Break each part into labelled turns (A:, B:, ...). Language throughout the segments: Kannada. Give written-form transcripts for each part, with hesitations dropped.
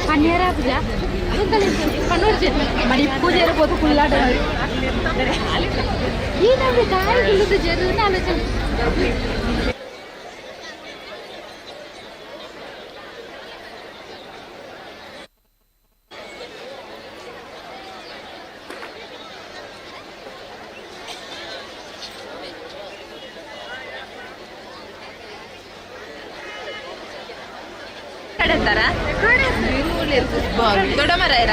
A: Panera puja, panor je, mari puja ero botu kullada. Ye na be dai kullu to je na alocha.
B: ಕಡೆತಾರ ದೊಡ್ಡ ಮರ ಇರ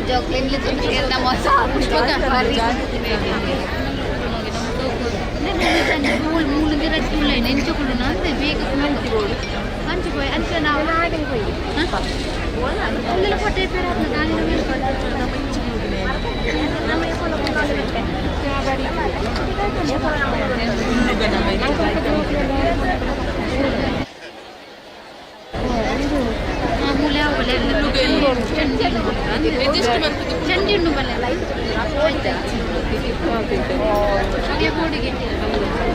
B: चॉकलेट लेना मौसा ಮೂಲ ಮೂಲಿಗೆ ರಟ್ಟಿಲ್ಲ ನೆಂಚುಕೊಂಡು ಅಂದ್ರೆ ಬೇಗ ಮಂಚಿಗೋಡು ಮಂಚಿಗೋಯ್ ಅಂತ ನಾವು ಅಲ್ಲೆಲ್ಲ ಕೊಟ್ಟೆ ಬೇರೆ ಗಾಳಿನ ಮೇಲೆ ಮೂಲೆ ಚಂಡಿಣ್ಣು ಬಲ್ಲ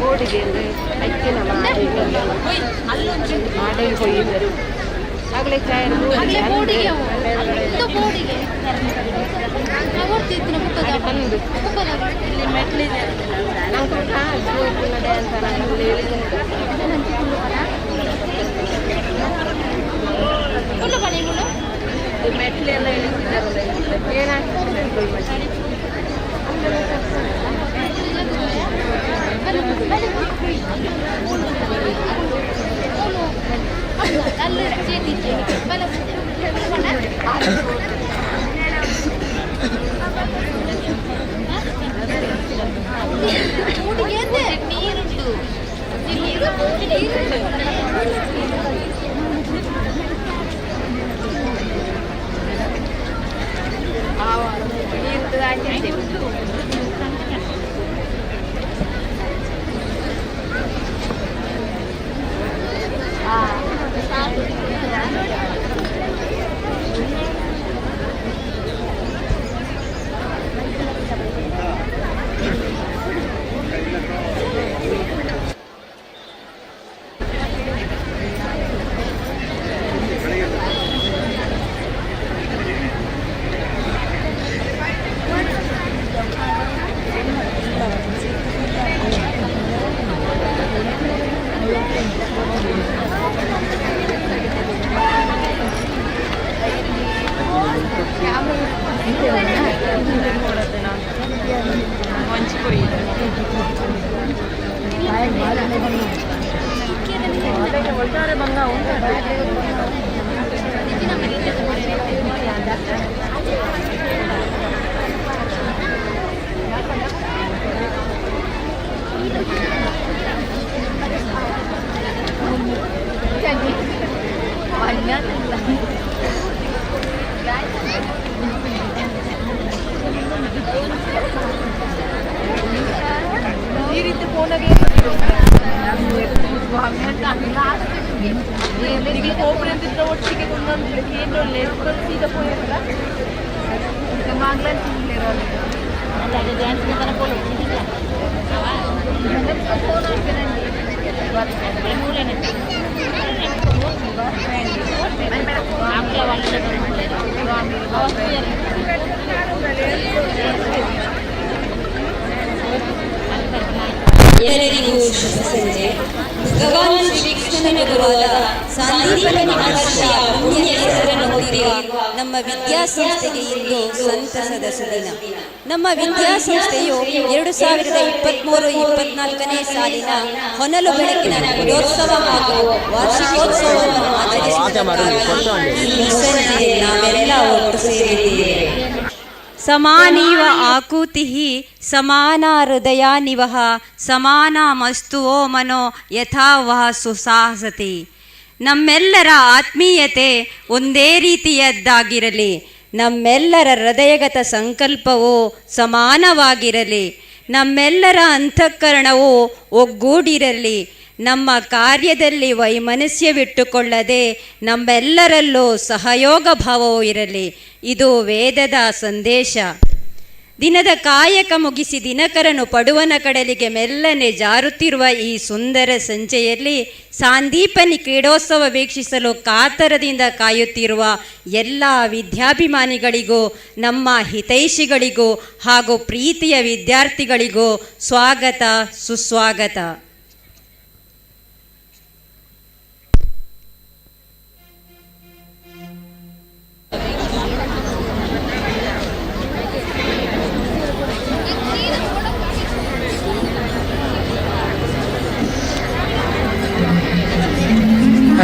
B: ಬೋಡಿಗೆ ಅಂದರೆ ಅಕ್ಕಿನ ಮಾಡಿ ಕೊಯ್ಯಿದ್ದರು ಆಗಲೇ ಚಾಯ ಬೋಡಿಗೆ ಬೋಡಿಗೆ ಓಡ್ತಿತ್ತು ಬಂದು ಇಲ್ಲಿ ಮೆಟ್ಲಿದೆ ನಾವು ಡ್ಯಾನ್ಸ್ ಫುಲ್ಲು ಮನೆಗಳು ಮೆಟ್ಲೆಲ್ಲ ಇಳಿಸಿದ್ದಾರಲ್ಲ ಏನಾಗ್ತದೆ ನೀರುಂಟು ನೀರು ಹಾಕಿದ್ದೇವೆ ಈ ರೀತಿ ಫೋನಾಗೆ ಕೋಪುರದಿಂದ ಒಟ್ಟಿಗೆ ಒಂದೊಂದು ಏನು ಸೀದಾ ಹೋಗಿರಲ್ಲ ಮಾಗ್ಲಲ್ಲಿ ಇರೋಲ್ಲ ಡ್ಯಾನ್ಸ್ ಫೋನ್ ಆಗ್ತೇನೆ
C: ಎಲ್ಲರಿಗೂ ಶುಭ ಸಂಜೆ. ಭಗವಾನ್ ಶ್ರೀಕೃಷ್ಣನ ಗುರುವಾದ ಸಂದೀಪನಿ ಮಹರ್ಷಿಯ ಪುಣ್ಯ ಹೆಸರನ್ನು ಹೊಂದಿರುವ ನಮ್ಮ ವಿದ್ಯಾಸಂಸ್ಥೆಗೆ ಇಂದು ಸಂತಸದ ಸುದಿನ. ನಮ್ಮ ವಿದ್ಯಾಸಂಸ್ಥೆಯು 2023-24ನೇ ಸಾಲಿನ ಹೊನಲು ಬೆಳಕಿನ ಕ್ರೀಡೋತ್ಸವ ಹಾಗೂ ವಾರ್ಷಿಕೋತ್ಸವವನ್ನು ಆಚರಿಸುವುದಕ್ಕಾಗಿ ಈ ಸಂಜೆ ನಾವೆಲ್ಲ ಒಟ್ಟು ಸೇರಿದ್ದೇವೆ. ಸಮಾನೀವ ಆಕೂತಿಃ ಸಮಾನ ಹೃದಯಾನಿವಃ ಸಮಾನಮಸ್ತು ಓ ಮನೋ ಯಥಾ ವಹ ಸುಸಾಹಸತಿ. ನಮ್ಮೆಲ್ಲರ ಆತ್ಮೀಯತೆ ಒಂದೇ ರೀತಿಯದ್ದಾಗಿರಲಿ, ನಮ್ಮೆಲ್ಲರ ಹೃದಯಗತ ಸಂಕಲ್ಪವು ಸಮಾನವಾಗಿರಲಿ, ನಮ್ಮೆಲ್ಲರ ಅಂತಃಕರಣವು ಒಗ್ಗೂಡಿರಲಿ, ನಮ್ಮ ಕಾರ್ಯದಲ್ಲಿ ವೈಮನಸ್ಯವಿಟ್ಟುಕೊಳ್ಳದೆ ನಮ್ಮೆಲ್ಲರಲ್ಲೂ ಸಹಯೋಗ ಭಾವವೂ ಇರಲಿ. ಇದು ವೇದದ ಸಂದೇಶ. ದಿನದ ಕಾಯಕ ಮುಗಿಸಿ ದಿನಕರನು ಪಡುವನ ಕಡಲಿಗೆ ಮೆಲ್ಲನೆ ಜಾರುತ್ತಿರುವ ಈ ಸುಂದರ ಸಂಜೆಯಲ್ಲಿ ಸಾಂದೀಪನಿ ಕ್ರೀಡೋತ್ಸವ ವೀಕ್ಷಿಸಲು ಕಾತರದಿಂದ ಕಾಯುತ್ತಿರುವ ಎಲ್ಲ ವಿದ್ಯಾಭಿಮಾನಿಗಳಿಗೂ, ನಮ್ಮ ಹಿತೈಷಿಗಳಿಗೂ ಹಾಗೂ ಪ್ರೀತಿಯ ವಿದ್ಯಾರ್ಥಿಗಳಿಗೂ ಸ್ವಾಗತ, ಸುಸ್ವಾಗತ.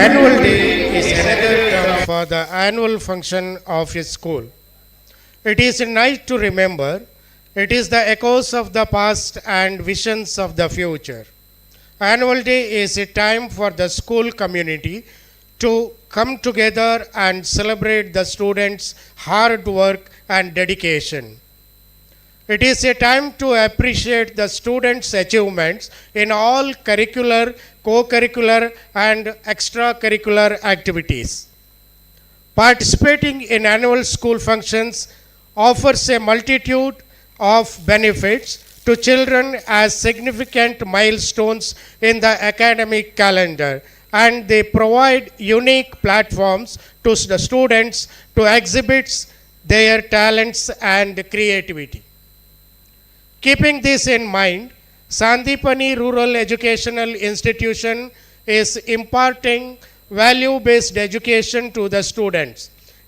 D: Annual Day is another term for the annual function of a school. It is a night to remember. It is the echoes of the past and visions of the future. Annual Day is a time for the school community to come together and celebrate the students' hard work and dedication. It is a time to appreciate the students' achievements in all curricular, co-curricular and extracurricular activities. Participating in annual school functions offers a multitude of benefits to children as significant milestones in the academic calendar, and they provide unique platforms to the students to exhibit their talents and creativity. Keeping this in mind, Sandeepani Rural Educational Institution is imparting value-based education to the students.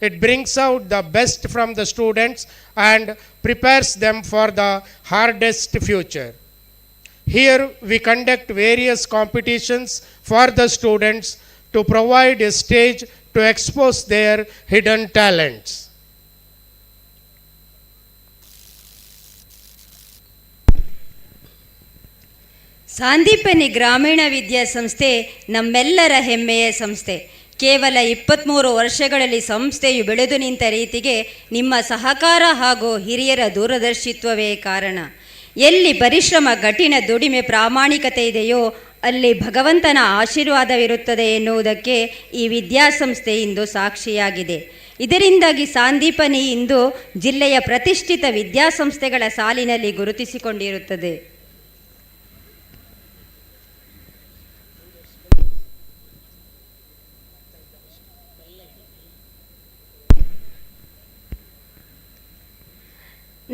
D: It brings out the best from the students and prepares them for the hardest future. Here we conduct various competitions for the students to provide a stage to expose their hidden talents.
C: Sandipani ಗ್ರಾಮೀಣ ವಿದ್ಯಾಸಂಸ್ಥೆ ನಮ್ಮೆಲ್ಲರ ಹೆಮ್ಮೆಯ ಸಂಸ್ಥೆ. ಕೇವಲ 23 ವರ್ಷಗಳಲ್ಲಿ ಸಂಸ್ಥೆಯು ಬೆಳೆದು ನಿಂತ ರೀತಿಗೆ ನಿಮ್ಮ ಸಹಕಾರ ಹಾಗೂ ಹಿರಿಯರ ದೂರದರ್ಶಿತ್ವವೇ ಕಾರಣ. ಎಲ್ಲಿ ಪರಿಶ್ರಮ, ಕಠಿಣ ದುಡಿಮೆ, ಪ್ರಾಮಾಣಿಕತೆ ಇದೆಯೋ ಅಲ್ಲಿ ಭಗವಂತನ ಆಶೀರ್ವಾದವಿರುತ್ತದೆ ಎನ್ನುವುದಕ್ಕೆ ಈ ವಿದ್ಯಾಸಂಸ್ಥೆ ಇಂದು ಸಾಕ್ಷಿಯಾಗಿದೆ. ಇದರಿಂದಾಗಿ ಸಾಂದೀಪನಿ ಇಂದು ಜಿಲ್ಲೆಯ ಪ್ರತಿಷ್ಠಿತ ವಿದ್ಯಾಸಂಸ್ಥೆಗಳ ಸಾಲಿನಲ್ಲಿ ಗುರುತಿಸಿಕೊಂಡಿರುತ್ತದೆ.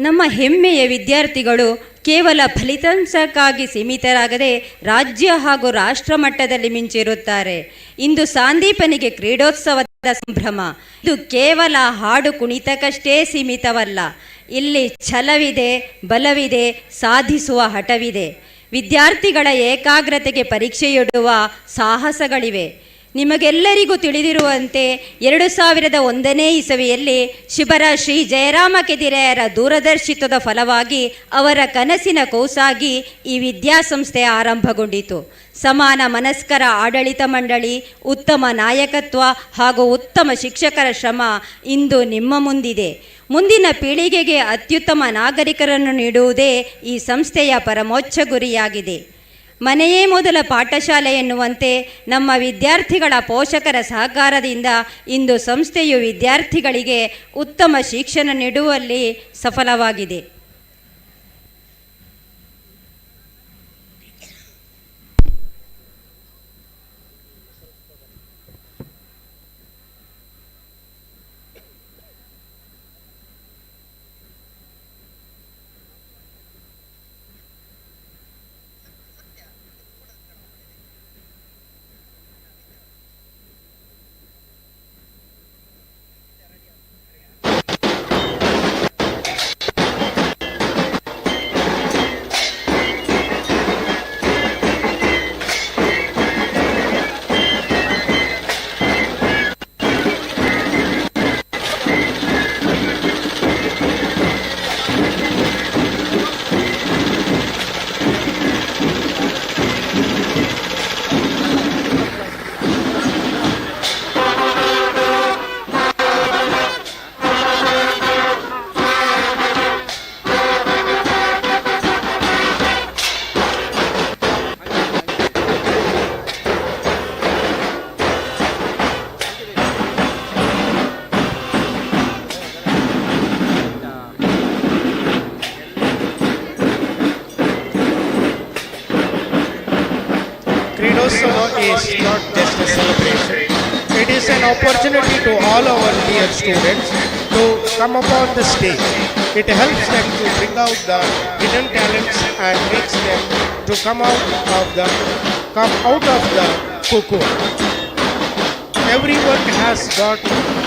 C: ನಮ್ಮ ಹೆಮ್ಮೆಯ ವಿದ್ಯಾರ್ಥಿಗಳು ಕೇವಲ ಫಲಿತಾಂಶಕ್ಕಾಗಿ ಸೀಮಿತರಾಗದೆ ರಾಜ್ಯ ಹಾಗೂ ರಾಷ್ಟ್ರ ಮಟ್ಟದಲ್ಲಿ ಮಿಂಚಿರುತ್ತಾರೆ. ಇಂದು ಸಾಂದೀಪನಿಗೆ ಕ್ರೀಡೋತ್ಸವದ ಸಂಭ್ರಮ. ಇದು ಕೇವಲ ಹಾಡು ಕುಣಿತಕ್ಕಷ್ಟೇ ಸೀಮಿತವಲ್ಲ. ಇಲ್ಲಿ ಛಲವಿದೆ, ಬಲವಿದೆ, ಸಾಧಿಸುವ ಹಠವಿದೆ. ವಿದ್ಯಾರ್ಥಿಗಳ ಏಕಾಗ್ರತೆಗೆ ಪರೀಕ್ಷೆಯಿಡುವ ಸಾಹಸಗಳಿವೆ. ನಿಮಗೆಲ್ಲರಿಗೂ ತಿಳಿದಿರುವಂತೆ 2001ನೇ ಇಸವಿಯಲ್ಲಿ ಶಿಬರ ಶ್ರೀ ಜಯರಾಮ ಕೆದಿರೆಯರ ದೂರದರ್ಶಿತ್ವದ ಫಲವಾಗಿ ಅವರ ಕನಸಿನ ಕೂಸಾಗಿ ಈ ವಿದ್ಯಾಸಂಸ್ಥೆ ಆರಂಭಗೊಂಡಿತು. ಸಮಾನ ಮನಸ್ಕರ ಆಡಳಿತ ಮಂಡಳಿ, ಉತ್ತಮ ನಾಯಕತ್ವ ಹಾಗೂ ಉತ್ತಮ ಶಿಕ್ಷಕರ ಶ್ರಮ ಇಂದು ನಿಮ್ಮ ಮುಂದಿದೆ. ಮುಂದಿನ ಪೀಳಿಗೆಗೆ ಅತ್ಯುತ್ತಮ ನಾಗರಿಕರನ್ನು ನೀಡುವುದೇ ಈ ಸಂಸ್ಥೆಯ ಪರಮೋಚ್ಚ ಗುರಿಯಾಗಿದೆ. ಮನೆಯೇ ಮೊದಲ ಪಾಠಶಾಲೆ ಎನ್ನುವಂತೆ ನಮ್ಮ ವಿದ್ಯಾರ್ಥಿಗಳ ಪೋಷಕರ ಸಹಕಾರದಿಂದ ಇಂದು ಸಂಸ್ಥೆಯು ವಿದ್ಯಾರ್ಥಿಗಳಿಗೆ ಉತ್ತಮ ಶಿಕ್ಷಣ ನೀಡುವಲ್ಲಿ ಸಫಲವಾಗಿದೆ.
D: is not just a celebration. It is an opportunity to all our dear students to come upon the stage. It helps them to bring out the hidden talents and makes them to come out of the cocoon. Everyone has got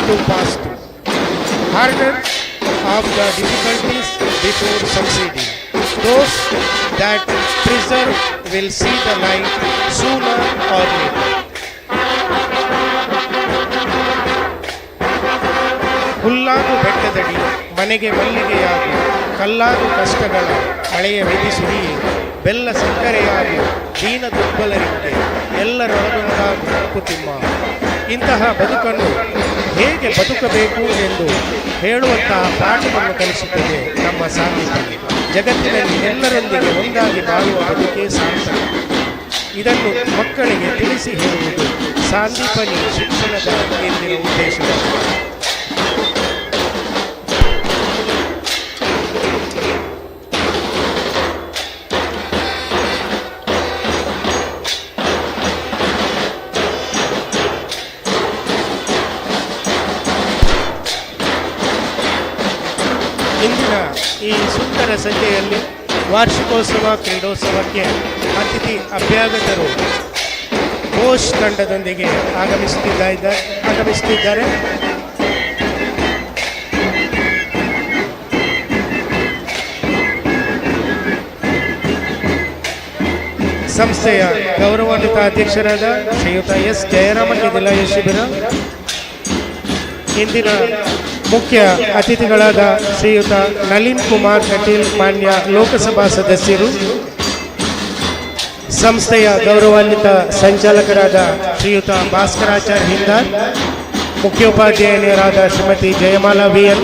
D: to pass through harder of the difficulties before succeeding. Those that persevere will see the light sooner or later. ಹುಲ್ಲಾಗು ಬೆಟ್ಟದಡಿ ಮನೆಗೆ ಮಲ್ಲಿಗೆಯಾಗು ಕಲ್ಲಾಗು ಕಷ್ಟಗಳ ಮಳೆಯ ವಿಧಿಸುರಿಯೇ ಬೆಲ್ಲ ಸಕ್ಕರೆಯಾಗು ದೀನ ದುರ್ಬಲರಿಗೆ ಎಲ್ಲರೊಳಗೊಂದಾಗು ಕುತಿಮ್ಮ. ಇಂತಹ ಬದುಕನ್ನು ಹೇಗೆ ಬದುಕಬೇಕು ಎಂದು ಹೇಳುವಂತಹ ಪಾಠವನ್ನು ಕಲಿಸುತ್ತದೆ ನಮ್ಮ ಸಾಂದೀಪನಿ. ಜಗತ್ತಿನಲ್ಲಿ ಎಲ್ಲರೊಂದಿಗೆ ಒಂದಾಗಿ ಬಾಳುವ ಬದುಕೇ ಸಾರ್ಥಕ. ಇದನ್ನು ಮಕ್ಕಳಿಗೆ ತಿಳಿಸಿ ಹೇಳುವುದು ಸಾಂದೀಪನಿ ಶಿಕ್ಷಣದ ಎಂದಿನ ಉದ್ದೇಶವಾಗಿದೆ. ಇಂದಿನ ಈ ಸುಂದರ ಸಂಜೆಯಲ್ಲಿ ವಾರ್ಷಿಕೋತ್ಸವ ಕ್ರೀಡೋತ್ಸವಕ್ಕೆ ಅತಿಥಿ ಅಭ್ಯಾಗತರು ಘೋಷ್ ತಂಡದೊಂದಿಗೆ ಆಗಮಿಸುತ್ತಿದ್ದಾರೆ. ಸಂಸ್ಥೆಯ ಗೌರವಾನ್ವಿತ ಅಧ್ಯಕ್ಷರಾದ ಶ್ರೀಯುತ ಎಸ್ ಜಯರಾಮಕೇದಿಲಾಯ ಶಿಬಿರ, ಇಂದಿನ ಮುಖ್ಯ ಅತಿಥಿಗಳಾದ ಶ್ರೀಯುತ ನಳಿನ್ ಕುಮಾರ್ ಕಟೀಲ್ ಮಾನ್ಯ ಲೋಕಸಭಾ ಸದಸ್ಯರು, ಸಂಸ್ಥೆಯ ಗೌರವಾನ್ವಿತ ಸಂಚಾಲಕರಾದ ಶ್ರೀಯುತ ಭಾಸ್ಕರಾಚಾರ್ಯ ಹಿಂದಾರ್, ಮುಖ್ಯೋಪಾಧ್ಯಾಯನಿಯರಾದ ಶ್ರೀಮತಿ ಜಯಮಾಲಾ ವಿಎನ್,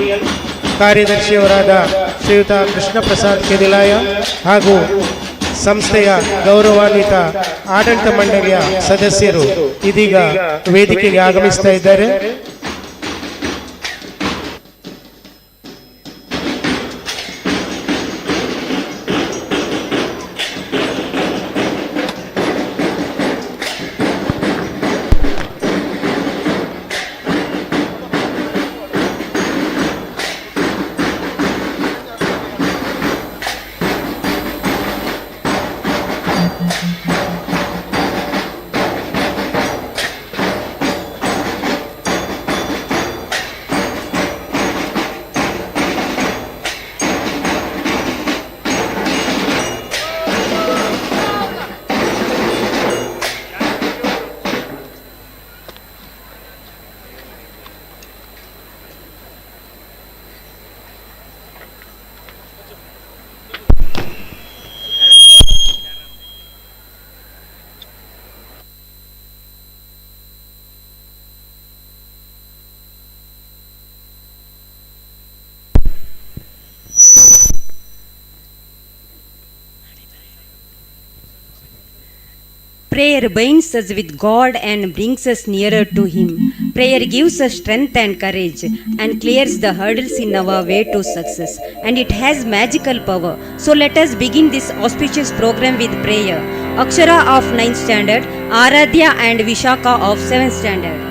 D: ಕಾರ್ಯದರ್ಶಿಯವರಾದ ಶ್ರೀಯುತ ಕೃಷ್ಣ ಪ್ರಸಾದ್ ಕೆದಿಲಾಯ ಹಾಗೂ ಸಂಸ್ಥೆಯ ಗೌರವಾನ್ವಿತ ಆಡಳಿತ ಮಂಡಳಿಯ ಸದಸ್ಯರು ಇದೀಗ ವೇದಿಕೆಗೆ ಆಗಮಿಸ್ತಾ ಇದ್ದಾರೆ.
C: Prayer binds us with God and brings us nearer to Him. Prayer gives us strength and courage and clears the hurdles in our way to success. And it has magical power. So let us begin this auspicious program with prayer. Akshara of 9th standard, Aradhya and Vishaka of 7th standard.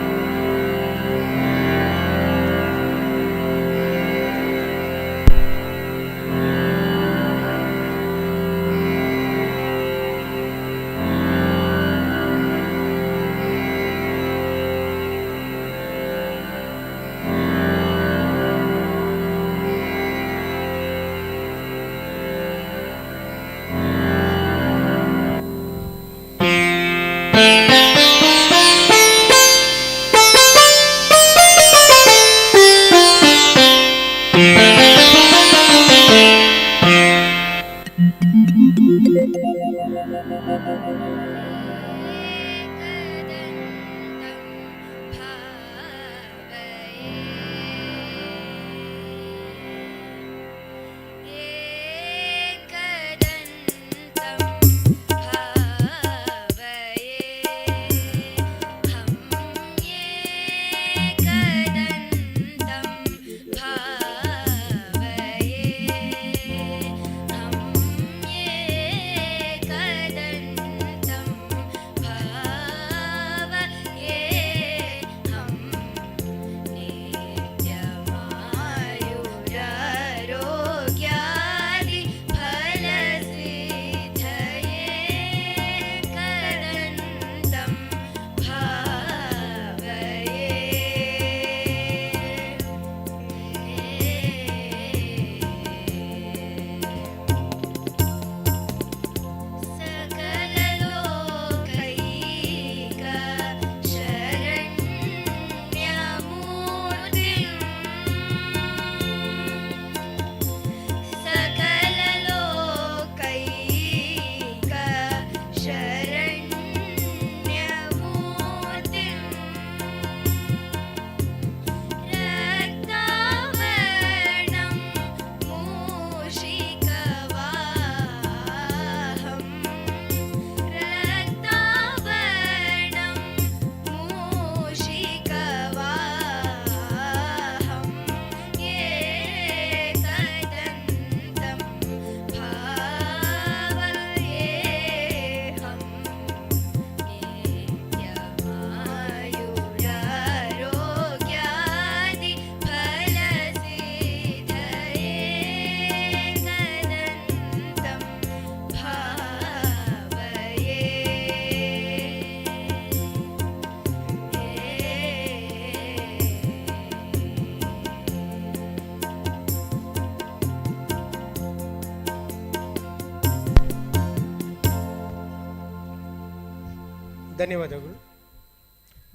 D: ಧನ್ಯವಾದಗಳು.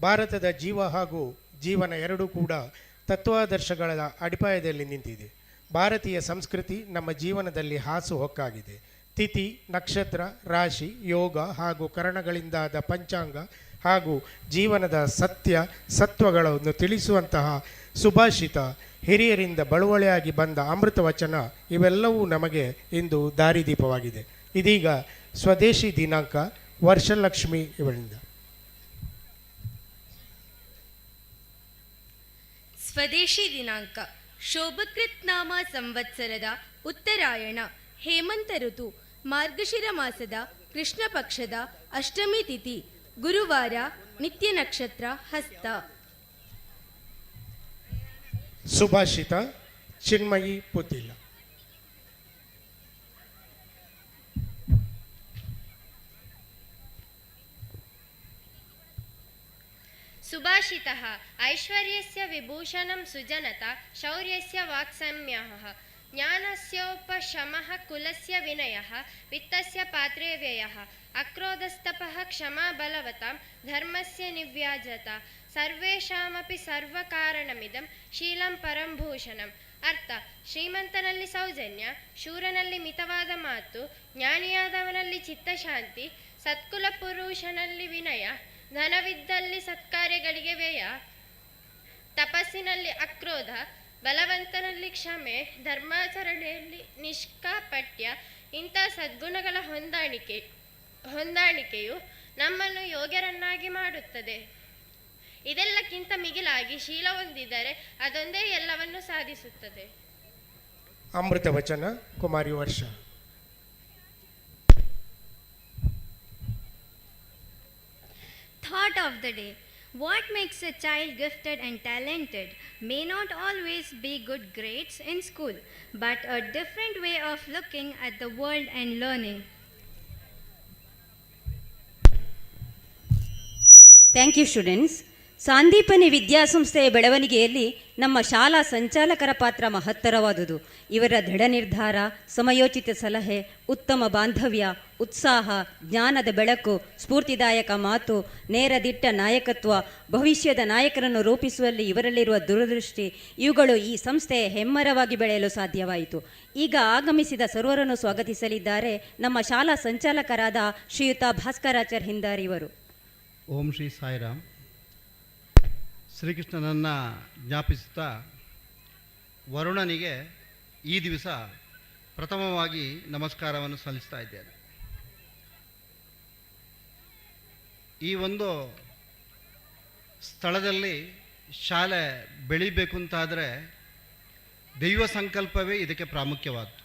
D: ಭಾರತದ ಜೀವ ಹಾಗೂ ಜೀವನ ಎರಡೂ ಕೂಡ ತತ್ವಾದರ್ಶಗಳ ಅಡಿಪಾಯದಲ್ಲಿ ನಿಂತಿದೆ. ಭಾರತೀಯ ಸಂಸ್ಕೃತಿ ನಮ್ಮ ಜೀವನದಲ್ಲಿ ಹಾಸುಹೊಕ್ಕಾಗಿದೆ. ತಿಥಿ, ನಕ್ಷತ್ರ, ರಾಶಿ, ಯೋಗ ಹಾಗೂ ಕರಣಗಳಿಂದಾದ ಪಂಚಾಂಗ ಹಾಗೂ ಜೀವನದ ಸತ್ವಗಳನ್ನು ತಿಳಿಸುವಂತಹ ಸುಭಾಷಿತ, ಹಿರಿಯರಿಂದ ಬಳುವಳಿಯಾಗಿ ಬಂದ ಅಮೃತ ವಚನ ಇವೆಲ್ಲವೂ ನಮಗೆ ಇಂದು ದಾರಿದೀಪವಾಗಿದೆ. ಇದೀಗ ಸ್ವದೇಶಿ ದಿನಾಂಕ ವರ್ಷಲಕ್ಷ್ಮಿ ಇವರಿಂದ.
E: ಸ್ವದೇಶಿ ದಿನಾಂಕ ಶೋಭಕೃತ್ ನಾಮ ಸಂವತ್ಸರದ ಉತ್ತರಾಯಣ ಹೇಮಂತ ಋತು ಮಾರ್ಗಶಿರ ಮಾಸದ ಕೃಷ್ಣ ಪಕ್ಷದ ಅಷ್ಟಮಿ ತಿಥಿ ಗುರುವಾರ ನಿತ್ಯ ನಕ್ಷತ್ರ ಹಸ್ತ.
D: ಸುಭಾಷಿತ ಚಿನ್ಮಯಿ ಪುತಿಲ.
F: ಸುಭಾಷಿತಃ ಐಶ್ವರ್ಯಸ್ಯ ವಿಭೂಷಣಂ ಸುಜನತಾ ಶೌರ್ಯಸ್ಯ ವಾಕ್ಸಮ್ಯಃ ಜ್ಞಾನಸ್ಯೋಪಶಮಃ ಕುಲಸ್ಯ ವಿನಯಃ ವಿತ್ತಸ್ಯ ಪಾತ್ರೇ ವ್ಯಯಃ ಅಕ್ರೋಧಸ್ತಪಃ ಕ್ಷಮಾ ಬಲವತಾಂ ಧರ್ಮಸ್ಯ ನಿವ್ಯಾಜತಾ ಸರ್ವೇಷಾಮಪಿ ಸರ್ವಕಾರಣಮಿದಂ ಶೀಲಂ ಪರಂಭೂಷಣಂ. ಅರ್ಥ: ಶ್ರೀಮಂತನಲ್ಲಿ ಸೌಜನ್ಯ, ಶೂರನಲ್ಲಿ ಮಿತವಾದ ಮಾತು, ಜ್ಞಾನಿಯಾದವನಲ್ಲಿ ಚಿತ್ತಶಾಂತಿ, ಸತ್ಕುಲ ಪುರುಷನಲ್ಲಿ ವಿನಯ, ಧನವಿದ್ದಲ್ಲಿ ಸತ್ಕಾರ್ಯಗಳಿಗೆ ವ್ಯಯ, ತಪಸ್ಸಿನಲ್ಲಿ ಅಕ್ರೋಧ, ಬಲವಂತನಲ್ಲಿ ಕ್ಷಮೆ, ಧರ್ಮಾಚರಣೆಯಲ್ಲಿ ನಿಷ್ಕಾಪಟ್ಯ. ಇಂಥ ಸದ್ಗುಣಗಳ ಹೊಂದಾಣಿಕೆಯು ನಮ್ಮನ್ನು ಯೋಗ್ಯರನ್ನಾಗಿ ಮಾಡುತ್ತದೆ. ಇದೆಲ್ಲಕ್ಕಿಂತ ಮಿಗಿಲಾಗಿ ಶೀಲ ಹೊಂದಿದರೆ ಅದೊಂದೇ ಎಲ್ಲವನ್ನು ಸಾಧಿಸುತ್ತದೆ.
D: ಅಮೃತ ವಚನ ಕುಮಾರಿ ವರ್ಷ.
G: Thought of the day. What makes a child gifted and talented may not always be good grades in school, but a different way of looking at the world and learning.
C: Thank you students. Sandeepani ವಿದ್ಯಾಸಂಸ್ಥೆಯ ಬೆಳವಣಿಗೆಯಲ್ಲಿ ನಮ್ಮ ಶಾಲಾ ಸಂಚಾಲಕರ ಪಾತ್ರ ಮಹತ್ತರವಾದುದು. ಇವರ ದೃಢ ನಿರ್ಧಾರ, ಸಮಯೋಚಿತ ಸಲಹೆ, ಉತ್ತಮ ಬಾಂಧವ್ಯ, ಉತ್ಸಾಹ, ಜ್ಞಾನದ ಬೆಳಕು, ಸ್ಫೂರ್ತಿದಾಯಕ ಮಾತು, ನೇರದಿಟ್ಟ ನಾಯಕತ್ವ, ಭವಿಷ್ಯದ ನಾಯಕರನ್ನು ರೂಪಿಸುವಲ್ಲಿ ಇವರಲ್ಲಿರುವ ದೂರದೃಷ್ಟಿ ಇವುಗಳು ಈ ಸಂಸ್ಥೆ ಹೆಮ್ಮರವಾಗಿ ಬೆಳೆಯಲು ಸಾಧ್ಯವಾಯಿತು. ಈಗ ಆಗಮಿಸಿದ ಸರ್ವರನ್ನು ಸ್ವಾಗತಿಸಲಿದ್ದಾರೆ ನಮ್ಮ ಶಾಲಾ ಸಂಚಾಲಕರಾದ ಶ್ರೀಯುತ ಭಾಸ್ಕರಾಚಾರ್ಯ ಹಿಂದಾರಿ ಇವರು.
H: ಓಂ ಶ್ರೀ ಸಾಯಿರಾಮ್. ಶ್ರೀಕೃಷ್ಣನನ್ನು ಜ್ಞಾಪಿಸುತ್ತಾ ವರುಣನಿಗೆ ಈ ದಿವಸ ಪ್ರಥಮವಾಗಿ ನಮಸ್ಕಾರವನ್ನು ಸಲ್ಲಿಸ್ತಾ ಇದ್ದೇನೆ. ಈ ಒಂದು ಸ್ಥಳದಲ್ಲಿ ಶಾಲೆ ಬೆಳಿಬೇಕು ಅಂತಾದರೆ ದೈವ ಸಂಕಲ್ಪವೇ ಇದಕ್ಕೆ ಪ್ರಾಮುಖ್ಯವಾದ್ದು.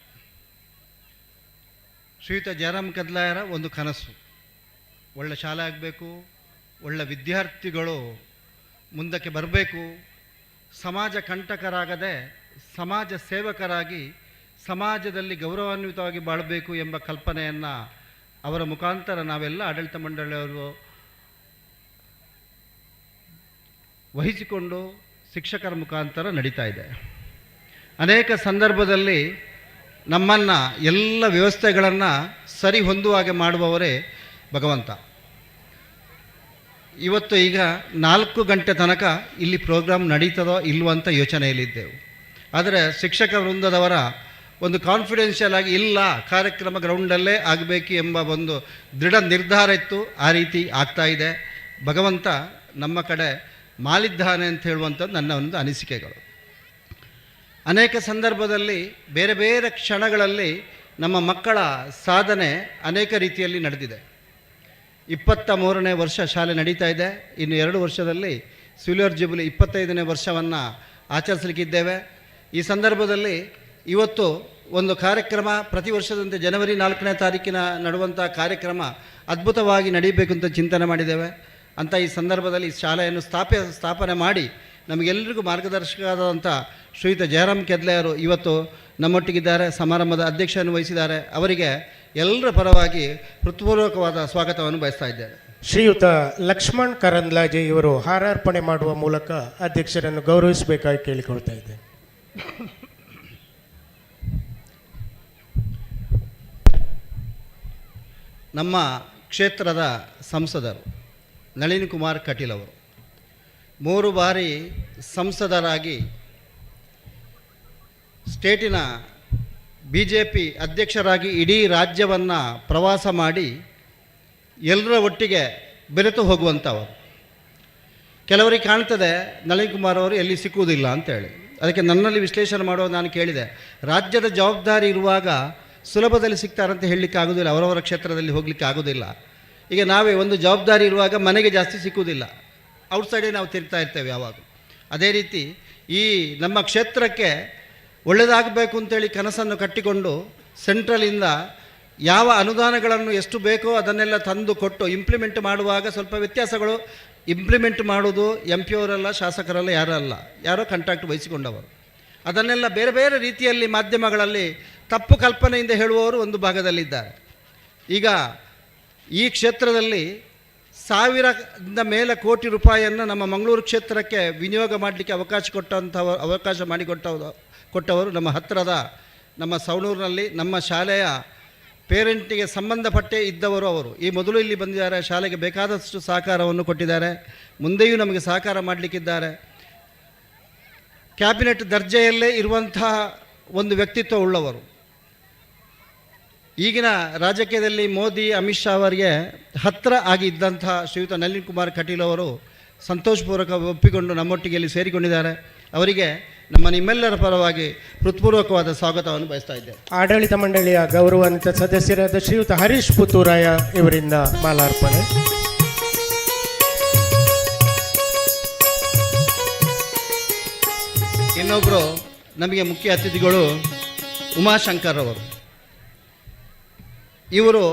H: ಶ್ರೀಯುತ ಜಯರಾಮ್ ಕದ್ಲಾಯರ ಒಂದು ಕನಸು, ಒಳ್ಳೆ ಶಾಲೆ ಆಗಬೇಕು, ಒಳ್ಳೆ ವಿದ್ಯಾರ್ಥಿಗಳು ಮುಂದಕ್ಕೆ ಬರಬೇಕು, ಸಮಾಜ ಕಂಟಕರಾಗದೆ ಸಮಾಜ ಸೇವಕರಾಗಿ ಸಮಾಜದಲ್ಲಿ ಗೌರವಾನ್ವಿತವಾಗಿ ಬಾಳಬೇಕು ಎಂಬ ಕಲ್ಪನೆಯನ್ನು ಅವರ ಮುಖಾಂತರ ನಾವೆಲ್ಲ ಆಡಳಿತ ಮಂಡಳಿಯವರು ವಹಿಸಿಕೊಂಡು ಶಿಕ್ಷಕರ ಮುಖಾಂತರ ನಡೀತಾ ಇದೆ. ಅನೇಕ ಸಂದರ್ಭದಲ್ಲಿ ನಮ್ಮನ್ನು ಎಲ್ಲ ವ್ಯವಸ್ಥೆಗಳನ್ನು ಸರಿ ಹೊಂದುವಾಗೆ ಮಾಡುವವರೇ ಭಗವಂತ. ಇವತ್ತು ಈಗ 4 ಗಂಟೆ ತನಕ ಇಲ್ಲಿ ಪ್ರೋಗ್ರಾಮ್ ನಡೀತದೋ ಇಲ್ವೋ ಅಂತ ಯೋಚನೆಯಲ್ಲಿದ್ದೆವು. ಆದರೆ ಶಿಕ್ಷಕ ವೃಂದದವರ ಒಂದು ಕಾನ್ಫಿಡೆನ್ಷಿಯಲ್ ಆಗಿ ಇಲ್ಲ, ಕಾರ್ಯಕ್ರಮ ಗ್ರೌಂಡಲ್ಲೇ ಆಗಬೇಕು ಎಂಬ ಒಂದು ದೃಢ ನಿರ್ಧಾರ ಇತ್ತು. ಆ ರೀತಿ ಆಗ್ತಾ ಇದೆ. ಭಗವಂತ ನಮ್ಮ ಕಡೆ ಮಾಲಿದ್ದಾನೆ ಅಂತ ಹೇಳುವಂಥದ್ದು ನನ್ನ ಒಂದು ಅನಿಸಿಕೆಗಳು. ಅನೇಕ ಸಂದರ್ಭದಲ್ಲಿ ಬೇರೆ ಬೇರೆ ಕ್ಷಣಗಳಲ್ಲಿ ನಮ್ಮ ಮಕ್ಕಳ ಸಾಧನೆ ಅನೇಕ ರೀತಿಯಲ್ಲಿ ನಡೆದಿದೆ. 23ನೇ ವರ್ಷ ಶಾಲೆ ನಡೀತಾ ಇದೆ. ಇನ್ನು 2 ವರ್ಷದಲ್ಲಿ ಸಿಲ್ವರ್ ಜೂಬಿಲಿ 25ನೇ ವರ್ಷವನ್ನು ಆಚರಿಸಲಿಕ್ಕಿದ್ದೇವೆ. ಈ ಸಂದರ್ಭದಲ್ಲಿ ಇವತ್ತು ಒಂದು ಕಾರ್ಯಕ್ರಮ, ಪ್ರತಿ ವರ್ಷದಂತೆ ಜನವರಿ 4ನೇ ತಾರೀಕಿನ ನಡುವಂಥ ಕಾರ್ಯಕ್ರಮ ಅದ್ಭುತವಾಗಿ ನಡೀಬೇಕು ಅಂತ ಚಿಂತನೆ ಮಾಡಿದ್ದೇವೆ. ಅಂತ ಈ ಸಂದರ್ಭದಲ್ಲಿ ಶಾಲೆಯನ್ನು ಸ್ಥಾಪನೆ ಮಾಡಿ ನಮಗೆಲ್ಲರಿಗೂ ಮಾರ್ಗದರ್ಶಕರಾದಂಥ ಶ್ರೀಯುತ ಜಯರಾಮ್ ಕೆದ್ಲೆಯವರು ಇವತ್ತು ನಮ್ಮೊಟ್ಟಿಗಿದ್ದಾರೆ, ಸಮಾರಂಭದ ಅಧ್ಯಕ್ಷವನ್ನು ವಹಿಸಿದ್ದಾರೆ. ಅವರಿಗೆ ಎಲ್ಲರ ಪರವಾಗಿ ಹೃತ್ಪೂರ್ವಕವಾದ ಸ್ವಾಗತವನ್ನು ಬಯಸ್ತಾ ಇದ್ದೇನೆ.
D: ಶ್ರೀಯುತ ಲಕ್ಷ್ಮಣ್ ಕರಂದ್ಲಾಜೆ ಇವರು ಹಾರಾರ್ಪಣೆ ಮಾಡುವ ಮೂಲಕ ಅಧ್ಯಕ್ಷರನ್ನು ಗೌರವಿಸಬೇಕಾಗಿ ಕೇಳಿಕೊಳ್ತಾ ಇದ್ದೇನೆ.
H: ನಮ್ಮ ಕ್ಷೇತ್ರದ ಸಂಸದರು ನಳಿನ್ ಕುಮಾರ್ ಕಟೀಲ್ ಅವರು 3 ಬಾರಿ ಸಂಸದರಾಗಿ ಸ್ಟೇಟಿನ BJP ಅಧ್ಯಕ್ಷರಾಗಿ ಇಡೀ ರಾಜ್ಯವನ್ನು ಪ್ರವಾಸ ಮಾಡಿ ಎಲ್ಲರ ಒಟ್ಟಿಗೆ ಬೆರೆತು ಹೋಗುವಂಥವರು. ಕೆಲವರಿಗೆ ಕಾಣ್ತದೆ ನಳಿನ್ ಕುಮಾರ್ ಅವರು ಎಲ್ಲಿ ಸಿಕ್ಕುವುದಿಲ್ಲ ಅಂತೇಳಿ. ಅದಕ್ಕೆ ನನ್ನಲ್ಲಿ ವಿಶ್ಲೇಷಣೆ ಮಾಡುವ ನಾನು ಕೇಳಿದೆ, ರಾಜ್ಯದ ಜವಾಬ್ದಾರಿ ಇರುವಾಗ ಸುಲಭದಲ್ಲಿ ಸಿಗ್ತಾರಂತ ಹೇಳಲಿಕ್ಕೆ ಆಗೋದಿಲ್ಲ, ಅವರವರ ಕ್ಷೇತ್ರದಲ್ಲಿ ಹೋಗಲಿಕ್ಕೆ ಆಗೋದಿಲ್ಲ. ಈಗ ನಾವೇ ಒಂದು ಜವಾಬ್ದಾರಿ ಇರುವಾಗ ಮನೆಗೆ ಜಾಸ್ತಿ ಸಿಕ್ಕುವುದಿಲ್ಲ, ಔಟ್ಸೈಡೇ ನಾವು ತಿರ್ತಾ ಇರ್ತೇವೆ ಯಾವಾಗ. ಅದೇ ರೀತಿ ಈ ನಮ್ಮ ಕ್ಷೇತ್ರಕ್ಕೆ ಒಳ್ಳೆಯದಾಗಬೇಕು ಅಂತೇಳಿ ಕನಸನ್ನು ಕಟ್ಟಿಕೊಂಡು ಸೆಂಟ್ರಲಿಂದ ಯಾವ ಅನುದಾನಗಳನ್ನು ಎಷ್ಟು ಬೇಕೋ ಅದನ್ನೆಲ್ಲ ತಂದು ಕೊಟ್ಟು ಇಂಪ್ಲಿಮೆಂಟ್ ಮಾಡುವಾಗ ಸ್ವಲ್ಪ ವ್ಯತ್ಯಾಸಗಳು. ಇಂಪ್ಲಿಮೆಂಟ್ ಮಾಡೋದು MP ಅವರಲ್ಲ, ಶಾಸಕರಲ್ಲ, ಯಾರೋ ಕಾಂಟ್ರಾಕ್ಟ್ ವಹಿಸಿಕೊಂಡವರು. ಅದನ್ನೆಲ್ಲ ಬೇರೆ ಬೇರೆ ರೀತಿಯಲ್ಲಿ ಮಾಧ್ಯಮಗಳಲ್ಲಿ ತಪ್ಪು ಕಲ್ಪನೆಯಿಂದ ಹೇಳುವವರು ಒಂದು ಭಾಗದಲ್ಲಿದ್ದಾರೆ. ಈಗ ಈ ಕ್ಷೇತ್ರದಲ್ಲಿ 1000ದ ಮೇಲೆ ಕೋಟಿ ರೂಪಾಯಿಯನ್ನು ನಮ್ಮ ಮಂಗಳೂರು ಕ್ಷೇತ್ರಕ್ಕೆ ವಿನಿಯೋಗ ಮಾಡಲಿಕ್ಕೆ ಅವಕಾಶ ಮಾಡಿಕೊಟ್ಟವರು ನಮ್ಮ ಹತ್ತಿರದ ನಮ್ಮ ಸವಣೂರಿನಲ್ಲಿ ನಮ್ಮ ಶಾಲೆಯ ಪೇರೆಂಟಿಗೆ ಸಂಬಂಧಪಟ್ಟೇ ಇದ್ದವರು ಅವರು. ಈ ಮೊದಲು ಇಲ್ಲಿ ಬಂದಿದ್ದಾರೆ, ಶಾಲೆಗೆ ಬೇಕಾದಷ್ಟು ಸಹಕಾರವನ್ನು ಕೊಟ್ಟಿದ್ದಾರೆ, ಮುಂದೆಯೂ ನಮಗೆ ಸಹಕಾರ ಮಾಡಲಿಕ್ಕಿದ್ದಾರೆ. ಕ್ಯಾಬಿನೆಟ್ ದರ್ಜೆಯಲ್ಲೇ ಇರುವಂತಹ ಒಂದು ವ್ಯಕ್ತಿತ್ವ ಉಳ್ಳವರು. ಈಗಿನ ರಾಜಕೀಯದಲ್ಲಿ ಮೋದಿ ಅಮಿತ್ ಶಾ ಅವರಿಗೆ ಹತ್ತಿರ ಆಗಿದ್ದಂತಹ ಶ್ರೀಯುತ ನಳಿನ್ ಕುಮಾರ್ ಕಟೀಲ್ ಅವರು ಸಂತೋಷಪೂರ್ವಕ ಒಪ್ಪಿಕೊಂಡು ನಮ್ಮೊಟ್ಟಿಗೆ ಇಲ್ಲಿ ಸೇರಿಕೊಂಡಿದ್ದಾರೆ. ಅವರಿಗೆ ನಿಮ್ಮೆಲ್ಲರ ಪರವಾಗಿ ಹೃತ್ಪೂರ್ವಕವಾದ ಸ್ವಾಗತವನ್ನು ಬಯಸ್ತಾ ಇದ್ದೇವೆ.
D: ಆಡಳಿತ ಮಂಡಳಿಯ ಗೌರವಾನ್ವಿತ ಸದಸ್ಯರಾದ ಶ್ರೀಯುತ ಹರೀಶ್ ಪುತ್ತೂರಾಯ ಇವರಿಂದ ಮಾಲಾರ್ಪಣೆ.
H: ಇನ್ನೊಬ್ಬರು ನಮಗೆ ಮುಖ್ಯ ಅತಿಥಿಗಳು ಉಮಾಶಂಕರ್ ಅವರು. ಇವರು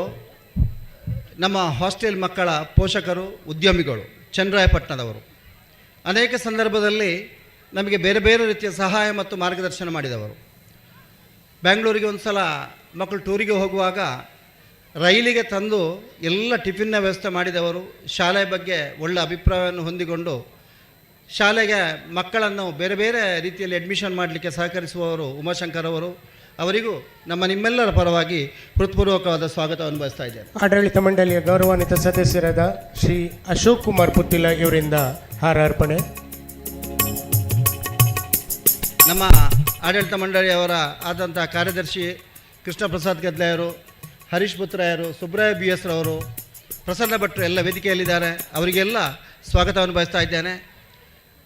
H: ನಮ್ಮ ಹಾಸ್ಟೆಲ್ ಮಕ್ಕಳ ಪೋಷಕರು, ಉದ್ಯಮಿಗಳು, ಚನ್ನರಾಯಪಟ್ಟಣದವರು. ಅನೇಕ ಸಂದರ್ಭದಲ್ಲಿ ನಮಗೆ ಬೇರೆ ಬೇರೆ ರೀತಿಯ ಸಹಾಯ ಮತ್ತು ಮಾರ್ಗದರ್ಶನ ಮಾಡಿದವರು. ಬೆಂಗಳೂರಿಗೆ ಒಂದು ಸಲ ಮಕ್ಕಳು ಟೂರಿಗೆ ಹೋಗುವಾಗ ರೈಲಿಗೆ ತಂದು ಎಲ್ಲ ಟಿಫಿನ್ನ ವ್ಯವಸ್ಥೆ ಮಾಡಿದವರು. ಶಾಲೆ ಬಗ್ಗೆ ಒಳ್ಳೆ ಅಭಿಪ್ರಾಯವನ್ನು ಹೊಂದಿಕೊಂಡು ಶಾಲೆಗೆ ಮಕ್ಕಳನ್ನು ಬೇರೆ ಬೇರೆ ರೀತಿಯಲ್ಲಿ ಅಡ್ಮಿಷನ್ ಮಾಡಲಿಕ್ಕೆ ಸಹಕರಿಸುವವರು ಉಮಾಶಂಕರ್ ಅವರು. ಅವರಿಗೂ ನಿಮ್ಮೆಲ್ಲರ ಪರವಾಗಿ ಹೃತ್ಪೂರ್ವಕವಾದ ಸ್ವಾಗತವನ್ನು ಬಯಸ್ತಾ ಇದ್ದೇನೆ.
D: ಆಡಳಿತ ಮಂಡಳಿಯ ಗೌರವಾನ್ವಿತ ಸದಸ್ಯರಾದ ಶ್ರೀ ಅಶೋಕ್ ಕುಮಾರ್ ಪುತ್ತಿಲ ಇವರಿಂದ ಹಾರಾರ್ಪಣೆ.
H: ನಮ್ಮ ಆಡಳಿತ ಮಂಡಳಿಯವರ ಆದಂಥ ಕಾರ್ಯದರ್ಶಿ ಕೃಷ್ಣ ಪ್ರಸಾದ್ ಗದ್ಲೆಯವರು, ಹರೀಶ್ ಪುತ್ರಯರು, ಸುಬ್ರಾಯ BS ರವರು, ಪ್ರಸನ್ನ ಭಟ್ರು ಎಲ್ಲ ವೇದಿಕೆಯಲ್ಲಿದ್ದಾರೆ. ಅವರಿಗೆಲ್ಲ ಸ್ವಾಗತವನ್ನು ಬಯಸ್ತಾ ಇದ್ದೇನೆ.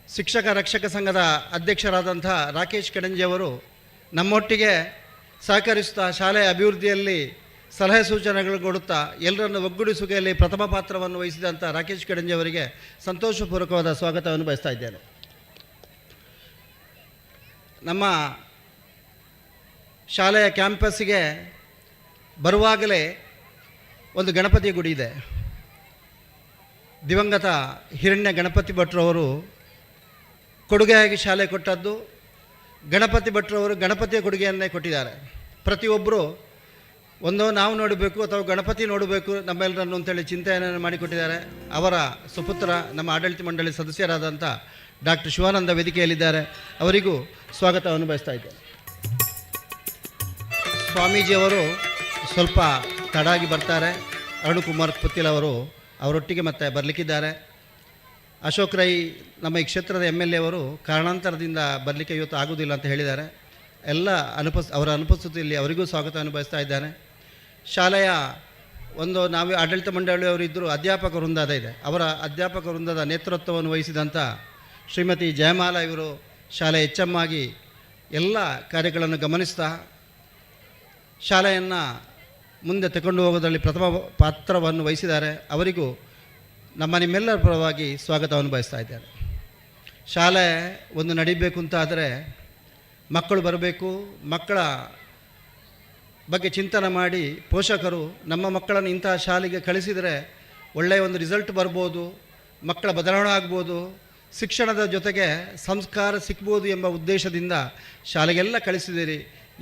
H: ಶಿಕ್ಷಕ ರಕ್ಷಕ ಸಂಘದ ಅಧ್ಯಕ್ಷರಾದಂಥ ರಾಕೇಶ್ ಕಡಂಜಿಯವರು ನಮ್ಮೊಟ್ಟಿಗೆ ಸಹಕರಿಸುತ್ತಾ ಶಾಲೆಯ ಅಭಿವೃದ್ಧಿಯಲ್ಲಿ ಸಲಹೆ ಸೂಚನೆಗಳು ಕೊಡುತ್ತಾ ಎಲ್ಲರನ್ನು ಒಗ್ಗೂಡಿಸುವಿಕೆಯಲ್ಲಿ ಪ್ರಥಮ ಪಾತ್ರವನ್ನು ವಹಿಸಿದಂಥ ರಾಕೇಶ್ ಕಡಂಜಿಯವರಿಗೆ ಸಂತೋಷಪೂರ್ವಕವಾದ ಸ್ವಾಗತವನ್ನು ಬಯಸ್ತಾ ಇದ್ದೇನೆ. ನಮ್ಮ ಶಾಲೆಯ ಕ್ಯಾಂಪಸ್ಸಿಗೆ ಬರುವಾಗಲೇ ಒಂದು ಗಣಪತಿ ಗುಡಿ ಇದೆ. ದಿವಂಗತ ಹಿರಣ್ಯ ಗಣಪತಿ ಭಟ್ರವರು ಕೊಡುಗೆಯಾಗಿ ಶಾಲೆ ಕೊಟ್ಟದ್ದು. ಗಣಪತಿ ಭಟ್ರವರು ಗಣಪತಿಯ ಕೊಡುಗೆಯನ್ನೇ ಕೊಟ್ಟಿದ್ದಾರೆ. ಪ್ರತಿಯೊಬ್ಬರು ಒಂದೋ ನಾವು ನೋಡಬೇಕು ಅಥವಾ ಗಣಪತಿ ನೋಡಬೇಕು ನಮ್ಮೆಲ್ಲರನ್ನು ಅಂತೇಳಿ ಚಿಂತನೆಯನ್ನು ಮಾಡಿಕೊಟ್ಟಿದ್ದಾರೆ. ಅವರ ಸುಪುತ್ರ ನಮ್ಮ ಆಡಳಿತ ಮಂಡಳಿ ಸದಸ್ಯರಾದಂಥ ಡಾಕ್ಟರ್ ಶಿವಾನಂದ ವೇದಿಕೆಯಲ್ಲಿದ್ದಾರೆ. ಅವರಿಗೂ ಸ್ವಾಗತವನ್ನು ಬಯಸ್ತಾ ಇದ್ದೇನೆ. ಸ್ವಾಮೀಜಿಯವರು ಸ್ವಲ್ಪ ತಡಾಗಿ ಬರ್ತಾರೆ. ಅರುಣಕುಮಾರ್ ಪುತ್ತಿಲ್ ಅವರು ಅವರೊಟ್ಟಿಗೆ ಮತ್ತೆ ಬರಲಿಕ್ಕಿದ್ದಾರೆ. ಅಶೋಕ್ ರೈ ನಮ್ಮ ಈ ಕ್ಷೇತ್ರದ MLA ಅವರು ಕಾರಣಾಂತರದಿಂದ ಬರಲಿಕ್ಕೆ ಇವತ್ತು ಆಗೋದಿಲ್ಲ ಅಂತ ಹೇಳಿದ್ದಾರೆ. ಎಲ್ಲ ಅವರ ಅನುಪಸ್ಥಿತಿಯಲ್ಲಿ ಅವರಿಗೂ ಸ್ವಾಗತವನ್ನು ಬಯಸ್ತಾ ಇದ್ದಾನೆ. ಶಾಲೆಯ ನಾವು ಆಡಳಿತ ಮಂಡಳಿಯವರು ಇದ್ದರೂ ಅಧ್ಯಾಪಕ ವೃಂದದ ಇದೆ. ಅವರ ಅಧ್ಯಾಪಕ ವೃಂದದ ನೇತೃತ್ವವನ್ನು ವಹಿಸಿದಂಥ ಶ್ರೀಮತಿ ಜಯಮಾಲಾ ಇವರು ಶಾಲೆ HM ಆಗಿ ಎಲ್ಲ ಕಾರ್ಯಗಳನ್ನು ಗಮನಿಸ್ತಾ ಶಾಲೆಯನ್ನು ಮುಂದೆ ತಗೊಂಡು ಹೋಗೋದರಲ್ಲಿ ಪ್ರಥಮ ಪಾತ್ರವನ್ನು ವಹಿಸಿದ್ದಾರೆ. ಅವರಿಗೂ ನಿಮ್ಮೆಲ್ಲರ ಪರವಾಗಿ ಸ್ವಾಗತವನ್ನು ಬಯಸ್ತಾ ಇದ್ದಾರೆ. ಶಾಲೆ ಒಂದು ನಡಿಬೇಕು ಅಂತಾದರೆ ಮಕ್ಕಳು ಬರಬೇಕು. ಮಕ್ಕಳ ಬಗ್ಗೆ ಚಿಂತನೆ ಮಾಡಿ ಪೋಷಕರು ನಮ್ಮ ಮಕ್ಕಳನ್ನು ಇಂತಹ ಶಾಲೆಗೆ ಕಳಿಸಿದರೆ ಒಳ್ಳೆಯ ಒಂದು ರಿಸಲ್ಟ್ ಬರ್ಬೋದು, ಮಕ್ಕಳ ಬದಲಾವಣೆ ಆಗ್ಬೋದು, ಶಿಕ್ಷಣದ ಜೊತೆಗೆ ಸಂಸ್ಕಾರ ಸಿಗ್ಬೋದು ಎಂಬ ಉದ್ದೇಶದಿಂದ ಶಾಲೆಗೆಲ್ಲ ಕಳಿಸಿದ್ದೀರಿ.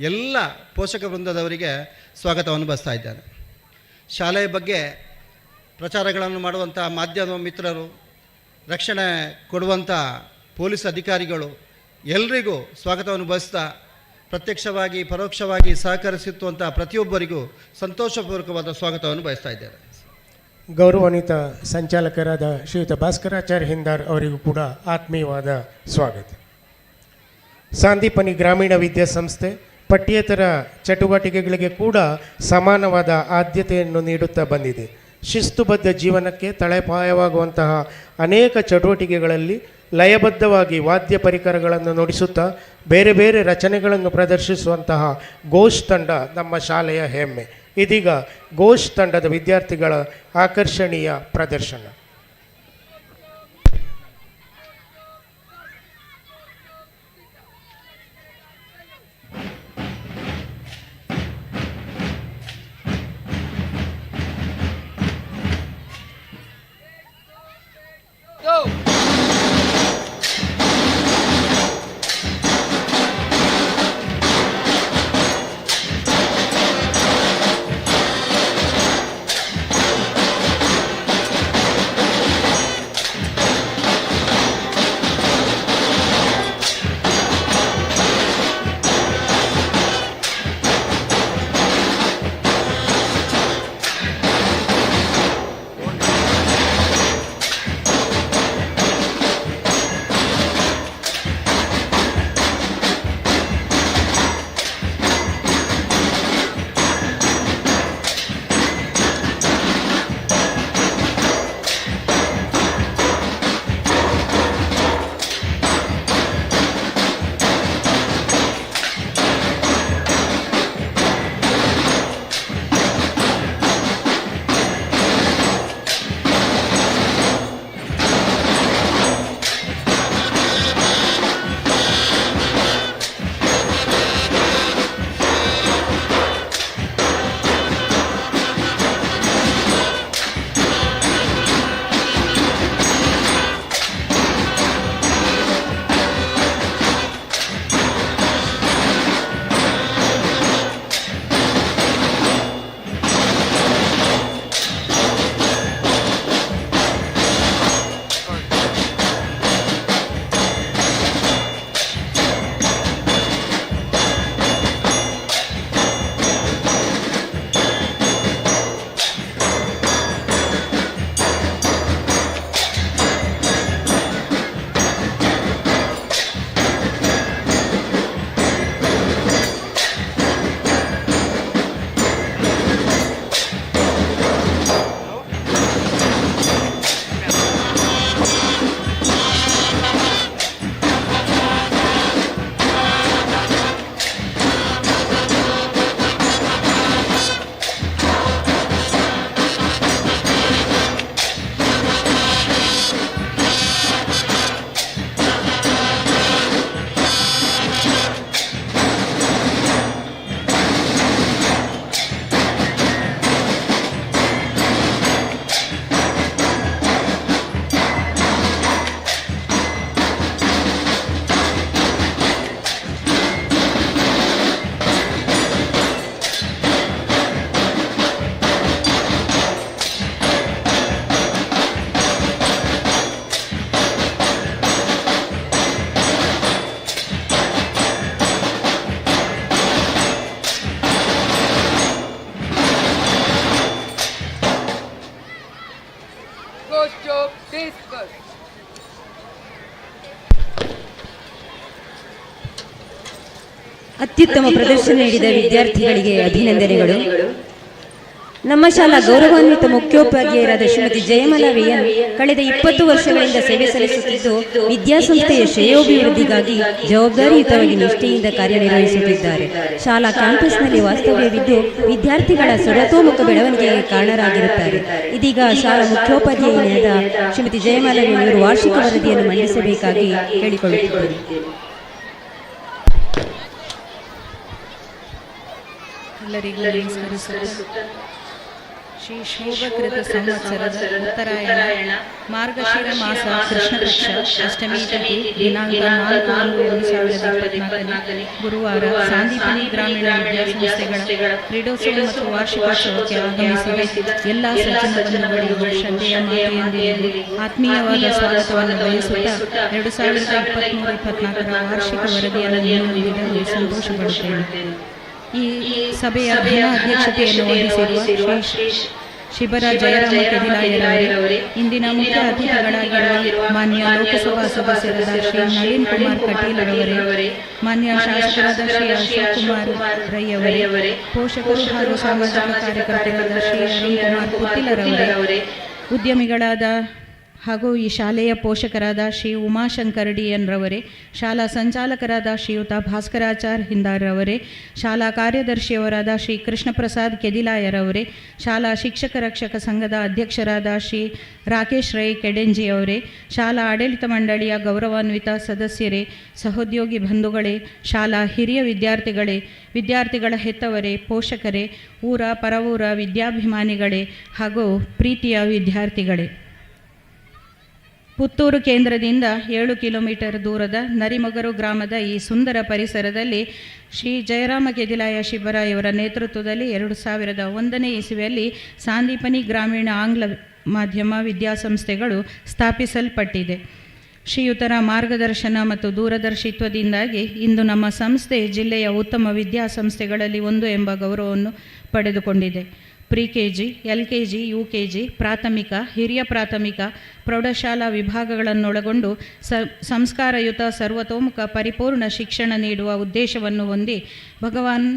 H: ಎಲ್ಲ ಪೋಷಕ ವೃಂದದವರಿಗೆ ಸ್ವಾಗತವನ್ನು ಬಯಸ್ತಾ ಇದ್ದಾರೆ. ಶಾಲೆಯ ಬಗ್ಗೆ ಪ್ರಚಾರಗಳನ್ನು ಮಾಡುವಂಥ ಮಾಧ್ಯಮ ಮಿತ್ರರು, ರಕ್ಷಣೆ ಕೊಡುವಂಥ ಪೊಲೀಸ್ ಅಧಿಕಾರಿಗಳು ಎಲ್ಲರಿಗೂ ಸ್ವಾಗತವನ್ನು ಬಯಸ್ತಾ ಪ್ರತ್ಯಕ್ಷವಾಗಿ ಪರೋಕ್ಷವಾಗಿ ಸಹಕರಿಸುವಂಥ ಪ್ರತಿಯೊಬ್ಬರಿಗೂ ಸಂತೋಷಪೂರ್ವಕವಾದ ಸ್ವಾಗತವನ್ನು ಬಯಸ್ತಾ ಇದ್ದಾರೆ.
D: ಗೌರವಾನ್ವಿತ ಸಂಚಾಲಕರಾದ ಶ್ರೀಯುತ ಭಾಸ್ಕರಾಚಾರ್ಯ ಹಿಂದಾರ್ ಅವರಿಗೂ ಕೂಡ ಆತ್ಮೀಯವಾದ ಸ್ವಾಗತ. ಸಂದೀಪನಿ ಗ್ರಾಮೀಣ ವಿದ್ಯಾಸಂಸ್ಥೆ ಪಠ್ಯೇತರ ಚಟುವಟಿಕೆಗಳಿಗೆ ಕೂಡ ಸಮಾನವಾದ ಆದ್ಯತೆಯನ್ನು ನೀಡುತ್ತಾ ಬಂದಿದೆ. ಶಿಸ್ತುಬದ್ಧ ಜೀವನಕ್ಕೆ ತಳಪಾಯವಾಗುವಂತಹ ಅನೇಕ ಚಟುವಟಿಕೆಗಳಲ್ಲಿ ಲಯಬದ್ಧವಾಗಿ ವಾದ್ಯ ಪರಿಕರಗಳನ್ನು ನುಡಿಸುತ್ತಾ ಬೇರೆ ಬೇರೆ ರಚನೆಗಳನ್ನು ಪ್ರದರ್ಶಿಸುವಂತಹ ಘೋಷ್ ತಂಡ ನಮ್ಮ ಶಾಲೆಯ ಹೆಮ್ಮೆ. ಇದೀಗ ಘೋಷ್ ತಂಡದ ವಿದ್ಯಾರ್ಥಿಗಳ ಆಕರ್ಷಣೀಯ ಪ್ರದರ್ಶನ.
C: ಅತ್ಯುತ್ತಮ ಪ್ರದರ್ಶನ ನೀಡಿದ ವಿದ್ಯಾರ್ಥಿಗಳಿಗೆ ಅಭಿನಂದನೆಗಳು. ನಮ್ಮ ಶಾಲಾ ಗೌರವಾನ್ವಿತ ಮುಖ್ಯೋಪಾಧ್ಯಾಯರಾದ ಶ್ರೀಮತಿ ಜಯಮಾಲಾ ವಿ.ಎನ್. ಕಳೆದ 20 ವರ್ಷಗಳಿಂದ ಸೇವೆ ಸಲ್ಲಿಸುತ್ತಿದ್ದು ವಿದ್ಯಾಸಂಸ್ಥೆಯ ಶ್ರೇಯೋಭಿವೃದ್ಧಿಗಾಗಿ ಜವಾಬ್ದಾರಿಯುತವಾಗಿ ನಿಷ್ಠೆಯಿಂದ ಕಾರ್ಯನಿರ್ವಹಿಸುತ್ತಿದ್ದಾರೆ. ಶಾಲಾ ಕ್ಯಾಂಪಸ್ನಲ್ಲಿ ವಾಸ್ತವ್ಯವಿದ್ದು ವಿದ್ಯಾರ್ಥಿಗಳ ಸರ್ವತೋಮುಖ ಬೆಳವಣಿಗೆಗೆ ಕಾರಣರಾಗಿರುತ್ತಾರೆ. ಇದೀಗ ಶಾಲಾ ಮುಖ್ಯೋಪಾಧ್ಯಾಯರಾದ ಶ್ರೀಮತಿ ಜಯಮಾಲಾ ವಿ.ಎನ್. ಅವರು ವಾರ್ಷಿಕ ವರದಿಯನ್ನು ಮಂಡಿಸಬೇಕಾಗಿ ಕೇಳಿಕೊಳ್ಳುತ್ತಿದ್ದಾರೆ.
I: ಎಲ್ಲರಿಗೂ ನಮಸ್ಕರಿಸುತ್ತಾ ಶ್ರೀ ಶೋಭಕೃತ ಸಂವತ್ಸರದ ಉತ್ತರಾಯಣ ಮಾರ್ಗಶಿರ ಮಾಸ ಕೃಷ್ಣ ಪಕ್ಷ ಅಷ್ಟಮಿ ತಿಥಿ ದಿನಾಂಕ 4/3/2024 ಗುರುವಾರ ಸಂದೀಪನಿ ಗ್ರಾಮೀಣ ವಿದ್ಯಾಸಂಸ್ಥೆಗಳ ಕ್ರೀಡೋತ್ಸವ ಮತ್ತು ವಾರ್ಷಿಕೋತ್ಸವಕ್ಕೆ ಆಗಮಿಸಿದ ಎಲ್ಲ ಸಜ್ಜನ ಬಂಧುಗಳಿಗೂ ಶ್ರದ್ಧೆಯ ಮಾತೆಯೊಂದಿಗೆ ಆತ್ಮೀಯವಾದ ಸ್ವಾಗತವನ್ನು ಬಯಸುತ್ತಾ 2023-24 ವಾರ್ಷಿಕ ವರದಿಯನ್ನು ನೀಡಿದ ಸಂತೋಷಪಡುತ್ತೇನೆ. ಈ ಸಭೆಯ ಘನ ಅಧ್ಯಕ್ಷತೆಯನ್ನು ವಹಿಸಿರುವ ಶಿಬರ ಜಯರಾಮ ಕೆದಿಲಾಯರವರೇ, ಇಂದಿನ ಮುಖ್ಯ ಅತಿಥಿಗಳಾಗಿರುವ ಮಾನ್ಯ ಲೋಕಸಭಾ ಸದಸ್ಯರಾದ ಶ್ರೀ ನಳಿನ್ ಕುಮಾರ್ ಕಟೀಲ್ರವರೇ, ಮಾನ್ಯ ಶಾಸಕರಾದ ಶ್ರೀ ಅಶೋಕ್ ಕುಮಾರ್ ರೈಯವರೇ, ಪೋಷಕರು ಹಾಗೂ ಸಾಮಾಜಿಕ ಕಾರ್ಯಕರ್ತರಾದ ಶ್ರೀ ಅರುಣ್ ಕುಮಾರ್ ಪುತ್ತಿಲರವರೇ, ಉದ್ಯಮಿಗಳಾದ ಹಾಗೂ ಈ ಶಾಲೆಯ ಪೋಷಕರಾದ ಶ್ರೀ ಉಮಾಶಂಕರ್ ಡಿ.ಎನ್.ರವರೇ, ಶಾಲಾ ಸಂಚಾಲಕರಾದ ಶ್ರೀಯುತ ಭಾಸ್ಕರಾಚಾರ್ ಹಿಂದಾರ್ರವರೇ, ಶಾಲಾ ಕಾರ್ಯದರ್ಶಿಯವರಾದ ಶ್ರೀ ಕೃಷ್ಣಪ್ರಸಾದ್ ಕೆದಿಲಾಯರವರೇ, ಶಾಲಾ ಶಿಕ್ಷಕ ರಕ್ಷಕ ಸಂಘದ ಅಧ್ಯಕ್ಷರಾದ ಶ್ರೀ ರಾಕೇಶ್ ರೈ ಕೆಡೆಂಜಿಯವರೇ, ಶಾಲಾ ಆಡಳಿತ ಮಂಡಳಿಯ ಗೌರವಾನ್ವಿತ ಸದಸ್ಯರೇ, ಸಹೋದ್ಯೋಗಿ ಬಂಧುಗಳೇ, ಶಾಲಾ ಹಿರಿಯ ವಿದ್ಯಾರ್ಥಿಗಳೇ, ವಿದ್ಯಾರ್ಥಿಗಳ ಹೆತ್ತವರೇ, ಪೋಷಕರೇ, ಊರ ಪರವೂರ ವಿದ್ಯಾಭಿಮಾನಿಗಳೇ ಹಾಗೂ ಪ್ರೀತಿಯ ವಿದ್ಯಾರ್ಥಿಗಳೇ, ಪುತ್ತೂರು ಕೇಂದ್ರದಿಂದ 7 ಕಿಲೋಮೀಟರ್ ದೂರದ ನರಿಮೊಗರು ಗ್ರಾಮದ ಈ ಸುಂದರ ಪರಿಸರದಲ್ಲಿ ಶ್ರೀ ಜಯರಾಮ ಕೆದಿಲಾಯ ಶಿಬರ ಇವರ ನೇತೃತ್ವದಲ್ಲಿ 2001ನೇ ಇಸವಿಯಲ್ಲಿ ಸಾಂದೀಪನಿ ಗ್ರಾಮೀಣ ಆಂಗ್ಲ ಮಾಧ್ಯಮ ವಿದ್ಯಾಸಂಸ್ಥೆಗಳು ಸ್ಥಾಪಿಸಲ್ಪಟ್ಟಿದೆ. ಶ್ರೀಯುತರ ಮಾರ್ಗದರ್ಶನ ಮತ್ತು ದೂರದರ್ಶಿತ್ವದಿಂದಾಗಿ ಇಂದು ನಮ್ಮ ಸಂಸ್ಥೆ ಜಿಲ್ಲೆಯ ಉತ್ತಮ ವಿದ್ಯಾಸಂಸ್ಥೆಗಳಲ್ಲಿ ಒಂದು ಎಂಬ ಗೌರವವನ್ನು ಪಡೆದುಕೊಂಡಿದೆ. ಪ್ರಿ-KG, LKG, UKG, ಪ್ರಾಥಮಿಕ, ಹಿರಿಯ ಪ್ರಾಥಮಿಕ, ಪ್ರೌಢಶಾಲಾ ವಿಭಾಗಗಳನ್ನೊಳಗೊಂಡು ಸಂಸ್ಕಾರಯುತ ಸರ್ವತೋಮುಖ ಪರಿಪೂರ್ಣ ಶಿಕ್ಷಣ ನೀಡುವ ಉದ್ದೇಶವನ್ನು ಹೊಂದಿ ಭಗವಾನ್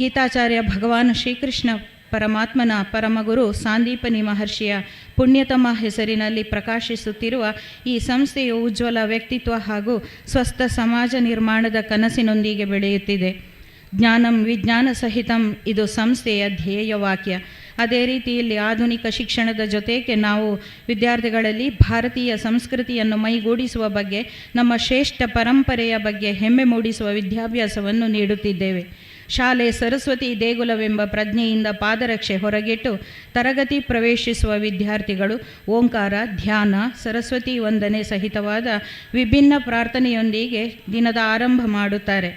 I: ಗೀತಾಚಾರ್ಯ ಭಗವಾನ್ ಶ್ರೀಕೃಷ್ಣ ಪರಮಾತ್ಮನ ಪರಮಗುರು ಸಾಂದೀಪನಿ ಮಹರ್ಷಿಯ ಪುಣ್ಯತಮ ಹೆಸರಿನಲ್ಲಿ ಪ್ರಕಾಶಿಸುತ್ತಿರುವ ಈ ಸಂಸ್ಥೆಯು ಉಜ್ವಲ ವ್ಯಕ್ತಿತ್ವ ಹಾಗೂ ಸ್ವಸ್ಥ ಸಮಾಜ ನಿರ್ಮಾಣದ ಕನಸಿನೊಂದಿಗೆ ಬೆಳೆಯುತ್ತಿದೆ. ಜ್ಞಾನಂ ವಿಜ್ಞಾನ ಸಹಿತಂ ಇದು ಸಂಸ್ಥೆಯ ಧ್ಯೇಯ ವಾಕ್ಯ. ಅದೇ ರೀತಿಯಲ್ಲಿ ಆಧುನಿಕ ಶಿಕ್ಷಣದ ಜೊತೆಗೆ ನಾವು ವಿದ್ಯಾರ್ಥಿಗಳಲ್ಲಿ ಭಾರತೀಯ ಸಂಸ್ಕೃತಿಯನ್ನು ಮೈಗೂಡಿಸುವ ಬಗ್ಗೆ, ನಮ್ಮ ಶ್ರೇಷ್ಠ ಪರಂಪರೆಯ ಬಗ್ಗೆ ಹೆಮ್ಮೆ ಮೂಡಿಸುವ ವಿದ್ಯಾಭ್ಯಾಸವನ್ನು ನೀಡುತ್ತಿದ್ದೇವೆ. ಶಾಲೆ ಸರಸ್ವತಿ ದೇಗುಲವೆಂಬ ಪ್ರಜ್ಞೆಯಿಂದ ಪಾದರಕ್ಷೆ ಹೊರಗಿಟ್ಟು ತರಗತಿ ಪ್ರವೇಶಿಸುವ ವಿದ್ಯಾರ್ಥಿಗಳು ಓಂಕಾರ, ಧ್ಯಾನ, ಸರಸ್ವತಿ ವಂದನೆ ಸಹಿತವಾದ ವಿಭಿನ್ನ ಪ್ರಾರ್ಥನೆಯೊಂದಿಗೆ ದಿನದ ಆರಂಭ ಮಾಡುತ್ತಾರೆ.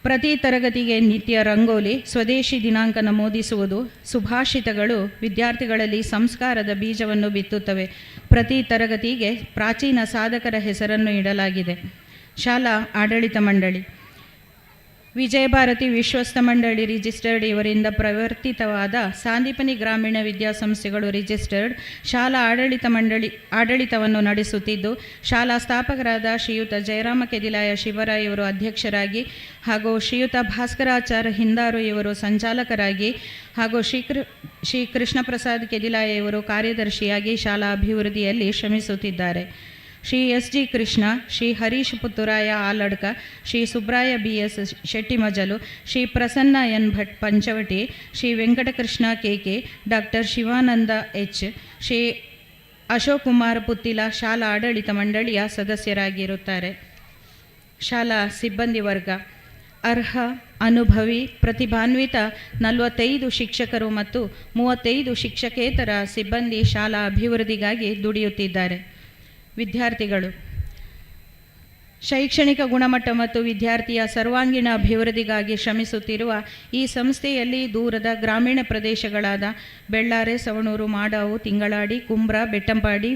I: ಪ್ರತಿ ತರಗತಿಗೆ ನಿತ್ಯ ರಂಗೋಲಿ, ಸ್ವದೇಶಿ ದಿನಾಂಕ ನಮೂದಿಸುವುದು, ಸುಭಾಷಿತಗಳು ವಿದ್ಯಾರ್ಥಿಗಳಲ್ಲಿ ಸಂಸ್ಕಾರದ ಬೀಜವನ್ನು ಬಿತ್ತುತ್ತವೆ. ಪ್ರತಿ ತರಗತಿಗೆ ಪ್ರಾಚೀನ ಸಾಧಕರ ಹೆಸರನ್ನು ಇಡಲಾಗಿದೆ. ಶಾಲಾ ಆಡಳಿತ ಮಂಡಳಿ ವಿಜಯಭಾರತಿ ವಿಶ್ವಸ್ತ ಮಂಡಳಿ ರಿಜಿಸ್ಟರ್ಡ್ ಇವರಿಂದ ಪ್ರವರ್ತಿತವಾದ ಸಾಂದೀಪನಿ ಗ್ರಾಮೀಣ ವಿದ್ಯಾಸಂಸ್ಥೆಗಳು ರಿಜಿಸ್ಟರ್ಡ್ ಶಾಲಾ ಆಡಳಿತ ಮಂಡಳಿ ಆಡಳಿತವನ್ನು ನಡೆಸುತ್ತಿದ್ದು, ಶಾಲಾ ಸ್ಥಾಪಕರಾದ ಶ್ರೀಯುತ ಜಯರಾಮ ಕೆದಿಲಾಯ ಶಿಬರ ಇವರು ಅಧ್ಯಕ್ಷರಾಗಿ ಹಾಗೂ ಶ್ರೀಯುತ ಭಾಸ್ಕರಾಚಾರ್ಯ ಹಿಂದಾರು ಇವರು ಸಂಚಾಲಕರಾಗಿ ಹಾಗೂ ಶ್ರೀ ಕೃಷ್ಣಪ್ರಸಾದ್ ಕೆದಿಲಾಯ ಇವರು ಕಾರ್ಯದರ್ಶಿಯಾಗಿ ಶಾಲಾ ಅಭಿವೃದ್ಧಿಯಲ್ಲಿ ಶ್ರಮಿಸುತ್ತಿದ್ದಾರೆ. Shri S G. Krishna, Shri Harish Puthuraya Aladka, Shri Subraya B S. Shettimajalu, Shri Prasanna N Bhat Panchavati, Shri Venkatakrishna K K., doctor Shivananda H., Shri Ashok Kumar Puttila ಶಾಲಾ ಆಡಳಿತ ಮಂಡಳಿಯ ಸದಸ್ಯರಾಗಿರುತ್ತಾರೆ. ಶಾಲಾ ಸಿಬ್ಬಂದಿ ವರ್ಗ ಅರ್ಹ, ಅನುಭವಿ, ಪ್ರತಿಭಾನ್ವಿತ 45 ಶಿಕ್ಷಕರು ಮತ್ತು 35 ಶಿಕ್ಷಕೇತರ ಸಿಬ್ಬಂದಿ ಶಾಲಾ ಅಭಿವೃದ್ಧಿಗಾಗಿ ದುಡಿಯುತ್ತಿದ್ದಾರೆ. ವಿದ್ಯಾರ್ಥಿಗಳು ಶೈಕ್ಷಣಿಕ ಗುಣಮಟ್ಟ ಮತ್ತು ವಿದ್ಯಾರ್ಥಿಯ ಸರ್ವಾಂಗೀಣ ಅಭಿವೃದ್ಧಿಗಾಗಿ ಶ್ರಮಿಸುತ್ತಿರುವ ಈ ಸಂಸ್ಥೆಯಲ್ಲಿ ದೂರದ ಗ್ರಾಮೀಣ ಪ್ರದೇಶಗಳಾದ ಬೆಳ್ಳಾರೆ, ಸವಣೂರು, ಮಾಡಾವು, ತಿಂಗಳಾಡಿ, ಕುಂಬ್ರ, ಬೆಟ್ಟಂಪಾಡಿ,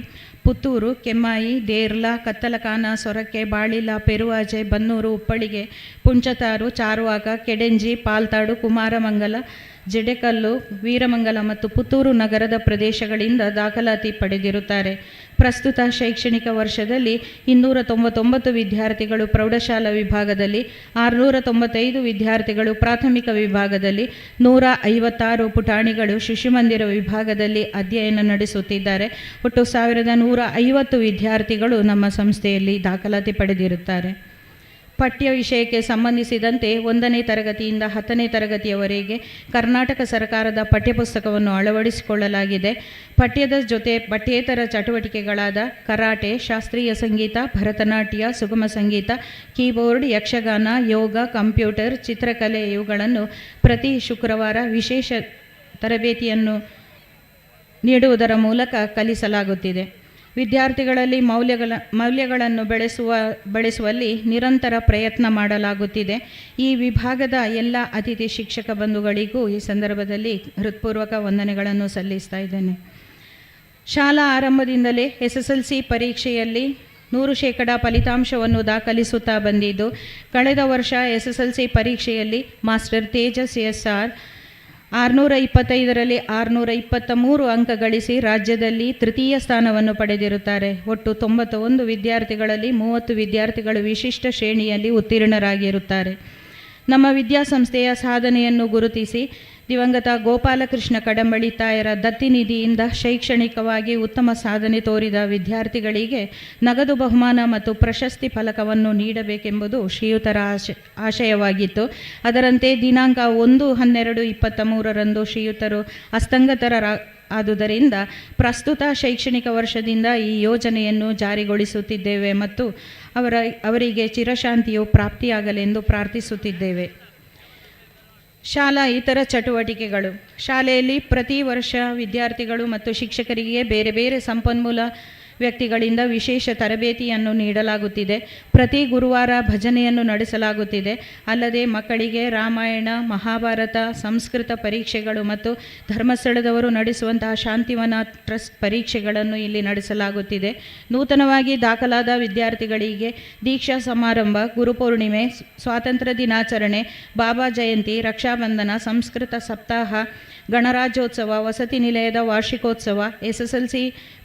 I: ಪುತ್ತೂರು, ಕೆಮ್ಮಾಯಿ, ದೇರ್ಲ, ಕತ್ತಲಕಾನ, ಸೊರಕೆ, ಬಾಳಿಲ, ಪೆರುವಾಜೆ, ಬನ್ನೂರು, ಉಪ್ಪಳಿಗೆ, ಪುಂಚತಾರು, ಚಾರ್ವಾಕ, ಕೆಡೆಂಜಿ, ಪಾಲ್ತಾಡು, ಕುಮಾರಮಂಗಲ, ಜಡೆಕಲ್ಲು, ವೀರಮಂಗಲ ಮತ್ತು ಪುತ್ತೂರು ನಗರದ ಪ್ರದೇಶಗಳಿಂದ ದಾಖಲಾತಿ ಪಡೆದಿರುತ್ತಾರೆ. ಪ್ರಸ್ತುತ ಶೈಕ್ಷಣಿಕ ವರ್ಷದಲ್ಲಿ 299 ವಿದ್ಯಾರ್ಥಿಗಳು ಪ್ರೌಢಶಾಲಾ ವಿಭಾಗದಲ್ಲಿ, 695 ವಿದ್ಯಾರ್ಥಿಗಳು ಪ್ರಾಥಮಿಕ ವಿಭಾಗದಲ್ಲಿ, 156 ಪುಟಾಣಿಗಳು ಶಿಶುಮಂದಿರ ವಿಭಾಗದಲ್ಲಿ ಅಧ್ಯಯನ ನಡೆಸುತ್ತಿದ್ದಾರೆ. ಒಟ್ಟು 1150 ವಿದ್ಯಾರ್ಥಿಗಳು ನಮ್ಮ ಸಂಸ್ಥೆಯಲ್ಲಿ ದಾಖಲಾತಿ ಪಡೆದಿರುತ್ತಾರೆ. ಪಠ್ಯ ವಿಷಯಕ್ಕೆ ಸಂಬಂಧಿಸಿದಂತೆ 1ನೇ ತರಗತಿಯಿಂದ 10ನೇ ತರಗತಿಯವರೆಗೆ ಕರ್ನಾಟಕ ಸರ್ಕಾರದ ಪಠ್ಯಪುಸ್ತಕವನ್ನು ಅಳವಡಿಸಿಕೊಳ್ಳಲಾಗಿದೆ. ಪಠ್ಯದ ಜೊತೆ ಪಠ್ಯೇತರ ಚಟುವಟಿಕೆಗಳಾದ ಕರಾಟೆ, ಶಾಸ್ತ್ರೀಯ ಸಂಗೀತ, ಭರತನಾಟ್ಯ, ಸುಗಮ ಸಂಗೀತ, ಕೀಬೋರ್ಡ್, ಯಕ್ಷಗಾನ, ಯೋಗ, ಕಂಪ್ಯೂಟರ್, ಚಿತ್ರಕಲೆ ಇವುಗಳನ್ನು ಪ್ರತಿ ಶುಕ್ರವಾರ ವಿಶೇಷ ತರಬೇತಿಯನ್ನು ನೀಡುವುದರ ಮೂಲಕ ಕಲಿಸಲಾಗುತ್ತಿದೆ. ವಿದ್ಯಾರ್ಥಿಗಳಲ್ಲಿ ಮೌಲ್ಯಗಳನ್ನು ಬೆಳೆಸುವಲ್ಲಿ ನಿರಂತರ ಪ್ರಯತ್ನ ಮಾಡಲಾಗುತ್ತಿದೆ. ಈ ವಿಭಾಗದ ಎಲ್ಲ ಅತಿಥಿ ಶಿಕ್ಷಕ ಬಂಧುಗಳಿಗೂ ಈ ಸಂದರ್ಭದಲ್ಲಿ ಹೃತ್ಪೂರ್ವಕ ವಂದನೆಗಳನ್ನು ಸಲ್ಲಿಸ್ತಾ ಇದ್ದೇನೆ. ಶಾಲಾ ಆರಂಭದಿಂದಲೇ SSLC ಪರೀಕ್ಷೆಯಲ್ಲಿ 100% ಫಲಿತಾಂಶವನ್ನು ದಾಖಲಿಸುತ್ತಾ ಬಂದಿದ್ದು, ಕಳೆದ ವರ್ಷ SSLC ಪರೀಕ್ಷೆಯಲ್ಲಿ ಮಾಸ್ಟರ್ ತೇಜಸ್ SR 625ರಲ್ಲಿ 623 ಅಂಕ ಗಳಿಸಿ ರಾಜ್ಯದಲ್ಲಿ ತೃತೀಯ ಸ್ಥಾನವನ್ನು ಪಡೆದಿರುತ್ತಾರೆ. ಒಟ್ಟು 91 ವಿದ್ಯಾರ್ಥಿಗಳಲ್ಲಿ 30 ವಿದ್ಯಾರ್ಥಿಗಳು ವಿಶಿಷ್ಟ ಶ್ರೇಣಿಯಲ್ಲಿ ಉತ್ತೀರ್ಣರಾಗಿರುತ್ತಾರೆ. ನಮ್ಮ ವಿದ್ಯಾಸಂಸ್ಥೆಯ ಸಾಧನೆಯನ್ನು ಗುರುತಿಸಿ ದಿವಂಗತ ಗೋಪಾಲಕೃಷ್ಣ ಕಡಂಬಳಿ ತಾಯರ ದತ್ತಿನಿಧಿಯಿಂದ ಶೈಕ್ಷಣಿಕವಾಗಿ ಉತ್ತಮ ಸಾಧನೆ ತೋರಿದ ವಿದ್ಯಾರ್ಥಿಗಳಿಗೆ ನಗದು ಬಹುಮಾನ ಮತ್ತು ಪ್ರಶಸ್ತಿ ಫಲಕವನ್ನು ನೀಡಬೇಕೆಂಬುದು ಶ್ರೀಯುತರ ಆಶಯವಾಗಿತ್ತು. ಅದರಂತೆ ದಿನಾಂಕ 1/12/23ರಂದು ಶ್ರೀಯುತರು ಆದುದರಿಂದ ಪ್ರಸ್ತುತ ಶೈಕ್ಷಣಿಕ ವರ್ಷದಿಂದ ಈ ಯೋಜನೆಯನ್ನು ಜಾರಿಗೊಳಿಸುತ್ತಿದ್ದೇವೆ ಮತ್ತು ಅವರಿಗೆ ಚಿರಶಾಂತಿಯು ಪ್ರಾಪ್ತಿಯಾಗಲೆಂದು ಪ್ರಾರ್ಥಿಸುತ್ತಿದ್ದೇವೆ. ಶಾಲಾ ಇತರ ಚಟುವಟಿಕೆಗಳು. ಶಾಲೆಯಲ್ಲಿ ಪ್ರತಿ ವರ್ಷ ವಿದ್ಯಾರ್ಥಿಗಳು ಮತ್ತು ಶಿಕ್ಷಕರಿಗೆ ಬೇರೆ ಬೇರೆ ಸಂಪನ್ಮೂಲ ವ್ಯಕ್ತಿಗಳಿಂದ ವಿಶೇಷ ತರಬೇತಿಯನ್ನು ನೀಡಲಾಗುತ್ತಿದೆ. ಪ್ರತಿ ಗುರುವಾರ ಭಜನೆಯನ್ನು ನಡೆಸಲಾಗುತ್ತಿದೆ. ಅಲ್ಲದೆ ಮಕ್ಕಳಿಗೆ ರಾಮಾಯಣ, ಮಹಾಭಾರತ, ಸಂಸ್ಕೃತ ಪರೀಕ್ಷೆಗಳು ಮತ್ತು ಧರ್ಮಸ್ಥಳದವರು ನಡೆಸುವಂತಹ ಶಾಂತಿವನ ಟ್ರಸ್ಟ್ ಪರೀಕ್ಷೆಗಳನ್ನು ಇಲ್ಲಿ ನಡೆಸಲಾಗುತ್ತಿದೆ. ನೂತನವಾಗಿ ದಾಖಲಾದ ವಿದ್ಯಾರ್ಥಿಗಳಿಗೆ ದೀಕ್ಷಾ ಸಮಾರಂಭ, ಗುರುಪೂರ್ಣಿಮೆ, ಸ್ವಾತಂತ್ರ್ಯ ದಿನಾಚರಣೆ, ಬಾಬಾ ಜಯಂತಿ, ರಕ್ಷಾಬಂಧನ, ಸಂಸ್ಕೃತ ಸಪ್ತಾಹ, ಗಣರಾಜ್ಯೋತ್ಸವ, ವಸತಿ ನಿಲಯದ ವಾರ್ಷಿಕೋತ್ಸವ, SSLC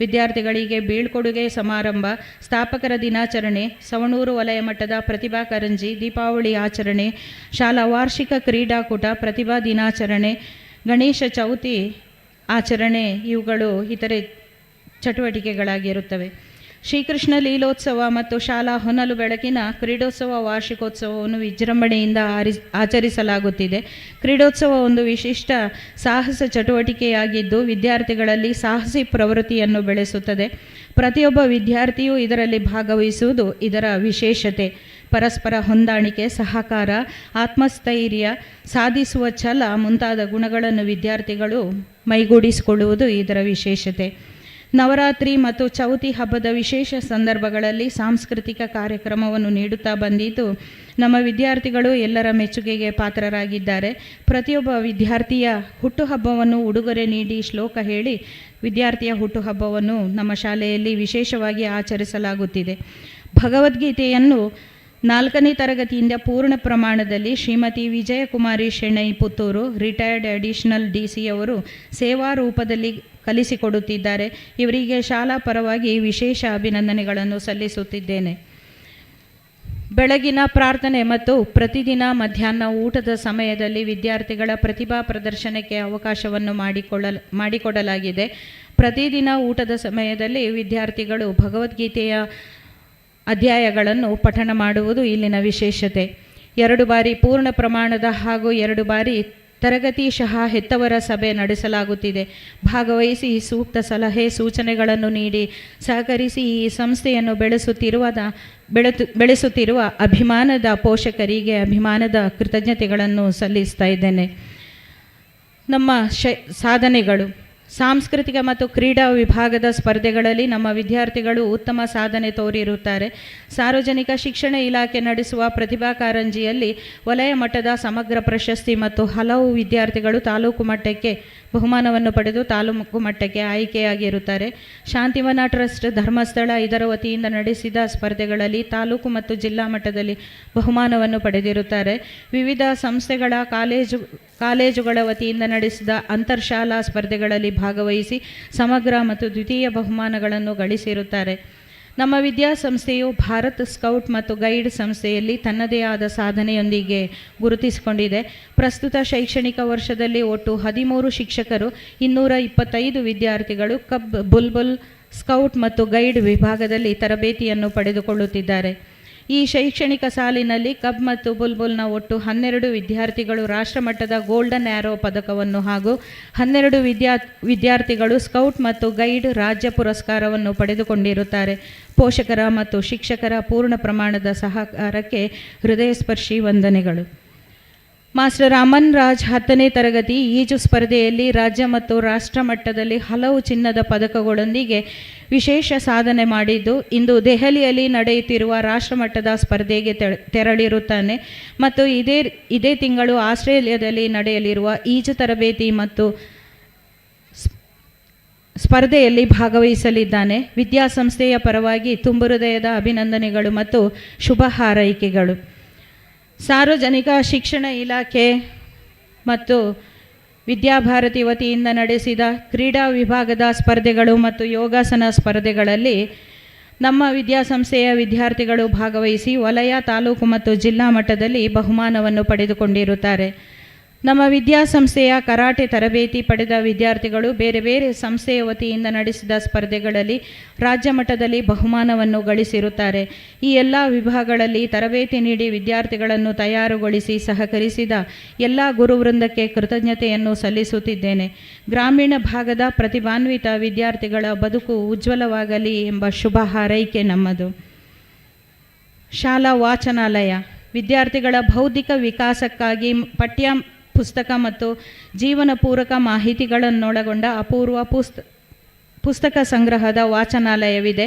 I: ವಿದ್ಯಾರ್ಥಿಗಳಿಗೆ ಬೀಳ್ಕೊಡುಗೆ ಸಮಾರಂಭ, ಸ್ಥಾಪಕರ ದಿನಾಚರಣೆ, ಸವಣೂರು ವಲಯ ಮಟ್ಟದ ಪ್ರತಿಭಾ ಕಾರಂಜಿ, ದೀಪಾವಳಿ ಆಚರಣೆ, ಶಾಲಾ ವಾರ್ಷಿಕ ಕ್ರೀಡಾಕೂಟ, ಪ್ರತಿಭಾ ದಿನಾಚರಣೆ, ಗಣೇಶ ಚೌತಿ ಆಚರಣೆ ಇವುಗಳು ಇತರೆ ಚಟುವಟಿಕೆಗಳಾಗಿರುತ್ತವೆ. ಶ್ರೀಕೃಷ್ಣ ಲೀಲೋತ್ಸವ ಮತ್ತು ಶಾಲಾ ಹೊನಲು ಬೆಳಕಿನ ಕ್ರೀಡೋತ್ಸವ ವಾರ್ಷಿಕೋತ್ಸವವನ್ನು ವಿಜೃಂಭಣೆಯಿಂದ ಆಚರಿಸಲಾಗುತ್ತಿದೆ. ಕ್ರೀಡೋತ್ಸವ ಒಂದು ವಿಶಿಷ್ಟ ಸಾಹಸ ಚಟುವಟಿಕೆಯಾಗಿದ್ದು ವಿದ್ಯಾರ್ಥಿಗಳಲ್ಲಿ ಸಾಹಸಿ ಪ್ರವೃತ್ತಿಯನ್ನು ಬೆಳೆಸುತ್ತದೆ. ಪ್ರತಿಯೊಬ್ಬ ವಿದ್ಯಾರ್ಥಿಯೂ ಇದರಲ್ಲಿ ಭಾಗವಹಿಸುವುದು ಇದರ ವಿಶೇಷತೆ. ಪರಸ್ಪರ ಹೊಂದಾಣಿಕೆ, ಸಹಕಾರ, ಆತ್ಮಸ್ಥೈರ್ಯ, ಸಾಧಿಸುವ ಛಲ ಮುಂತಾದ ಗುಣಗಳನ್ನು ವಿದ್ಯಾರ್ಥಿಗಳು ಮೈಗೂಡಿಸಿಕೊಳ್ಳುವುದು ಇದರ ವಿಶೇಷತೆ. ನವರಾತ್ರಿ ಮತ್ತು ಚೌತಿ ಹಬ್ಬದ ವಿಶೇಷ ಸಂದರ್ಭಗಳಲ್ಲಿ ಸಾಂಸ್ಕೃತಿಕ ಕಾರ್ಯಕ್ರಮವನ್ನು ನೀಡುತ್ತಾ ಬಂದಿದ್ದು ನಮ್ಮ ವಿದ್ಯಾರ್ಥಿಗಳು ಎಲ್ಲರ ಮೆಚ್ಚುಗೆಗೆ ಪಾತ್ರರಾಗಿದ್ದಾರೆ. ಪ್ರತಿಯೊಬ್ಬ ವಿದ್ಯಾರ್ಥಿಯ ಹುಟ್ಟುಹಬ್ಬವನ್ನು ಉಡುಗೊರೆ ನೀಡಿ ಶ್ಲೋಕ ಹೇಳಿ ವಿದ್ಯಾರ್ಥಿಯ ಹುಟ್ಟುಹಬ್ಬವನ್ನು ನಮ್ಮ ಶಾಲೆಯಲ್ಲಿ ವಿಶೇಷವಾಗಿ ಆಚರಿಸಲಾಗುತ್ತಿದೆ. ಭಗವದ್ಗೀತೆಯನ್ನು 4ನೇ ತರಗತಿಯಿಂದ ಪೂರ್ಣ ಪ್ರಮಾಣದಲ್ಲಿ Shrimati Vijayakumari Shenoy Puttur, retired additional DC ಅವರು ಸೇವಾ ರೂಪದಲ್ಲಿ ಕಲಿಸಿಕೊಡುತ್ತಿದ್ದಾರೆ. ಇವರಿಗೆ ಶಾಲಾ ಪರವಾಗಿ ವಿಶೇಷ ಅಭಿನಂದನೆಗಳನ್ನು ಸಲ್ಲಿಸುತ್ತಿದ್ದೇನೆ. ಬೆಳಗಿನ ಪ್ರಾರ್ಥನೆ ಮತ್ತು ಪ್ರತಿದಿನ ಮಧ್ಯಾಹ್ನ ಊಟದ ಸಮಯದಲ್ಲಿ ವಿದ್ಯಾರ್ಥಿಗಳ ಪ್ರತಿಭಾ ಪ್ರದರ್ಶನಕ್ಕೆ ಅವಕಾಶವನ್ನು ಮಾಡಿಕೊಡಲಾಗಿದೆ. ಪ್ರತಿದಿನ ಊಟದ ಸಮಯದಲ್ಲಿ ವಿದ್ಯಾರ್ಥಿಗಳು ಭಗವದ್ಗೀತೆಯ ಅಧ್ಯಾಯಗಳನ್ನು ಪಠಣ ಮಾಡುವುದು ಇಲ್ಲಿನ ವಿಶೇಷತೆ. 2 ಬಾರಿ ಪೂರ್ಣ ಪ್ರಮಾಣದ ಹಾಗೂ 2 ಬಾರಿ ತರಗತಿಶಃ ಹೆತ್ತವರ ಸಭೆ ನಡೆಸಲಾಗುತ್ತಿದೆ. ಭಾಗವಹಿಸಿ ಸೂಕ್ತ ಸಲಹೆ ಸೂಚನೆಗಳನ್ನು ನೀಡಿ ಸಹಕರಿಸಿ ಈ ಸಂಸ್ಥೆಯನ್ನು ಬೆಳೆಸುತ್ತಿರುವ ಅಭಿಮಾನದ ಪೋಷಕರಿಗೆ ಅಭಿಮಾನದ ಕೃತಜ್ಞತೆಗಳನ್ನು ಸಲ್ಲಿಸ್ತಾ ಇದ್ದೇನೆ. ನಮ್ಮ ಸಾಧನೆಗಳು. ಸಾಂಸ್ಕೃತಿಕ ಮತ್ತು ಕ್ರೀಡಾ ವಿಭಾಗದ ಸ್ಪರ್ಧೆಗಳಲ್ಲಿ ನಮ್ಮ ವಿದ್ಯಾರ್ಥಿಗಳು ಉತ್ತಮ ಸಾಧನೆ ತೋರಿರುತ್ತಾರೆ. ಸಾರ್ವಜನಿಕ ಶಿಕ್ಷಣ ಇಲಾಖೆ ನಡೆಸುವ ಪ್ರತಿಭಾ ಕಾರಂಜಿಯಲ್ಲಿ ವಲಯ ಮಟ್ಟದ ಸಮಗ್ರ ಪ್ರಶಸ್ತಿ ಮತ್ತು ಹಲವು ವಿದ್ಯಾರ್ಥಿಗಳು ತಾಲೂಕು ಮಟ್ಟಕ್ಕೆ ಬಹುಮಾನವನ್ನು ಪಡೆದು ತಾಲೂಕು ಮಟ್ಟಕ್ಕೆ ಆಯ್ಕೆಯಾಗಿರುತ್ತಾರೆ. ಶಾಂತಿವನ ಟ್ರಸ್ಟ್, ಧರ್ಮಸ್ಥಳ ಇದರ ವತಿಯಿಂದ ನಡೆಸಿದ ಸ್ಪರ್ಧೆಗಳಲ್ಲಿ ತಾಲೂಕು ಮತ್ತು ಜಿಲ್ಲಾ ಮಟ್ಟದಲ್ಲಿ ಬಹುಮಾನವನ್ನು ಪಡೆದಿರುತ್ತಾರೆ. ವಿವಿಧ ಸಂಸ್ಥೆಗಳ ಕಾಲೇಜುಗಳ ವತಿಯಿಂದ ನಡೆಸಿದ ಅಂತರ್ಶಾಲಾ ಸ್ಪರ್ಧೆಗಳಲ್ಲಿ ಭಾಗವಹಿಸಿ ಸಮಗ್ರ ಮತ್ತು ದ್ವಿತೀಯ ಬಹುಮಾನಗಳನ್ನು ಗಳಿಸಿರುತ್ತಾರೆ. ನಮ್ಮ ವಿದ್ಯಾಸಂಸ್ಥೆಯು ಭಾರತ್ ಸ್ಕೌಟ್ ಮತ್ತು ಗೈಡ್ ಸಂಸ್ಥೆಯಲ್ಲಿ ತನ್ನದೇ ಆದ ಸಾಧನೆಯೊಂದಿಗೆ ಗುರುತಿಸಿಕೊಂಡಿದೆ. ಪ್ರಸ್ತುತ ಶೈಕ್ಷಣಿಕ ವರ್ಷದಲ್ಲಿ ಒಟ್ಟು 13 ಶಿಕ್ಷಕರು, 225 ವಿದ್ಯಾರ್ಥಿಗಳು ಕಬ್, ಬುಲ್ಬುಲ್, ಸ್ಕೌಟ್ ಮತ್ತು ಗೈಡ್ ವಿಭಾಗದಲ್ಲಿ ತರಬೇತಿಯನ್ನು ಪಡೆದುಕೊಳ್ಳುತ್ತಿದ್ದಾರೆ. ಈ ಶೈಕ್ಷಣಿಕ ಸಾಲಿನಲ್ಲಿ ಕಬ್ ಮತ್ತು ಬುಲ್ಬುಲ್ನ ಒಟ್ಟು 12 ವಿದ್ಯಾರ್ಥಿಗಳು ರಾಷ್ಟ್ರಮಟ್ಟದ ಗೋಲ್ಡನ್ ಆ್ಯರೋ ಪದಕವನ್ನು ಹಾಗೂ 12 ವಿದ್ಯಾರ್ಥಿಗಳು ಸ್ಕೌಟ್ ಮತ್ತು ಗೈಡ್ ರಾಜ್ಯ ಪುರಸ್ಕಾರವನ್ನು ಪಡೆದುಕೊಂಡಿರುತ್ತಾರೆ. ಪೋಷಕರ ಮತ್ತು ಶಿಕ್ಷಕರ ಪೂರ್ಣ ಪ್ರಮಾಣದ ಸಹಕಾರಕ್ಕೆ ಹೃದಯಸ್ಪರ್ಶಿ ವಂದನೆಗಳು. ಮಾಸ್ಟರ್ ಅಮನ್ ರಾಜ್ 10ನೇ ತರಗತಿ ಈಜು ಸ್ಪರ್ಧೆಯಲ್ಲಿ ರಾಜ್ಯ ಮತ್ತು ರಾಷ್ಟ್ರ ಮಟ್ಟದಲ್ಲಿ ಹಲವು ಚಿನ್ನದ ಪದಕಗಳೊಂದಿಗೆ ವಿಶೇಷ ಸಾಧನೆ ಮಾಡಿದ್ದು ಇಂದು ದೆಹಲಿಯಲ್ಲಿ ನಡೆಯುತ್ತಿರುವ ರಾಷ್ಟ್ರಮಟ್ಟದ ಸ್ಪರ್ಧೆಗೆ ತೆರಳಿರುತ್ತಾನೆ ಮತ್ತು ಇದೇ ತಿಂಗಳು ಆಸ್ಟ್ರೇಲಿಯಾದಲ್ಲಿ ನಡೆಯಲಿರುವ ಈಜು ತರಬೇತಿ ಮತ್ತು ಸ್ಪರ್ಧೆಯಲ್ಲಿ ಭಾಗವಹಿಸಲಿದ್ದಾನೆ. ವಿದ್ಯಾಸಂಸ್ಥೆಯ ಪರವಾಗಿ ತುಂಬು ಹೃದಯದ ಅಭಿನಂದನೆಗಳು ಮತ್ತು ಶುಭ ಹಾರೈಕೆಗಳು. ಸಾರ್ವಜನಿಕ ಶಿಕ್ಷಣ ಇಲಾಖೆ ಮತ್ತು ವಿದ್ಯಾಭಾರತಿ ವತಿಯಿಂದ ನಡೆಸಿದ ಕ್ರೀಡಾ ವಿಭಾಗದ ಸ್ಪರ್ಧೆಗಳು ಮತ್ತು ಯೋಗಾಸನ ಸ್ಪರ್ಧೆಗಳಲ್ಲಿ ನಮ್ಮ ವಿದ್ಯಾಸಂಸ್ಥೆಯ ವಿದ್ಯಾರ್ಥಿಗಳು ಭಾಗವಹಿಸಿ ವಲಯ, ತಾಲೂಕು ಮತ್ತು ಜಿಲ್ಲಾ ಮಟ್ಟದಲ್ಲಿ ಬಹುಮಾನವನ್ನು ಪಡೆದುಕೊಂಡಿರುತ್ತಾರೆ. ನಮ್ಮ ವಿದ್ಯಾಸಂಸ್ಥೆಯ ಕರಾಟೆ ತರಬೇತಿ ಪಡೆದ ವಿದ್ಯಾರ್ಥಿಗಳು ಬೇರೆ ಬೇರೆ ಸಂಸ್ಥೆಯ ವತಿಯಿಂದ ನಡೆಸಿದ ಸ್ಪರ್ಧೆಗಳಲ್ಲಿ ರಾಜ್ಯ ಮಟ್ಟದಲ್ಲಿ ಬಹುಮಾನವನ್ನು ಗಳಿಸಿರುತ್ತಾರೆ. ಈ ಎಲ್ಲ ವಿಭಾಗಗಳಲ್ಲಿ ತರಬೇತಿ ನೀಡಿ ವಿದ್ಯಾರ್ಥಿಗಳನ್ನು ತಯಾರುಗೊಳಿಸಿ ಸಹಕರಿಸಿದ ಎಲ್ಲ ಗುರುವೃಂದಕ್ಕೆ ಕೃತಜ್ಞತೆಯನ್ನು ಸಲ್ಲಿಸುತ್ತಿದ್ದೇನೆ. ಗ್ರಾಮೀಣ ಭಾಗದ ಪ್ರತಿಭಾನ್ವಿತ ವಿದ್ಯಾರ್ಥಿಗಳ ಬದುಕು ಉಜ್ವಲವಾಗಲಿ ಎಂಬ ಶುಭ ಹಾರೈಕೆ ನಮ್ಮದು. ಶಾಲಾ ವಾಚನಾಲಯ ವಿದ್ಯಾರ್ಥಿಗಳ ಬೌದ್ಧಿಕ ವಿಕಾಸಕ್ಕಾಗಿ ಪಠ್ಯ ಪುಸ್ತಕ ಮತ್ತು ಜೀವನ ಪೂರಕ ಮಾಹಿತಿಗಳನ್ನೊಳಗೊಂಡ ಅಪೂರ್ವ ಪುಸ್ತಕ ಸಂಗ್ರಹದ ವಾಚನಾಲಯವಿದೆ.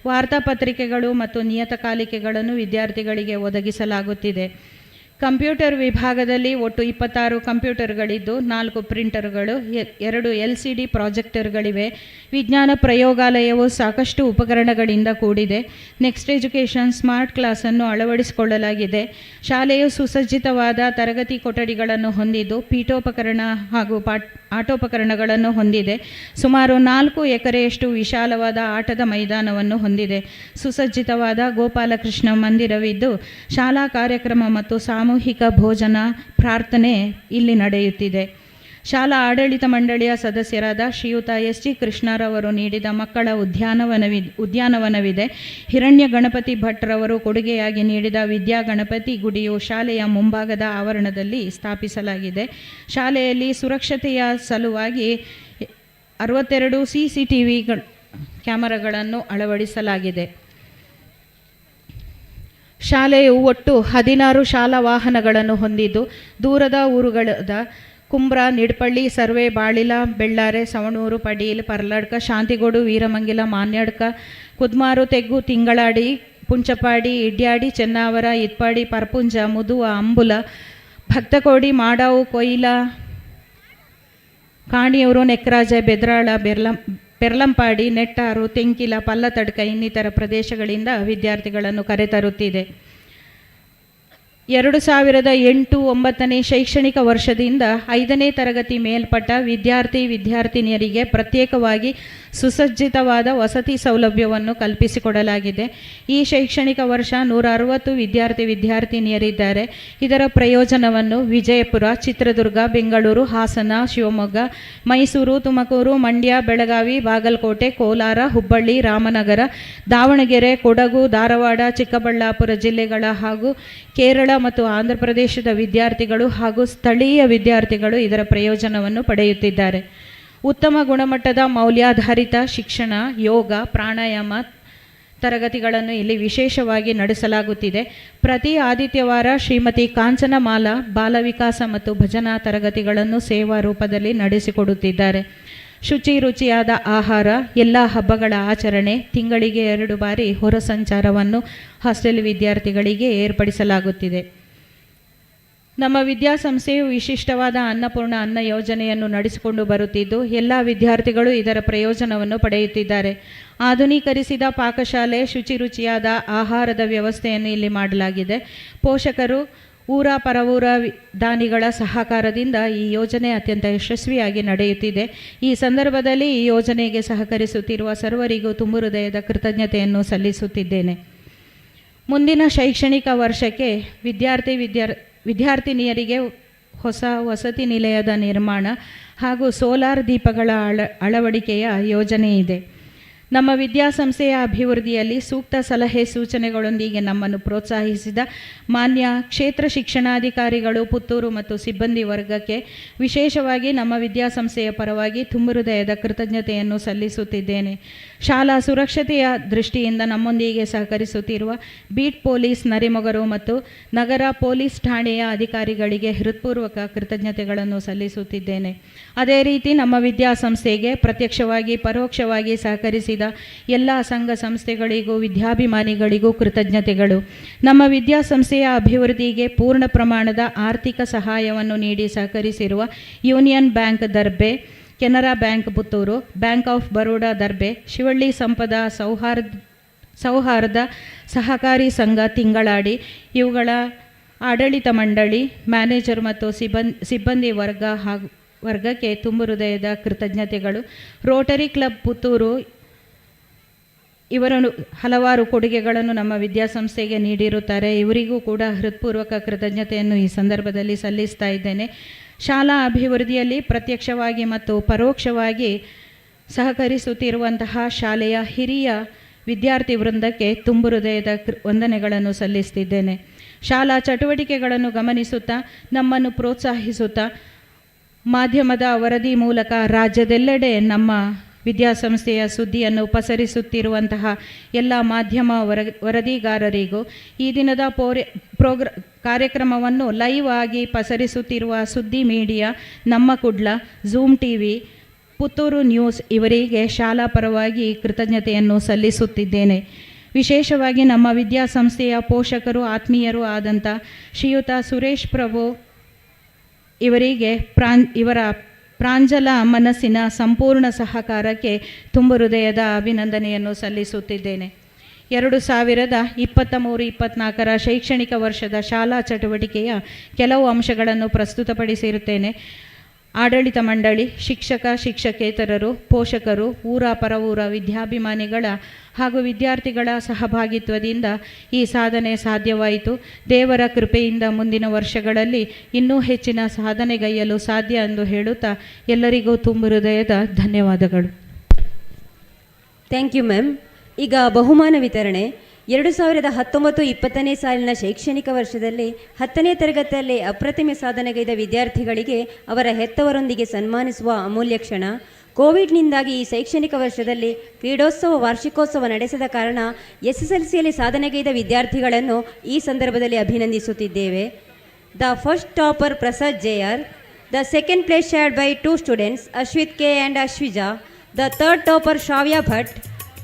I: ವಾರ್ತಾಪತ್ರಿಕೆಗಳು ಮತ್ತು ನಿಯತಕಾಲಿಕೆಗಳನ್ನು ವಿದ್ಯಾರ್ಥಿಗಳಿಗೆ ಒದಗಿಸಲಾಗುತ್ತಿದೆ. ಕಂಪ್ಯೂಟರ್ ವಿಭಾಗದಲ್ಲಿ ಒಟ್ಟು 26 ಕಂಪ್ಯೂಟರ್ಗಳಿದ್ದು 4 ಪ್ರಿಂಟರ್ಗಳು, 2 LCD ಪ್ರಾಜೆಕ್ಟರ್ಗಳಿವೆ. ವಿಜ್ಞಾನ ಪ್ರಯೋಗಾಲಯವು ಸಾಕಷ್ಟು ಉಪಕರಣಗಳಿಂದ ಕೂಡಿದೆ. ನೆಕ್ಸ್ಟ್ ಎಜುಕೇಷನ್ ಸ್ಮಾರ್ಟ್ ಕ್ಲಾಸನ್ನು ಅಳವಡಿಸಿಕೊಳ್ಳಲಾಗಿದೆ. ಶಾಲೆಯು ಸುಸಜ್ಜಿತವಾದ ತರಗತಿ ಕೊಠಡಿಗಳನ್ನು ಹೊಂದಿದ್ದು ಪೀಠೋಪಕರಣ ಹಾಗೂ ಆಟೋಪಕರಣಗಳನ್ನು ಹೊಂದಿದೆ. ಸುಮಾರು 4 ಎಕರೆಯಷ್ಟು ವಿಶಾಲವಾದ ಆಟದ ಮೈದಾನವನ್ನು ಹೊಂದಿದೆ. ಸುಸಜ್ಜಿತವಾದ ಗೋಪಾಲಕೃಷ್ಣ ಮಂದಿರವಿದ್ದು ಶಾಲಾ ಕಾರ್ಯಕ್ರಮ ಮತ್ತು ಸಾಮೂಹಿಕ ಭೋಜನ, ಪ್ರಾರ್ಥನೆ ಇಲ್ಲಿ ನಡೆಯುತ್ತಿದೆ. ಶಾಲಾ ಆಡಳಿತ ಮಂಡಳಿಯ ಸದಸ್ಯರಾದ ಶ್ರೀಯುತ SG ಕೃಷ್ಣರವರು ನೀಡಿದ ಮಕ್ಕಳ ಉದ್ಯಾನವನವಿದೆ. ಹಿರಣ್ಯ ಗಣಪತಿ ಭಟ್ರವರು ಕೊಡುಗೆಯಾಗಿ ನೀಡಿದ ವಿದ್ಯಾ ಗಣಪತಿ ಗುಡಿಯು ಶಾಲೆಯ ಮುಂಭಾಗದ ಆವರಣದಲ್ಲಿ ಸ್ಥಾಪಿಸಲಾಗಿದೆ. ಶಾಲೆಯಲ್ಲಿ ಸುರಕ್ಷತೆಯ ಸಲುವಾಗಿ 62 CCTV ಕ್ಯಾಮರಾಗಳನ್ನು ಅಳವಡಿಸಲಾಗಿದೆ. ಶಾಲೆಯು ಒಟ್ಟು 16 ಶಾಲಾ ವಾಹನಗಳನ್ನು ಹೊಂದಿದ್ದು ದೂರದ ಊರುಗಳಾದ ಕುಂಬ್ರ, ನಿಡ್ಪಳ್ಳಿ, ಸರ್ವೆ, ಬಾಳಿಲ, ಬೆಳ್ಳಾರೆ, ಸವಣೂರು, ಪಡೀಲ್, ಪರ್ಲಡ್ಕ, ಶಾಂತಿಗೋಡು, ವೀರಮಂಗಿಲ, ಮಾನ್ಯಡ್ಕ, ಕುದ್ಮಾರು, ತೆಗ್ಗು, ತಿಂಗಳಾಡಿ, ಪುಂಚಪಾಡಿ, ಇಡ್ಯಾಡಿ, ಚೆನ್ನಾವರ, ಇತ್ಪಾಡಿ, ಪರ್ಪುಂಜ, ಮುದುವ, ಅಂಬುಲ, ಭಕ್ತಕೋಡಿ, ಮಾಡಾವು, ಕೊಯ್ಲ, ಕಾಣಿಯೂರು, ನೆಕ್ರಾಜ, ಬೆದ್ರಾಳ, ಪೆರ್ಲಂಪಾಡಿ, ನೆಟ್ಟಾರು, ತೆಂಕಿಲ, ಪಲ್ಲತಡ್ಕ ಇನ್ನಿತರ ಪ್ರದೇಶಗಳಿಂದ ವಿದ್ಯಾರ್ಥಿಗಳನ್ನು ಕರೆತರುತ್ತಿದೆ. 2008-09 ಶೈಕ್ಷಣಿಕ ವರ್ಷದಿಂದ 5ನೇ ತರಗತಿ ಮೇಲ್ಪಟ್ಟ ವಿದ್ಯಾರ್ಥಿನಿಯರಿಗೆ ಪ್ರತ್ಯೇಕವಾಗಿ ಸುಸಜ್ಜಿತವಾದ ವಸತಿ ಸೌಲಭ್ಯವನ್ನು ಕಲ್ಪಿಸಿಕೊಡಲಾಗಿದೆ. ಈ ಶೈಕ್ಷಣಿಕ ವರ್ಷ 160 ವಿದ್ಯಾರ್ಥಿನಿಯರಿದ್ದಾರೆ. ಇದರ ಪ್ರಯೋಜನವನ್ನು ವಿಜಯಪುರ, ಚಿತ್ರದುರ್ಗ, ಬೆಂಗಳೂರು, ಹಾಸನ, ಶಿವಮೊಗ್ಗ, ಮೈಸೂರು, ತುಮಕೂರು, ಮಂಡ್ಯ, ಬೆಳಗಾವಿ, ಬಾಗಲಕೋಟೆ, ಕೋಲಾರ, ಹುಬ್ಬಳ್ಳಿ, ರಾಮನಗರ, ದಾವಣಗೆರೆ, ಕೊಡಗು, ಧಾರವಾಡ, ಚಿಕ್ಕಬಳ್ಳಾಪುರ ಜಿಲ್ಲೆಗಳ ಹಾಗೂ ಕೇರಳ ಮತ್ತು ಆಂಧ್ರ ಪ್ರದೇಶದ ವಿದ್ಯಾರ್ಥಿಗಳು ಹಾಗೂ ಸ್ಥಳೀಯ ವಿದ್ಯಾರ್ಥಿಗಳು ಇದರ ಪ್ರಯೋಜನವನ್ನು ಪಡೆಯುತ್ತಿದ್ದಾರೆ. ಉತ್ತಮ ಗುಣಮಟ್ಟದ ಮೌಲ್ಯಾಧಾರಿತ ಶಿಕ್ಷಣ, ಯೋಗ, ಪ್ರಾಣಾಯಾಮ ತರಗತಿಗಳನ್ನು ಇಲ್ಲಿ ವಿಶೇಷವಾಗಿ ನಡೆಸಲಾಗುತ್ತಿದೆ. ಪ್ರತಿ ಆದಿತ್ಯವಾರ ಶ್ರೀಮತಿ ಕಾಂಚನಮಾಲಾ ಬಾಲ ವಿಕಾಸ ಮತ್ತು ಭಜನಾ ತರಗತಿಗಳನ್ನು ಸೇವಾ ರೂಪದಲ್ಲಿ ನಡೆಸಿಕೊಡುತ್ತಿದ್ದಾರೆ. ಶುಚಿ ರುಚಿಯಾದ ಆಹಾರ, ಎಲ್ಲ ಹಬ್ಬಗಳ ಆಚರಣೆ, ತಿಂಗಳಿಗೆ 2 ಬಾರಿ ಹೊರ ಸಂಚಾರವನ್ನು ಹಾಸ್ಟೆಲ್ ವಿದ್ಯಾರ್ಥಿಗಳಿಗೆ ಏರ್ಪಡಿಸಲಾಗುತ್ತಿದೆ. ನಮ್ಮ ವಿದ್ಯಾಸಂಸ್ಥೆಯು ವಿಶಿಷ್ಟವಾದ ಅನ್ನಪೂರ್ಣ ಅನ್ನ ಯೋಜನೆಯನ್ನು ನಡೆಸಿಕೊಂಡು ಬರುತ್ತಿದ್ದು ಎಲ್ಲ ವಿದ್ಯಾರ್ಥಿಗಳು ಇದರ ಪ್ರಯೋಜನವನ್ನು ಪಡೆಯುತ್ತಿದ್ದಾರೆ. ಆಧುನೀಕರಿಸಿದ ಪಾಕಶಾಲೆ, ಶುಚಿ ರುಚಿಯಾದ ಆಹಾರದ ವ್ಯವಸ್ಥೆಯನ್ನು ಇಲ್ಲಿ ಮಾಡಲಾಗಿದೆ. ಪೋಷಕರು, ಊರ ಪರವೂರ ದಾನಿಗಳ ಸಹಕಾರದಿಂದ ಈ ಯೋಜನೆ ಅತ್ಯಂತ ಯಶಸ್ವಿಯಾಗಿ ನಡೆಯುತ್ತಿದೆ. ಈ ಸಂದರ್ಭದಲ್ಲಿ ಈ ಯೋಜನೆಗೆ ಸಹಕರಿಸುತ್ತಿರುವ ಸರ್ವರಿಗೂ ತುಂಬು ಹೃದಯದ ಕೃತಜ್ಞತೆಯನ್ನು ಸಲ್ಲಿಸುತ್ತಿದ್ದೇನೆ. ಮುಂದಿನ ಶೈಕ್ಷಣಿಕ ವರ್ಷಕ್ಕೆ ವಿದ್ಯಾರ್ಥಿನಿಯರಿಗೆ ಹೊಸ ವಸತಿ ನಿಲಯದ ನಿರ್ಮಾಣ ಹಾಗೂ ಸೋಲಾರ್ ದೀಪಗಳ ಅಳವಡಿಕೆಯ ಯೋಜನೆ ಇದೆ. ನಮ್ಮ ವಿದ್ಯಾಸಂಸ್ಥೆಯ ಅಭಿವೃದ್ಧಿಯಲ್ಲಿ ಸೂಕ್ತ ಸಲಹೆ ಸೂಚನೆಗಳೊಂದಿಗೆ ನಮ್ಮನ್ನು ಪ್ರೋತ್ಸಾಹಿಸಿದ ಮಾನ್ಯ ಕ್ಷೇತ್ರ ಶಿಕ್ಷಣಾಧಿಕಾರಿಗಳು, ಪುತ್ತೂರು ಮತ್ತು ಸಿಬ್ಬಂದಿ ವರ್ಗಕ್ಕೆ ವಿಶೇಷವಾಗಿ ನಮ್ಮ ವಿದ್ಯಾಸಂಸ್ಥೆಯ ಪರವಾಗಿ ತುಂಬು ಹೃದಯದ ಕೃತಜ್ಞತೆಯನ್ನು ಸಲ್ಲಿಸುತ್ತಿದ್ದೇನೆ. ಶಾಲಾ ಸುರಕ್ಷತೆಯ ದೃಷ್ಟಿಯಿಂದ ನಮ್ಮೊಂದಿಗೆ ಸಹಕರಿಸುತ್ತಿರುವ ಬೀಟ್ ಪೊಲೀಸ್ ನರಿಮೊಗರು ಮತ್ತು ನಗರ ಪೊಲೀಸ್ ಠಾಣೆಯ ಅಧಿಕಾರಿಗಳಿಗೆ ಹೃತ್ಪೂರ್ವಕ ಕೃತಜ್ಞತೆಗಳನ್ನು ಸಲ್ಲಿಸುತ್ತಿದ್ದೇನೆ. ಅದೇ ರೀತಿ ನಮ್ಮ ವಿದ್ಯಾಸಂಸ್ಥೆಗೆ ಪ್ರತ್ಯಕ್ಷವಾಗಿ ಪರೋಕ್ಷವಾಗಿ ಸಹಕರಿಸಿದ ಎಲ್ಲ ಸಂಘ ಸಂಸ್ಥೆಗಳಿಗೂ ವಿದ್ಯಾಭಿಮಾನಿಗಳಿಗೂ ಕೃತಜ್ಞತೆಗಳು. ನಮ್ಮ ವಿದ್ಯಾಸಂಸ್ಥೆಯ ಅಭಿವೃದ್ಧಿಗೆ ಪೂರ್ಣ ಪ್ರಮಾಣದ ಆರ್ಥಿಕ ಸಹಾಯವನ್ನು ನೀಡಿ ಸಹಕರಿಸಿರುವ Union Bank Darbe, Canara bank Puttur, bank of Baroda Darbe, Shivalli Sampada Souharda Sahakari ಸಂಘ ತಿಂಗಳಾಡಿ, ಇವುಗಳ ಆಡಳಿತ ಮಂಡಳಿ, ಮ್ಯಾನೇಜರ್ ಮತ್ತು ಸಿಬ್ಬಂದಿ ವರ್ಗ ವರ್ಗಕ್ಕೆ ತುಂಬು ಹೃದಯದ ಕೃತಜ್ಞತೆಗಳು. ರೋಟರಿ ಕ್ಲಬ್ ಪುತ್ತೂರು ಇವರು ಹಲವಾರು ಕೊಡುಗೆಗಳನ್ನು ನಮ್ಮ ವಿದ್ಯಾಸಂಸ್ಥೆಗೆ ನೀಡಿರುತ್ತಾರೆ. ಇವರಿಗೂ ಕೂಡ ಹೃತ್ಪೂರ್ವಕ ಕೃತಜ್ಞತೆಯನ್ನು ಈ ಸಂದರ್ಭದಲ್ಲಿ ಸಲ್ಲಿಸ್ತಾ ಇದ್ದೇನೆ. ಶಾಲಾ ಅಭಿವೃದ್ಧಿಯಲ್ಲಿ ಪ್ರತ್ಯಕ್ಷವಾಗಿ ಮತ್ತು ಪರೋಕ್ಷವಾಗಿ ಸಹಕರಿಸುತ್ತಿರುವಂತಹ ಶಾಲೆಯ ಹಿರಿಯ ವಿದ್ಯಾರ್ಥಿ ವೃಂದಕ್ಕೆ ತುಂಬು ಹೃದಯದ ವಂದನೆಗಳನ್ನು ಸಲ್ಲಿಸ್ತಿದ್ದೇನೆ. ಶಾಲಾ ಚಟುವಟಿಕೆಗಳನ್ನು ಗಮನಿಸುತ್ತಾ ನಮ್ಮನ್ನು ಪ್ರೋತ್ಸಾಹಿಸುತ್ತಾ ಮಾಧ್ಯಮದ ವರದಿ ಮೂಲಕ ರಾಜ್ಯದೆಲ್ಲೆಡೆ ನಮ್ಮ ವಿದ್ಯಾಸಂಸ್ಥೆಯ ಸುದ್ದಿಯನ್ನು ಪಸರಿಸುತ್ತಿರುವಂತಹ ಎಲ್ಲ ಮಾಧ್ಯಮ ವರದಿಗಾರರಿಗೂ ಈ ದಿನದ ಕಾರ್ಯಕ್ರಮವನ್ನು ಲೈವ್ ಆಗಿ ಪಸರಿಸುತ್ತಿರುವ ಸುದ್ದಿ ಮೀಡಿಯಾ, ನಮ್ಮ Kudla, zoom TV, Puttur news ಇವರಿಗೆ ಶಾಲಾ ಪರವಾಗಿ ಕೃತಜ್ಞತೆಯನ್ನು ಸಲ್ಲಿಸುತ್ತಿದ್ದೇನೆ. ವಿಶೇಷವಾಗಿ ನಮ್ಮ ವಿದ್ಯಾಸಂಸ್ಥೆಯ ಪೋಷಕರು, ಆತ್ಮೀಯರು ಆದಂಥ ಶ್ರೀಯುತ ಸುರೇಶ್ ಪ್ರಭು ಇವರಿಗೆ ಇವರ ಪ್ರಾಂಜಲ ಮನಸ್ಸಿನ ಸಂಪೂರ್ಣ ಸಹಕಾರಕ್ಕೆ ತುಂಬು ಹೃದಯದ ಅಭಿನಂದನೆಯನ್ನು ಸಲ್ಲಿಸುತ್ತಿದ್ದೇನೆ. 2023-24 ಶೈಕ್ಷಣಿಕ ವರ್ಷದ ಶಾಲಾ ಚಟುವಟಿಕೆಯ ಕೆಲವು ಅಂಶಗಳನ್ನು ಪ್ರಸ್ತುತಪಡಿಸಿರುತ್ತೇನೆ. ಆಡಳಿತ ಮಂಡಳಿ, ಶಿಕ್ಷಕ ಶಿಕ್ಷಕೇತರರು, ಪೋಷಕರು, ಊರ ಪರವೂರ ವಿದ್ಯಾಭಿಮಾನಿಗಳ ಹಾಗೂ ವಿದ್ಯಾರ್ಥಿಗಳ ಸಹಭಾಗಿತ್ವದಿಂದ ಈ ಸಾಧನೆ ಸಾಧ್ಯವಾಯಿತು. ದೇವರ ಕೃಪೆಯಿಂದ ಮುಂದಿನ ವರ್ಷಗಳಲ್ಲಿ ಇನ್ನೂ ಹೆಚ್ಚಿನ ಸಾಧನೆಗೈಯಲು ಸಾಧ್ಯ ಎಂದು ಹೇಳುತ್ತಾ ಎಲ್ಲರಿಗೂ ತುಂಬು ಹೃದಯದ ಧನ್ಯವಾದಗಳು.
C: Thank you ma'am. ಈಗ ಬಹುಮಾನ ವಿತರಣೆ. 2019-20 ಸಾಲಿನ ಶೈಕ್ಷಣಿಕ ವರ್ಷದಲ್ಲಿ 10ನೇ ತರಗತಿಯಲ್ಲಿ ಅಪ್ರತಿಮ ಸಾಧನೆಗೈದ ವಿದ್ಯಾರ್ಥಿಗಳಿಗೆ ಅವರ ಹೆತ್ತವರೊಂದಿಗೆ ಸನ್ಮಾನಿಸುವ ಅಮೂಲ್ಯ ಕ್ಷಣ. ಕೋವಿಡ್ನಿಂದಾಗಿ ಈ ಶೈಕ್ಷಣಿಕ ವರ್ಷದಲ್ಲಿ ಕ್ರೀಡೋತ್ಸವ ವಾರ್ಷಿಕೋತ್ಸವ ನಡೆಸದ ಕಾರಣ SSLCಯಲ್ಲಿ ಸಾಧನೆಗೈದ ವಿದ್ಯಾರ್ಥಿಗಳನ್ನು ಈ ಸಂದರ್ಭದಲ್ಲಿ ಅಭಿನಂದಿಸುತ್ತಿದ್ದೇವೆ. The first topper Prasad JR, the second place shared by 2 students Ashwith K and Ashwija, the third topper Shravya Bhat.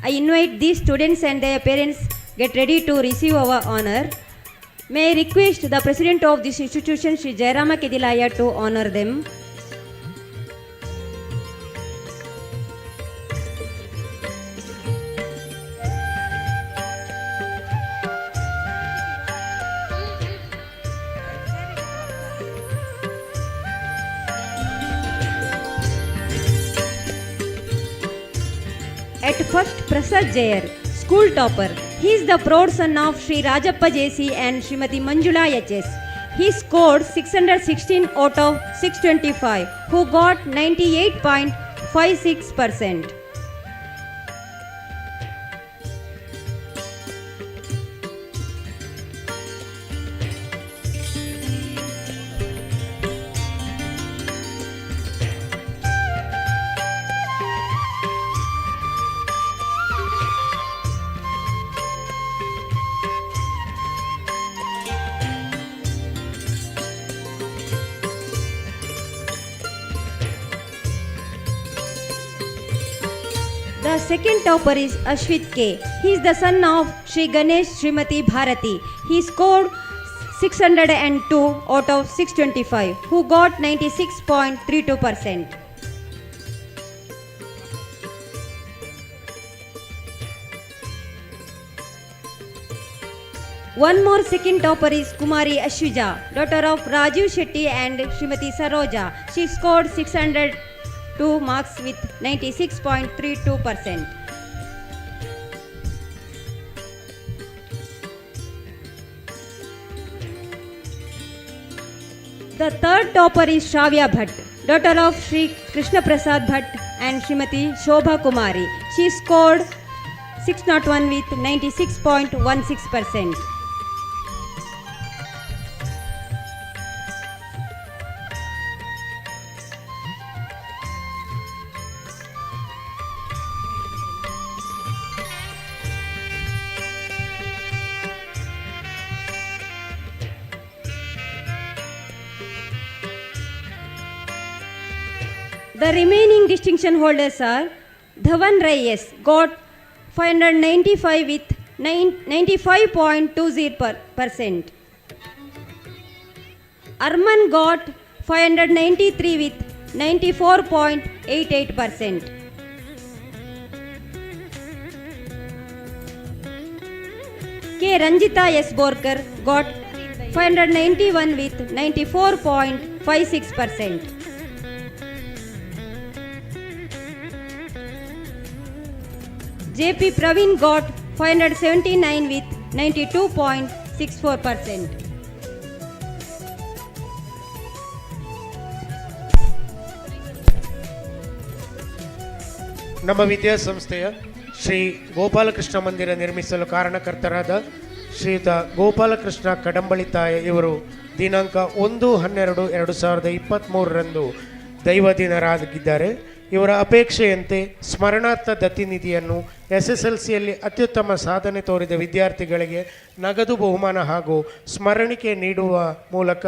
C: I invite these students and their parents get ready to receive our honor. May I request the president of this institution, Shri Jayarama Kedilaya, to honor them. At first, Prasad Jayar, school topper. He is the proud son of Shri Rajappa JC and Srimati Manjula HS. He scored 616 out of 625, who got 98.56%. The second topper is Ashwit K. He is the son of Shri Ganesh Srimati Bharati. He scored 602 out of 625, who got 96.32%. One more second topper is Kumari Ashwija, daughter of Rajiv Shetty and Srimati Saroja. She scored 602 marks with 96.32%. The third topper is Shravya Bhatt, daughter of Shri Krishna Prasad Bhatt and Srimati Shobha Kumari. She scored 601 with 96.16%. The remaining distinction holders are Dhawan Reyes got 595 with 95.20%. Arman got 593 with 94.88%. K. Ranjita S. Borkar got 591 with 94.56%. JP Praveen got 579 with 92.64%.
D: ನಮ್ಮ ವಿದ್ಯಾಸಂಸ್ಥೆಯ ಶ್ರೀ ಗೋಪಾಲಕೃಷ್ಣ ಮಂದಿರ ನಿರ್ಮಿಸಲು ಕಾರಣಕರ್ತರಾದ ಶ್ರೀಯುತ ಗೋಪಾಲಕೃಷ್ಣ ಕಡಂಬಳಿತಾಯ ಇವರು ದಿನಾಂಕ 1/12/2023 ದೈವದಿನರಾಗಿದ್ದಾರೆ. ಇವರ ಅಪೇಕ್ಷೆಯಂತೆ ಸ್ಮರಣಾರ್ಥ ದತ್ತಿನಿಧಿಯನ್ನು SSLCಯಲ್ಲಿ ಅತ್ಯುತ್ತಮ ಸಾಧನೆ ತೋರಿದ ವಿದ್ಯಾರ್ಥಿಗಳಿಗೆ ನಗದು ಬಹುಮಾನ ಹಾಗೂ ಸ್ಮರಣಿಕೆ ನೀಡುವ ಮೂಲಕ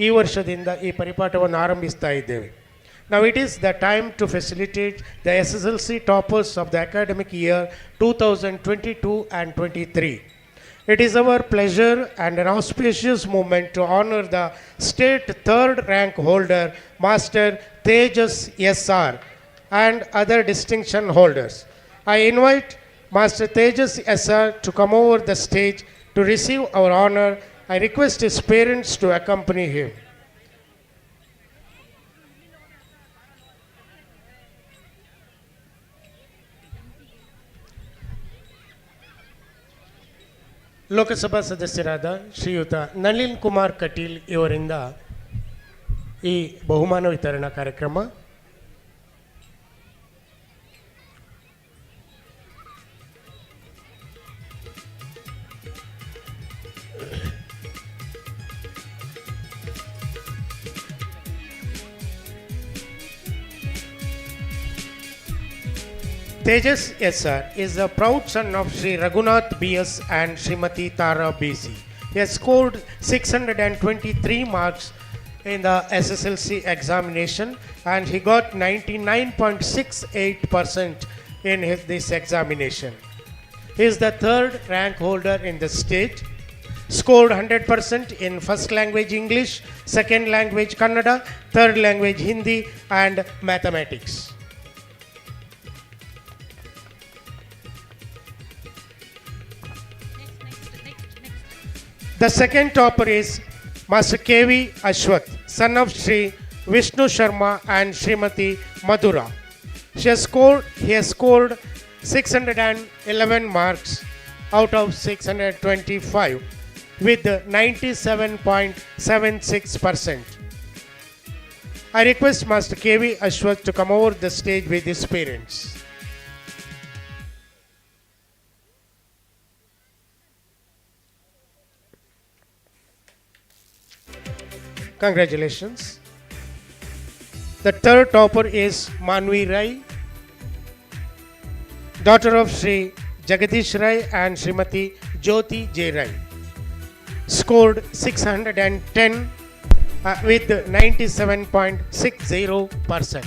D: ಈ ವರ್ಷದಿಂದ ಈ ಪರಿಪಾಠವನ್ನು ಆರಂಭಿಸ್ತಾ ಇದ್ದೇವೆ. Now it is the time to facilitate the SSLC toppers of the academic year 2022 and 23. It is our pleasure and an auspicious moment to honor the state third rank holder, Master Tejas SR, and other distinction holders. I invite Master Tejas SR to come over the stage to receive our honor. I request his parents to accompany him. Lok Sabha ಸದಸ್ಯರಾದ ಶ್ರೀಯುತ ನಳಿನ್ ಕುಮಾರ್ ಕಟೀಲ್ ಇವರಿಂದ ಈ ಬಹುಮಾನ ವಿತರಣಾ ಕಾರ್ಯಕ್ರಮ. Tejas SR is the proud son of Sri Raghunath BS and Srimati Tara BC. He has scored 623 marks in the SSLC examination and he got 99.68% in this examination. He is the third rank holder in the state. Scored 100% in first language English, second language Kannada, third language Hindi and mathematics. The second topper is Master 𝐾𝐲 son of Sri Vishnu Sharma and Srimati Madhura. He has scored 611 marks out of 625 with 97.76%. I request Master 𝐾𝐲 to come over the stage with his parents. Congratulations. The third topper is Manvi Rai, daughter of Sri Jagadish Rai and Srimati Jyoti J. Rai. Scored 610 with 97.60%.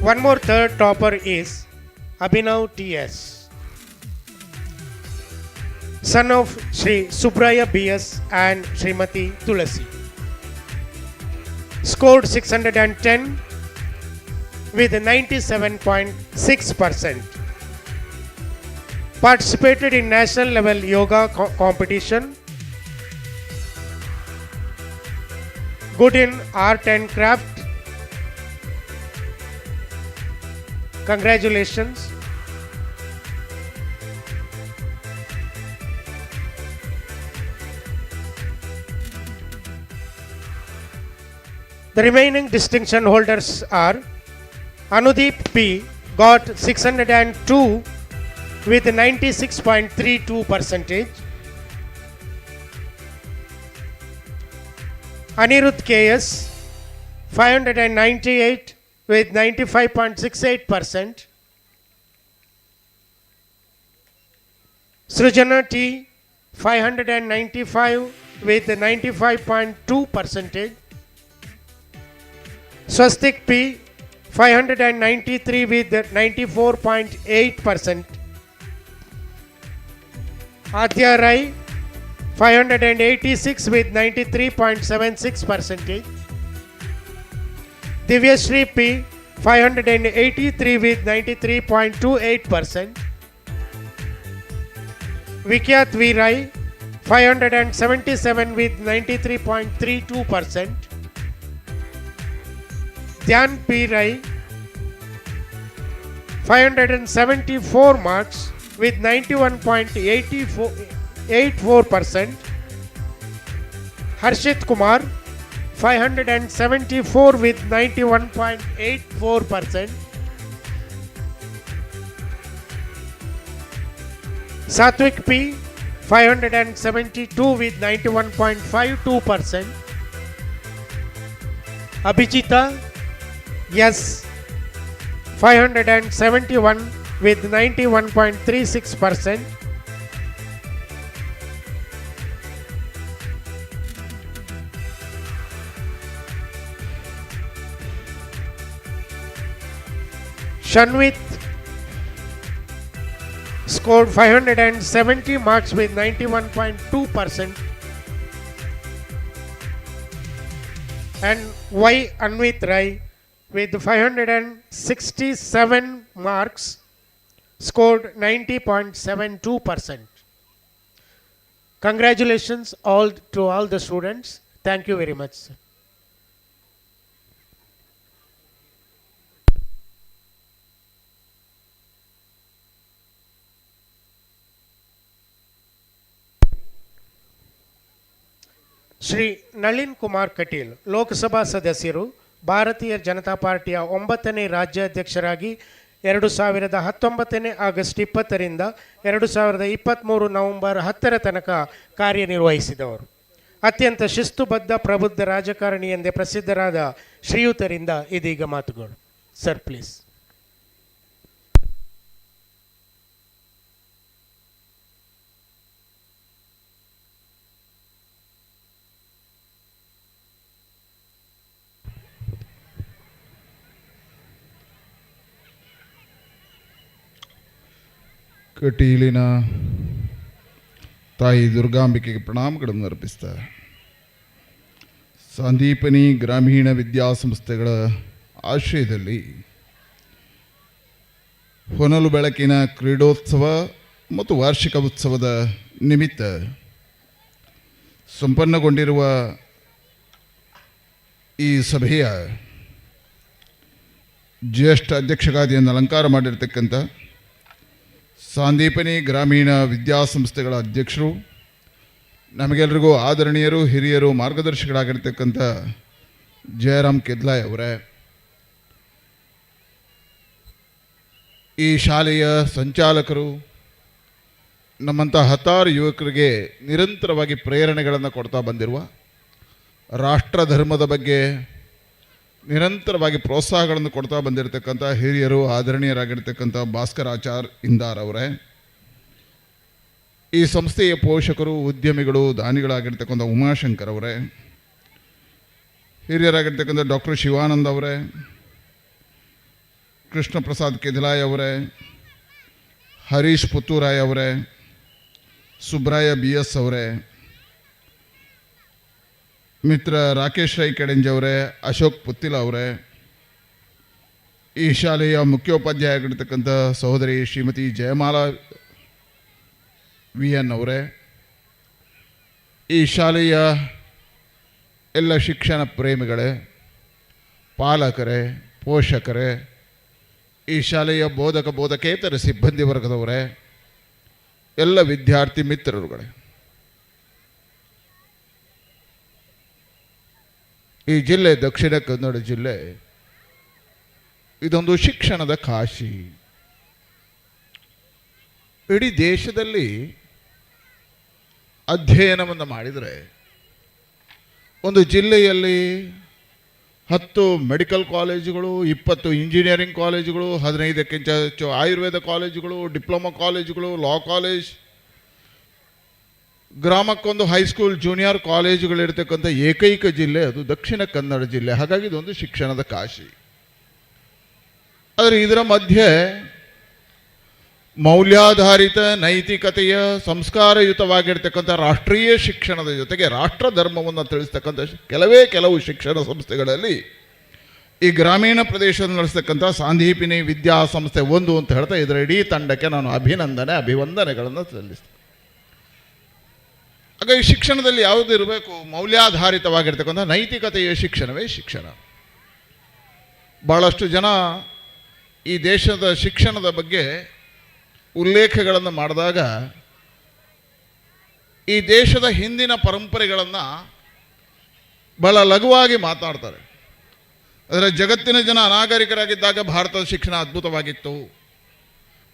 D: One more third topper is Abhinav TS, son of Sri Subraya BS and Srimati Tulasi. Scored 610 with 97.6%. Participated in national level yoga competition. Good in art and craft. Congratulations. The remaining distinction holders are Anudeep P got 602 with 96.32%. Anirudh KS 598 with 95.68%. Srujana T 595 with 95.2%. Swastik P 593 with 94.8%. Adya Rai 586 with 93.76%. Divyashree P 583 with 93.28%. Vikyat V Rai 577 with 93.32%. Dhyan P. Rai, 574 marks with 91.84%. Harshit Kumar, 574 with 91.84%. Satwik P, 572 with 91.52%. Abhijita S, 571 with 91.36%. Shanwit scored 570 marks with 91.2%. And Y. Anvit Rai with 567 marks scored 90.72%. Congratulations to all the students. Thank you very much, sir. Shri Nalin Kumar Kateel Lok Sabha ಸದಸ್ಯರು, ಭಾರತೀಯ ಜನತಾ ಪಾರ್ಟಿಯ 9ನೇ ರಾಜ್ಯಾಧ್ಯಕ್ಷರಾಗಿ 2019 ಆಗಸ್ಟ್ 20ರಿಂದ 2023 ನವೆಂಬರ್ 10 ತನಕ ಕಾರ್ಯನಿರ್ವಹಿಸಿದವರು. ಅತ್ಯಂತ ಶಿಸ್ತುಬದ್ಧ ಪ್ರಬುದ್ಧ ರಾಜಕಾರಣಿ ಎಂದೇ ಪ್ರಸಿದ್ಧರಾದ ಶ್ರೀಯುತರಿಂದ ಇದೀಗ ಮಾತುಗಳು. Sir please.
J: ಕಟೀಲಿನ ತಾಯಿ ದುರ್ಗಾಂಬಿಕೆಗೆ ಪ್ರಣಾಮಗಳನ್ನು ಅರ್ಪಿಸ್ತಾ ಸಂದೀಪನಿ ಗ್ರಾಮೀಣ ವಿದ್ಯಾಸಂಸ್ಥೆಗಳ ಆಶ್ರಯದಲ್ಲಿ ಹೊನಲು ಬೆಳಕಿನ ಕ್ರೀಡೋತ್ಸವ ಮತ್ತು ವಾರ್ಷಿಕ ಉತ್ಸವದ ನಿಮಿತ್ತ ಸಂಪನ್ನಗೊಂಡಿರುವ ಈ ಸಭೆಯ ಜ್ಯೇಷ್ಠ ಅಧ್ಯಕ್ಷಗಾದಿಯನ್ನು ಅಲಂಕಾರ ಮಾಡಿರ್ತಕ್ಕಂಥ ಸಂದೀಪನಿ ಗ್ರಾಮೀಣ ವಿದ್ಯಾಸಂಸ್ಥೆಗಳ ಅಧ್ಯಕ್ಷರು, ನಮಗೆಲ್ಲರಿಗೂ ಆದರಣೀಯರು, ಹಿರಿಯರು, ಮಾರ್ಗದರ್ಶಕರಾಗಿರ್ತಕ್ಕಂಥ ಜಯರಾಮ್ ಕೆದ್ಲಾಯ್ ಅವರೇ, ಈ ಶಾಲೆಯ ಸಂಚಾಲಕರು, ನಮ್ಮಂಥ ಹತ್ತಾರು ಯುವಕರಿಗೆ ನಿರಂತರವಾಗಿ ಪ್ರೇರಣೆಗಳನ್ನು ಕೊಡ್ತಾ ಬಂದಿರುವ, ರಾಷ್ಟ್ರ ಧರ್ಮದ ಬಗ್ಗೆ ನಿರಂತರವಾಗಿ ಪ್ರೋತ್ಸಾಹಗಳನ್ನು ಕೊಡ್ತಾ ಬಂದಿರತಕ್ಕಂಥ ಹಿರಿಯರು, ಆದರಣೀಯರಾಗಿರ್ತಕ್ಕಂಥ ಭಾಸ್ಕರಾಚಾರ್ ಇಂದಾರ್ ಅವರೇ, ಈ ಸಂಸ್ಥೆಯ ಪೋಷಕರು, ಉದ್ಯಮಿಗಳು, ದಾನಿಗಳಾಗಿರ್ತಕ್ಕಂಥ ಉಮಾಶಂಕರ್ ಅವರೇ, ಹಿರಿಯರಾಗಿರ್ತಕ್ಕಂಥ ಡಾಕ್ಟರ್ ಶಿವಾನಂದ್ ಅವರೇ, ಕೃಷ್ಣ ಪ್ರಸಾದ್ ಕೆದಿಲಾಯ್ ಅವರೇ, ಹರೀಶ್ ಪುತ್ತೂರಾಯ್ ಅವರೇ, ಸುಬ್ರಾಯ BS ಅವರೇ, ಮಿತ್ರ ರಾಕೇಶ್ ರೈ ಕೆಡೆಂಜ್ ಅವರೇ, ಅಶೋಕ್ ಪುತ್ತಿಲ ಅವರೇ, ಈ ಶಾಲೆಯ ಮುಖ್ಯೋಪಾಧ್ಯಾಯ ಆಗಿರ್ತಕ್ಕಂಥ ಸಹೋದರಿ ಶ್ರೀಮತಿ ಜಯಮಾಲಾ VN ಅವರೇ, ಈ ಶಾಲೆಯ ಎಲ್ಲ ಶಿಕ್ಷಣ ಪ್ರೇಮಿಗಳೇ, ಪಾಲಕರೇ, ಪೋಷಕರೇ, ಈ ಶಾಲೆಯ ಬೋಧಕೇತರ ಸಿಬ್ಬಂದಿ ವರ್ಗದವರೇ, ಎಲ್ಲ ವಿದ್ಯಾರ್ಥಿ ಮಿತ್ರರುಗಳೇ, ಈ ಜಿಲ್ಲೆ ದಕ್ಷಿಣ ಕನ್ನಡ ಜಿಲ್ಲೆ ಇದೊಂದು ಶಿಕ್ಷಣದ ಕಾಶಿ. ಇಡೀ ದೇಶದಲ್ಲಿ ಅಧ್ಯಯನವನ್ನು ಮಾಡಿದರೆ ಒಂದು ಜಿಲ್ಲೆಯಲ್ಲಿ 10 ಮೆಡಿಕಲ್ ಕಾಲೇಜುಗಳು, 20 ಇಂಜಿನಿಯರಿಂಗ್ ಕಾಲೇಜುಗಳು, 15ಕ್ಕಿಂತ ಹೆಚ್ಚು ಆಯುರ್ವೇದ ಕಾಲೇಜುಗಳು, ಡಿಪ್ಲೊಮಾ ಕಾಲೇಜುಗಳು, ಲಾ ಕಾಲೇಜ್, ಗ್ರಾಮಕ್ಕೊಂದು ಹೈಸ್ಕೂಲ್, ಜೂನಿಯರ್ ಕಾಲೇಜುಗಳಿರ್ತಕ್ಕಂಥ ಏಕೈಕ ಜಿಲ್ಲೆ ಅದು ದಕ್ಷಿಣ ಕನ್ನಡ ಜಿಲ್ಲೆ. ಹಾಗಾಗಿ ಇದೊಂದು ಶಿಕ್ಷಣದ ಕಾಶಿ. ಆದರೆ ಇದರ ಮಧ್ಯೆ ಮೌಲ್ಯಾಧಾರಿತ ನೈತಿಕತೆಯ ಸಂಸ್ಕಾರಯುತವಾಗಿರ್ತಕ್ಕಂಥ ರಾಷ್ಟ್ರೀಯ ಶಿಕ್ಷಣದ ಜೊತೆಗೆ ರಾಷ್ಟ್ರ ಧರ್ಮವನ್ನು ತಿಳಿಸ್ತಕ್ಕಂಥ ಕೆಲವು ಶಿಕ್ಷಣ ಸಂಸ್ಥೆಗಳಲ್ಲಿ ಈ ಗ್ರಾಮೀಣ ಪ್ರದೇಶದಲ್ಲಿ ನಡೆಸ್ತಕ್ಕಂಥ ಸಂದೀಪಿನಿ ವಿದ್ಯಾಸಂಸ್ಥೆ ಒಂದು ಅಂತ ಹೇಳ್ತಾ ಇದರ ಇಡೀ ತಂಡಕ್ಕೆ ನಾನು ಅಭಿವಂದನೆಗಳನ್ನು ಸಲ್ಲಿಸ್ತೇನೆ. ಆಗ ಈ ಶಿಕ್ಷಣದಲ್ಲಿ ಯಾವುದು ಇರಬೇಕು? ಮೌಲ್ಯಾಧಾರಿತವಾಗಿರ್ತಕ್ಕಂಥ ನೈತಿಕತೆಯ ಶಿಕ್ಷಣವೇ ಶಿಕ್ಷಣ. ಭಾಳಷ್ಟು ಜನ ಈ ದೇಶದ ಶಿಕ್ಷಣದ ಬಗ್ಗೆ ಉಲ್ಲೇಖಗಳನ್ನು ಮಾಡಿದಾಗ ಈ ದೇಶದ ಹಿಂದಿನ ಪರಂಪರೆಗಳನ್ನು ಬಹಳ ಲಘುವಾಗಿ ಮಾತನಾಡ್ತಾರೆ. ಆದರೆ ಜಗತ್ತಿನ ಜನ ಅನಾಗರಿಕರಾಗಿದ್ದಾಗ ಭಾರತದ ಶಿಕ್ಷಣ ಅದ್ಭುತವಾಗಿತ್ತು,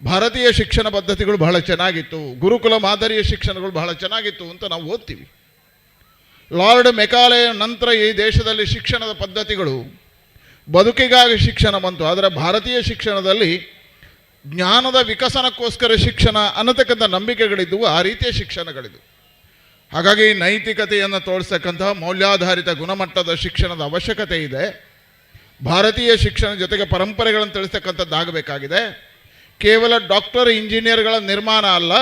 J: ಭಾರತೀಯ ಶಿಕ್ಷಣ ಪದ್ಧತಿಗಳು ಬಹಳ ಚೆನ್ನಾಗಿತ್ತು, ಗುರುಕುಲ ಮಾದರಿಯ ಶಿಕ್ಷಣಗಳು ಬಹಳ ಚೆನ್ನಾಗಿತ್ತು ಅಂತ ನಾವು ಓದ್ತೀವಿ. ಲಾರ್ಡ್ ಮೆಕಾಲೆ ನಂತರ ಈ ದೇಶದಲ್ಲಿ ಶಿಕ್ಷಣದ ಪದ್ಧತಿಗಳು ಬದುಕಿಗಾಗಿ ಶಿಕ್ಷಣ ಬಂತು. ಆದರೆ ಭಾರತೀಯ ಶಿಕ್ಷಣದಲ್ಲಿ ಜ್ಞಾನದ ವಿಕಸನಕ್ಕೋಸ್ಕರ ಶಿಕ್ಷಣ ಅನ್ನತಕ್ಕಂಥ ನಂಬಿಕೆಗಳಿದ್ದವು, ಆ ರೀತಿಯ ಶಿಕ್ಷಣಗಳಿದ್ದವು. ಹಾಗಾಗಿ ನೈತಿಕತೆಯನ್ನು ತೋರಿಸ್ತಕ್ಕಂತಹ ಮೌಲ್ಯಾಧಾರಿತ ಗುಣಮಟ್ಟದ ಶಿಕ್ಷಣದ ಅವಶ್ಯಕತೆ ಇದೆ. ಭಾರತೀಯ ಶಿಕ್ಷಣ ಜೊತೆಗೆ ಪರಂಪರೆಗಳನ್ನು ತಿಳಿಸ್ತಕ್ಕಂಥದ್ದಾಗಬೇಕಾಗಿದೆ. ಕೇವಲ ಡಾಕ್ಟರ್ ಇಂಜಿನಿಯರ್ಗಳ ನಿರ್ಮಾಣ ಅಲ್ಲ,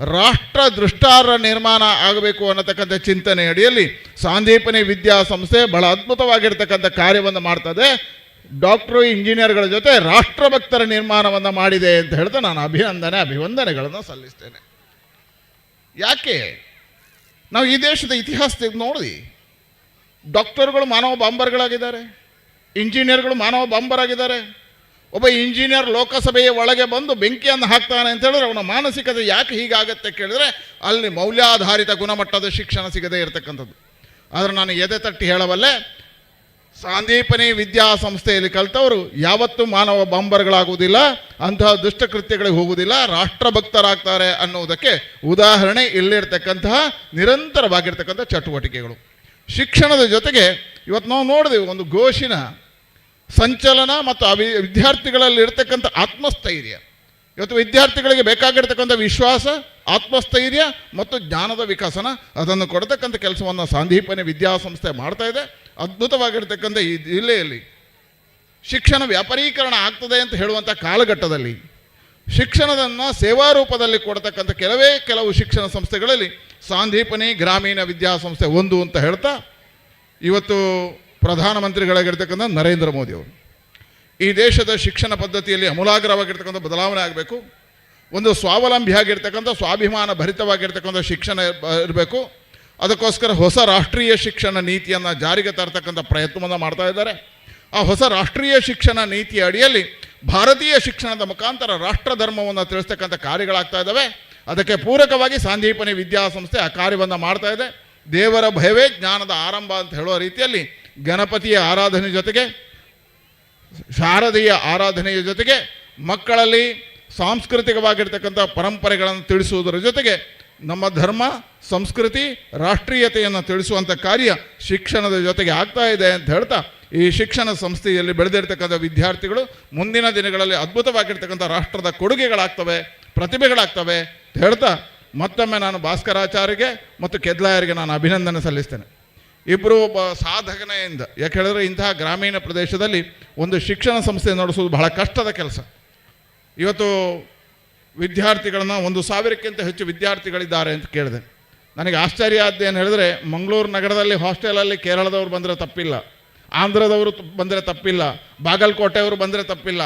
J: ರಾಷ್ಟ್ರ ದೃಷ್ಟಾರ ನಿರ್ಮಾಣ ಆಗಬೇಕು ಅನ್ನತಕ್ಕಂಥ ಚಿಂತನೆ ಅಡಿಯಲ್ಲಿ ಸಾಂದೀಪನಿ ವಿದ್ಯಾಸಂಸ್ಥೆ ಬಹಳ ಅದ್ಭುತವಾಗಿರ್ತಕ್ಕಂಥ ಕಾರ್ಯವನ್ನು ಮಾಡ್ತದೆ. ಡಾಕ್ಟ್ರು ಇಂಜಿನಿಯರ್ಗಳ ಜೊತೆ ರಾಷ್ಟ್ರಭಕ್ತರ ನಿರ್ಮಾಣವನ್ನು ಮಾಡಿದೆ ಅಂತ ಹೇಳ್ತಾ ನಾನು ಅಭಿವಂದನೆಗಳನ್ನು ಸಲ್ಲಿಸ್ತೇನೆ. ಯಾಕೆ ನಾವು ಈ ದೇಶದ ಇತಿಹಾಸ ನೋಡಿ, ಡಾಕ್ಟರ್ಗಳು ಮಾನವ ಬಾಂಬರ್ಗಳಾಗಿದ್ದಾರೆ, ಇಂಜಿನಿಯರ್ಗಳು ಮಾನವ ಬಾಂಬರ್ ಆಗಿದ್ದಾರೆ. ಒಬ್ಬ ಇಂಜಿನಿಯರ್ ಲೋಕಸಭೆಯ ಒಳಗೆ ಬಂದು ಬೆಂಕಿಯನ್ನು ಹಾಕ್ತಾನೆ ಅಂತ ಹೇಳಿದ್ರೆ ಅವನ ಮಾನಸಿಕತೆ ಯಾಕೆ ಹೀಗಾಗತ್ತೆ ಕೇಳಿದ್ರೆ ಅಲ್ಲಿ ಮೌಲ್ಯಾಧಾರಿತ ಗುಣಮಟ್ಟದ ಶಿಕ್ಷಣ ಸಿಗದೇ ಇರತಕ್ಕಂಥದ್ದು. ಆದರೆ ನಾನು ಎದೆ ತಟ್ಟಿ ಹೇಳಬಲ್ಲೆ, ಸಾಂದೀಪನಿ ವಿದ್ಯಾಸಂಸ್ಥೆಯಲ್ಲಿ ಕಲಿತವರು ಯಾವತ್ತೂ ಮಾನವ ಬಾಂಬರ್ಗಳಾಗುವುದಿಲ್ಲ, ಅಂತಹ ದುಷ್ಟಕೃತ್ಯಗಳಿಗೆ ಹೋಗುವುದಿಲ್ಲ, ರಾಷ್ಟ್ರಭಕ್ತರಾಗ್ತಾರೆ ಅನ್ನುವುದಕ್ಕೆ ಉದಾಹರಣೆ ಇಲ್ಲಿರ್ತಕ್ಕಂತಹ ನಿರಂತರವಾಗಿರ್ತಕ್ಕಂಥ ಚಟುವಟಿಕೆಗಳು. ಶಿಕ್ಷಣದ ಜೊತೆಗೆ ಇವತ್ತು ನಾವು ನೋಡಿದೆವು ಒಂದು ಘೋಷಿನ ಸಂಚಲನ ಮತ್ತು ವಿದ್ಯಾರ್ಥಿಗಳಲ್ಲಿ ಇರ್ತಕ್ಕಂಥ ಆತ್ಮಸ್ಥೈರ್ಯ. ಇವತ್ತು ವಿದ್ಯಾರ್ಥಿಗಳಿಗೆ ಬೇಕಾಗಿರ್ತಕ್ಕಂಥ ವಿಶ್ವಾಸ, ಆತ್ಮಸ್ಥೈರ್ಯ ಮತ್ತು ಜ್ಞಾನದ ವಿಕಸನ ಅದನ್ನು ಕೊಡ್ತಕ್ಕಂಥ ಕೆಲಸವನ್ನು ಸಾಂದೀಪನಿ ವಿದ್ಯಾಸಂಸ್ಥೆ ಮಾಡ್ತಾ ಇದೆ. ಅದ್ಭುತವಾಗಿರ್ತಕ್ಕಂಥ ಈ ಜಿಲ್ಲೆಯಲ್ಲಿ ಶಿಕ್ಷಣ ವ್ಯಾಪಾರೀಕರಣ ಆಗ್ತದೆ ಅಂತ ಹೇಳುವಂಥ ಕಾಲಘಟ್ಟದಲ್ಲಿ ಶಿಕ್ಷಣವನ್ನು ಸೇವಾ ರೂಪದಲ್ಲಿ ಕೊಡ್ತಕ್ಕಂಥ ಕೆಲವು ಶಿಕ್ಷಣ ಸಂಸ್ಥೆಗಳಲ್ಲಿ ಸಾಂದೀಪನಿ ಗ್ರಾಮೀಣ ವಿದ್ಯಾಸಂಸ್ಥೆ ಒಂದು ಅಂತ ಹೇಳ್ತಾ ಇವತ್ತು ಪ್ರಧಾನಮಂತ್ರಿಗಳಾಗಿರ್ತಕ್ಕಂಥ ನರೇಂದ್ರ ಮೋದಿಯವರು ಈ ದೇಶದ ಶಿಕ್ಷಣ ಪದ್ಧತಿಯಲ್ಲಿ ಅಮೂಲಾಗ್ರವಾಗಿರ್ತಕ್ಕಂಥ ಬದಲಾವಣೆ ಆಗಬೇಕು. ಒಂದು ಸ್ವಾವಲಂಬಿಯಾಗಿರ್ತಕ್ಕಂಥ ಸ್ವಾಭಿಮಾನ ಭರಿತವಾಗಿರ್ತಕ್ಕಂಥ ಶಿಕ್ಷಣ ಇರಬೇಕು. ಅದಕ್ಕೋಸ್ಕರ ಹೊಸ ರಾಷ್ಟ್ರೀಯ ಶಿಕ್ಷಣ ನೀತಿಯನ್ನು ಜಾರಿಗೆ ತರ್ತಕ್ಕಂಥ ಪ್ರಯತ್ನವನ್ನು ಮಾಡ್ತಾ ಇದ್ದಾರೆ. ಆ ಹೊಸ ರಾಷ್ಟ್ರೀಯ ಶಿಕ್ಷಣ ನೀತಿಯ ಅಡಿಯಲ್ಲಿ ಭಾರತೀಯ ಶಿಕ್ಷಣದ ಮುಖಾಂತರ ರಾಷ್ಟ್ರ ಧರ್ಮವನ್ನು ತಿಳಿಸ್ತಕ್ಕಂಥ ಕಾರ್ಯಗಳಾಗ್ತಾ ಇದ್ದಾವೆ. ಅದಕ್ಕೆ ಪೂರಕವಾಗಿ ಸಾಂದೀಪನಿ ವಿದ್ಯಾಸಂಸ್ಥೆ ಆ ಕಾರ್ಯವನ್ನು ಮಾಡ್ತಾ ಇದೆ. ದೇವರ ಭಯವೇ ಜ್ಞಾನದ ಆರಂಭ ಅಂತ ಹೇಳುವ ರೀತಿಯಲ್ಲಿ ಗಣಪತಿಯ ಆರಾಧನೆ ಜೊತೆಗೆ ಶಾರದೀಯ ಆರಾಧನೆಯ ಜೊತೆಗೆ ಮಕ್ಕಳಲ್ಲಿ ಸಾಂಸ್ಕೃತಿಕವಾಗಿರ್ತಕ್ಕಂಥ ಪರಂಪರೆಗಳನ್ನು ತಿಳಿಸುವುದರ ಜೊತೆಗೆ ನಮ್ಮ ಧರ್ಮ, ಸಂಸ್ಕೃತಿ, ರಾಷ್ಟ್ರೀಯತೆಯನ್ನು ತಿಳಿಸುವಂಥ ಕಾರ್ಯ ಶಿಕ್ಷಣದ ಜೊತೆಗೆ ಆಗ್ತಾ ಇದೆ ಅಂತ ಹೇಳ್ತಾ ಈ ಶಿಕ್ಷಣ ಸಂಸ್ಥೆಯಲ್ಲಿ ಬೆಳೆದಿರ್ತಕ್ಕಂಥ ವಿದ್ಯಾರ್ಥಿಗಳು ಮುಂದಿನ ದಿನಗಳಲ್ಲಿ ಅದ್ಭುತವಾಗಿರ್ತಕ್ಕಂಥ ರಾಷ್ಟ್ರದ ಕೊಡುಗೆಗಳಾಗ್ತವೆ, ಪ್ರತಿಭೆಗಳಾಗ್ತವೆ ಅಂತ ಹೇಳ್ತಾ ಮತ್ತೊಮ್ಮೆ ನಾನು ಭಾಸ್ಕರಾಚಾರ್ಯಗೆ ಮತ್ತು ಕೆದ್ಲಾಯರಿಗೆ ನಾನು ಅಭಿನಂದನೆ ಸಲ್ಲಿಸ್ತೇನೆ. ಇಬ್ಬರು ಒಬ್ಬ ಸಾಧಕನೆಯಿಂದ, ಯಾಕೆ ಹೇಳಿದ್ರೆ ಇಂತಹ ಗ್ರಾಮೀಣ ಪ್ರದೇಶದಲ್ಲಿ ಒಂದು ಶಿಕ್ಷಣ ಸಂಸ್ಥೆ ನಡೆಸೋದು ಬಹಳ ಕಷ್ಟದ ಕೆಲಸ. ಇವತ್ತು ವಿದ್ಯಾರ್ಥಿಗಳನ್ನ 1,000ಕ್ಕಿಂತ ಹೆಚ್ಚು ವಿದ್ಯಾರ್ಥಿಗಳಿದ್ದಾರೆ ಅಂತ ಕೇಳಿದೆ. ನನಗೆ ಆಶ್ಚರ್ಯ ಆದ್ದೇನು ಹೇಳಿದ್ರೆ, ಮಂಗಳೂರು ನಗರದಲ್ಲಿ ಹಾಸ್ಟೆಲಲ್ಲಿ ಕೇರಳದವರು ಬಂದರೆ ತಪ್ಪಿಲ್ಲ, ಆಂಧ್ರದವರು ಬಂದರೆ ತಪ್ಪಿಲ್ಲ, ಬಾಗಲಕೋಟೆಯವರು ಬಂದರೆ ತಪ್ಪಿಲ್ಲ,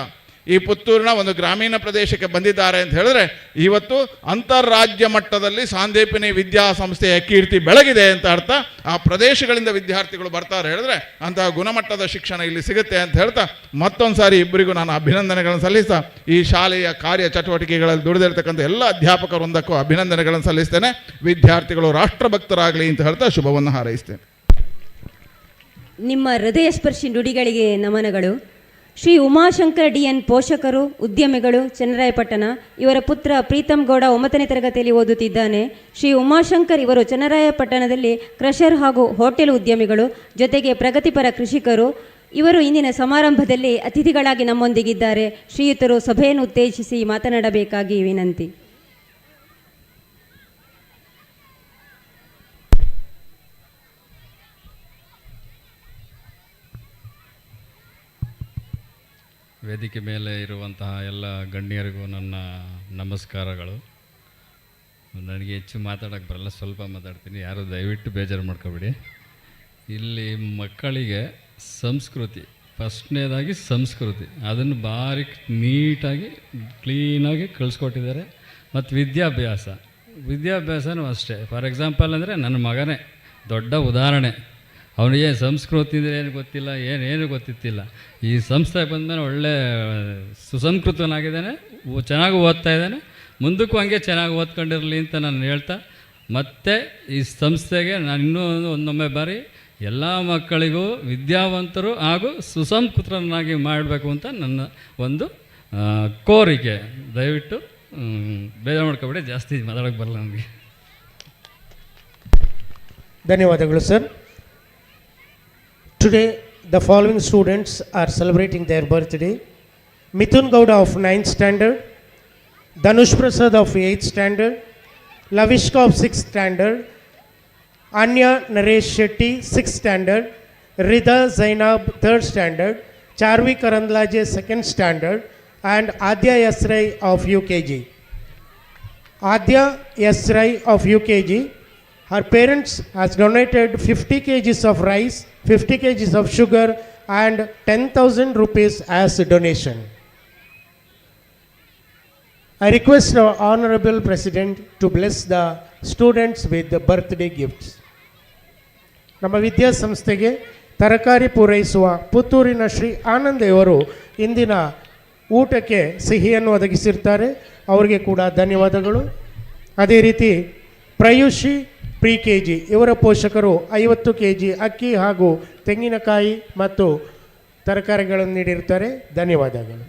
J: ಈ ಪುತ್ತೂರಿನ ಒಂದು ಗ್ರಾಮೀಣ ಪ್ರದೇಶಕ್ಕೆ ಬಂದಿದ್ದಾರೆ ಅಂತ ಹೇಳಿದ್ರೆ ಇವತ್ತು ಅಂತಾರಾಜ್ಯ ಮಟ್ಟದಲ್ಲಿ ಸಾಂದೀಪನಿ ವಿದ್ಯಾಸಂಸ್ಥೆಯ ಕೀರ್ತಿ ಬೆಳಗಿದೆ ಅಂತ ಅರ್ಥ. ಆ ಪ್ರದೇಶಗಳಿಂದ ವಿದ್ಯಾರ್ಥಿಗಳು ಬರ್ತಾರೆ ಹೇಳಿದ್ರೆ ಅಂತಹ ಗುಣಮಟ್ಟದ ಶಿಕ್ಷಣ ಇಲ್ಲಿ ಸಿಗುತ್ತೆ ಅಂತ ಹೇಳ್ತಾ ಮತ್ತೊಂದು ಸಾರಿ ಇಬ್ಬರಿಗೂ ನಾನು ಅಭಿನಂದನೆಗಳನ್ನು ಸಲ್ಲಿಸ್ತಾ ಈ ಶಾಲೆಯ ಕಾರ್ಯ ಚಟುವಟಿಕೆಗಳಲ್ಲಿ ದುಡಿದಿರ್ತಕ್ಕಂಥ ಎಲ್ಲ ಅಧ್ಯಾಪಕ ವೃಂದಕ್ಕೂ ಅಭಿನಂದನೆಗಳನ್ನು ಸಲ್ಲಿಸ್ತೇನೆ. ವಿದ್ಯಾರ್ಥಿಗಳು ರಾಷ್ಟ್ರಭಕ್ತರಾಗಲಿ ಅಂತ ಹೇಳ್ತಾ ಶುಭವನ್ನು ಹಾರೈಸ್ತೇನೆ.
C: ನಿಮ್ಮ ಹೃದಯ ಸ್ಪರ್ಶಿ ನುಡಿಗಳಿಗೆ ನಮನಗಳು. ಶ್ರೀ ಉಮಾಶಂಕರ್ ಡಿ ಎನ್ ಪೋಷಕರು, ಉದ್ಯಮಿಗಳು, ಚನ್ನರಾಯಪಟ್ಟಣ. ಇವರ ಪುತ್ರ ಪ್ರೀತಮ್ ಗೌಡ 9ನೇ ತರಗತಿಯಲ್ಲಿ ಓದುತ್ತಿದ್ದಾನೆ. ಶ್ರೀ ಉಮಾಶಂಕರ್ ಇವರು ಚನ್ನರಾಯಪಟ್ಟಣದಲ್ಲಿ ಕ್ರಷರ್ ಹಾಗೂ ಹೋಟೆಲ್ ಉದ್ಯಮಿಗಳು, ಜೊತೆಗೆ ಪ್ರಗತಿಪರ ಕೃಷಿಕರು. ಇವರು ಇಂದಿನ ಸಮಾರಂಭದಲ್ಲಿ ಅತಿಥಿಗಳಾಗಿ ನಮ್ಮೊಂದಿಗಿದ್ದಾರೆ. ಶ್ರೀಯುತರು ಸಭೆಯನ್ನು ಉತ್ತೇಜಿಸಿ ಮಾತನಾಡಬೇಕಾಗಿ ವಿನಂತಿ.
K: ವೇದಿಕೆ ಮೇಲೆ ಇರುವಂತಹ ಎಲ್ಲ ಗಣ್ಯರಿಗೂ ನನ್ನ ನಮಸ್ಕಾರಗಳು. ನನಗೆ ಹೆಚ್ಚು ಮಾತಾಡೋಕ್ಕೆ ಬರಲ್ಲ, ಸ್ವಲ್ಪ ಮಾತಾಡ್ತೀನಿ, ಯಾರು ದಯವಿಟ್ಟು ಬೇಜಾರು ಮಾಡ್ಕೊಬೇಡಿ. ಇಲ್ಲಿ ಮಕ್ಕಳಿಗೆ ಸಂಸ್ಕೃತಿ, ಫಸ್ಟ್ನೇದಾಗಿ ಸಂಸ್ಕೃತಿ ಅದನ್ನು ಭಾರಿ ನೀಟಾಗಿ ಕ್ಲೀನಾಗಿ ಕಳಿಸ್ಕೊಟ್ಟಿದ್ದಾರೆ. ಮತ್ತು ವಿದ್ಯಾಭ್ಯಾಸ ವಿದ್ಯಾಭ್ಯಾಸನೂ ಅಷ್ಟೇ. ಫಾರ್ ಎಕ್ಸಾಂಪಲ್ ಅಂದರೆ ನನ್ನ ಮಗನೇ ದೊಡ್ಡ ಉದಾಹರಣೆ. ಅವನಿಗೆ ಸಂಸ್ಕೃತಿ ಅಂದರೆ ಏನು ಗೊತ್ತಿಲ್ಲ, ಏನೇನು ಗೊತ್ತಿತ್ತಿಲ್ಲ. ಈ ಸಂಸ್ಥೆ ಬಂದಮೇಲೆ ಒಳ್ಳೆ ಸುಸಂಸ್ಕೃತನಾಗಿದ್ದಾನೆ, ಚೆನ್ನಾಗಿ ಓದ್ತಾ ಇದ್ದಾನೆ. ಮುಂದಕ್ಕೂ ಹಂಗೆ ಚೆನ್ನಾಗಿ ಓದ್ಕೊಂಡಿರಲಿ ಅಂತ ನಾನು ಹೇಳ್ತಾ, ಮತ್ತು ಈ ಸಂಸ್ಥೆಗೆ ನಾನು ಇನ್ನೂ ಒಂದೊಮ್ಮೆ ಬಾರಿ ಎಲ್ಲ ಮಕ್ಕಳಿಗೂ ವಿದ್ಯಾವಂತರು ಹಾಗೂ ಸುಸಂಸ್ಕೃತರನ್ನಾಗಿ ಮಾಡಬೇಕು ಅಂತ ನನ್ನ ಒಂದು ಕೋರಿಕೆ. ದಯವಿಟ್ಟು ಬೇಜಾರು ಮಾಡ್ಕೊಬೇಡಿ, ಜಾಸ್ತಿ ಮಾತಾಡೋಕ್ಕೆ ಬರಲ್ಲ ನನಗೆ.
D: ಧನ್ಯವಾದಗಳು sir. Today, the following students are celebrating their birthday. Mithun Gowda of 9th standard, Dhanush Prasad of 8th standard, Lavishka of 6th standard, Anya Naresh Shetty 6th standard, Rida Zainab 3rd standard, Charvi Karandlaje 2nd standard, and Adya Yasrai of UKG. Adya Yasrai of UKG, her parents has donated 50 kgs of rice, 50 kgs of sugar and 10,000 rupees as a donation. I request our Honorable President to bless the students with the birthday gifts. ನಮ್ಮ ವಿದ್ಯಾಸಂಸ್ಥೆಗೆ ತರಕಾರಿ ಪೂರೈಸುವ ಪುತ್ತೂರಿನ ಶ್ರೀ ಆನಂದೆಯವರು ಇಂದಿನ ಊಟಕ್ಕೆ ಸಿಹಿಯನ್ನು ಒದಗಿಸಿರ್ತಾರೆ. ಅವರಿಗೆ ಕೂಡ ಧನ್ಯವಾದಗಳು. ಅದೇ ರೀತಿ ಪ್ರಯುಷಿ 𝐴 ಇವರ ಪೋಷಕರು 50 kg ಅಕ್ಕಿ ಹಾಗೂ ತೆಂಗಿನಕಾಯಿ ಮತ್ತು ತರಕಾರಿಗಳನ್ನು ನೀಡಿರ್ತಾರೆ. ಧನ್ಯವಾದಗಳು.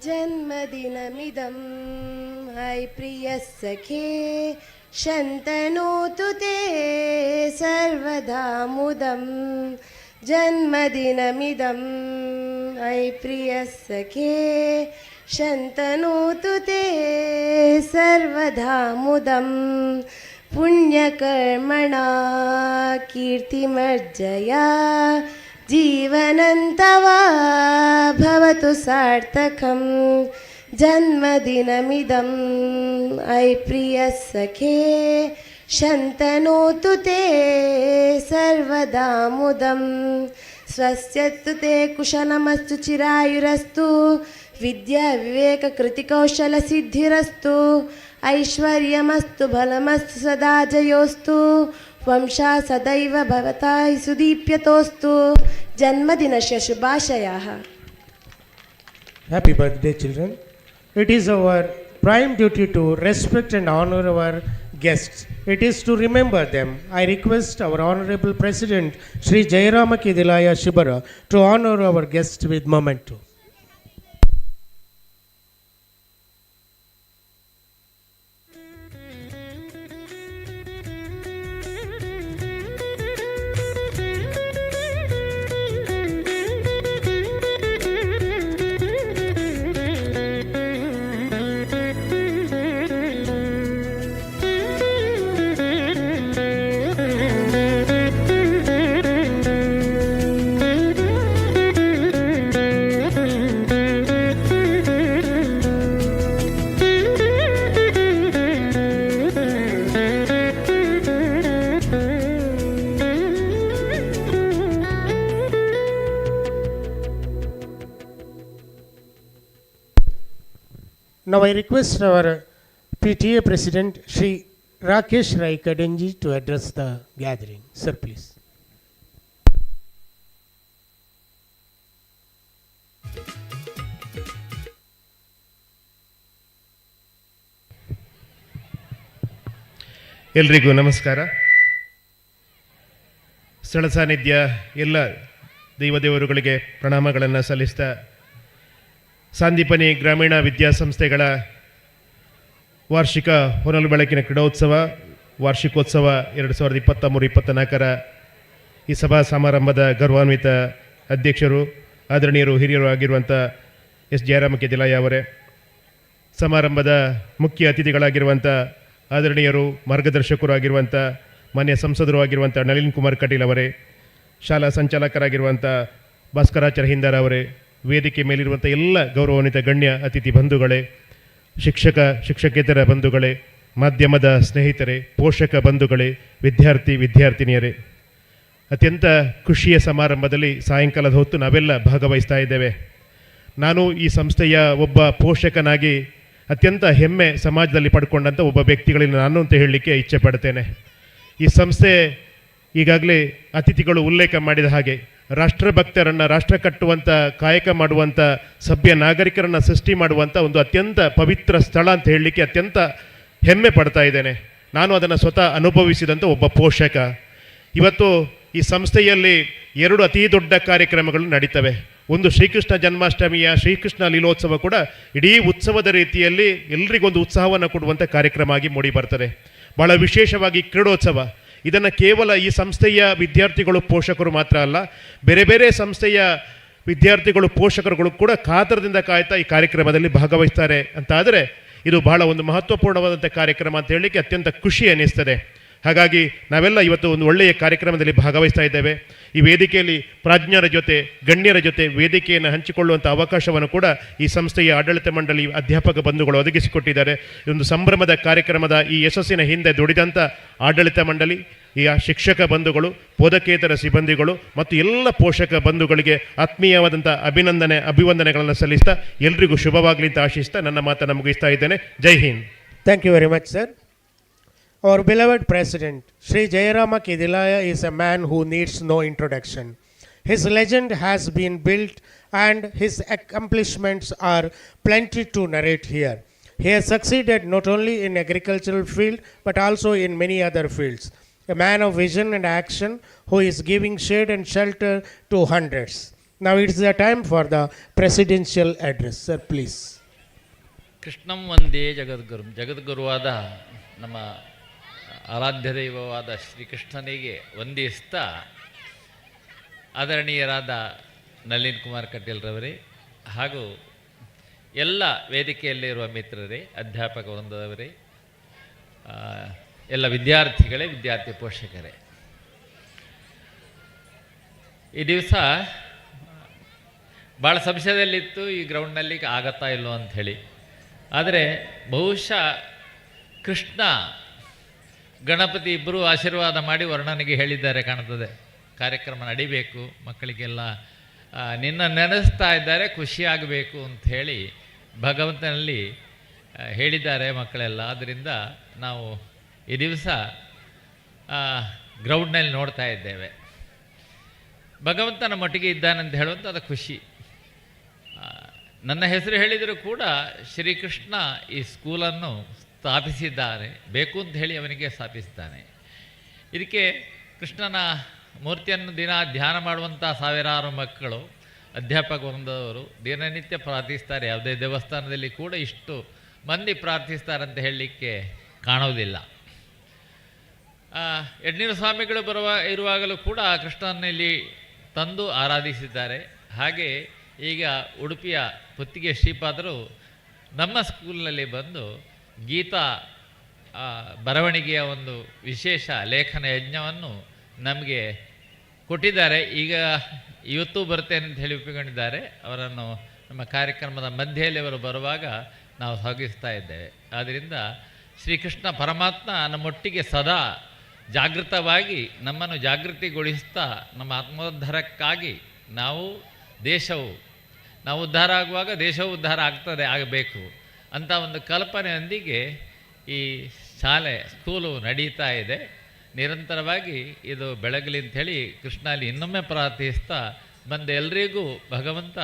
L: जन्मदिनमिदं है प्रियसखे शन्तनोतु ते सर्वदा मुदं जन्मदिनमिदं है प्रियसखे शन्तनोतु ते सर्वदा मुदं पुण्यकर्मणा कीर्तिमर्जया जीवनन्तवा भवतु सार्थकं जन्मदिनमिदं ऐ प्रियसखे शन्तनोतु ते सर्वदा मुदं स्वस्यस्तु ते कुशलमस्तु चिरायुरस्तु विद्या विवेक कृतिकौशल सिद्धिरस्तु ऐश्वर्यमस्तु बलमस्तु सदा जयोस्तु वंशा सदैव भवता सुदीप्यतोस्तु जन्मदिनस्य शुभाशयाः.
D: Happy birthday, children. It is our prime duty to respect and honor our guests. It is to remember them. I request our Honorable President Sri 𝐺 Shibara to honor our guests with memento. Now I request our PTA President Shri Rakesh Rai Kadenji to address the gathering. Sir, please.
M: ಎಲ್ರಿಗೂ ನಮಸ್ಕಾರ. ಸ್ಥಳ ಸಾನ್ನಿಧ್ಯ ಎಲ್ಲ ದೇವದೇವರುಗಳಿಗೆ ಪ್ರಣಾಮಗಳನ್ನು ಸಲ್ಲಿಸ್ತಾ ಸಂದೀಪನಿ ಗ್ರಾಮೀಣ ವಿದ್ಯಾಸಂಸ್ಥೆಗಳ ವಾರ್ಷಿಕ ಹೊನಲು ಬೆಳಕಿನ ಕ್ರೀಡೋತ್ಸವ ವಾರ್ಷಿಕೋತ್ಸವ 2023-24 ಈ ಸಭಾ ಸಮಾರಂಭದ ಗೌರವಾನ್ವಿತ ಅಧ್ಯಕ್ಷರು ಆದರಣೀಯರು ಹಿರಿಯರು ಆಗಿರುವಂಥ ಎಸ್ ಜಯರಾಮ ಅವರೇ, ಸಮಾರಂಭದ ಮುಖ್ಯ ಅತಿಥಿಗಳಾಗಿರುವಂಥ ಆದರಣೀಯರು ಮಾರ್ಗದರ್ಶಕರು ಆಗಿರುವಂಥ ಮಾನ್ಯ ಸಂಸದರು ಆಗಿರುವಂಥ ನಳಿನ್ ಕುಮಾರ್ ಕಟೀಲ್ ಅವರೇ, ಶಾಲಾ ಸಂಚಾಲಕರಾಗಿರುವಂಥ ಭಾಸ್ಕರಾಚಾರ್ಯ ಹಿಂದಾರ ಅವರೇ, ವೇದಿಕೆ ಮೇಲಿರುವಂಥ ಎಲ್ಲ ಗೌರವಾನ್ವಿತ ಗಣ್ಯ ಅತಿಥಿ ಬಂಧುಗಳೇ, ಶಿಕ್ಷಕೇತರ ಬಂಧುಗಳೇ, ಮಾಧ್ಯಮದ ಸ್ನೇಹಿತರೆ, ಪೋಷಕ ಬಂಧುಗಳೇ, ವಿದ್ಯಾರ್ಥಿನಿಯರೇ, ಅತ್ಯಂತ ಖುಷಿಯ ಸಮಾರಂಭದಲ್ಲಿ ಸಾಯಂಕಾಲದ ಹೊತ್ತು ನಾವೆಲ್ಲ ಭಾಗವಹಿಸ್ತಾ ಇದ್ದೇವೆ. ನಾನು ಈ ಸಂಸ್ಥೆಯ ಒಬ್ಬ ಪೋಷಕನಾಗಿ ಅತ್ಯಂತ ಹೆಮ್ಮೆ ಸಮಾಜದಲ್ಲಿ ಪಡ್ಕೊಂಡಂಥ ಒಬ್ಬ ವ್ಯಕ್ತಿಗಳಲ್ಲಿ ನಾನು ಅಂತ ಹೇಳಲಿಕ್ಕೆ ಇಚ್ಛೆ ಪಡ್ತೇನೆ. ಈ ಸಂಸ್ಥೆ ಈಗಾಗಲೇ ಅತಿಥಿಗಳು ಉಲ್ಲೇಖ ಮಾಡಿದ ಹಾಗೆ ರಾಷ್ಟ್ರಭಕ್ತರನ್ನು ರಾಷ್ಟ್ರ ಕಟ್ಟುವಂಥ ಕಾಯಕ ಮಾಡುವಂಥ ಸಭ್ಯ ನಾಗರಿಕರನ್ನು ಸೃಷ್ಟಿ ಮಾಡುವಂಥ ಒಂದು ಅತ್ಯಂತ ಪವಿತ್ರ ಸ್ಥಳ ಅಂತ ಹೇಳಲಿಕ್ಕೆ ಅತ್ಯಂತ ಹೆಮ್ಮೆ ಪಡ್ತಾ ಇದ್ದೇನೆ. ನಾನು ಅದನ್ನು ಸ್ವತಃ ಅನುಭವಿಸಿದಂಥ ಒಬ್ಬ ಪೋಷಕ. ಇವತ್ತು ಈ ಸಂಸ್ಥೆಯಲ್ಲಿ 2 ಅತಿ ದೊಡ್ಡ ಕಾರ್ಯಕ್ರಮಗಳು ನಡೀತವೆ. ಒಂದು ಶ್ರೀಕೃಷ್ಣ ಜನ್ಮಾಷ್ಟಮಿಯ ಶ್ರೀಕೃಷ್ಣ ಲೀಲೋತ್ಸವ ಕೂಡ ಇಡೀ ಉತ್ಸವದ ರೀತಿಯಲ್ಲಿ ಎಲ್ರಿಗೊಂದು ಉತ್ಸಾಹವನ್ನು ಕೊಡುವಂಥ ಕಾರ್ಯಕ್ರಮ ಆಗಿ ಮೂಡಿ ಬರ್ತದೆ. ಭಾಳ ವಿಶೇಷವಾಗಿ ಕ್ರೀಡೋತ್ಸವ, ಇದನ್ನು ಕೇವಲ ಈ ಸಂಸ್ಥೆಯ ವಿದ್ಯಾರ್ಥಿಗಳು ಪೋಷಕರು ಮಾತ್ರ ಅಲ್ಲ, ಬೇರೆ ಬೇರೆ ಸಂಸ್ಥೆಯ ವಿದ್ಯಾರ್ಥಿಗಳು ಪೋಷಕರುಗಳು ಕೂಡ ಕಾತರದಿಂದ ಕಾಯ್ತಾ ಈ ಕಾರ್ಯಕ್ರಮದಲ್ಲಿ ಭಾಗವಹಿಸ್ತಾರೆ ಅಂತಾದರೆ ಇದು ಬಹಳ ಒಂದು ಮಹತ್ವಪೂರ್ಣವಾದಂಥ ಕಾರ್ಯಕ್ರಮ ಅಂತ ಹೇಳಲಿಕ್ಕೆ ಅತ್ಯಂತ ಖುಷಿ ಅನ್ನಿಸ್ತದೆ. ಹಾಗಾಗಿ ನಾವೆಲ್ಲ ಇವತ್ತು ಒಂದು ಒಳ್ಳೆಯ ಕಾರ್ಯಕ್ರಮದಲ್ಲಿ ಭಾಗವಹಿಸ್ತಾ ಇದ್ದೇವೆ. ಈ ವೇದಿಕೆಯಲ್ಲಿ ಪ್ರಾಜ್ಞರ ಜೊತೆ ಗಣ್ಯರ ಜೊತೆ ವೇದಿಕೆಯನ್ನು ಹಂಚಿಕೊಳ್ಳುವಂಥ ಅವಕಾಶವನ್ನು ಕೂಡ ಈ ಸಂಸ್ಥೆಯ ಆಡಳಿತ ಮಂಡಳಿ ಅಧ್ಯಾಪಕ ಬಂಧುಗಳು ಒದಗಿಸಿಕೊಟ್ಟಿದ್ದಾರೆ. ಇದೊಂದು ಸಂಭ್ರಮದ ಕಾರ್ಯಕ್ರಮದ ಈ ಯಶಸ್ಸಿನ ಹಿಂದೆ ದುಡಿದಂಥ ಆಡಳಿತ ಮಂಡಳಿ, ಈ ಶಿಕ್ಷಕ ಬಂಧುಗಳು, ಬೋಧಕೇತರ ಸಿಬ್ಬಂದಿಗಳು ಮತ್ತು ಎಲ್ಲ ಪೋಷಕ ಬಂಧುಗಳಿಗೆ ಆತ್ಮೀಯವಾದಂಥ ಅಭಿವಂದನೆಗಳನ್ನು ಸಲ್ಲಿಸ್ತಾ ಎಲ್ರಿಗೂ ಶುಭವಾಗಲಿ ಅಂತ ಆಶಿಸ್ತಾ ನನ್ನ ಮಾತನ್ನು ಮುಗಿಸ್ತಾ ಇದ್ದೇನೆ. ಜೈ Hind.
D: Thank you very much, sir. Our beloved President, Sri Jayarama Kedilaya, is a man who needs no introduction. His legend has been built and his accomplishments are plenty to narrate here. He has succeeded not only in agricultural field but also in many other fields. A man of vision and action who is giving shade and shelter to hundreds. Now it is the time for the presidential address. Sir, please.
N: ಕೃಷ್ಣಂ ವಂದೇ ಜಗದ್ಗುರುವಾದ ನಮ್ಮ ಆರಾಧ್ಯ ದೈವವಾದ ಶ್ರೀಕೃಷ್ಣನಿಗೆ ವಂದಿಸ್ತಾ ಆದರಣೀಯರಾದ ನಳಿನ್ ಕುಮಾರ್ ಕಟೀಲ್ರವರೇ ಹಾಗೂ ಎಲ್ಲ ವೇದಿಕೆಯಲ್ಲಿರುವ ಮಿತ್ರರೇ, ಅಧ್ಯಾಪಕ ವೃಂದದವರೇ, ಎಲ್ಲ ವಿದ್ಯಾರ್ಥಿಗಳೇ, ವಿದ್ಯಾರ್ಥಿ ಪೋಷಕರೇ, ಈ ದಿವಸ ಭಾಳ ಸಂಶಯದಲ್ಲಿತ್ತು ಈ ಗ್ರೌಂಡ್ನಲ್ಲಿ ಆಗತ್ತಾ ಇಲ್ಲೋ ಅಂಥೇಳಿ. ಆದರೆ ಬಹುಶಃ ಕೃಷ್ಣ ಗಣಪತಿ ಇಬ್ಬರೂ ಆಶೀರ್ವಾದ ಮಾಡಿ ವರ್ಣನಿಗೆ ಹೇಳಿದ್ದಾರೆ ಕಾಣ್ತದೆ, ಕಾರ್ಯಕ್ರಮ ನಡಿಬೇಕು, ಮಕ್ಕಳಿಗೆಲ್ಲ ನಿನ್ನ ನೆನೆಸ್ತಾ ಇದ್ದಾರೆ, ಖುಷಿಯಾಗಬೇಕು ಅಂಥೇಳಿ ಭಗವಂತನಲ್ಲಿ ಹೇಳಿದ್ದಾರೆ ಮಕ್ಕಳೆಲ್ಲ. ಆದ್ದರಿಂದ ನಾವು ಈ ದಿವಸ ಗ್ರೌಂಡ್ನಲ್ಲಿ ನೋಡ್ತಾ ಇದ್ದೇವೆ. ಭಗವಂತ ನಮ್ಮೊಟ್ಟಿಗೆ ಇದ್ದಾನಂತ ಹೇಳುವಂಥ ಅದು ಖುಷಿ. ನನ್ನ ಹೆಸರು ಹೇಳಿದರೂ ಕೂಡ ಶ್ರೀಕೃಷ್ಣ ಈ ಸ್ಕೂಲನ್ನು ಸ್ಥಾಪಿಸಿದ್ದಾರೆ, ಬೇಕು ಅಂತ ಹೇಳಿ ಅವನಿಗೆ ಸ್ಥಾಪಿಸಿದ್ದಾನೆ. ಇದಕ್ಕೆ ಕೃಷ್ಣನ ಮೂರ್ತಿಯನ್ನು ದಿನ ಧ್ಯಾನ ಮಾಡುವಂಥ ಸಾವಿರಾರು ಮಕ್ಕಳು, ಅಧ್ಯಾಪಕ ವೃಂದದವರು ದಿನನಿತ್ಯ ಪ್ರಾರ್ಥಿಸ್ತಾರೆ. ಯಾವುದೇ ದೇವಸ್ಥಾನದಲ್ಲಿ ಕೂಡ ಇಷ್ಟು ಮಂದಿ ಪ್ರಾರ್ಥಿಸ್ತಾರೆ ಅಂತ ಹೇಳಲಿಕ್ಕೆ ಕಾಣೋದಿಲ್ಲ. ಯಡ್ನೀರು ಸ್ವಾಮಿಗಳು ಇರುವಾಗಲೂ ಕೂಡ ಕೃಷ್ಣನಲ್ಲಿ ತಂದು ಆರಾಧಿಸಿದ್ದಾರೆ. ಹಾಗೆ ಈಗ ಉಡುಪಿಯ ಪುತ್ತಿಗೆ ಶ್ರೀಪಾದರು ನಮ್ಮ ಸ್ಕೂಲ್ನಲ್ಲಿ ಬಂದು ಗೀತಾ ಬರವಣಿಗೆಯ ಒಂದು ವಿಶೇಷ ಲೇಖನ ಯಜ್ಞವನ್ನು ನಮಗೆ ಕೊಟ್ಟಿದ್ದಾರೆ. ಈಗ ಇವತ್ತು ಬರ್ತೇನೆ ಅಂತ ಹೇಳಿ ಒಪ್ಪಿಕೊಂಡಿದ್ದಾರೆ. ಅವರನ್ನು ನಮ್ಮ ಕಾರ್ಯಕ್ರಮದ ಮಧ್ಯೆಯಲ್ಲಿ ಅವರು ಬರುವಾಗ ನಾವು ಸ್ವಾಗತಿಸ್ತಾ ಇದ್ದೇವೆ. ಆದ್ದರಿಂದ ಶ್ರೀಕೃಷ್ಣ ಪರಮಾತ್ಮ ನಮ್ಮೊಟ್ಟಿಗೆ ಸದಾ ಜಾಗೃತವಾಗಿ ನಮ್ಮನ್ನು ಜಾಗೃತಿಗೊಳಿಸ್ತಾ ನಮ್ಮ ಆತ್ಮೋದ್ಧಾರಕ್ಕಾಗಿ ನಾವು ಉದ್ಧಾರ ಆಗುವಾಗ ದೇಶವು ಉದ್ಧಾರ ಆಗಬೇಕು. ಅಂತ ಒಂದು ಕಲ್ಪನೆಯೊಂದಿಗೆ ಈ ಶಾಲೆ ಸ್ಕೂಲು ನಡೀತಾ ಇದೆ. ನಿರಂತರವಾಗಿ ಇದು ಬೆಳಗಲಿ ಅಂಥೇಳಿ ಕೃಷ್ಣಲ್ಲಿ ಇನ್ನೊಮ್ಮೆ ಪ್ರಾರ್ಥಿಸ್ತಾ ಬಂದ ಎಲ್ರಿಗೂ ಭಗವಂತ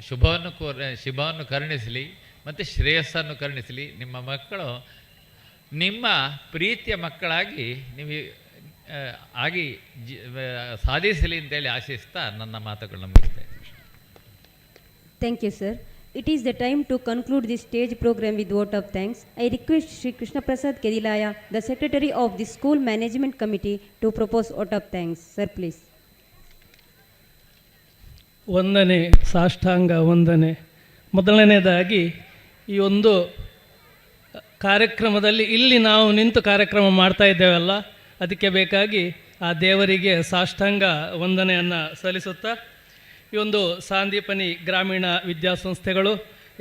N: ಶುಭವನ್ನು ಕರುಣಿಸಲಿ ಮತ್ತು ಶ್ರೇಯಸ್ಸನ್ನು ಕರುಣಿಸಲಿ. ನಿಮ್ಮ ಮಕ್ಕಳು ನಿಮ್ಮ ಪ್ರೀತಿಯ ಮಕ್ಕಳಾಗಿ ನೀವು ಆಗಿ ಸಾಧಿಸಲಿ ಅಂತೇಳಿ ಆಶಿಸ್ತಾ ನನ್ನ ಮಾತುಗಳನ್ನ ಮುಗಿಸ್ತೇನೆ.
C: Thank you, sir. It is the time to conclude this stage program with vote of thanks. I request Shri Krishna Prasad Kedilaya, the Secretary of the School Management Committee, to propose vote of thanks. Sir, please.
O: ವಂದನೆ, ಸಾಷ್ಟಾಂಗ ವಂದನೆ. ಮೊದಲನೇದಾಗಿ ಈ ಒಂದು ಕಾರ್ಯಕ್ರಮದಲ್ಲಿ ಇಲ್ಲಿ ನಾವು ನಿಂತು ಕಾರ್ಯಕ್ರಮ ಮಾಡ್ತಾ ಇದ್ದೇವಲ್ಲ, ಅದಕ್ಕೆ ಬೇಕಾಗಿ ಆ ದೇವರಿಗೆ ಸಾಷ್ಟಾಂಗ ವಂದನೆಯನ್ನು ಸಲ್ಲಿಸುತ್ತಾ ಈ ಒಂದು ಸಂದೀಪನಿ ಗ್ರಾಮೀಣ ವಿದ್ಯಾಸಂಸ್ಥೆಗಳು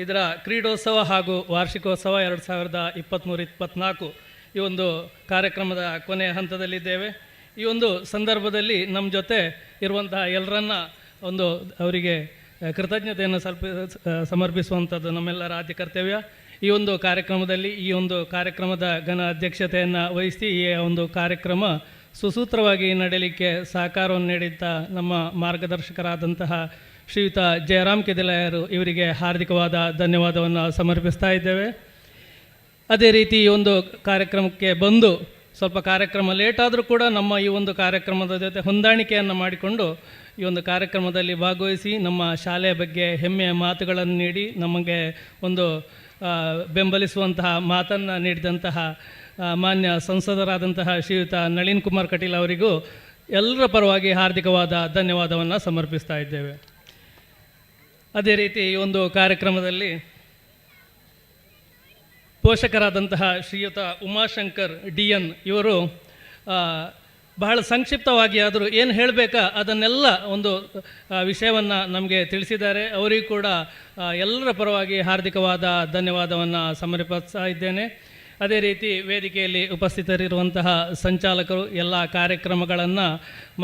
O: ಇದರ ಕ್ರೀಡೋತ್ಸವ ಹಾಗೂ ವಾರ್ಷಿಕೋತ್ಸವ 2023-24 ಈ ಒಂದು ಕಾರ್ಯಕ್ರಮದ ಕೊನೆಯ ಹಂತದಲ್ಲಿದ್ದೇವೆ. ಈ ಒಂದು ಸಂದರ್ಭದಲ್ಲಿ ನಮ್ಮ ಜೊತೆ ಇರುವಂತಹ ಎಲ್ಲರನ್ನ ಒಂದು ಅವರಿಗೆ ಕೃತಜ್ಞತೆಯನ್ನು ಸಮರ್ಪಿಸುವಂಥದ್ದು ನಮ್ಮೆಲ್ಲರ ಆದ್ಯ ಕರ್ತವ್ಯ. ಈ ಒಂದು ಕಾರ್ಯಕ್ರಮದಲ್ಲಿ ಈ ಒಂದು ಕಾರ್ಯಕ್ರಮದ ಘನ ಅಧ್ಯಕ್ಷತೆಯನ್ನು ವಹಿಸಿ ಈ ಒಂದು ಕಾರ್ಯಕ್ರಮ ಸುಸೂತ್ರವಾಗಿ ನಡೆಯಲಿಕ್ಕೆ ಸಹಕಾರವನ್ನು ನೀಡಿದ್ದ ನಮ್ಮ ಮಾರ್ಗದರ್ಶಕರಾದಂತಹ ಶ್ರೀಯುತ ಜಯರಾಮ್ ಕೆದಿಲಾಯರು ಇವರಿಗೆ ಹಾರ್ದಿಕವಾದ ಧನ್ಯವಾದವನ್ನು ಸಮರ್ಪಿಸ್ತಾ ಇದ್ದೇವೆ. ಅದೇ ರೀತಿ ಈ ಒಂದು ಕಾರ್ಯಕ್ರಮಕ್ಕೆ ಬಂದು ಸ್ವಲ್ಪ ಕಾರ್ಯಕ್ರಮ ಲೇಟ್ ಆದರೂ ಕೂಡ ನಮ್ಮ ಈ ಒಂದು ಕಾರ್ಯಕ್ರಮದ ಜೊತೆ ಹೊಂದಾಣಿಕೆಯನ್ನು ಮಾಡಿಕೊಂಡು ಈ ಒಂದು ಕಾರ್ಯಕ್ರಮದಲ್ಲಿ ಭಾಗವಹಿಸಿ ನಮ್ಮ ಶಾಲೆಯ ಬಗ್ಗೆ ಹೆಮ್ಮೆಯ ಮಾತುಗಳನ್ನು ನೀಡಿ ನಮಗೆ ಒಂದು ಬೆಂಬಲಿಸುವಂತಹ ಮಾತನ್ನು ನೀಡಿದಂತಹ ಮಾನ್ಯ ಸಂಸದರಾದಂತಹ ಶ್ರೀಯುತ ನಳಿನ್ ಕುಮಾರ್ ಕಟೀಲ್ ಅವರಿಗೂ ಎಲ್ಲರ ಪರವಾಗಿ ಹಾರ್ದಿಕವಾದ ಧನ್ಯವಾದವನ್ನು ಸಮರ್ಪಿಸ್ತಾ ಇದ್ದೇವೆ. ಅದೇ ರೀತಿ ಈ ಒಂದು ಕಾರ್ಯಕ್ರಮದಲ್ಲಿ ಪೋಷಕರಾದಂತಹ ಶ್ರೀಯುತ ಉಮಾಶಂಕರ್ DN ಇವರು ಬಹಳ ಸಂಕ್ಷಿಪ್ತವಾಗಿ ಆದರೂ ಏನು ಹೇಳಬೇಕಾ ಅದನ್ನೆಲ್ಲ ಒಂದು ವಿಷಯವನ್ನು ನಮಗೆ ತಿಳಿಸಿದ್ದಾರೆ. ಅವರಿಗೂ ಕೂಡ ಎಲ್ಲರ ಪರವಾಗಿ ಹಾರ್ದಿಕವಾದ ಧನ್ಯವಾದವನ್ನು ಸಮರ್ಪಿಸ್ತಾ ಇದ್ದೇನೆ. ಅದೇ ರೀತಿ ವೇದಿಕೆಯಲ್ಲಿ ಉಪಸ್ಥಿತರಿರುವಂತಹ ಸಂಚಾಲಕರು ಎಲ್ಲ ಕಾರ್ಯಕ್ರಮಗಳನ್ನು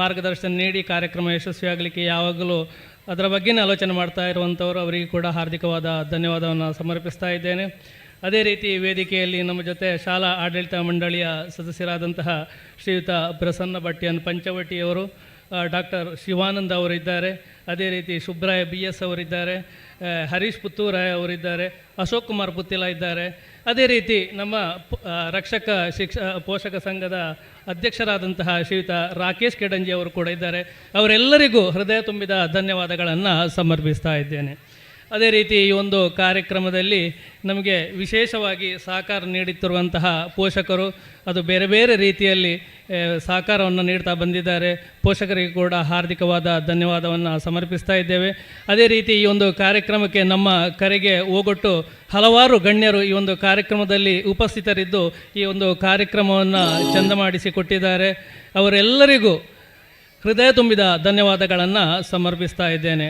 O: ಮಾರ್ಗದರ್ಶನ ನೀಡಿ ಕಾರ್ಯಕ್ರಮ ಯಶಸ್ವಿಯಾಗಲಿಕ್ಕೆ ಯಾವಾಗಲೂ ಅದರ ಬಗ್ಗೆನೇ ಆಲೋಚನೆ ಮಾಡ್ತಾ ಇರುವಂಥವರು ಅವರಿಗೂ ಕೂಡ ಹಾರ್ದಿಕವಾದ ಧನ್ಯವಾದವನ್ನು ಸಮರ್ಪಿಸ್ತಾ ಇದ್ದೇನೆ. ಅದೇ ರೀತಿ ವೇದಿಕೆಯಲ್ಲಿ ನಮ್ಮ ಜೊತೆ ಶಾಲಾ ಆಡಳಿತ ಮಂಡಳಿಯ ಸದಸ್ಯರಾದಂತಹ ಶ್ರೀಯುತ ಪ್ರಸನ್ನ ಭಟ್ಯನ್ ಪಂಚವಟಿಯವರು, ಡಾಕ್ಟರ್ ಶಿವಾನಂದ ಅವರಿದ್ದಾರೆ, ಅದೇ ರೀತಿ ಶುಭ್ರಾಯ BS ಅವರಿದ್ದಾರೆ, ಹರೀಶ್ ಪುತ್ತೂರ ಅವರಿದ್ದಾರೆ, ಅಶೋಕ್ ಕುಮಾರ್ ಪುತ್ತಿಲ ಇದ್ದಾರೆ. ಅದೇ ರೀತಿ ನಮ್ಮ ರಕ್ಷಕ ಪೋಷಕ ಸಂಘದ ಅಧ್ಯಕ್ಷರಾದಂತಹ ಶ್ರೀಯುತ ರಾಕೇಶ್ ಕೆಡಂಜಿ ಅವರು ಕೂಡ ಇದ್ದಾರೆ. ಅವರೆಲ್ಲರಿಗೂ ಹೃದಯ ತುಂಬಿದ ಧನ್ಯವಾದಗಳನ್ನು ಸಮರ್ಪಿಸ್ತಾ ಇದ್ದೇನೆ. ಅದೇ ರೀತಿ ಈ ಒಂದು ಕಾರ್ಯಕ್ರಮದಲ್ಲಿ ನಮಗೆ ವಿಶೇಷವಾಗಿ ಸಹಕಾರ ನೀಡುತ್ತಿರುವಂತಹ ಪೋಷಕರು ಅದು ಬೇರೆ ಬೇರೆ ರೀತಿಯಲ್ಲಿ ಸಹಕಾರವನ್ನು ನೀಡ್ತಾ ಬಂದಿದ್ದಾರೆ. ಪೋಷಕರಿಗೆ ಕೂಡ ಹಾರ್ದಿಕವಾದ ಧನ್ಯವಾದವನ್ನು ಸಮರ್ಪಿಸ್ತಾ ಇದ್ದೇವೆ. ಅದೇ ರೀತಿ ಈ ಒಂದು ಕಾರ್ಯಕ್ರಮಕ್ಕೆ ನಮ್ಮ ಕರೆಗೆ ಹೋಗೊಟ್ಟು ಹಲವಾರು ಗಣ್ಯರು ಈ ಒಂದು ಕಾರ್ಯಕ್ರಮದಲ್ಲಿ ಉಪಸ್ಥಿತರಿದ್ದು ಈ ಒಂದು ಕಾರ್ಯಕ್ರಮವನ್ನು ಚಂದ ಮಾಡಿಸಿಕೊಟ್ಟಿದ್ದಾರೆ. ಅವರೆಲ್ಲರಿಗೂ ಹೃದಯ ತುಂಬಿದ ಧನ್ಯವಾದಗಳನ್ನು ಸಮರ್ಪಿಸ್ತಾ ಇದ್ದೇನೆ.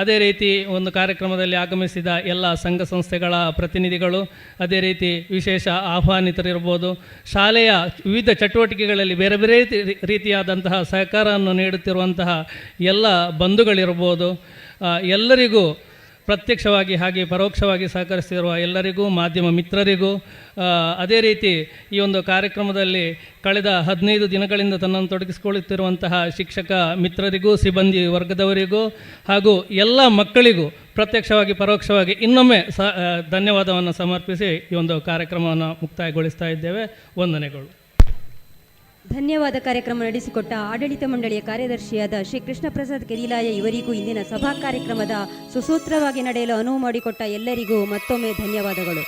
O: ಅದೇ ರೀತಿ ಒಂದು ಕಾರ್ಯಕ್ರಮದಲ್ಲಿ ಆಗಮಿಸಿದ ಎಲ್ಲ ಸಂಘ ಸಂಸ್ಥೆಗಳ ಪ್ರತಿನಿಧಿಗಳು, ಅದೇ ರೀತಿ ವಿಶೇಷ ಆಹ್ವಾನಿತರಿರ್ಬೋದು, ಶಾಲೆಯ ವಿವಿಧ ಚಟುವಟಿಕೆಗಳಲ್ಲಿ ಬೇರೆ ಬೇರೆ ರೀತಿಯಾದಂತಹ ಸಹಕಾರವನ್ನು ನೀಡುತ್ತಿರುವಂತಹ ಎಲ್ಲ ಬಂಧುಗಳಿರ್ಬೋದು, ಎಲ್ಲರಿಗೂ ಪ್ರತ್ಯಕ್ಷವಾಗಿ ಹಾಗೆ ಪರೋಕ್ಷವಾಗಿ ಸಹಕರಿಸಿರುವ ಎಲ್ಲರಿಗೂ, ಮಾಧ್ಯಮ ಮಿತ್ರರಿಗೂ, ಅದೇ ರೀತಿ ಈ ಒಂದು ಕಾರ್ಯಕ್ರಮದಲ್ಲಿ ಕಳೆದ 15 ದಿನಗಳಿಂದ ತನ್ನನ್ನು ತೊಡಗಿಸಿಕೊಳ್ಳುತ್ತಿರುವಂತಹ ಶಿಕ್ಷಕ ಮಿತ್ರರಿಗೂ, ಸಿಬ್ಬಂದಿ ವರ್ಗದವರಿಗೂ ಹಾಗೂ ಎಲ್ಲ ಮಕ್ಕಳಿಗೂ ಪ್ರತ್ಯಕ್ಷವಾಗಿ ಪರೋಕ್ಷವಾಗಿ ಇನ್ನೊಮ್ಮೆ ಧನ್ಯವಾದವನ್ನು ಸಮರ್ಪಿಸಿ ಈ ಒಂದು ಕಾರ್ಯಕ್ರಮವನ್ನು ಮುಕ್ತಾಯಗೊಳಿಸ್ತಾ ಇದ್ದೇವೆ. ವಂದನೆಗಳು.
C: ಧನ್ಯವಾದ. ಕಾರ್ಯಕ್ರಮ ನಡೆಸಿಕೊಟ್ಟ ಆಡಳಿತ ಮಂಡಳಿಯ ಕಾರ್ಯದರ್ಶಿಯಾದ ಶ್ರೀ ಕೃಷ್ಣ ಪ್ರಸಾದ್ ಕೆದಿಲಾಯ ಇವರಿಗೂ ಇಂದಿನ ಸಭಾ ಕಾರ್ಯಕ್ರಮದ ಸುಸೂತ್ರವಾಗಿ ನಡೆಯಲು ಅನುವು ಮಾಡಿಕೊಟ್ಟ ಎಲ್ಲರಿಗೂ ಮತ್ತೊಮ್ಮೆ ಧನ್ಯವಾದಗಳು.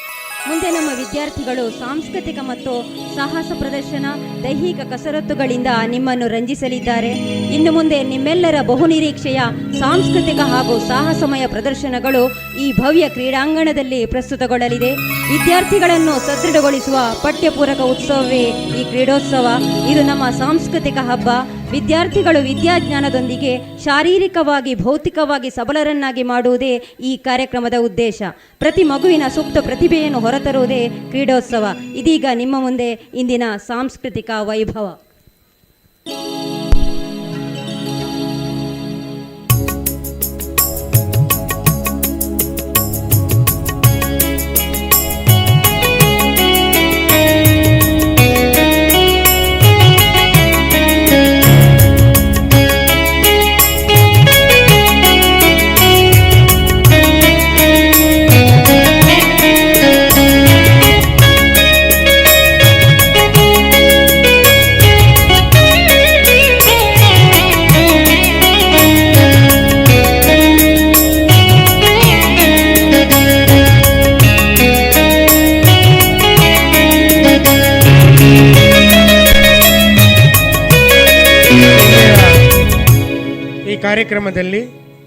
C: ಮುಂದೆ ನಮ್ಮ ವಿದ್ಯಾರ್ಥಿಗಳು ಸಾಂಸ್ಕೃತಿಕ ಮತ್ತು ಸಾಹಸ ಪ್ರದರ್ಶನ, ದೈಹಿಕ ಕಸರತ್ತುಗಳಿಂದ ನಿಮ್ಮನ್ನು ರಂಜಿಸಲಿದ್ದಾರೆ. ಇನ್ನು ಮುಂದೆ ನಿಮ್ಮೆಲ್ಲರ ಬಹುನಿರೀಕ್ಷೆಯ ಸಾಂಸ್ಕೃತಿಕ ಹಾಗೂ ಸಾಹಸಮಯ ಪ್ರದರ್ಶನಗಳು ಈ ಭವ್ಯ ಕ್ರೀಡಾಂಗಣದಲ್ಲಿ ಪ್ರಸ್ತುತಗೊಳ್ಳಲಿದೆ. ವಿದ್ಯಾರ್ಥಿಗಳನ್ನು ಸದೃಢಗೊಳಿಸುವ ಪಠ್ಯಪೂರಕ ಉತ್ಸವವೇ ಈ ಕ್ರೀಡೋತ್ಸವ. ಇದು ನಮ್ಮ ಸಾಂಸ್ಕೃತಿಕ ಹಬ್ಬ. ವಿದ್ಯಾರ್ಥಿಗಳು ವಿದ್ಯಾಜ್ಞಾನದೊಂದಿಗೆ ಶಾರೀರಿಕವಾಗಿ ಭೌತಿಕವಾಗಿ ಸಬಲರನ್ನಾಗಿ ಮಾಡುವುದೇ ಈ ಕಾರ್ಯಕ್ರಮದ ಉದ್ದೇಶ. ಪ್ರತಿ ಮಗುವಿನ ಸೂಕ್ತ ಪ್ರತಿಭೆಯನ್ನು ಹೊರತರುವುದೇ ಕ್ರೀಡೋತ್ಸವ. ಇದೀಗ ನಿಮ್ಮ ಮುಂದೆ ಇಂದಿನ ಸಾಂಸ್ಕೃತಿಕ ವೈಭವ.
D: ಈ ಕಾರ್ಯಕ್ರಮದಲ್ಲಿ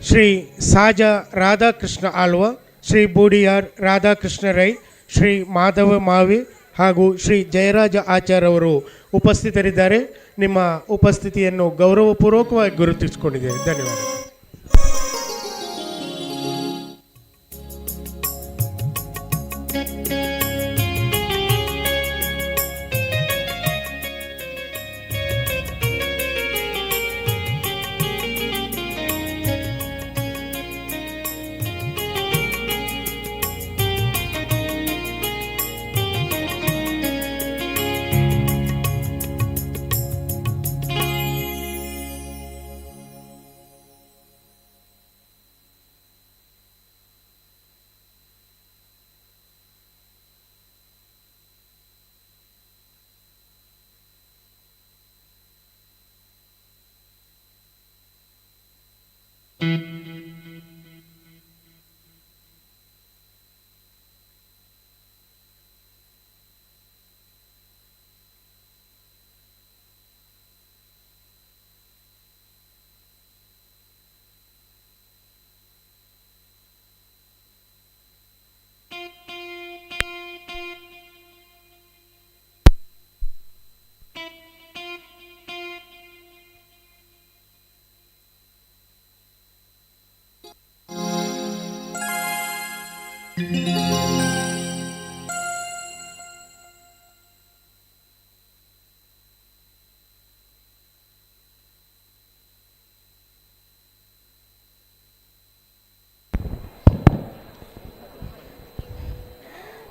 D: ಶ್ರೀ ಸಾಜ ರಾಧಾಕೃಷ್ಣ ಆಳ್ವ, ಶ್ರೀ ಬೂಡಿಯಾರ್ ರಾಧಾಕೃಷ್ಣ ರೈ, ಶ್ರೀ ಮಾಧವ ಮಾವಿ ಹಾಗೂ ಶ್ರೀ ಜಯರಾಜ ಆಚಾರ್ ಅವರು ಉಪಸ್ಥಿತರಿದ್ದಾರೆ. ನಿಮ್ಮ ಉಪಸ್ಥಿತಿಯನ್ನು ಗೌರವಪೂರ್ವಕವಾಗಿ ಗುರುತಿಸಿಕೊಂಡಿದ್ದೇವೆ. ಧನ್ಯವಾದ.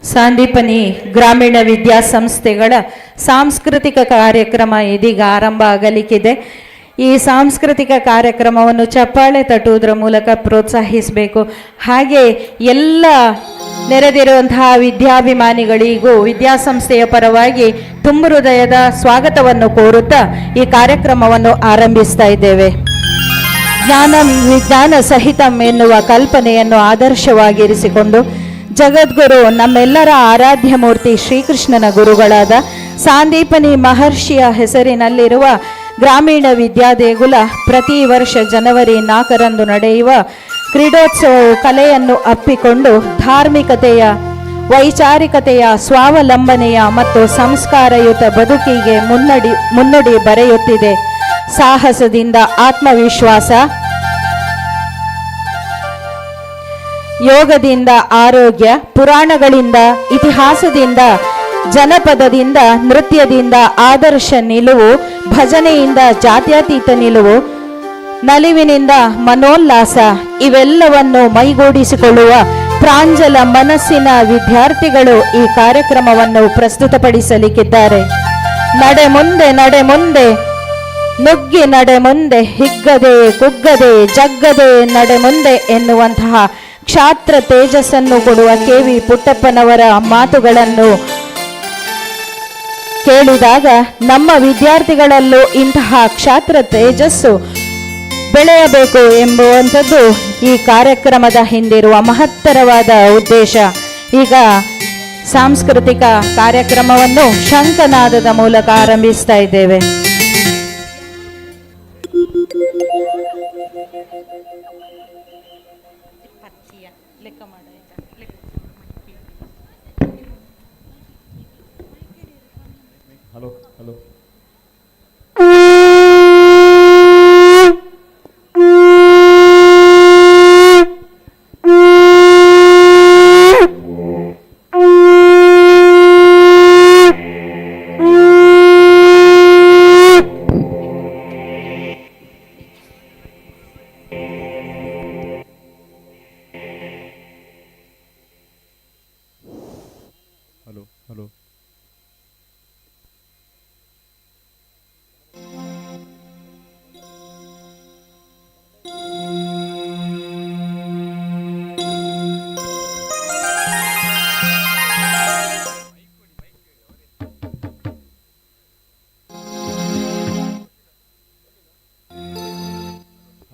I: ಸಂದೀಪನಿ ಗ್ರಾಮೀಣ ವಿದ್ಯಾಸಂಸ್ಥೆಗಳ ಸಾಂಸ್ಕೃತಿಕ ಕಾರ್ಯಕ್ರಮ ಇದೀಗ ಆರಂಭ ಆಗಲಿಕ್ಕಿದೆ. ಈ ಸಾಂಸ್ಕೃತಿಕ ಕಾರ್ಯಕ್ರಮವನ್ನು ಚಪ್ಪಾಳೆ ತಟ್ಟುವುದರ ಮೂಲಕ ಪ್ರೋತ್ಸಾಹಿಸಬೇಕು. ಹಾಗೆ ಎಲ್ಲ ನೆರೆದಿರುವಂತಹ ವಿದ್ಯಾಭಿಮಾನಿಗಳಿಗೂ ವಿದ್ಯಾಸಂಸ್ಥೆಯ ಪರವಾಗಿ ತುಂಬು ಹೃದಯದ ಸ್ವಾಗತವನ್ನು ಕೋರುತ್ತಾ ಈ ಕಾರ್ಯಕ್ರಮವನ್ನು ಆರಂಭಿಸ್ತಾ ಇದ್ದೇವೆ. ವಿಜ್ಞಾನ ಸಹಿತಂ ಎನ್ನುವ ಕಲ್ಪನೆಯನ್ನು ಆದರ್ಶವಾಗಿರಿಸಿಕೊಂಡು ಜಗದ್ಗುರು ನಮ್ಮೆಲ್ಲರ ಆರಾಧ್ಯ ಮೂರ್ತಿ ಶ್ರೀಕೃಷ್ಣನ ಗುರುಗಳಾದ ಸಂದೀಪನಿ ಮಹರ್ಷಿಯ ಹೆಸರಿನಲ್ಲಿರುವ ಗ್ರಾಮೀಣ ವಿದ್ಯಾದೇಗುಲ ಪ್ರತಿ ವರ್ಷ ಜನವರಿ 4ರಂದು ನಡೆಯುವ ಕ್ರೀಡೋತ್ಸವವು ಕಲೆಯನ್ನು ಅಪ್ಪಿಕೊಂಡು ಧಾರ್ಮಿಕತೆಯ, ವೈಚಾರಿಕತೆಯ, ಸ್ವಾವಲಂಬನೆಯ ಮತ್ತು ಸಂಸ್ಕಾರಯುತ ಬದುಕಿಗೆ ಮುನ್ನುಡಿ ಬರೆಯುತ್ತಿದೆ. ಸಾಹಸದಿಂದ ಆತ್ಮವಿಶ್ವಾಸ, ಯೋಗದಿಂದ ಆರೋಗ್ಯ, ಪುರಾಣಗಳಿಂದ, ಇತಿಹಾಸದಿಂದ, ಜನಪದದಿಂದ, ನೃತ್ಯದಿಂದ ಆದರ್ಶ ನಿಲುವು, ಭಜನೆಯಿಂದ ಜಾತ್ಯತೀತ ನಿಲುವು, ನಲಿವಿನಿಂದ ಮನೋಲ್ಲಾಸ ಇವೆಲ್ಲವನ್ನು ಮೈಗೂಡಿಸಿಕೊಳ್ಳುವ ಪ್ರಾಂಜಲ ಮನಸ್ಸಿನ ವಿದ್ಯಾರ್ಥಿಗಳು ಈ ಕಾರ್ಯಕ್ರಮವನ್ನು ಪ್ರಸ್ತುತಪಡಿಸಲಿಕ್ಕಿದ್ದಾರೆ. ನಡೆ ಮುಂದೆ ನಡೆ ಮುಂದೆ, ನುಗ್ಗಿ ನಡೆ ಮುಂದೆ, ಹಿಗ್ಗದೆ ಕುಗ್ಗದೆ ಜಗ್ಗದೆ ನಡೆ ಮುಂದೆ ಎನ್ನುವಂತಹ ಕ್ಷಾತ್ರ ತೇಜಸ್ಸನ್ನು ಕೊಡುವ ಕೆ.ವಿ. ಪುಟ್ಟಪ್ಪನವರ ಮಾತುಗಳನ್ನು ಕೇಳಿದಾಗ ನಮ್ಮ ವಿದ್ಯಾರ್ಥಿಗಳಲ್ಲೂ ಇಂತಹ ಕ್ಷಾತ್ರ ತೇಜಸ್ಸು ಬೆಳೆಯಬೇಕು ಎಂಬುವಂಥದ್ದು ಈ ಕಾರ್ಯಕ್ರಮದ ಹಿಂದಿರುವ ಮಹತ್ತರವಾದ ಉದ್ದೇಶ. ಈಗ ಸಾಂಸ್ಕೃತಿಕ ಕಾರ್ಯಕ್ರಮವನ್ನು ಶಂಖನಾದದ ಮೂಲಕ ಆರಂಭಿಸ್ತಾ ಇದ್ದೇವೆ.
P: Hello hello hello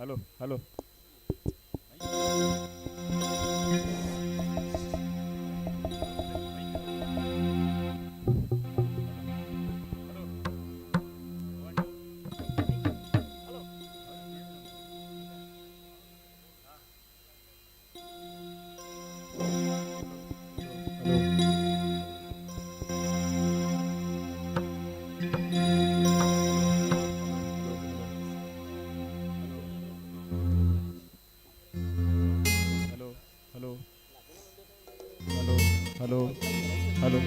P: hello hello hello hello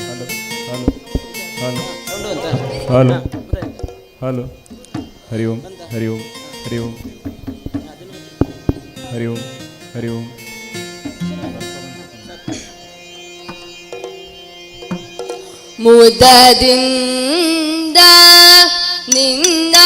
P: hello hello hello hello Hari Om Hari Om Hari Om Hari Om Hari Om.
E: ಮುದದಿಂದ ನಿನ್ನ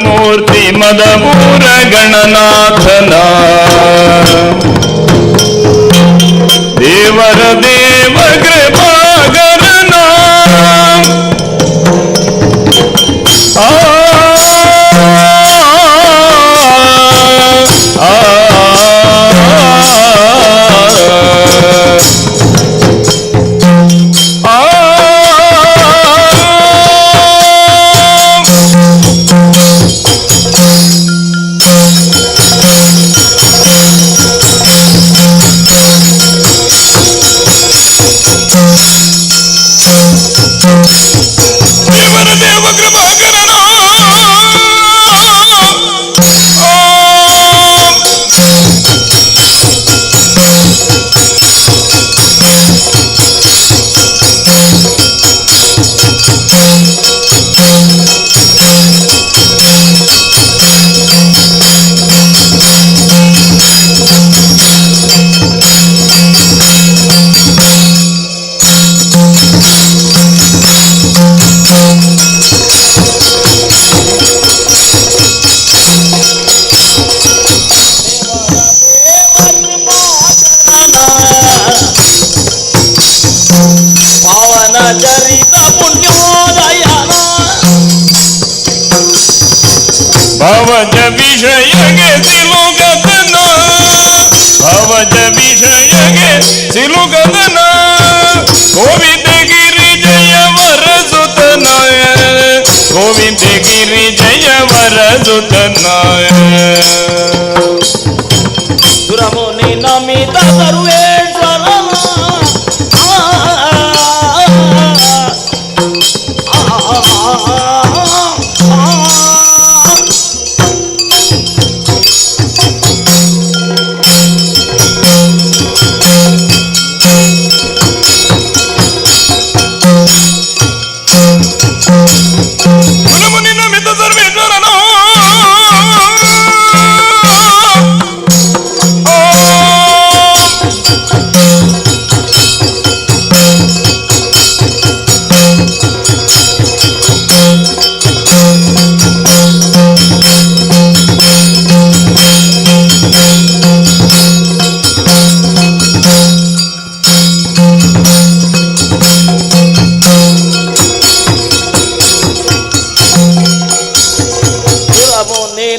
Q: ಮೂರ್ತಿ ಮದಮೂರ ಗಣನಾಥನ ದೇವರ ದೇವ ಕೃಪಾಗರ ಭವಜ ವಿಷಯಗೆ ಸಿಲುಗದನ ಭವಜ ವಿಷಯಗೆ ಸಿಲುಗದನ ಗೋವಿಂದಗಿರಿ ಜಯವರ ಸುತನಾಯ ಗೋವಿಂದಗಿರಿ ಜಯವರ ಸುತನಾಯ
R: ಸುರಮುನಿ ನಮಿತ ಸರ್ವೇಶ್ವರ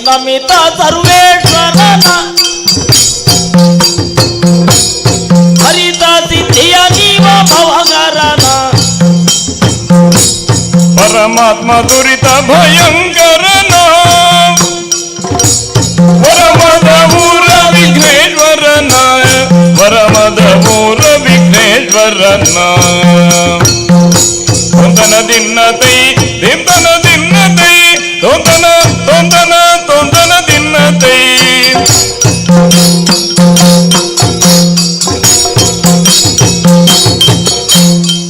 R: ನಮಿತ ಸರ್ವೇಶ್ವರನ ಹರಿತ ಸಿದ್ಧಿಯ ಜೀವ ಭವಗರನ
Q: ಪರಮಾತ್ಮ ದುರಿತ ಭಯಂಕರನ ವರಮದ ಊರ ವಿಘ್ನೇಶ್ವರನ ವರಮದ ಊರ ವಿಘ್ನೇಶ್ವರನ ತೊಂದನ ದಿನ್ನತೈ ದಿಂದನ ದಿನ್ನತೈ ತೊಂದನ ತೊಂದನ ತೊಂದನ ದಿನ್ನತೈ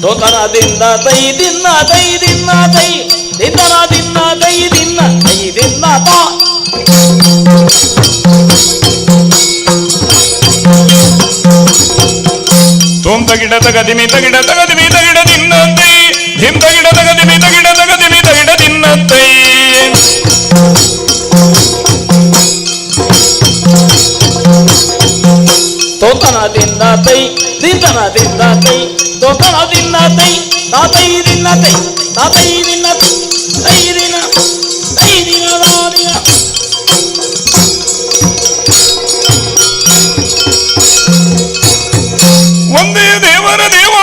R: ತೊಂದನದಿಂದ ತೈ ದಿನ್ನ ತೈ ದಿನ್ನ ತೈ ದಿನ್ನನ ದಿನ್ನ ತೈ ದಿನ್ನ ತೈ ದಿನ್ನ ತಾ
Q: ತೋಂ ತಗಿಡ ತಗದಿಮಿ ತಗಿಡ ತಗದಿಮಿ ತಗಿಡ ದಿನ್ನತೈ ಧಿಂ ತಗಿಡ ತಗದಿಮಿ ತಗಿಡ ತಗದಿಮಿ ತಗಿಡ ದಿನ್ನತೈ
R: ತೊಂದನದಿಂದ ತೈ ದಿನ್ನನದಿಂದ ತೈ ತೊಂದನದಿಂದ ತೈ ತಾತೈ ದಿನ್ನ ತೈ ತಾತೈ ದಿನ್ನ ತೈ ದಿನ ತೈ ದಿನ ದಿನ
Q: ಒಂದೇ ದೇವರ ದೇವ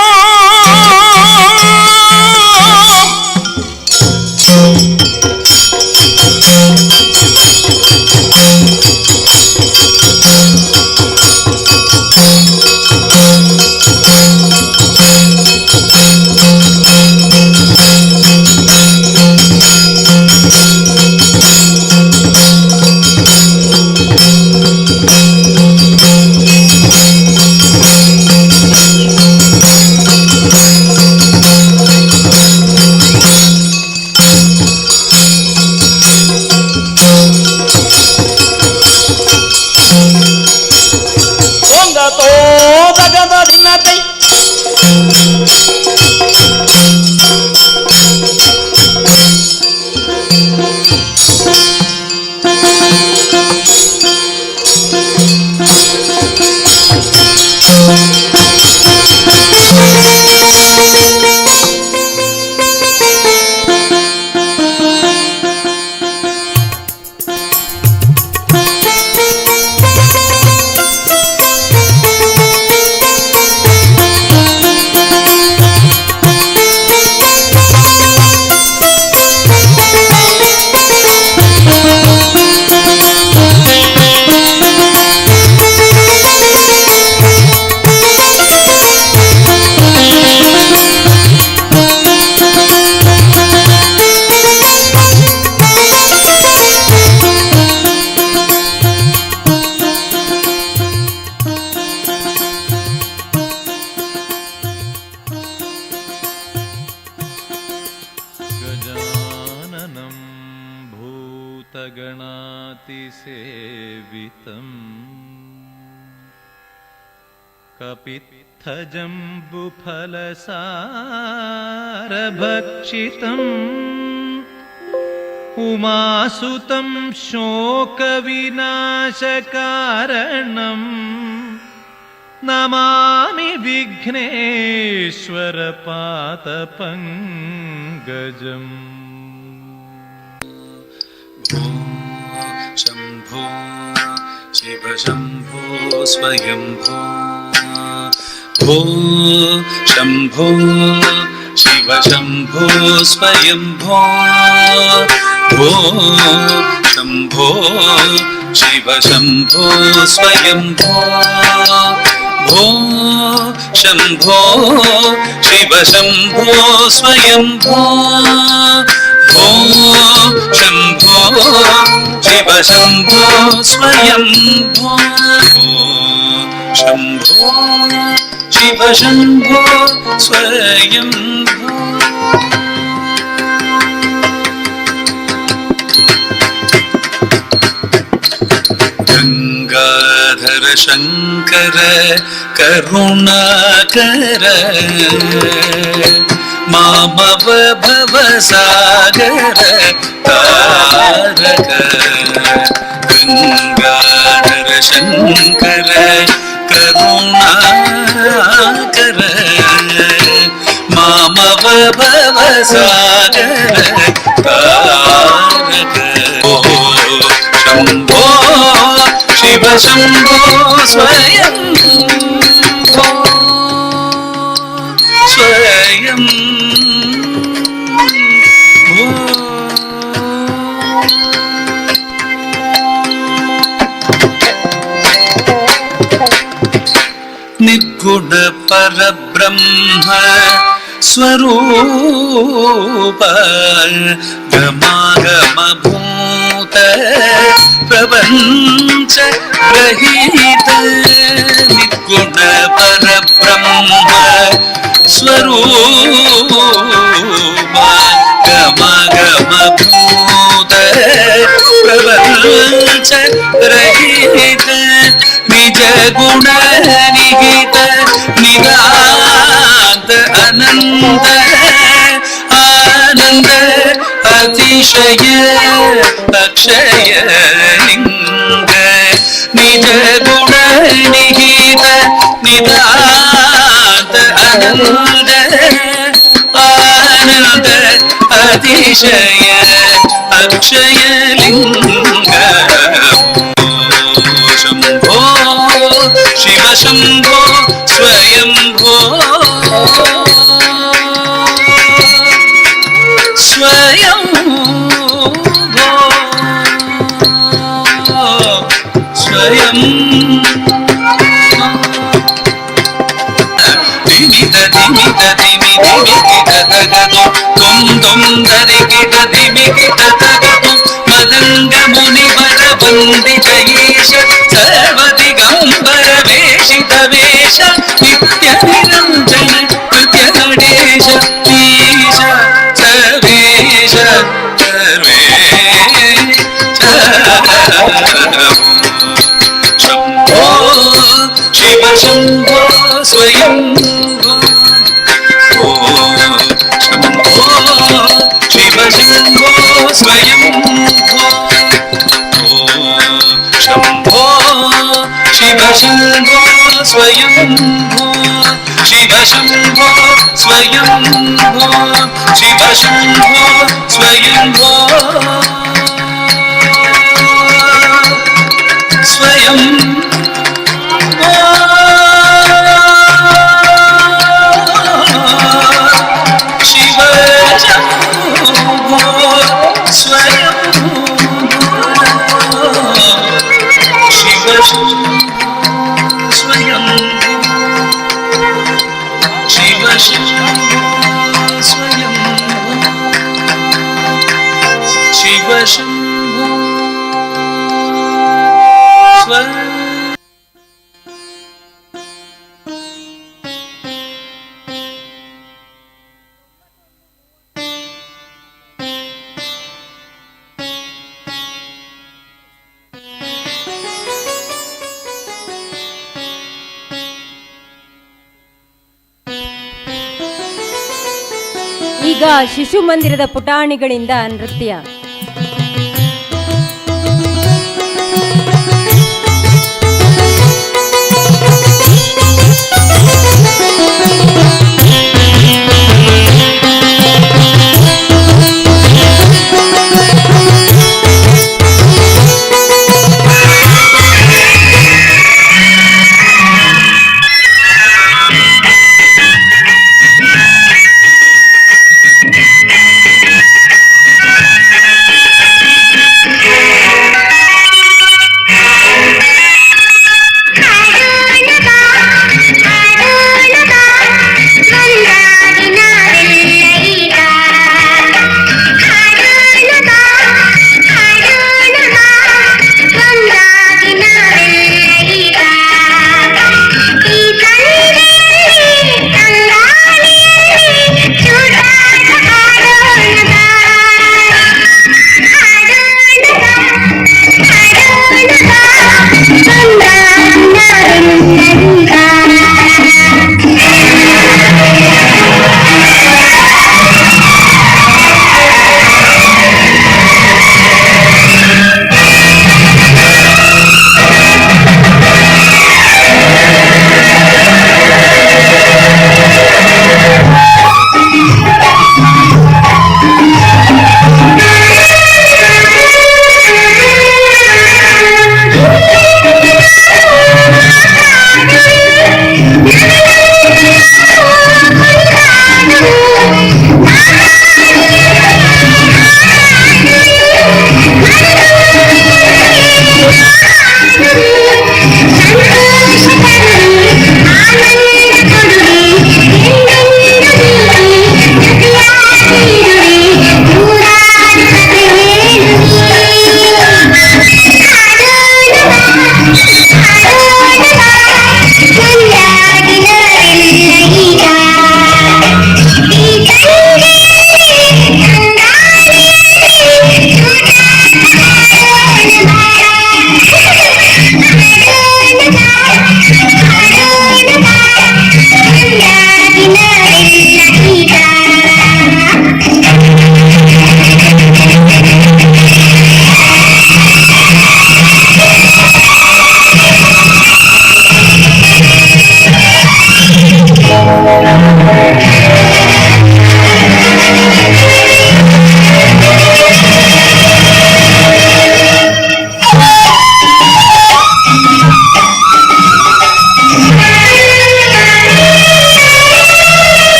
S: सेवितम् कपित्थजम्बुफलसारभक्षितम् उमासुतं शोकविनाशकारणम् नमामि विघ्नेश्वरपादपङ्कजम्।
T: शम्भो शिव शम्भो स्वयम्भो भो शम्भो शिव शम्भो स्वयम्भो भो शम्भो शिव शम्भो स्वयम्भो भो शम्भो शिव शम्भो स्वयम्भो भो शम्भो शिव शम्भो स्वयम्भो शम्भो शिव शम्भो स्वयम्भो। गंगाधर शंकर करुणाकर मामव भवसागर तारक। गंगाधर शंकर करुणाकर मामव भवसागर तारक। शम्भो शिव शम्भो स्वयम्भो स्वयम्भो। निर्गुण परब्रह्म स्वरूप गमागम भूत प्रपंच रहित। निर्गुण परब्रह्म स्वरूप गमागम भूत प्रपंच रहित। निज गुण निहित निदान्त अनंत आनंद अतिशय अक्षय लिंग। निज गुण निहित निदान्त आनंद आनंद अतिशय अक्षय लिंग। शम्भो शिव शम्भो स्वयम्भो स्वयम्भो स्वयम्भो। धिमित धिमित धिमि धिमिकिट तगदो तुम तुम धरिकिट धिमिकिट तगदो मदंग मुनिवर वंदित ईश सर्वदिगंबर वेशित वेश नित्य निरंजन कृत्य गणेश ईश सर्वेश सर्वेश। शम्भो शिव शम्भो स्वयम्भो शम्भो शिव शम्भो स्वयम्भो शम्भो शिव शम्भो स्वयम्भो शिव शम्भो स्वयम्भो शिव शम्भो स्वयम्भो स्वयम्भो शिव शम्भो स्वयम्भो शिव शम्भो स्वयम्भो शिव शम्भो स्वयम्भो शिव शम्भो स्वयम्भो।
U: ಈಗ ಶಿಶು ಮಂದಿರದ ಪುಟಾಣಿಗಳಿಂದ ನೃತ್ಯ.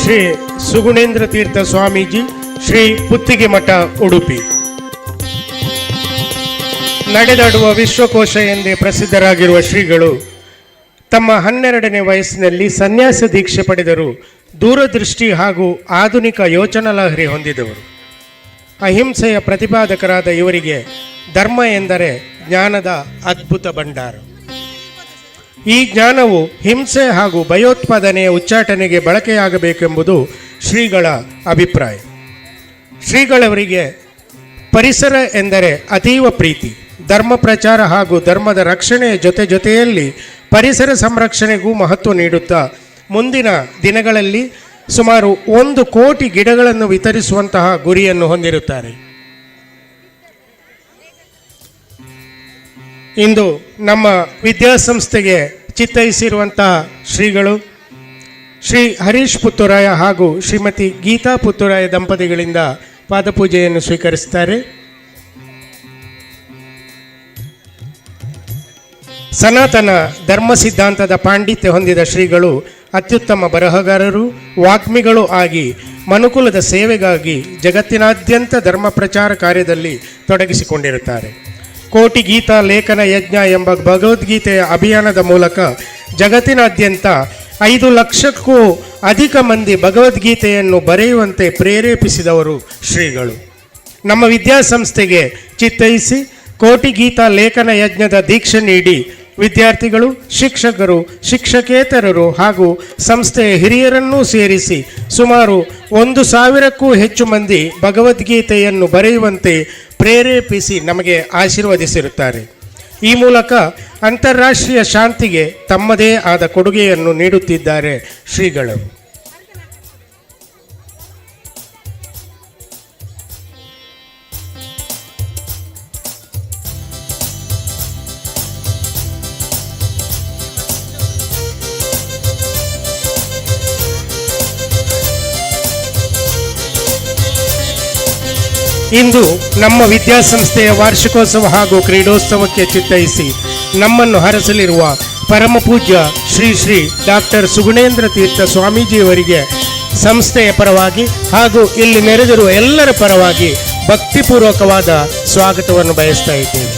D: ಶ್ರೀ ಸುಗುಣೇಂದ್ರ ತೀರ್ಥ ಸ್ವಾಮೀಜಿ, ಶ್ರೀ ಪುತ್ತಿಗೆ ಮಠ, ಉಡುಪಿ. ನಡೆದಾಡುವ ವಿಶ್ವಕೋಶ ಎಂದೇ ಪ್ರಸಿದ್ಧರಾಗಿರುವ ಶ್ರೀಗಳು ತಮ್ಮ 12ನೇ ವಯಸ್ಸಿನಲ್ಲಿ ಸನ್ಯಾಸ ದೀಕ್ಷೆ ಪಡೆದರು. ದೂರದೃಷ್ಟಿ ಹಾಗೂ ಆಧುನಿಕ ಯೋಚನಾ ಲಹರಿ ಹೊಂದಿದವರು. ಅಹಿಂಸೆಯ ಪ್ರತಿಪಾದಕರಾದ ಇವರಿಗೆ ಧರ್ಮ ಎಂದರೆ ಜ್ಞಾನದ ಅದ್ಭುತ ಭಂಡಾರ. ಈ ಜ್ಞಾನವು ಹಿಂಸೆ ಹಾಗೂ ಭಯೋತ್ಪಾದನೆಯ ಉಚ್ಚಾಟನೆಗೆ ಬಳಕೆಯಾಗಬೇಕೆಂಬುದು ಶ್ರೀಗಳ ಅಭಿಪ್ರಾಯ. ಶ್ರೀಗಳವರಿಗೆ ಪರಿಸರ ಎಂದರೆ ಅತೀವ ಪ್ರೀತಿ. ಧರ್ಮ ಪ್ರಚಾರ ಹಾಗೂ ಧರ್ಮದ ರಕ್ಷಣೆಯ ಜೊತೆಯಲ್ಲಿ ಪರಿಸರ ಸಂರಕ್ಷಣೆಗೂ ಮಹತ್ವ ನೀಡುತ್ತಾ ಮುಂದಿನ ದಿನಗಳಲ್ಲಿ ಸುಮಾರು 1 ಕೋಟಿ ಗಿಡಗಳನ್ನು ವಿತರಿಸುವಂತಹ ಗುರಿಯನ್ನು ಹೊಂದಿರುತ್ತಾರೆ. ಇಂದು ನಮ್ಮ ವಿದ್ಯಾಸಂಸ್ಥೆಗೆ ಚಿತ್ತೈಸಿರುವಂತಹ ಶ್ರೀಗಳು ಶ್ರೀ ಹರೀಶ್ ಪುತ್ತೂರಾಯ ಹಾಗೂ ಶ್ರೀಮತಿ ಗೀತಾ ಪುತ್ತೂರಾಯ ದಂಪತಿಗಳಿಂದ ಪಾದಪೂಜೆಯನ್ನು ಸ್ವೀಕರಿಸುತ್ತಾರೆ. ಸನಾತನ ಧರ್ಮ ಸಿದ್ಧಾಂತದ ಪಾಂಡಿತ್ಯ ಹೊಂದಿದ ಶ್ರೀಗಳು ಅತ್ಯುತ್ತಮ ಬರಹಗಾರರು, ವಾಗ್ಮಿಗಳು ಆಗಿ ಮನುಕುಲದ ಸೇವೆಗಾಗಿ ಜಗತ್ತಿನಾದ್ಯಂತ ಧರ್ಮ ಪ್ರಚಾರ ಕಾರ್ಯದಲ್ಲಿ ತೊಡಗಿಸಿಕೊಂಡಿರುತ್ತಾರೆ. ಕೋಟಿ ಗೀತಾ ಲೇಖನ ಯಜ್ಞ ಎಂಬ ಭಗವದ್ಗೀತೆಯ ಅಭಿಯಾನದ ಮೂಲಕ ಜಗತ್ತಿನಾದ್ಯಂತ 5 ಲಕ್ಷಕ್ಕೂ ಅಧಿಕ ಮಂದಿ ಭಗವದ್ಗೀತೆಯನ್ನು ಬರೆಯುವಂತೆ ಪ್ರೇರೇಪಿಸಿದವರು ಶ್ರೀಗಳು. ನಮ್ಮ ವಿದ್ಯಾಸಂಸ್ಥೆಗೆ ಚಿತ್ತೈಸಿ ಕೋಟಿ ಗೀತಾ ಲೇಖನ ಯಜ್ಞದ ದೀಕ್ಷೆ ನೀಡಿ ವಿದ್ಯಾರ್ಥಿಗಳು, ಶಿಕ್ಷಕರು, ಶಿಕ್ಷಕೇತರರು ಹಾಗೂ ಸಂಸ್ಥೆಯ ಹಿರಿಯರನ್ನೂ ಸೇರಿಸಿ ಸುಮಾರು 1,000ಕ್ಕೂ ಹೆಚ್ಚು ಮಂದಿ ಭಗವದ್ಗೀತೆಯನ್ನು ಬರೆಯುವಂತೆ ಪ್ರೇರೇಪಿಸಿ ನಮಗೆ ಆಶೀರ್ವದಿಸಿರುತ್ತಾರೆ. ಈ ಮೂಲಕ ಅಂತಾರಾಷ್ಟ್ರೀಯ ಶಾಂತಿಗೆ ತಮ್ಮದೇ ಆದ ಕೊಡುಗೆಯನ್ನು ನೀಡುತ್ತಿದ್ದಾರೆ ಶ್ರೀಗಳು. ಇಂದು ನಮ್ಮ ವಿದ್ಯಾಸಂಸ್ಥೆಯ ವಾರ್ಷಿಕೋತ್ಸವ ಹಾಗೂ ಕ್ರೀಡೋತ್ಸವಕ್ಕೆ ಚಿತ್ತೈಸಿ ನಮ್ಮನ್ನು ಹರಸಲಿರುವ ಪರಮಪೂಜ್ಯ ಶ್ರೀ ಶ್ರೀ ಡಾಕ್ಟರ್ ಸುಗುಣೇಂದ್ರ ತೀರ್ಥ ಸ್ವಾಮೀಜಿಯವರಿಗೆ ಸಂಸ್ಥೆಯ ಪರವಾಗಿ ಹಾಗೂ ಇಲ್ಲಿ ನೆರೆದಿರುವ ಎಲ್ಲರ ಪರವಾಗಿ ಭಕ್ತಿಪೂರ್ವಕವಾದ ಸ್ವಾಗತವನ್ನು ಬಯಸ್ತಾ ಇದ್ದೇವೆ.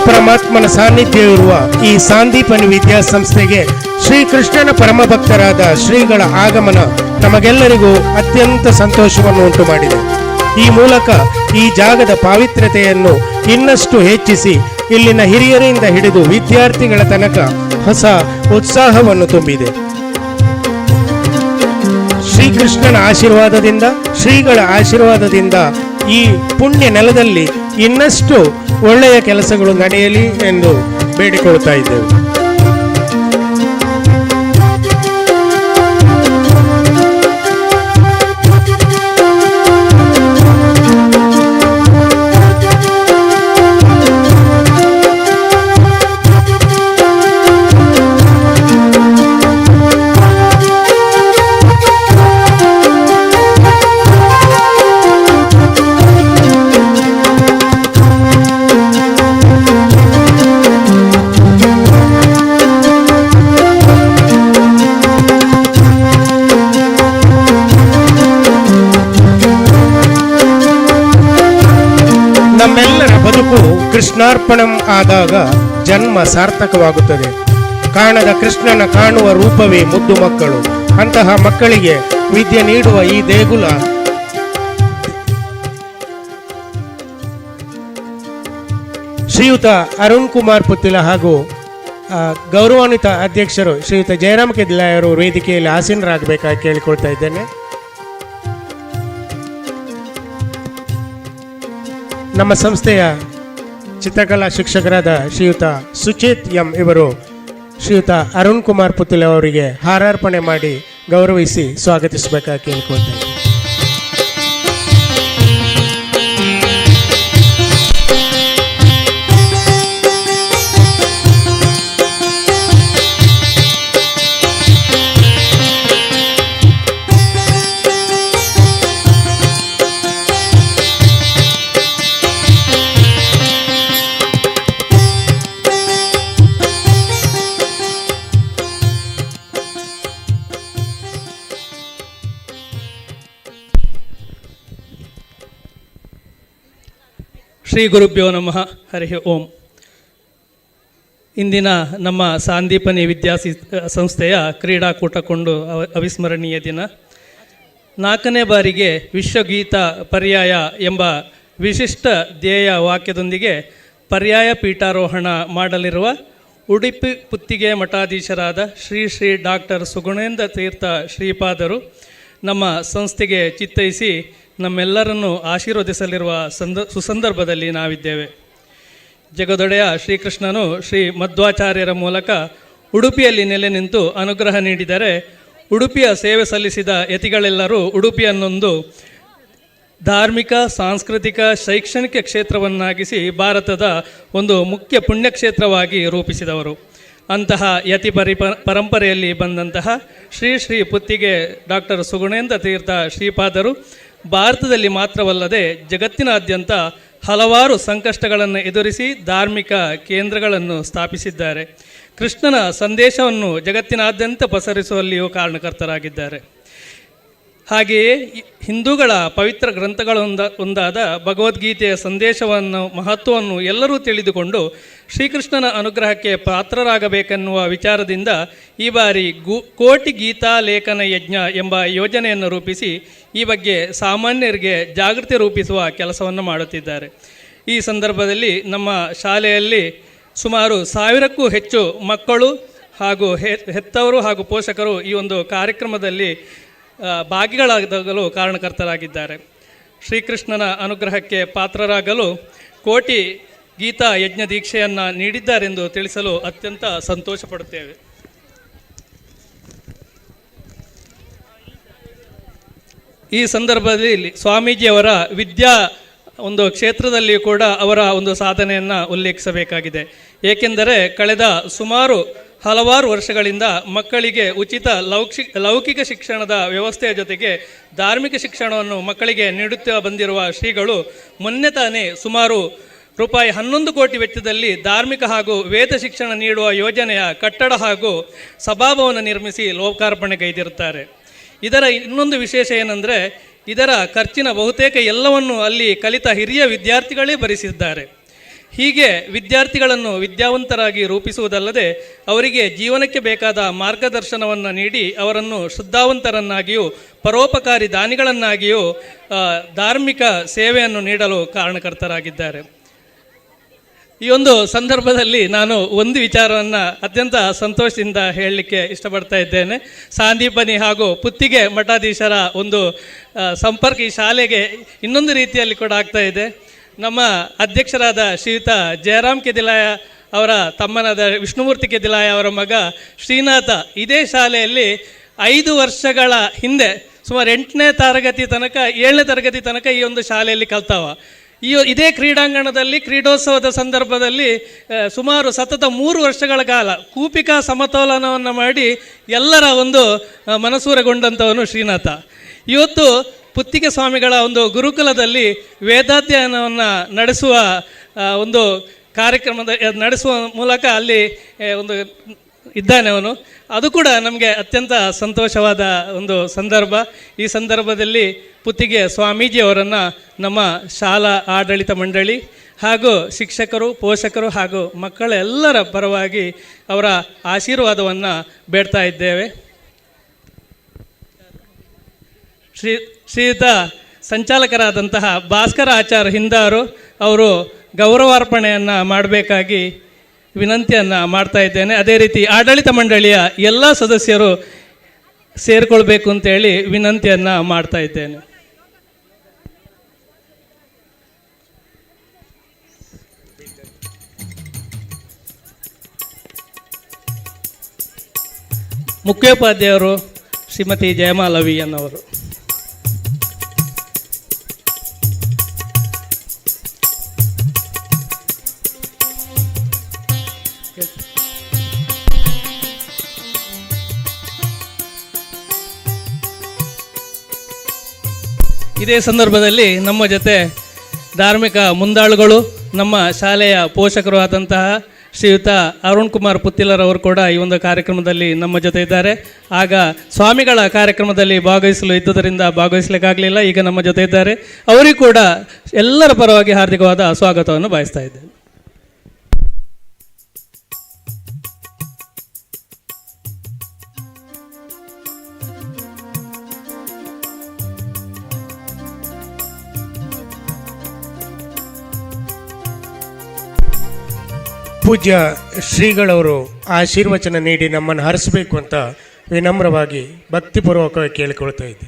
D: ಪರಮಾತ್ಮನ ಸಾನ್ನಿಧ್ಯ ಇರುವ ಈ ಸಂದೀಪನಿ ವಿದ್ಯಾಸಂಸ್ಥೆಗೆ ಶ್ರೀಕೃಷ್ಣನ ಪರಮ ಭಕ್ತರಾದ ಶ್ರೀಗಳ ಆಗಮನ ನಮಗೆಲ್ಲರಿಗೂ ಅತ್ಯಂತ ಸಂತೋಷವನ್ನು ಉಂಟು ಮಾಡಿದೆ. ಈ ಮೂಲಕ ಈ ಜಾಗದ ಪಾವಿತ್ರ್ಯತೆಯನ್ನು ಇನ್ನಷ್ಟು ಹೆಚ್ಚಿಸಿ ಇಲ್ಲಿನ ಹಿರಿಯರಿಂದ ಹಿಡಿದು ವಿದ್ಯಾರ್ಥಿಗಳ ತನಕ ಹೊಸ ಉತ್ಸಾಹವನ್ನು ತುಂಬಿದೆ. ಶ್ರೀಕೃಷ್ಣನ ಆಶೀರ್ವಾದದಿಂದ, ಶ್ರೀಗಳ ಆಶೀರ್ವಾದದಿಂದ ಈ ಪುಣ್ಯ ನೆಲದಲ್ಲಿ ಇನ್ನಷ್ಟು ಒಳ್ಳೆಯ ಕೆಲಸಗಳು ನಡೆಯಲಿ ಎಂದು ಬೇಡಿಕೊಳ್ಳುತ್ತಾ ಇದ್ದೇವೆ. ಕೃಷ್ಣಾರ್ಪಣಂ ಆದಾಗ ಜನ್ಮ ಸಾರ್ಥಕವಾಗುತ್ತದೆ. ಕಾಣದ ಕೃಷ್ಣನ ಕಾಣುವ ರೂಪವೇ ಮುದ್ದು ಮಕ್ಕಳು. ಅಂತಹ ಮಕ್ಕಳಿಗೆ ವಿದ್ಯೆ ನೀಡುವ ಈ ದೇಗುಲ ಶ್ರೀಯುತ ಅರುಣ್ ಕುಮಾರ್ ಪುತ್ತಿಲ ಹಾಗೂ ಗೌರವಾನ್ವಿತ ಅಧ್ಯಕ್ಷರು ಶ್ರೀಯುತ ಜಯರಾಮ್ ಕೆದಿಲಾಯ್ ಅವರು ವೇದಿಕೆಯಲ್ಲಿ ಆಸೀನರಾಗಬೇಕಾಗಿ ಕೇಳಿಕೊಳ್ತಾ ಇದ್ದೇನೆ. ನಮ್ಮ ಸಂಸ್ಥೆಯ ಚಿತ್ರಕಲಾ ಶಿಕ್ಷಕರಾದ ಶ್ರೀಯುತ ಸುಚೇತ್ ಎಂ ಇವರು ಶ್ರೀಯುತ ಅರುಣ್ ಕುಮಾರ್ ಪುತ್ತಿಲ ಅವರಿಗೆ ಹಾರಾರ್ಪಣೆ ಮಾಡಿ ಗೌರವಿಸಿ ಸ್ವಾಗತಿಸಬೇಕಾಗಿ ಕೇಳಿಕೊಳ್ತಾ ಇದ್ದೇನೆ.
O: ಶ್ರೀ ಗುರುಭ್ಯೋ ನಮಃ. ಹರಿ ಓಂ. ಇಂದಿನ ನಮ್ಮ ಸಾಂದೀಪನಿ ಸಂಸ್ಥೆಯ ಕ್ರೀಡಾಕೂಟಕೊಂಡು ಅವಿಸ್ಮರಣೀಯ ದಿನ. 4ನೇ ಬಾರಿಗೆ ವಿಶ್ವಗೀತ ಪರ್ಯಾಯ ಎಂಬ ವಿಶಿಷ್ಟ ಧ್ಯೇಯ ವಾಕ್ಯದೊಂದಿಗೆ ಪರ್ಯಾಯ ಪೀಠಾರೋಹಣ ಮಾಡಲಿರುವ ಉಡುಪಿ ಪುತ್ತಿಗೆ ಮಠಾಧೀಶರಾದ ಶ್ರೀ ಶ್ರೀ ಡಾಕ್ಟರ್ ಸುಗುಣೇಂದ್ರ ತೀರ್ಥ ಶ್ರೀಪಾದರು ನಮ್ಮ ಸಂಸ್ಥೆಗೆ ಚಿತ್ತೈಸಿ ನಮ್ಮೆಲ್ಲರನ್ನು ಆಶೀರ್ವದಿಸಲಿರುವ ಸುಸಂದರ್ಭದಲ್ಲಿ ನಾವಿದ್ದೇವೆ. ಜಗದೊಡೆಯ ಶ್ರೀಕೃಷ್ಣನು ಶ್ರೀ ಮಧ್ವಾಚಾರ್ಯರ ಮೂಲಕ ಉಡುಪಿಯಲ್ಲಿ ನೆಲೆ ನಿಂತು ಅನುಗ್ರಹ ನೀಡಿದರೆ ಉಡುಪಿಯ ಸೇವೆ ಸಲ್ಲಿಸಿದ ಯತಿಗಳೆಲ್ಲರೂ ಉಡುಪಿಯನ್ನೊಂದು ಧಾರ್ಮಿಕ, ಸಾಂಸ್ಕೃತಿಕ, ಶೈಕ್ಷಣಿಕ ಕ್ಷೇತ್ರವನ್ನಾಗಿಸಿ ಭಾರತದ ಒಂದು ಮುಖ್ಯ ಪುಣ್ಯಕ್ಷೇತ್ರವಾಗಿ ರೂಪಿಸಿದವರು. ಅಂತಹ ಯತಿ ಪರಂಪರೆಯಲ್ಲಿ ಬಂದಂತಹ ಶ್ರೀ ಶ್ರೀ ಪುತ್ತಿಗೆ ಡಾಕ್ಟರ್ ಸುಗುಣೇಂದ್ರ ತೀರ್ಥ ಶ್ರೀಪಾದರು ಭಾರತದಲ್ಲಿ ಮಾತ್ರವಲ್ಲದೆ ಜಗತ್ತಿನಾದ್ಯಂತ ಹಲವಾರು ಸಂಕಷ್ಟಗಳನ್ನು ಎದುರಿಸಿ ಧಾರ್ಮಿಕ ಕೇಂದ್ರಗಳನ್ನು ಸ್ಥಾಪಿಸಿದ್ದಾರೆ. ಕೃಷ್ಣನ ಸಂದೇಶವನ್ನು ಜಗತ್ತಿನಾದ್ಯಂತ ಪಸರಿಸುವಲ್ಲಿಯೂ ಕಾರಣಕರ್ತರಾಗಿದ್ದಾರೆ. ಹಾಗೆಯೇ ಹಿಂದೂಗಳ ಪವಿತ್ರ ಗ್ರಂಥಗಳೊಂದಾದ ಭಗವದ್ಗೀತೆಯ ಸಂದೇಶವನ್ನು, ಮಹತ್ವವನ್ನು ಎಲ್ಲರೂ ತಿಳಿದುಕೊಂಡು ಶ್ರೀಕೃಷ್ಣನ ಅನುಗ್ರಹಕ್ಕೆ ಪಾತ್ರರಾಗಬೇಕೆನ್ನುವ ವಿಚಾರದಿಂದ ಈ ಬಾರಿ ಕೋಟಿ ಗೀತಾ ಲೇಖನ ಯಜ್ಞ ಎಂಬ ಯೋಜನೆಯನ್ನು ರೂಪಿಸಿ ಈ ಬಗ್ಗೆ ಸಾಮಾನ್ಯರಿಗೆ ಜಾಗೃತಿ ರೂಪಿಸುವ ಕೆಲಸವನ್ನು ಮಾಡುತ್ತಿದ್ದಾರೆ. ಈ ಸಂದರ್ಭದಲ್ಲಿ ನಮ್ಮ ಶಾಲೆಯಲ್ಲಿ ಸುಮಾರು 1000ಕ್ಕೂ ಹೆಚ್ಚು ಮಕ್ಕಳು ಹಾಗೂ ಹೆತ್ತವರು ಹಾಗೂ ಪೋಷಕರು ಈ ಒಂದು ಕಾರ್ಯಕ್ರಮದಲ್ಲಿ ಭಾಗಿಗಳಾಗಲು ಕಾರಣಕರ್ತರಾಗಿದ್ದಾರೆ. ಶ್ರೀಕೃಷ್ಣನ ಅನುಗ್ರಹಕ್ಕೆ ಪಾತ್ರರಾಗಲು ಕೋಟಿ ಗೀತಾ ಯಜ್ಞ ದೀಕ್ಷೆಯನ್ನು ನೀಡಿದ್ದಾರೆಂದು ತಿಳಿಸಲು ಅತ್ಯಂತ ಸಂತೋಷಪಡುತ್ತೇವೆ. ಈ ಸಂದರ್ಭದಲ್ಲಿ ಸ್ವಾಮೀಜಿಯವರ ವಿದ್ಯಾ ಒಂದು ಕ್ಷೇತ್ರದಲ್ಲಿ ಕೂಡ ಅವರ ಒಂದು ಸಾಧನೆಯನ್ನು ಉಲ್ಲೇಖಿಸಬೇಕಾಗಿದೆ. ಏಕೆಂದರೆ ಕಳೆದ ಸುಮಾರು ಹಲವಾರು ವರ್ಷಗಳಿಂದ ಮಕ್ಕಳಿಗೆ ಉಚಿತ ಲೌಕಿಕ ಶಿಕ್ಷಣದ ವ್ಯವಸ್ಥೆಯ ಜೊತೆಗೆ ಧಾರ್ಮಿಕ ಶಿಕ್ಷಣವನ್ನು ಮಕ್ಕಳಿಗೆ ನೀಡುತ್ತಾ ಬಂದಿರುವ ಶ್ರೀಗಳು ಮೊನ್ನೆ ತಾನೇ ಸುಮಾರು ರೂಪಾಯಿ 11 ಕೋಟಿ ವೆಚ್ಚದಲ್ಲಿ ಧಾರ್ಮಿಕ ಹಾಗೂ ವೇದ ಶಿಕ್ಷಣ ನೀಡುವ ಯೋಜನೆಯ ಕಟ್ಟಡ ಹಾಗೂ ಸಭಾಭವನ ನಿರ್ಮಿಸಿ ಲೋಕಾರ್ಪಣೆಗೈದಿರುತ್ತಾರೆ. ಇದರ ಇನ್ನೊಂದು ವಿಶೇಷ ಏನೆಂದರೆ ಇದರ ಖರ್ಚಿನ ಬಹುತೇಕ ಎಲ್ಲವನ್ನು ಅಲ್ಲಿ ಕಲಿತ ಹಿರಿಯ ವಿದ್ಯಾರ್ಥಿಗಳೇ ಭರಿಸಿದ್ದಾರೆ. ಹೀಗೆ ವಿದ್ಯಾರ್ಥಿಗಳನ್ನು ವಿದ್ಯಾವಂತರಾಗಿ ರೂಪಿಸುವುದಲ್ಲದೆ ಅವರಿಗೆ ಜೀವನಕ್ಕೆ ಬೇಕಾದ ಮಾರ್ಗದರ್ಶನವನ್ನು ನೀಡಿ ಅವರನ್ನು ಶ್ರದ್ಧಾವಂತರನ್ನಾಗಿಯೂ ಪರೋಪಕಾರಿ ದಾನಿಗಳನ್ನಾಗಿಯೂ ಧಾರ್ಮಿಕ ಸೇವೆಯನ್ನು ನೀಡಲು ಕಾರಣಕರ್ತರಾಗಿದ್ದಾರೆ. ಈ ಒಂದು ಸಂದರ್ಭದಲ್ಲಿ ನಾನು ಒಂದು ವಿಚಾರವನ್ನು ಅತ್ಯಂತ ಸಂತೋಷದಿಂದ ಹೇಳಲಿಕ್ಕೆ ಇಷ್ಟಪಡ್ತಾ ಇದ್ದೇನೆ. ಸಾಂದೀಪನಿ ಹಾಗೂ ಪುತ್ತಿಗೆ ಮಠಾಧೀಶರ ಒಂದು ಸಂಪರ್ಕ ಈ ಶಾಲೆಗೆ ಇನ್ನೊಂದು ರೀತಿಯಲ್ಲಿ ಕೂಡ ಆಗ್ತಾ ಇದೆ. ನಮ್ಮ ಅಧ್ಯಕ್ಷರಾದ ಶ್ರೀಯುತ ಜಯರಾಮ್ ಕೆದಿಲಾಯ ಅವರ ತಮ್ಮನಾದ ವಿಷ್ಣುಮೂರ್ತಿ ಕೆದಿಲಾಯ ಅವರ ಮಗ ಶ್ರೀನಾಥ ಇದೇ ಶಾಲೆಯಲ್ಲಿ 5 ವರ್ಷಗಳ ಹಿಂದೆ ಸುಮಾರು 8ನೇ ತರಗತಿ ತನಕ 7ನೇ ತರಗತಿ ತನಕ ಈ ಒಂದು ಶಾಲೆಯಲ್ಲಿ ಕಲ್ತಾವ. ಇದೇ ಕ್ರೀಡಾಂಗಣದಲ್ಲಿ ಕ್ರೀಡೋತ್ಸವದ ಸಂದರ್ಭದಲ್ಲಿ ಸುಮಾರು ಸತತ 3 ವರ್ಷಗಳ ಕಾಲ ಕೂಪಿಕಾ ಸಮತೋಲನವನ್ನು ಮಾಡಿ ಎಲ್ಲರ ಒಂದು ಮನಸೂರೆಗೊಂಡಂಥವನು ಶ್ರೀನಾಥ. ಇವತ್ತು ಪುತ್ತಿಗೆ ಸ್ವಾಮಿಗಳ ಒಂದು ಗುರುಕುಲದಲ್ಲಿ ವೇದಾಧ್ಯಯನವನ್ನು ನಡೆಸುವ ಒಂದು ಕಾರ್ಯಕ್ರಮದ ನಡೆಸುವ ಮೂಲಕ ಅಲ್ಲಿ ಒಂದು ಇದ್ದಾನೆ ಅವನು. ಅದು ಕೂಡ ನಮಗೆ ಅತ್ಯಂತ ಸಂತೋಷವಾದ ಒಂದು ಸಂದರ್ಭ. ಈ ಸಂದರ್ಭದಲ್ಲಿ ಪುತ್ತಿಗೆ ಸ್ವಾಮೀಜಿಯವರನ್ನು ನಮ್ಮ ಶಾಲಾ ಆಡಳಿತ ಮಂಡಳಿ ಹಾಗೂ ಶಿಕ್ಷಕರು, ಪೋಷಕರು ಹಾಗೂ ಮಕ್ಕಳೆಲ್ಲರ ಪರವಾಗಿ ಅವರ ಆಶೀರ್ವಾದವನ್ನು ಬೇಡ್ತಾ ಇದ್ದೇವೆ. ಶ್ರೀಯುತ ಸಂಚಾಲಕರಾದಂತಹ ಭಾಸ್ಕರ ಆಚಾರ್ ಹಿಂದಾರು ಅವರು ಗೌರವಾರ್ಪಣೆಯನ್ನು ಮಾಡಬೇಕಾಗಿ ವಿನಂತಿಯನ್ನು ಮಾಡ್ತಾ ಇದ್ದೇನೆ. ಅದೇ ರೀತಿ ಆಡಳಿತ ಮಂಡಳಿಯ ಎಲ್ಲ ಸದಸ್ಯರು ಸೇರಿಕೊಳ್ಬೇಕು ಅಂತೇಳಿ ವಿನಂತಿಯನ್ನು ಮಾಡ್ತಾ ಇದ್ದೇನೆ. ಮುಖ್ಯೋಪಾಧ್ಯಾಯರು ಶ್ರೀಮತಿ ಜಯಮಾಲವಿ ಅನ್ನವರು. ಇದೇ ಸಂದರ್ಭದಲ್ಲಿ ನಮ್ಮ ಜೊತೆ ಧಾರ್ಮಿಕ ಮುಂದಾಳುಗಳು, ನಮ್ಮ ಶಾಲೆಯ ಪೋಷಕರು ಆದಂತಹ ಶ್ರೀಯುತ ಅರುಣ್ ಕುಮಾರ್ ಪುತ್ತಿಲರವರು ಕೂಡ ಈ ಒಂದು ಕಾರ್ಯಕ್ರಮದಲ್ಲಿ ನಮ್ಮ ಜೊತೆ ಇದ್ದಾರೆ. ಆಗ ಸ್ವಾಮಿಗಳ ಕಾರ್ಯಕ್ರಮದಲ್ಲಿ ಭಾಗವಹಿಸಲು ಇದ್ದುದರಿಂದ ಭಾಗವಹಿಸಲಿಕ್ಕಾಗಲಿಲ್ಲ. ಈಗ ನಮ್ಮ ಜೊತೆ ಇದ್ದಾರೆ. ಅವರಿಗೂ ಕೂಡ ಎಲ್ಲರ ಪರವಾಗಿ ಹಾರ್ದಿಕವಾದ ಸ್ವಾಗತವನ್ನು ಬಯಸ್ತಾ ಇದ್ದೇನೆ.
D: ಪೂಜ್ಯ ಶ್ರೀಗಳವರು ಆಶೀರ್ವಚನ ನೀಡಿ ನಮ್ಮನ್ನು ಹರಿಸಬೇಕು ಅಂತ ವಿನಮ್ರವಾಗಿ ಭಕ್ತಿಪೂರ್ವಕವಾಗಿ ಕೇಳಿಕೊಳ್ತಾ ಇದ್ದೆ.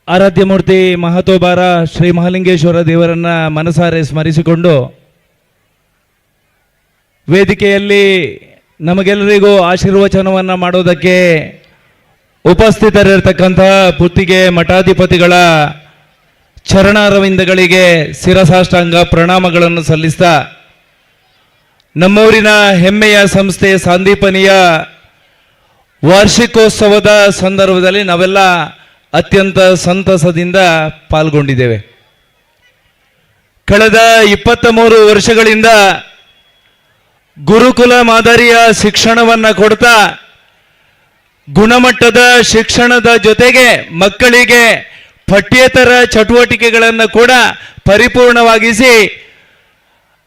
A: ಆರಾಧ್ಯ ಮೂರ್ತಿ ಮಹತೋಬಾರ ಶ್ರೀ ಮಹಾಲಿಂಗೇಶ್ವರ ದೇವರನ್ನ ಮನಸಾರೆ ಸ್ಮರಿಸಿಕೊಂಡು ವೇದಿಕೆಯಲ್ಲಿ ನಮಗೆಲ್ಲರಿಗೂ ಆಶೀರ್ವಚನವನ್ನು ಮಾಡೋದಕ್ಕೆ ಉಪಸ್ಥಿತರಿರ್ತಕ್ಕಂಥ ಪುತ್ತಿಗೆ ಮಠಾಧಿಪತಿಗಳ ಚರಣಾರವಿಂದಗಳಿಗೆ ಶಿರಸಾಷ್ಟಾಂಗ ಪ್ರಣಾಮಗಳನ್ನು ಸಲ್ಲಿಸ್ತಾ ನಮ್ಮೂರಿನ ಹೆಮ್ಮೆಯ ಸಂಸ್ಥೆ ಸಂದೀಪನಿಯ ವಾರ್ಷಿಕೋತ್ಸವದ ಸಂದರ್ಭದಲ್ಲಿ ನಾವೆಲ್ಲ ಅತ್ಯಂತ ಸಂತಸದಿಂದ ಪಾಲ್ಗೊಂಡಿದ್ದೇವೆ. ಕಳೆದ 23 ವರ್ಷಗಳಿಂದ ಗುರುಕುಲ ಮಾದರಿಯ ಶಿಕ್ಷಣವನ್ನು ಕೊಡ್ತಾ ಗುಣಮಟ್ಟದ ಶಿಕ್ಷಣದ ಜೊತೆಗೆ ಮಕ್ಕಳಿಗೆ ಪಠ್ಯೇತರ ಚಟುವಟಿಕೆಗಳನ್ನು ಕೂಡ ಪರಿಪೂರ್ಣವಾಗಿಸಿ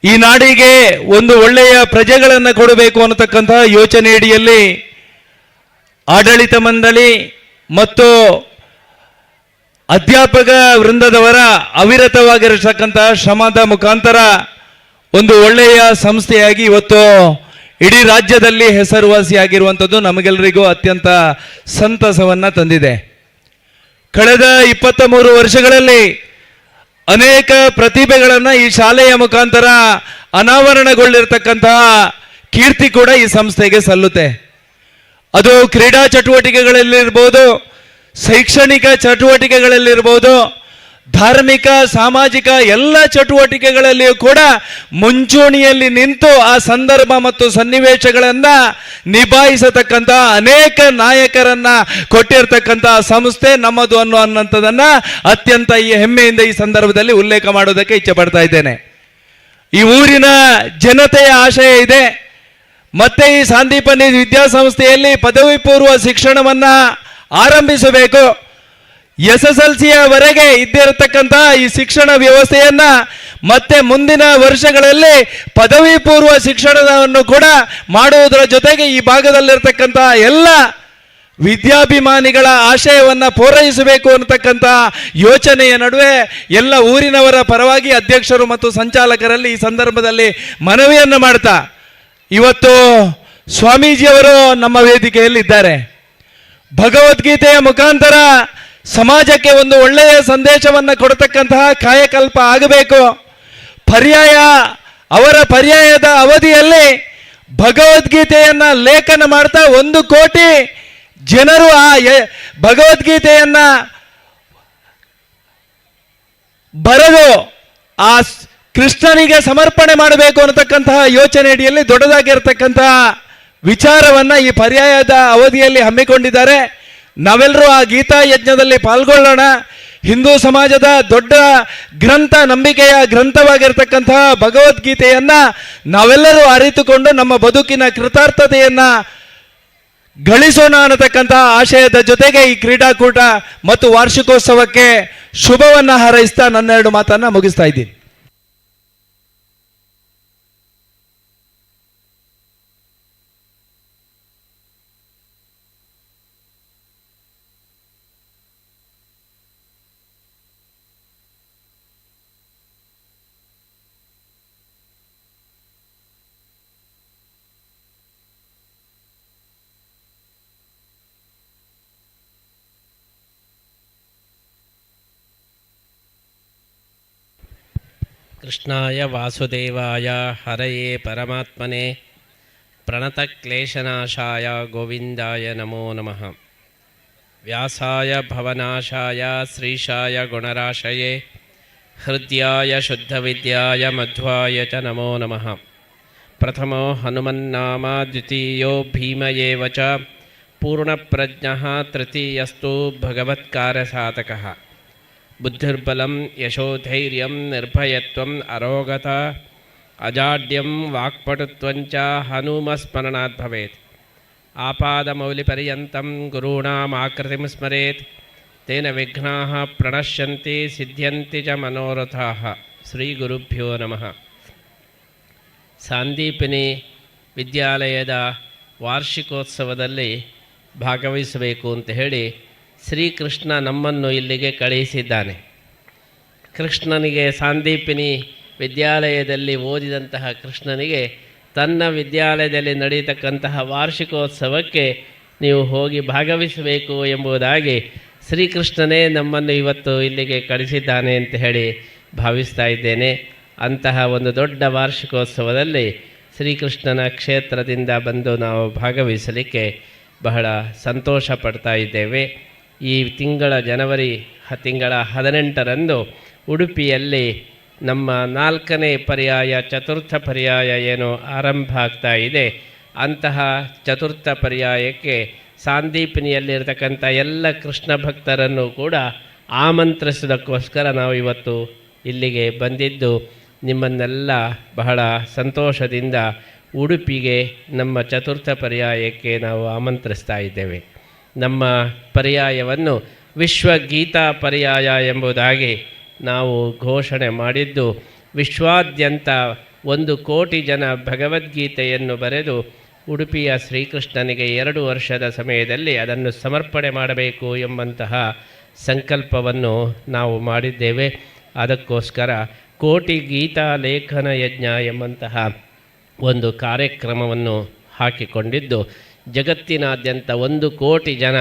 A: ಈ ನಾಡಿಗೆ ಒಂದು ಒಳ್ಳೆಯ ಪ್ರಜೆಗಳನ್ನು ಕೊಡಬೇಕು ಅನ್ನತಕ್ಕಂತಹ ಯೋಚನೆಯಡಿಯಲ್ಲಿ ಆಡಳಿತ ಮಂಡಳಿ ಮತ್ತು ಅಧ್ಯಾಪಕ ವೃಂದದವರ ಅವಿರತವಾಗಿರತಕ್ಕಂತಹ ಶ್ರಮದ ಮುಖಾಂತರ ಒಂದು ಒಳ್ಳೆಯ ಸಂಸ್ಥೆಯಾಗಿ ಇವತ್ತು ಇಡೀ ರಾಜ್ಯದಲ್ಲಿ ಹೆಸರುವಾಸಿಯಾಗಿರುವಂಥದ್ದು ನಮಗೆಲ್ಲರಿಗೂ ಅತ್ಯಂತ ಸಂತಸವನ್ನು ತಂದಿದೆ. ಕಳೆದ 23 ವರ್ಷಗಳಲ್ಲಿ ಅನೇಕ ಪ್ರತಿಭೆಗಳನ್ನು ಈ ಶಾಲೆಯ ಮುಖಾಂತರ ಅನಾವರಣಗೊಳ್ಳಿರ್ತಕ್ಕಂತಹ ಕೀರ್ತಿ ಕೂಡ ಈ ಸಂಸ್ಥೆಗೆ ಸಲ್ಲುತ್ತೆ. ಅದು ಕ್ರೀಡಾ ಚಟುವಟಿಕೆಗಳಲ್ಲಿರ್ಬೋದು, ಶೈಕ್ಷಣಿಕ ಚಟುವಟಿಕೆಗಳಲ್ಲಿರ್ಬೋದು, ಧಾರ್ಮಿಕ ಸಾಮಾಜಿಕ ಎಲ್ಲ ಚಟುವಟಿಕೆಗಳಲ್ಲಿಯೂ ಕೂಡ ಮುಂಚೂಣಿಯಲ್ಲಿ ನಿಂತು ಆ ಸಂದರ್ಭ ಮತ್ತು ಸನ್ನಿವೇಶಗಳನ್ನು ನಿಭಾಯಿಸತಕ್ಕಂಥ ಅನೇಕ ನಾಯಕರನ್ನ ಕೊಟ್ಟಿರ್ತಕ್ಕಂಥ ಸಂಸ್ಥೆ ನಮ್ಮದು ಅನ್ನುವಂಥದ್ದನ್ನು ಅತ್ಯಂತ ಈ ಹೆಮ್ಮೆಯಿಂದ ಈ ಸಂದರ್ಭದಲ್ಲಿ ಉಲ್ಲೇಖ ಮಾಡೋದಕ್ಕೆ ಇಚ್ಛೆ ಪಡ್ತಾ ಇದ್ದೇನೆ. ಈ ಊರಿನ ಜನತೆಯ ಆಶಯ ಇದೆ, ಮತ್ತೆ ಈ ಸಂದೀಪನಿ ವಿದ್ಯಾಸಂಸ್ಥೆಯಲ್ಲಿ ಪದವಿ ಪೂರ್ವ ಶಿಕ್ಷಣವನ್ನು ಆರಂಭಿಸಬೇಕು. SSLCಯವರೆಗೆ ಇದ್ದಿರತಕ್ಕಂಥ ಈ ಶಿಕ್ಷಣ ವ್ಯವಸ್ಥೆಯನ್ನ ಮತ್ತೆ ಮುಂದಿನ ವರ್ಷಗಳಲ್ಲಿ ಪದವಿ ಪೂರ್ವ ಶಿಕ್ಷಣವನ್ನು ಕೂಡ ಮಾಡುವುದರ ಜೊತೆಗೆ ಈ ಭಾಗದಲ್ಲಿರ್ತಕ್ಕಂಥ ಎಲ್ಲ ವಿದ್ಯಾಭಿಮಾನಿಗಳ ಆಶಯವನ್ನು ಪೂರೈಸಬೇಕು ಅನ್ನತಕ್ಕಂಥ ಯೋಚನೆಯ ನಡುವೆ ಎಲ್ಲ ಊರಿನವರ ಪರವಾಗಿ ಅಧ್ಯಕ್ಷರು ಮತ್ತು ಸಂಚಾಲಕರಲ್ಲಿ ಈ ಸಂದರ್ಭದಲ್ಲಿ ಮನವಿಯನ್ನು ಮಾಡ್ತಾ ಇವತ್ತು ಸ್ವಾಮೀಜಿಯವರು ನಮ್ಮ ವೇದಿಕೆಯಲ್ಲಿ ಇದ್ದಾರೆ. ಭಗವದ್ಗೀತೆಯ ಮುಖಾಂತರ ಸಮಾಜಕ್ಕೆ ಒಂದು ಒಳ್ಳೆಯ ಸಂದೇಶವನ್ನು ಕೊಡತಕ್ಕಂತಹ ಕಾಯಕಲ್ಪ ಆಗಬೇಕು. ಅವರ ಪರ್ಯಾಯದ ಅವಧಿಯಲ್ಲಿ ಭಗವದ್ಗೀತೆಯನ್ನ ಲೇಖನ ಮಾಡ್ತಾ 1 ಕೋಟಿ ಜನರು ಆ ಭಗವದ್ಗೀತೆಯನ್ನ ಬರೆದು ಆ ಕೃಷ್ಣನಿಗೆ ಸಮರ್ಪಣೆ ಮಾಡಬೇಕು ಅನ್ನತಕ್ಕಂತಹ ಯೋಚನೆ ಅಡಿಯಲ್ಲಿ ದೊಡ್ಡದಾಗಿರ್ತಕ್ಕಂತಹ ವಿಚಾರವನ್ನ ಈ ಪರ್ಯಾಯದ ಅವಧಿಯಲ್ಲಿ ಹಮ್ಮಿಕೊಂಡಿದ್ದಾರೆ. ನಾವೆಲ್ಲರೂ ಆ ಗೀತಾ ಯಜ್ಞದಲ್ಲಿ ಪಾಲ್ಗೊಳ್ಳೋಣ. ಹಿಂದೂ ಸಮಾಜದ ದೊಡ್ಡ ಗ್ರಂಥ, ನಂಬಿಕೆಯ ಗ್ರಂಥವಾಗಿರ್ತಕ್ಕಂತಹ ಭಗವದ್ಗೀತೆಯನ್ನ ನಾವೆಲ್ಲರೂ ಅರಿತುಕೊಂಡು ನಮ್ಮ ಬದುಕಿನ ಕೃತಾರ್ಥತೆಯನ್ನ ಗಳಿಸೋಣ ಅನ್ನತಕ್ಕಂತಹ ಆಶಯದ ಜೊತೆಗೆ ಈ ಕ್ರೀಡಾಕೂಟ ಮತ್ತು ವಾರ್ಷಿಕೋತ್ಸವಕ್ಕೆ ಶುಭವನ್ನ ಹಾರೈಸ್ತಾ ನನ್ನೆರಡು ಮಾತನ್ನ ಮುಗಿಸ್ತಾ ಇದ್ದೀನಿ.
B: ಕೃಷ್ಣಾಯ ವಾಸುದೇವಾಯ ಹರಯೇ ಪರಮಾತ್ಮನೆ ಪ್ರಣತಕ್ಲೇಶನಾಶಾಯ ಗೋವಿಂದಾಯ ನಮೋ ನಮಃ. ವ್ಯಾಸಾಯ ಭವನಾಶಾಯ ಶ್ರೀಶಾಯ ಗುಣರಾಶಯೇ ಹೃದ್ಯಾಯ ಶುದ್ಧವಿದ್ಯಾಯ ಮಧ್ವಾಯ ಚ ನಮೋ ನಮಃ. ಪ್ರಥಮೋ ಹನುಮನ್ನಾಮ ದ್ವಿತೀಯೋ ಭೀಮ ಏವ ಚ ಪೂರ್ಣಪ್ರಜ್ಞಃ ತೃತೀಯಸ್ತು ಭಗವತ್ಕಾರ್ಯಸಾಧಕಃ. ಬುದ್ಧಿರ್ಬಲಂ ಯಶೋಧೈರ್ಯಂ ನಿರ್ಭಯತ್ವಂ ಅರೋಗತಾ ಅಜಾಡ್ಯಂ ವಾಕ್ಪಟುತ್ವಂಚ ಹನುಮಸ್ಮರಣಾತ್ ಭವೇತ್. ಆಪಾದಮೌಲಿಪರ್ಯಂತಂ ಗುರುಣಾಮಾಕೃತಿಂ ಸ್ಮರೇತ್. ತೇನ ವಿಘ್ನಾಃ ಪ್ರಣಶ್ಯಂತಿ ಸಿದ್ಧ್ಯಂತಿ ಚ ಮನೋರಥಾಃ. ಶ್ರೀ ಗುರುಭ್ಯೋ ನಮಃ. ಸಾಂದೀಪಿನಿ ವಿದ್ಯಾಲಯದ ವಾರ್ಷಿಕೋತ್ಸವದಲ್ಲಿ ಭಾಗವಹಿಸಬೇಕು ಅಂತ ಹೇಳಿ ಶ್ರೀಕೃಷ್ಣ ನಮ್ಮನ್ನು ಇಲ್ಲಿಗೆ ಕಳುಹಿಸಿದ್ದಾನೆ. ಕೃಷ್ಣನಿಗೆ ಸಾಂದೀಪಿನಿ ವಿದ್ಯಾಲಯದಲ್ಲಿ ಓದಿದಂತಹ ಕೃಷ್ಣನಿಗೆ ತನ್ನ ವಿದ್ಯಾಲಯದಲ್ಲಿ ನಡೆಯತಕ್ಕಂತಹ ವಾರ್ಷಿಕೋತ್ಸವಕ್ಕೆ ನೀವು ಹೋಗಿ ಭಾಗವಹಿಸಬೇಕು ಎಂಬುದಾಗಿ ಶ್ರೀಕೃಷ್ಣನೇ ನಮ್ಮನ್ನು ಇವತ್ತು ಇಲ್ಲಿಗೆ ಕಳಿಸಿದ್ದಾನೆ ಅಂತ ಹೇಳಿ ಭಾವಿಸ್ತಾ ಇದ್ದೇನೆ. ಅಂತಹ ಒಂದು ದೊಡ್ಡ ವಾರ್ಷಿಕೋತ್ಸವದಲ್ಲಿ ಶ್ರೀಕೃಷ್ಣನ ಕ್ಷೇತ್ರದಿಂದ ಬಂದು ನಾವು ಭಾಗವಹಿಸಲಿಕ್ಕೆ ಬಹಳ ಸಂತೋಷ ಪಡ್ತಾ ಇದ್ದೇವೆ. ಈ ತಿಂಗಳ ಜನವರಿ ತಿಂಗಳ 18ರಂದು ಉಡುಪಿಯಲ್ಲಿ ನಮ್ಮ 4ನೇ ಪರ್ಯಾಯ ಚತುರ್ಥ ಪರ್ಯಾಯ ಏನು ಆರಂಭ ಆಗ್ತಾ ಇದೆ, ಅಂತಹ ಚತುರ್ಥ ಪರ್ಯಾಯಕ್ಕೆ ಸಾಂದೀಪಿನಿಯಲ್ಲಿರ್ತಕ್ಕಂಥ ಎಲ್ಲ ಕೃಷ್ಣ ಭಕ್ತರನ್ನು ಕೂಡ ಆಮಂತ್ರಿಸೋದಕ್ಕೋಸ್ಕರ ನಾವು ಇವತ್ತು ಇಲ್ಲಿಗೆ ಬಂದಿದ್ದು ನಿಮ್ಮನ್ನೆಲ್ಲ ಬಹಳ ಸಂತೋಷದಿಂದ ಉಡುಪಿಗೆ ನಮ್ಮ ಚತುರ್ಥ ಪರ್ಯಾಯಕ್ಕೆ ನಾವು ಆಮಂತ್ರಿಸ್ತಾ ಇದ್ದೇವೆ. ನಮ್ಮ ಪರ್ಯಾಯವನ್ನು ವಿಶ್ವಗೀತಾ ಪರ್ಯಾಯ ಎಂಬುದಾಗಿ ನಾವು ಘೋಷಣೆ ಮಾಡಿದ್ದು, ವಿಶ್ವಾದ್ಯಂತ 1 ಕೋಟಿ ಜನ ಭಗವದ್ಗೀತೆಯನ್ನು ಬರೆದು ಉಡುಪಿಯ ಶ್ರೀಕೃಷ್ಣನಿಗೆ 2 ವರ್ಷದ ಸಮಯದಲ್ಲಿ ಅದನ್ನು ಸಮರ್ಪಣೆ ಮಾಡಬೇಕು ಎಂಬಂತಹ ಸಂಕಲ್ಪವನ್ನು ನಾವು ಮಾಡಿದ್ದೇವೆ. ಅದಕ್ಕೋಸ್ಕರ ಕೋಟಿ ಗೀತಾ ಲೇಖನ ಯಜ್ಞ ಎಂಬಂತಹ ಒಂದು ಕಾರ್ಯಕ್ರಮವನ್ನು ಹಾಕಿಕೊಂಡಿದ್ದು, ಜಗತ್ತಿನಾದ್ಯಂತ 1 ಕೋಟಿ ಜನ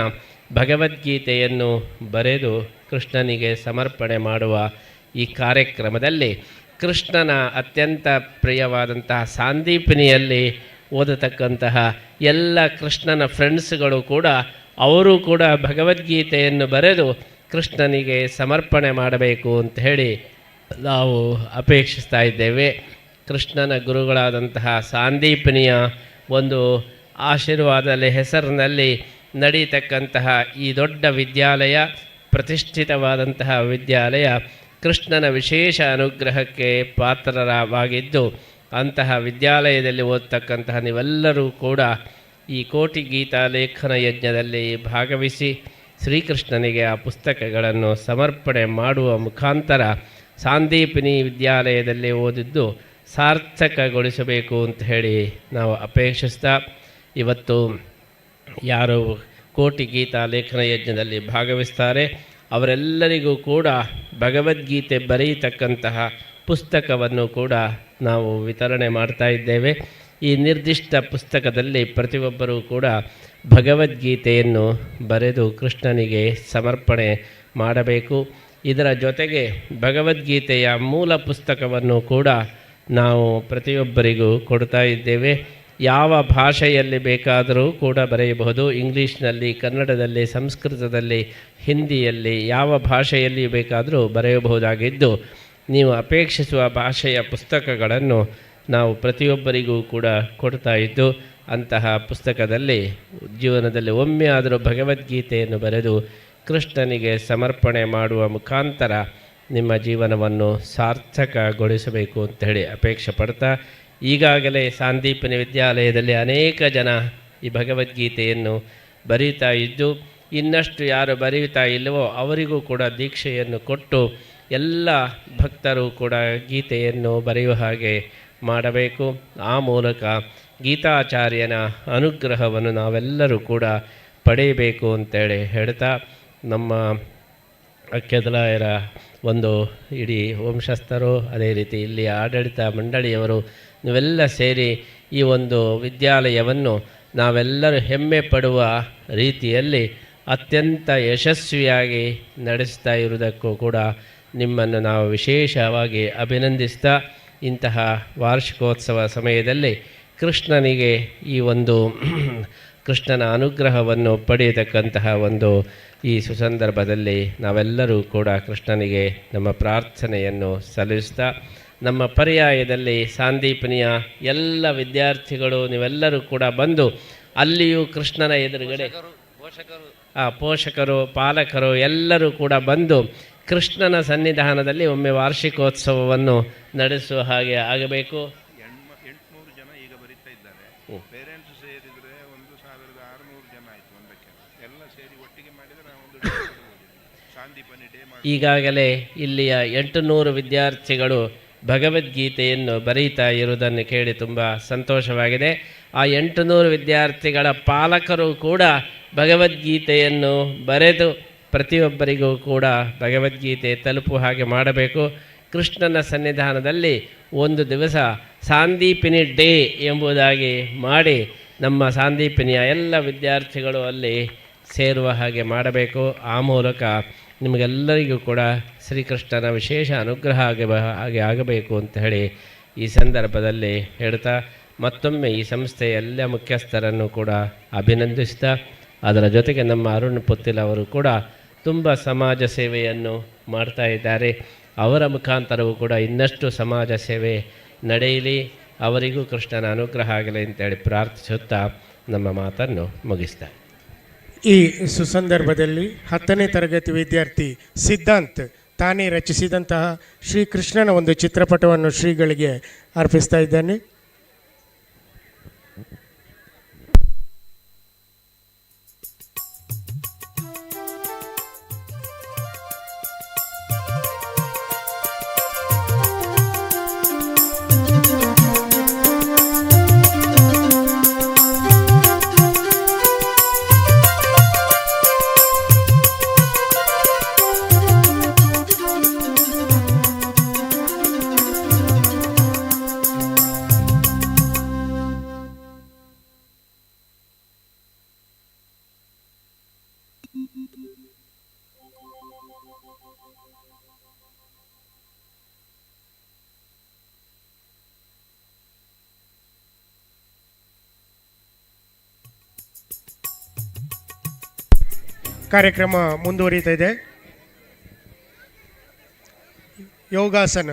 B: ಭಗವದ್ಗೀತೆಯನ್ನು ಬರೆದು ಕೃಷ್ಣನಿಗೆ ಸಮರ್ಪಣೆ ಮಾಡುವ ಈ ಕಾರ್ಯಕ್ರಮದಲ್ಲಿ ಕೃಷ್ಣನ ಅತ್ಯಂತ ಪ್ರಿಯವಾದಂತಹ ಸಾಂದೀಪಿನಿಯಲ್ಲಿ ಓದತಕ್ಕಂತಹ ಎಲ್ಲ ಕೃಷ್ಣನ ಫ್ರೆಂಡ್ಸ್ಗಳು ಕೂಡ ಅವರು ಕೂಡ ಭಗವದ್ಗೀತೆಯನ್ನು ಬರೆದು ಕೃಷ್ಣನಿಗೆ ಸಮರ್ಪಣೆ ಮಾಡಬೇಕು ಅಂತ ಹೇಳಿ ನಾವು ಅಪೇಕ್ಷಿಸ್ತಾ ಇದ್ದೇವೆ. ಕೃಷ್ಣನ ಗುರುಗಳಾದಂತಹ ಸಾಂದೀಪಿನಿಯ ಒಂದು ಆಶೀರ್ವಾದದಲ್ಲಿ ಹೆಸರಿನಲ್ಲಿ ನಡೀತಕ್ಕಂತಹ ಈ ದೊಡ್ಡ ವಿದ್ಯಾಲಯ, ಪ್ರತಿಷ್ಠಿತವಾದಂತಹ ವಿದ್ಯಾಲಯ ಕೃಷ್ಣನ ವಿಶೇಷ ಅನುಗ್ರಹಕ್ಕೆ ಪಾತ್ರವಾಗಿದ್ದು, ಅಂತಹ ವಿದ್ಯಾಲಯದಲ್ಲಿ ಓದ್ತಕ್ಕಂತಹ ನೀವೆಲ್ಲರೂ ಕೂಡ ಈ ಕೋಟಿ ಗೀತಾ ಲೇಖನ ಯಜ್ಞದಲ್ಲಿ ಭಾಗವಹಿಸಿ ಶ್ರೀಕೃಷ್ಣನಿಗೆ ಆ ಪುಸ್ತಕಗಳನ್ನು ಸಮರ್ಪಣೆ ಮಾಡುವ ಮುಖಾಂತರ ಸಾಂದೀಪಿನಿ ವಿದ್ಯಾಲಯದಲ್ಲಿ ಓದಿದ್ದು ಸಾರ್ಥಕಗೊಳಿಸಬೇಕು ಅಂತ ಹೇಳಿ ನಾವು ಅಪೇಕ್ಷಿಸ್ತಾ, ಇವತ್ತು ಯಾರು ಕೋಟಿ ಗೀತಾ ಲೇಖನ ಯಜ್ಞದಲ್ಲಿ ಭಾಗವಹಿಸ್ತಾರೆ ಅವರೆಲ್ಲರಿಗೂ ಕೂಡ ಭಗವದ್ಗೀತೆ ಬರೆಯತಕ್ಕಂತಹ ಪುಸ್ತಕವನ್ನು ಕೂಡ ನಾವು ವಿತರಣೆ ಮಾಡ್ತಾ ಇದ್ದೇವೆ. ಈ ನಿರ್ದಿಷ್ಟ ಪುಸ್ತಕದಲ್ಲಿ ಪ್ರತಿಯೊಬ್ಬರೂ ಕೂಡ ಭಗವದ್ಗೀತೆಯನ್ನು ಬರೆದು ಕೃಷ್ಣನಿಗೆ ಸಮರ್ಪಣೆ ಮಾಡಬೇಕು. ಇದರ ಜೊತೆಗೆ ಭಗವದ್ಗೀತೆಯ ಮೂಲ ಪುಸ್ತಕವನ್ನು ಕೂಡ ನಾವು ಪ್ರತಿಯೊಬ್ಬರಿಗೂ ಕೊಡ್ತಾ ಇದ್ದೇವೆ. ಯಾವ ಭಾಷೆಯಲ್ಲಿ ಬೇಕಾದರೂ ಕೂಡ ಬರೆಯಬಹುದು. ಇಂಗ್ಲೀಷ್ನಲ್ಲಿ, ಕನ್ನಡದಲ್ಲಿ, ಸಂಸ್ಕೃತದಲ್ಲಿ, ಹಿಂದಿಯಲ್ಲಿ, ಯಾವ ಭಾಷೆಯಲ್ಲಿ ಬೇಕಾದರೂ ಬರೆಯಬಹುದಾಗಿದ್ದು, ನೀವು ಅಪೇಕ್ಷಿಸುವ ಭಾಷೆಯ ಪುಸ್ತಕಗಳನ್ನು ನಾವು ಪ್ರತಿಯೊಬ್ಬರಿಗೂ ಕೂಡ ಕೊಡ್ತಾ ಇದ್ದು, ಅಂತಹ ಪುಸ್ತಕದಲ್ಲಿ ಜೀವನದಲ್ಲಿ ಒಮ್ಮೆ ಆದರೂ ಭಗವದ್ಗೀತೆಯನ್ನು ಬರೆದು ಕೃಷ್ಣನಿಗೆ ಸಮರ್ಪಣೆ ಮಾಡುವ ಮುಖಾಂತರ ನಿಮ್ಮ ಜೀವನವನ್ನು ಸಾರ್ಥಕಗೊಳಿಸಬೇಕು ಅಂತೇಳಿ ಅಪೇಕ್ಷೆ ಪಡ್ತಾ, ಈಗಾಗಲೇ ಸಂದೀಪನಿ ವಿದ್ಯಾಲಯದಲ್ಲಿ ಅನೇಕ ಜನ ಈ ಭಗವದ್ಗೀತೆಯನ್ನು ಬರೀತಾ ಇದ್ದು, ಇನ್ನಷ್ಟು ಯಾರು ಬರೀತಾ ಇಲ್ಲವೋ ಅವರಿಗೂ ಕೂಡ ದೀಕ್ಷೆಯನ್ನು ಕೊಟ್ಟು ಎಲ್ಲ ಭಕ್ತರು ಕೂಡ ಗೀತೆಯನ್ನು ಬರೆಯುವ ಹಾಗೆ ಮಾಡಬೇಕು. ಆ ಮೂಲಕ ಗೀತಾಚಾರ್ಯನ ಅನುಗ್ರಹವನ್ನು ನಾವೆಲ್ಲರೂ ಕೂಡ ಪಡೆಯಬೇಕು ಅಂತೇಳಿ ಹೇಳ್ತಾ, ನಮ್ಮ ಕೆದಲಾಯರ ಒಂದು ಇಡೀ ವಂಶಸ್ಥರು, ಅದೇ ರೀತಿ ಇಲ್ಲಿ ಆಡಳಿತ ಮಂಡಳಿಯವರು ನೀವೆಲ್ಲ ಸೇರಿ ಈ ಒಂದು ವಿದ್ಯಾಲಯವನ್ನು ನಾವೆಲ್ಲರೂ ಹೆಮ್ಮೆ ಪಡುವ ರೀತಿಯಲ್ಲಿ ಅತ್ಯಂತ ಯಶಸ್ವಿಯಾಗಿ ನಡೆಸ್ತಾ ಇರುವುದಕ್ಕೂ ಕೂಡ ನಿಮ್ಮನ್ನು ನಾವು ವಿಶೇಷವಾಗಿ ಅಭಿನಂದಿಸ್ತಾ, ಇಂತಹ ವಾರ್ಷಿಕೋತ್ಸವ ಸಮಯದಲ್ಲಿ ಕೃಷ್ಣನಿಗೆ ಈ ಒಂದು ಕೃಷ್ಣನ ಅನುಗ್ರಹವನ್ನು ಪಡೆಯತಕ್ಕಂತಹ ಒಂದು ಈ ಸುಸಂದರ್ಭದಲ್ಲಿ ನಾವೆಲ್ಲರೂ ಕೂಡ ಕೃಷ್ಣನಿಗೆ ನಮ್ಮ ಪ್ರಾರ್ಥನೆಯನ್ನು ಸಲ್ಲಿಸ್ತಾ, ನಮ್ಮ ಪರ್ಯಾಯದಲ್ಲಿ ಸಂದೀಪನಿಯ ಎಲ್ಲ ವಿದ್ಯಾರ್ಥಿಗಳು ನೀವೆಲ್ಲರೂ ಕೂಡ ಬಂದು ಅಲ್ಲಿಯೂ ಕೃಷ್ಣನ ಎದುರುಗಡೆ ಪೋಷಕರು, ಪಾಲಕರು ಎಲ್ಲರೂ ಕೂಡ ಬಂದು ಕೃಷ್ಣನ ಸನ್ನಿಧಾನದಲ್ಲಿ ಒಮ್ಮೆ ವಾರ್ಷಿಕೋತ್ಸವವನ್ನು ನಡೆಸುವ ಹಾಗೆ ಆಗಬೇಕು.
F: 800 ಜನ ಈಗ ಬರೀತಾ ಇದ್ದಾರೆ. ಪೇರೆಂಟ್ಸ್ ಸೇರಿದರೆ 1600 ಜನ ಆಯಿತು. ಒಂದಕ್ಕೆ ಎಲ್ಲ ಸೇರಿ ಒಟ್ಟಿಗೆ ಮಾಡಿದರೆ ನಾವು ಒಂದು ಸಂದೀಪನಿ ಡೇ ಮಾಡಿ.
B: ಈಗಾಗಲೇ ಇಲ್ಲಿಯ 800 ವಿದ್ಯಾರ್ಥಿಗಳು ಭಗವದ್ಗೀತೆಯನ್ನು ಬರೀತಾ ಇರುವುದನ್ನು ಕೇಳಿ ತುಂಬ ಸಂತೋಷವಾಗಿದೆ. ಆ 800 ವಿದ್ಯಾರ್ಥಿಗಳ ಪಾಲಕರು ಕೂಡ ಭಗವದ್ಗೀತೆಯನ್ನು ಬರೆದು ಪ್ರತಿಯೊಬ್ಬರಿಗೂ ಕೂಡ ಭಗವದ್ಗೀತೆ ತಲುಪುವ ಹಾಗೆ ಮಾಡಬೇಕು. ಕೃಷ್ಣನ ಸನ್ನಿಧಾನದಲ್ಲಿ ಒಂದು ದಿವಸ ಸಂದೀಪಿನಿ ಡೇ ಎಂಬುದಾಗಿ ಮಾಡಿ ನಮ್ಮ ಸಂದೀಪಿನಿಯ ಎಲ್ಲ ವಿದ್ಯಾರ್ಥಿಗಳು ಅಲ್ಲಿ ಸೇರುವ ಹಾಗೆ ಮಾಡಬೇಕು. ಆ ಮೂಲಕ ನಿಮಗೆಲ್ಲರಿಗೂ ಕೂಡ ಶ್ರೀಕೃಷ್ಣನ ವಿಶೇಷ ಅನುಗ್ರಹ ಹಾಗೆ ಆಗಬೇಕು ಅಂತ ಹೇಳಿ ಈ ಸಂದರ್ಭದಲ್ಲಿ ಹೇಳ್ತಾ, ಮತ್ತೊಮ್ಮೆ ಈ ಸಂಸ್ಥೆಯ ಎಲ್ಲ ಮುಖ್ಯಸ್ಥರನ್ನು ಕೂಡ ಅಭಿನಂದಿಸ್ತಾ, ಅದರ ಜೊತೆಗೆ ನಮ್ಮ ಅರುಣ್ ಪುತ್ತಿಲ್ ಅವರು ಕೂಡ ತುಂಬ ಸಮಾಜ ಸೇವೆಯನ್ನು ಮಾಡ್ತಾ ಇದ್ದಾರೆ. ಅವರ ಮುಖಾಂತರವೂ ಕೂಡ ಇನ್ನಷ್ಟು ಸಮಾಜ ಸೇವೆ ನಡೆಯಲಿ, ಅವರಿಗೂ ಕೃಷ್ಣನ ಅನುಗ್ರಹ ಆಗಲಿ ಅಂತೇಳಿ ಪ್ರಾರ್ಥಿಸುತ್ತಾ ನಮ್ಮ ಮಾತನ್ನು ಮುಗಿಸ್ತಾರೆ.
D: ಈ ಸುಸಂದರ್ಭದಲ್ಲಿ 10ನೇ ತರಗತಿ ವಿದ್ಯಾರ್ಥಿ ಸಿದ್ಧಾಂತ್ ತಾನೇ ರಚಿಸಿದಂತಹ ಶ್ರೀಕೃಷ್ಣನ ಒಂದು ಚಿತ್ರಪಟವನ್ನು ಶ್ರೀಗಳಿಗೆ ಅರ್ಪಿಸ್ತಾ ಇದ್ದಾನೆ. ಕಾರ್ಯಕ್ರಮ ಮುಂದುವರಿತಾ ಇದೆ. ಯೋಗಾಸನ.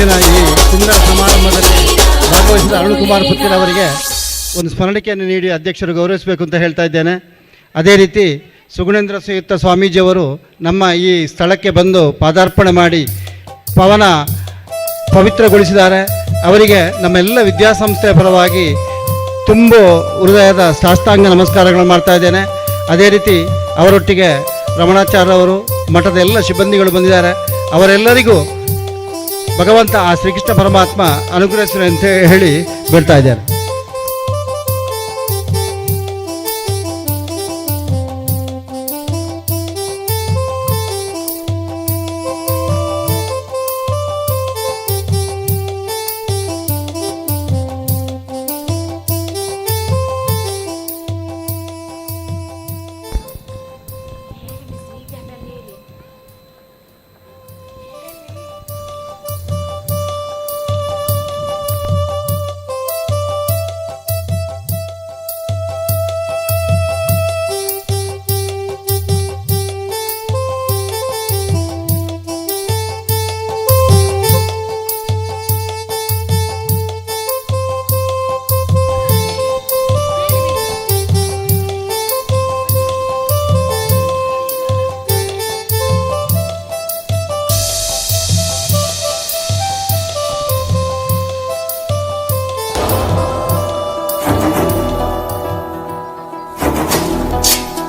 H: ಇಂದಿನ ಈ ಸುಂದರ ಸಮಾರಂಭದಲ್ಲಿ ಭಾಗವಹಿಸಿದ ಅರುಣಕುಮಾರ್ ಪುತ್ತೂರ್ ಅವರಿಗೆ ಒಂದು ಸ್ಮರಣಿಕೆಯನ್ನು ನೀಡಿ ಅಧ್ಯಕ್ಷರು ಗೌರವಿಸಬೇಕು ಅಂತ ಹೇಳ್ತಾ ಇದ್ದೇನೆ. ಅದೇ ರೀತಿ ಸುಗುಣೇಂದ್ರ ಶ್ರೀಯುತ ಸ್ವಾಮೀಜಿಯವರು ನಮ್ಮ ಈ ಸ್ಥಳಕ್ಕೆ ಬಂದು ಪಾದಾರ್ಪಣೆ ಮಾಡಿ ಪವಿತ್ರಗೊಳಿಸಿದ್ದಾರೆ. ಅವರಿಗೆ ನಮ್ಮೆಲ್ಲ ವಿದ್ಯಾಸಂಸ್ಥೆಯ ಪರವಾಗಿ ತುಂಬ ಹೃದಯದ ಸಾಷ್ಟಾಂಗ ನಮಸ್ಕಾರಗಳನ್ನು ಮಾಡ್ತಾ ಇದ್ದೇನೆ. ಅದೇ ರೀತಿ ಅವರೊಟ್ಟಿಗೆ ರಮಣಾಚಾರ್ಯ ಅವರು, ಮಠದ ಎಲ್ಲ ಸಿಬ್ಬಂದಿಗಳು ಬಂದಿದ್ದಾರೆ. ಅವರೆಲ್ಲರಿಗೂ ಭಗವಂತ ಆ ಶ್ರೀಕೃಷ್ಣ ಪರಮಾತ್ಮ ಅನುಗ್ರಹಿಸಲಿ ಅಂತ ಹೇಳಿ ಬೇಡ್ತಾ ಇದ್ದಾರೆ.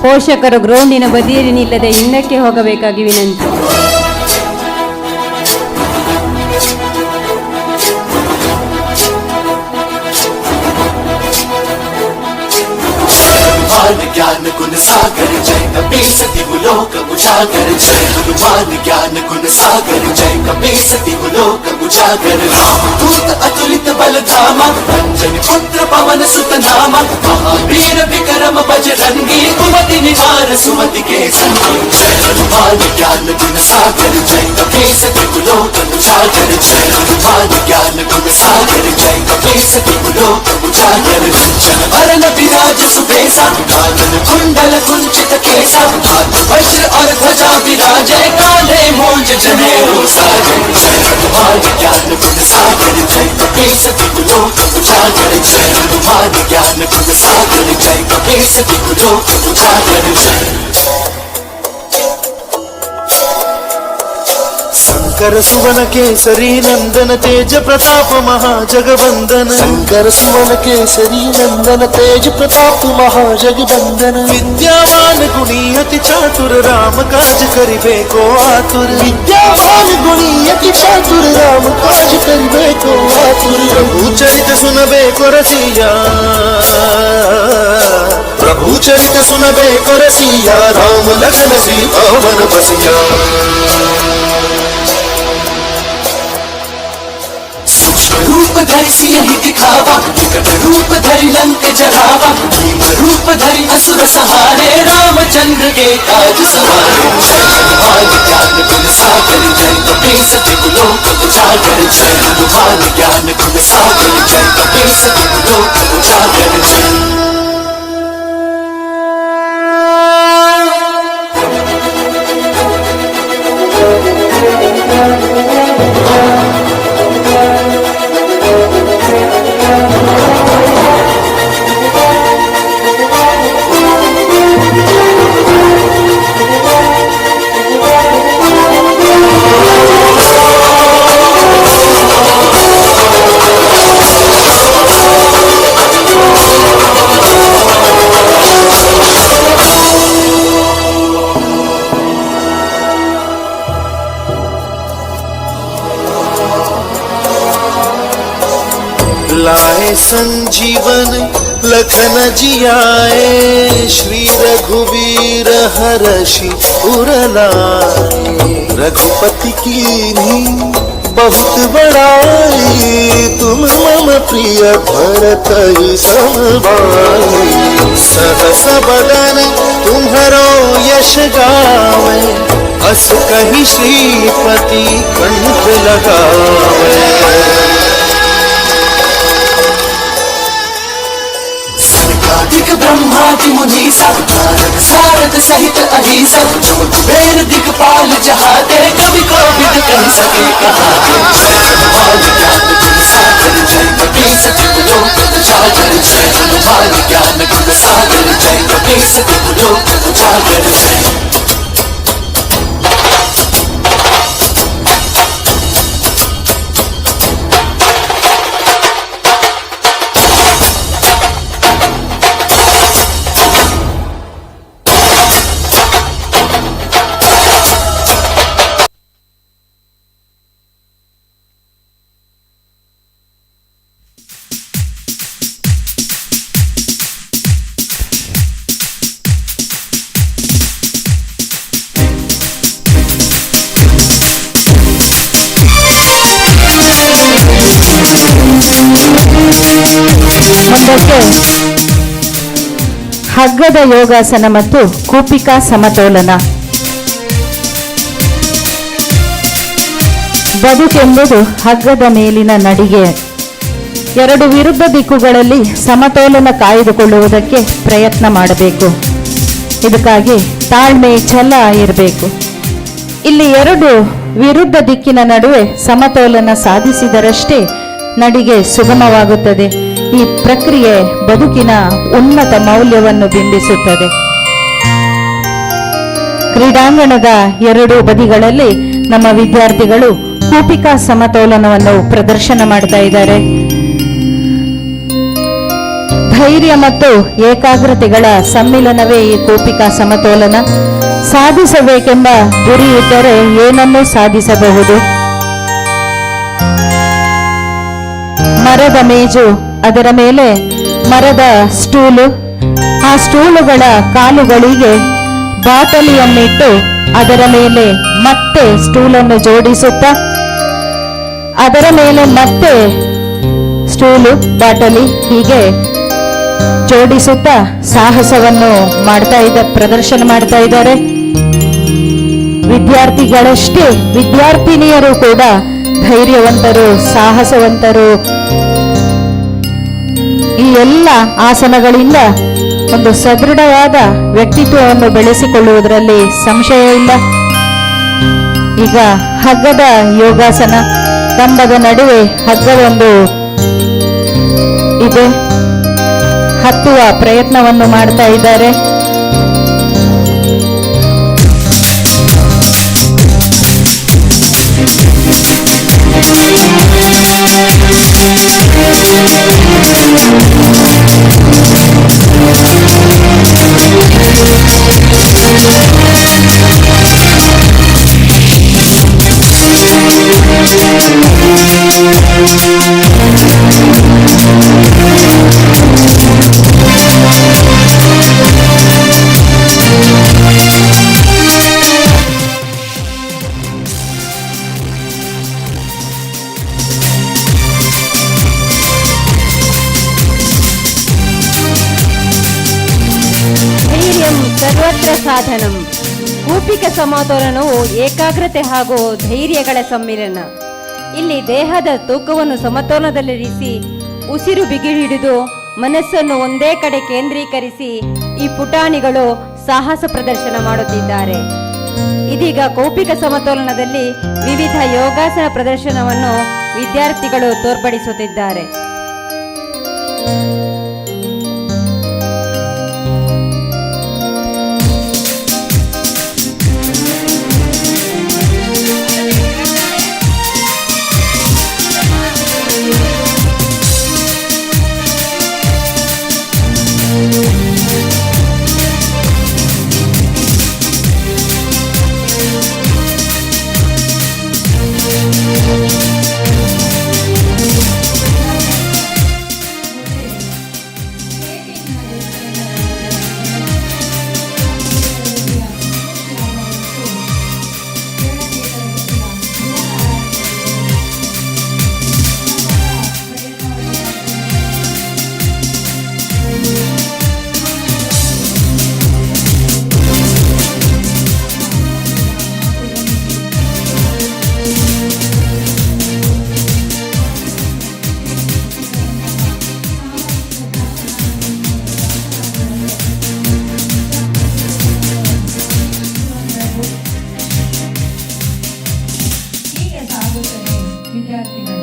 U: ಪೋಷಕರು ಗ್ರೌಂಡಿನ ಬದಿಯಲ್ಲಿ ನಿಲ್ಲದೆ ಹಿಂದಕ್ಕೆ ಹೋಗಬೇಕಾಗಿ ವಿನಂತಿ.
G: ज्ञान गुण सागर जय कपीसति लोक उजागर जय हनुमान ज्ञान गुण सागर जय कपीसति लोक उजागर दूत अतुलित बल धामा अंजनी पुत्र पवन सुत नामा महावीर विक्रम बजरंगी कुमति निवार सुमति के संगी जय हनुमान ज्ञान गुण सागर जय कपीसति लोक उजागर जय हनुमान ज्ञान गुण सागर जय कपीसति लोक उजागर जन भरन विराज सुबेसा कुंडल कुंचित केसा वज्र और ध्वजा विराजे काले मूंज जनेऊ साजे जय हनुमान ज्ञान गुण सागर जय कपीसति लोक उजागर जय हनुमान ज्ञान गुण सागर जय कपीसति लोक उजागर जय शंकर सुवन केसरी नंदन तेज प्रताप महाजगवंदन शंकर सुवन केसरी नंदन तेज प्रताप महाजगवंदन विद्यावान गुणी अति चातुर राम काज करिबे को आतुर विद्यावान गुणी अति चातुर राम काज करिबे को आतुर प्रभु चरित सुनबे को रसिया प्रभु चरित सुनबे को रसिया राम लखन सीता मन बसिया रूप धरि सियहि दिखावा विकट रूप धरि लंक जरावा भीम रूप धरि असुर सहारे रामचंद्र के काज सवारे जय हनुमान ज्ञान गुण सागर जय कपीसति लोक उजागर जय हनुमान ज्ञान गुण सागर जय कपीसति लोक उजागर जय लाए संजीवन लखन जियाए श्री रघुवीर हरषि उर लाए रघुपति कीन्ही बहुत बड़ाई तुम मम प्रिय भरत सम भाई सहस बदन तुम्हारो यश गावे अस कहि श्रीपति कंठ लगावे ब्रह्मादि आदि मुनीस भारत सारद सहित अहिस जो कुबेर दिगपाल जहाँ दे कवि को विद कह सके कहा जय हनुमान ज्ञान गुण सागर जय कपीस तिहु लोक उजागर जय हनुमान ज्ञान गुण सागर जय कपीस तिहु लोक उजागर जय
J: ಮುಂದಕ್ಕೆ ಹಗ್ಗದ ಯೋಗಾಸನ ಮತ್ತು ಕೂಪಿಕಾ ಸಮತೋಲನ. ಬದುಕೆಂಬುದು ಹಗ್ಗದ ಮೇಲಿನ ನಡಿಗೆ. ಎರಡು ವಿರುದ್ಧ ದಿಕ್ಕುಗಳಲ್ಲಿ ಸಮತೋಲನ ಕಾಯ್ದುಕೊಳ್ಳುವುದಕ್ಕೆ ಪ್ರಯತ್ನ ಮಾಡಬೇಕು. ಇದಕ್ಕಾಗಿ ತಾಳ್ಮೆ, ಛಲ ಇರಬೇಕು. ಇಲ್ಲಿ ಎರಡು ವಿರುದ್ಧ ದಿಕ್ಕಿನ ನಡುವೆ ಸಮತೋಲನ ಸಾಧಿಸಿದರಷ್ಟೇ ನಡಿಗೆ ಸುಗಮವಾಗುತ್ತದೆ. ಈ ಪ್ರಕ್ರಿಯೆ ಬದುಕಿನ ಉನ್ನತ ಮೌಲ್ಯವನ್ನು ಬಿಂಬಿಸುತ್ತದೆ. ಕ್ರೀಡಾಂಗಣದ ಎರಡೂ ಬದಿಗಳಲ್ಲಿ ನಮ್ಮ ವಿದ್ಯಾರ್ಥಿಗಳು ಕೂಪಿಕಾ ಸಮತೋಲನವನ್ನು ಪ್ರದರ್ಶನ ಮಾಡ್ತಾ ಇದ್ದಾರೆ. ಧೈರ್ಯ ಮತ್ತು ಏಕಾಗ್ರತೆಗಳ ಸಮ್ಮಿಲನವೇ ಈ ಕೂಪಿಕಾ ಸಮತೋಲನ. ಸಾಧಿಸಬೇಕೆಂಬ ಗುರಿ ಇದ್ದರೆ ಏನನ್ನೂ ಸಾಧಿಸಬಹುದು. ಮರದ ಮೇಜು, ಅದರ ಮೇಲೆ ಮರದ ಸ್ಟೂಲು, ಆ ಸ್ಟೂಲುಗಳ ಕಾಲುಗಳಿಗೆ ಬಾಟಲಿಯನ್ನಿಟ್ಟು ಅದರ ಮೇಲೆ ಮತ್ತೆ ಸ್ಟೂಲನ್ನು ಜೋಡಿಸುತ್ತಾ ಅದರ ಮೇಲೆ ಮತ್ತೆ ಸ್ಟೂಲು, ಬಾಟಲಿ ಹೀಗೆ ಜೋಡಿಸುತ್ತಾ ಸಾಹಸವನ್ನು ಪ್ರದರ್ಶನ ಮಾಡ್ತಾ ಇದ್ದಾರೆ. ವಿದ್ಯಾರ್ಥಿಗಳಷ್ಟೇ ವಿದ್ಯಾರ್ಥಿನಿಯರು ಕೂಡ ಧೈರ್ಯವಂತರು, ಸಾಹಸವಂತರು. ಈ ಎಲ್ಲ ಆಸನಗಳಿಂದ ಒಂದು ಸದೃಢವಾದ ವ್ಯಕ್ತಿತ್ವವನ್ನು ಬೆಳೆಸಿಕೊಳ್ಳುವುದರಲ್ಲಿ ಸಂಶಯ ಇಲ್ಲ. ಈಗ ಹಗ್ಗದ ಯೋಗಾಸನ, ಕಂಬದ ನಡುವೆ ಹಗ್ಗವೊಂದು ಇದೆ, ಹತ್ತುವ ಪ್ರಯತ್ನವನ್ನು ಮಾಡ್ತಾ ಇದ್ದಾರೆ.
U: ಸರ್ವತ್ರ ಸಾಧನಂ. ಕೂಪಿಕ ಸಮತೋಲನವು ಏಕಾಗ್ರತೆ ಹಾಗೂ ಧೈರ್ಯಗಳ ಸಮ್ಮಿಲನ. ಇಲ್ಲಿ ದೇಹದ ತೂಕವನ್ನು ಸಮತೋಲನದಲ್ಲಿರಿಸಿ ಉಸಿರು ಬಿಗಿ ಹಿಡಿದು ಮನಸ್ಸನ್ನು ಒಂದೇ ಕಡೆ ಕೇಂದ್ರೀಕರಿಸಿ ಈ ಪುಟಾಣಿಗಳು ಸಾಹಸ ಪ್ರದರ್ಶನ ಮಾಡುತ್ತಿದ್ದಾರೆ. ಇದೀಗ ಕೌಪಿಕ ಸಮತೋಲನದಲ್ಲಿ ವಿವಿಧ ಯೋಗಾಸನ ಪ್ರದರ್ಶನವನ್ನು ವಿದ್ಯಾರ್ಥಿಗಳು ತೋರ್ಪಡಿಸುತ್ತಿದ್ದಾರೆ.
I: ವಿದ್ಯಾರ್ಥಿಗಳು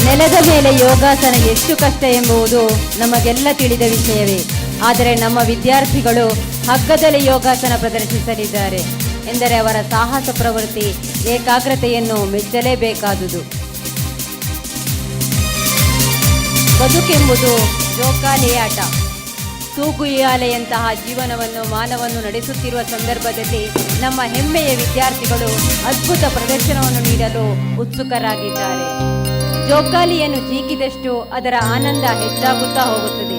U: ನೆಲದ ಮೇಲೆ ಯೋಗಾಸನ ಎಷ್ಟು ಕಷ್ಟ ಎಂಬುದು ನಮಗೆಲ್ಲ ತಿಳಿದ ವಿಷಯವೇ. ಆದರೆ ನಮ್ಮ ವಿದ್ಯಾರ್ಥಿಗಳು ಹಗ್ಗದಲ್ಲಿ ಯೋಗಾಸನ ಪ್ರದರ್ಶಿಸಲಿದ್ದಾರೆ ಎಂದರೆ ಅವರ ಸಾಹಸ ಪ್ರವೃತ್ತಿ ಏಕಾಗ್ರತೆಯನ್ನು ಮೆಚ್ಚಲೇಬೇಕಾದುದು. ಬದುಕೆಂಬುದು ಜೋಕಾಲಿಯ ಆಟ. ತೂಗುಯ್ಯಾಲೆಯಂತಹ ಜೀವನವನ್ನು ಮಾನವನ್ನು ನಡೆಸುತ್ತಿರುವ ಸಂದರ್ಭದಲ್ಲಿ ನಮ್ಮ ಹೆಮ್ಮೆಯ ವಿದ್ಯಾರ್ಥಿಗಳು ಅದ್ಭುತ ಪ್ರದರ್ಶನವನ್ನು ನೀಡಲು ಉತ್ಸುಕರಾಗಿದ್ದಾರೆ. ಜೋಕಾಲಿಯನ್ನು ಜೀಕಿದಷ್ಟು ಅದರ ಆನಂದ ಹೆಚ್ಚಾಗುತ್ತಾ ಹೋಗುತ್ತದೆ.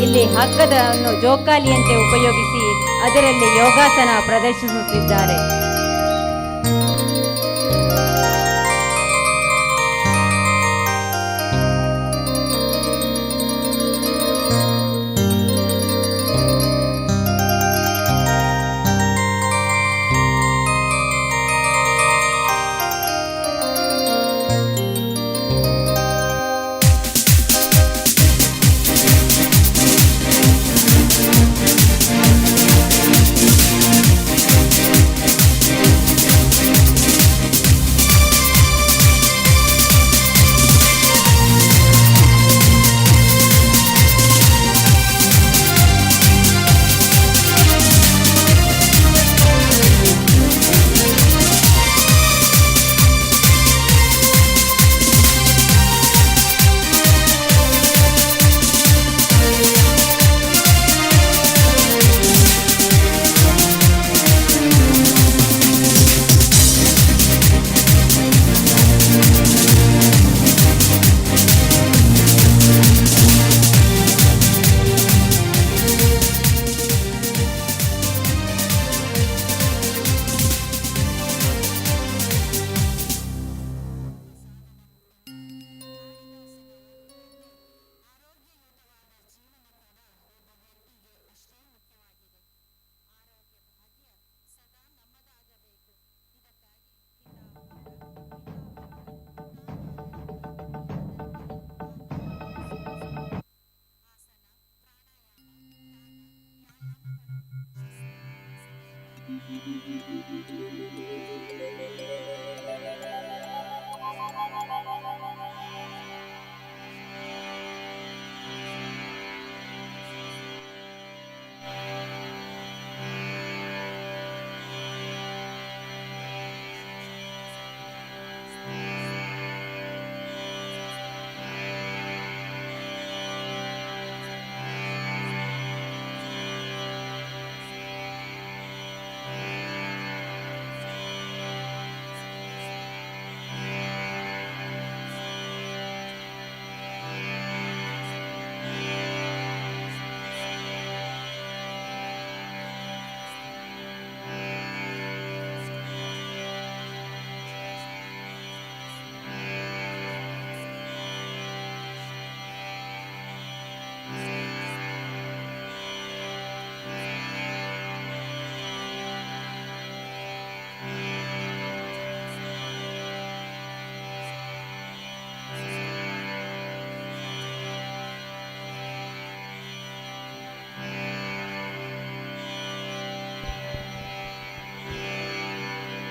U: ಇಲ್ಲಿ ಹಗ್ಗದನ್ನು ಜೋಕಾಲಿಯಂತೆ ಉಪಯೋಗಿಸಿ ಅದರಲ್ಲಿ ಯೋಗಾಸನ ಪ್ರದರ್ಶಿಸುತ್ತಿದ್ದಾರೆ.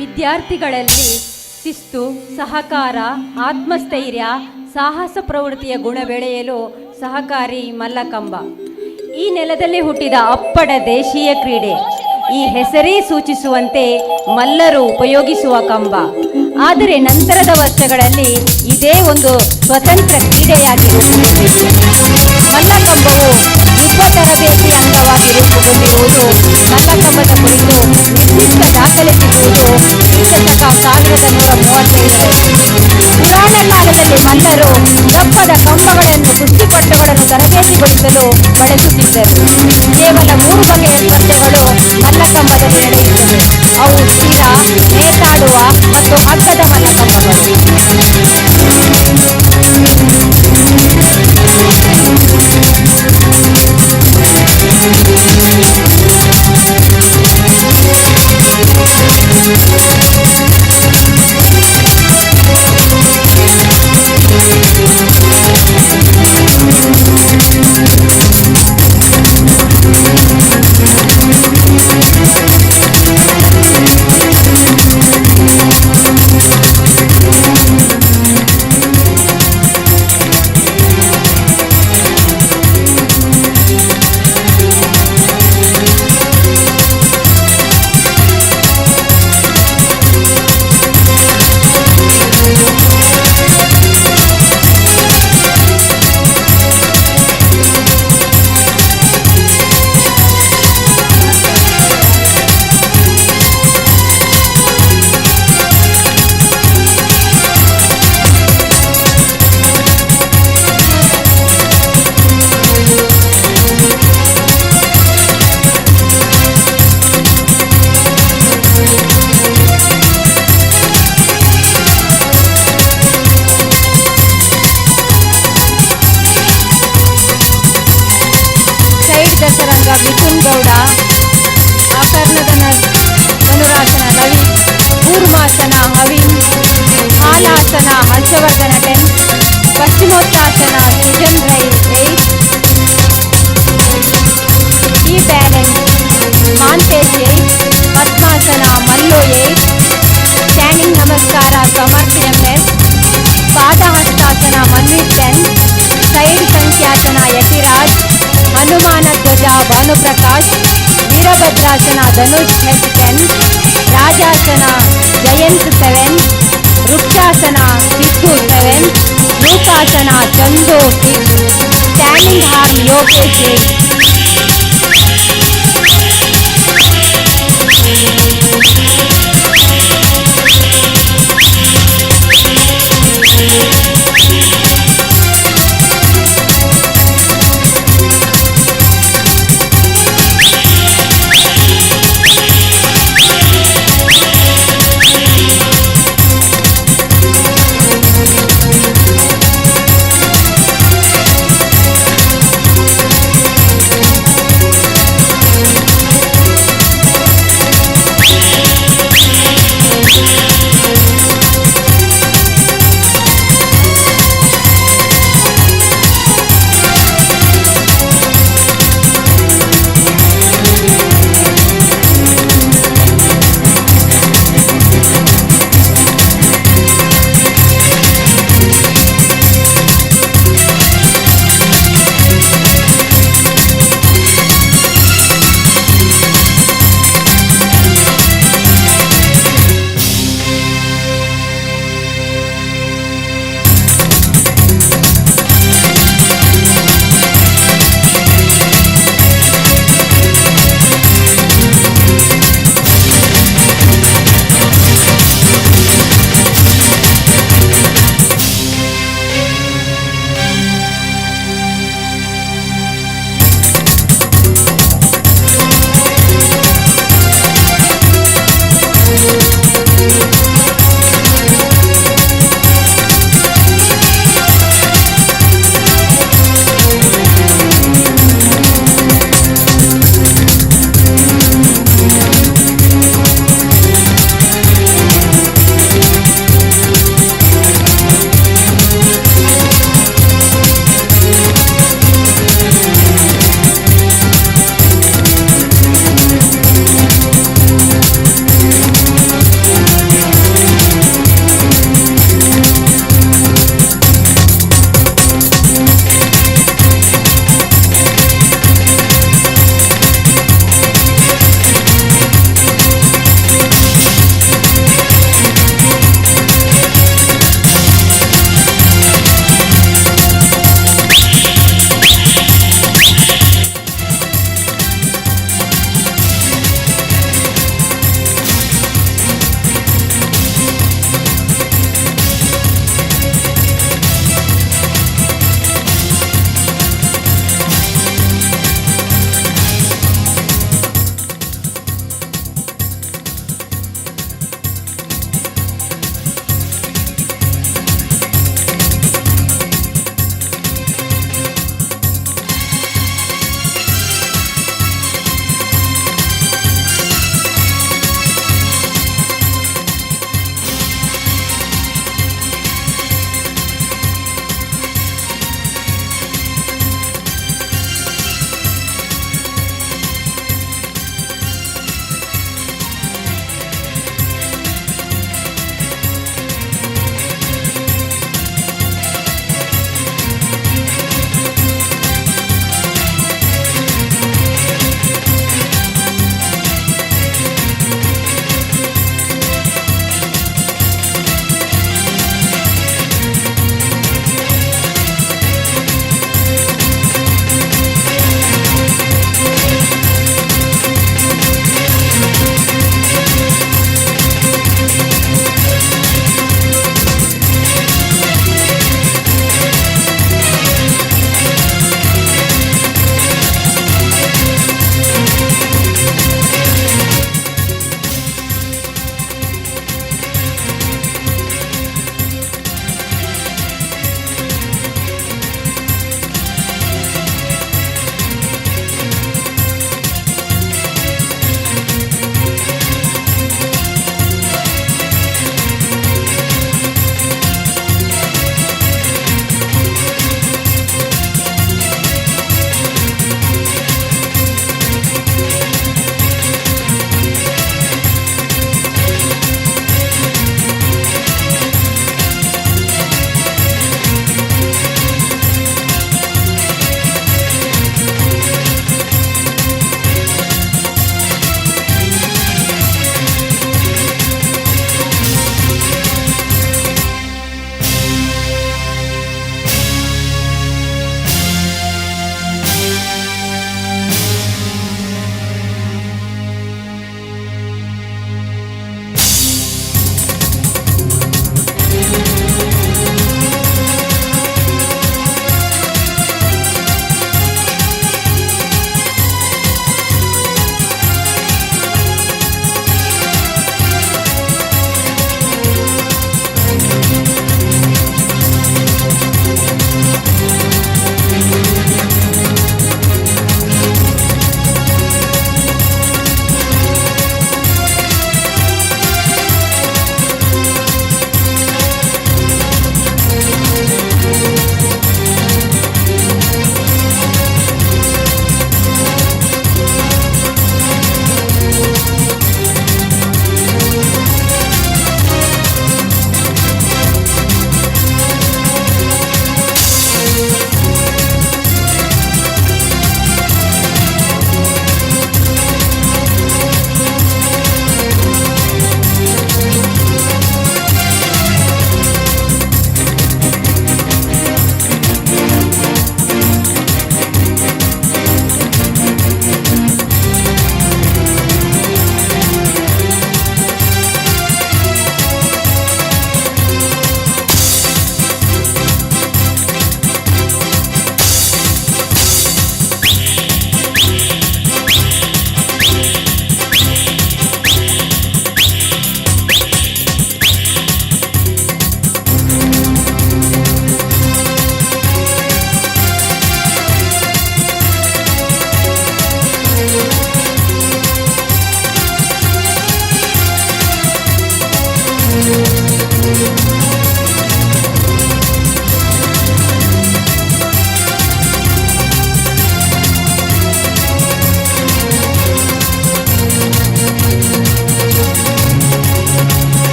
U: ವಿದ್ಯಾರ್ಥಿಗಳಲ್ಲಿ ಶಿಸ್ತು, ಸಹಕಾರ, ಆತ್ಮಸ್ಥೈರ್ಯ, ಸಾಹಸ ಪ್ರವೃತ್ತಿಯ ಗುಣ ಬೆಳೆಯಲು ಸಹಕಾರಿ ಮಲ್ಲಕಂಬ. ಈ ನೆಲದಲ್ಲಿ ಹುಟ್ಟಿದ ಅಪ್ಪಡ ದೇಶೀಯ ಕ್ರೀಡೆ. ಈ ಹೆಸರೇ ಸೂಚಿಸುವಂತೆ ಮಲ್ಲರು ಉಪಯೋಗಿಸುವ ಕಂಬ. ಆದರೆ ನಂತರದ ವರ್ಷಗಳಲ್ಲಿ ಇದೇ ಒಂದು ಸ್ವತಂತ್ರ ಕ್ರೀಡೆಯಾಗಿ ರೂಪುಗೊಂಡಿತು. ಮಲ್ಲಕಂಬವು ಯುದ್ಧ ತರಬೇತಿ ಅಂಗವಾಗಿ ರೂಪುಗೊಂಡಿರುವುದು. ಮಲ್ಲಕಂಬದ ಕುರಿತು ನಿರ್ದಿಷ್ಟ ದಾಖಲೆ ಸಿಗುವುದು ಶಕ 1135. ಪುರಾಣ ಕಾಲದಲ್ಲಿ ಮಲ್ಲರು ದಪ್ಪದ ಕಂಬಗಳನ್ನು ಕುಸ್ತಿಪಟುಗಳನ್ನು ತರಬೇತಿಗೊಳಿಸಲು ಬಳಸುತ್ತಿದ್ದರು. ಕೇವಲ 3 ಬಗೆಯ ಸ್ಪರ್ಧೆಗಳು ಮಲ್ಲಕಂಬದಲ್ಲಿ ನಡೆಯುತ್ತವೆ. ಅವು ಸ್ಥಿರ, ನೇತಾಡುವ ಮತ್ತು ಹಗ್ಗದ ಮಲ್ಲಕಂಬಗಳು. ಗೌಡ, ಆಕರ್ಣದ ಧನುರಾಸನ ರವಿ, ಕೂರ್ಮಾಸನ ಅವಿನ್, ಹಾಲಾಸನ ಹರ್ಷವರ್ಧನ 10, ಪಶ್ಚಿಮೋತ್ತಾಸನ ಸೃಜನ್ ರೈ 8, ಈ ಬ್ಯಾಲೆನ್ಸ್ ಮಾಂತೇಶ್ 8, ಪದ್ಮಾಸನ ಮಲ್ಲು 8, ಸ್ಟ್ಯಾಂಡಿಂಗ್ ನಮಸ್ಕಾರ ಸಮರ್ಥ MS, ಪಾದಹಸ್ತಾಸನ ಮನ್ವಿತ್ 10, ಸೈಡ್ ಸಂಖ್ಯಾಸನ ಯತಿರಾಜ್, ಹನುಮಾನ ಧ್ವಜ ಭಾನುಪ್ರಕಾಶ್, ವೀರಭದ್ರಾಸನ ಧನುಷ್ H10, ರಾಜಾಸನ ಜಯಂತ್ 7, ವೃಕ್ಷಾಸನ ಸಿದ್ದು 7, ಮೂಕಾಸನ Chandu 6, standing arm Yogesh 8.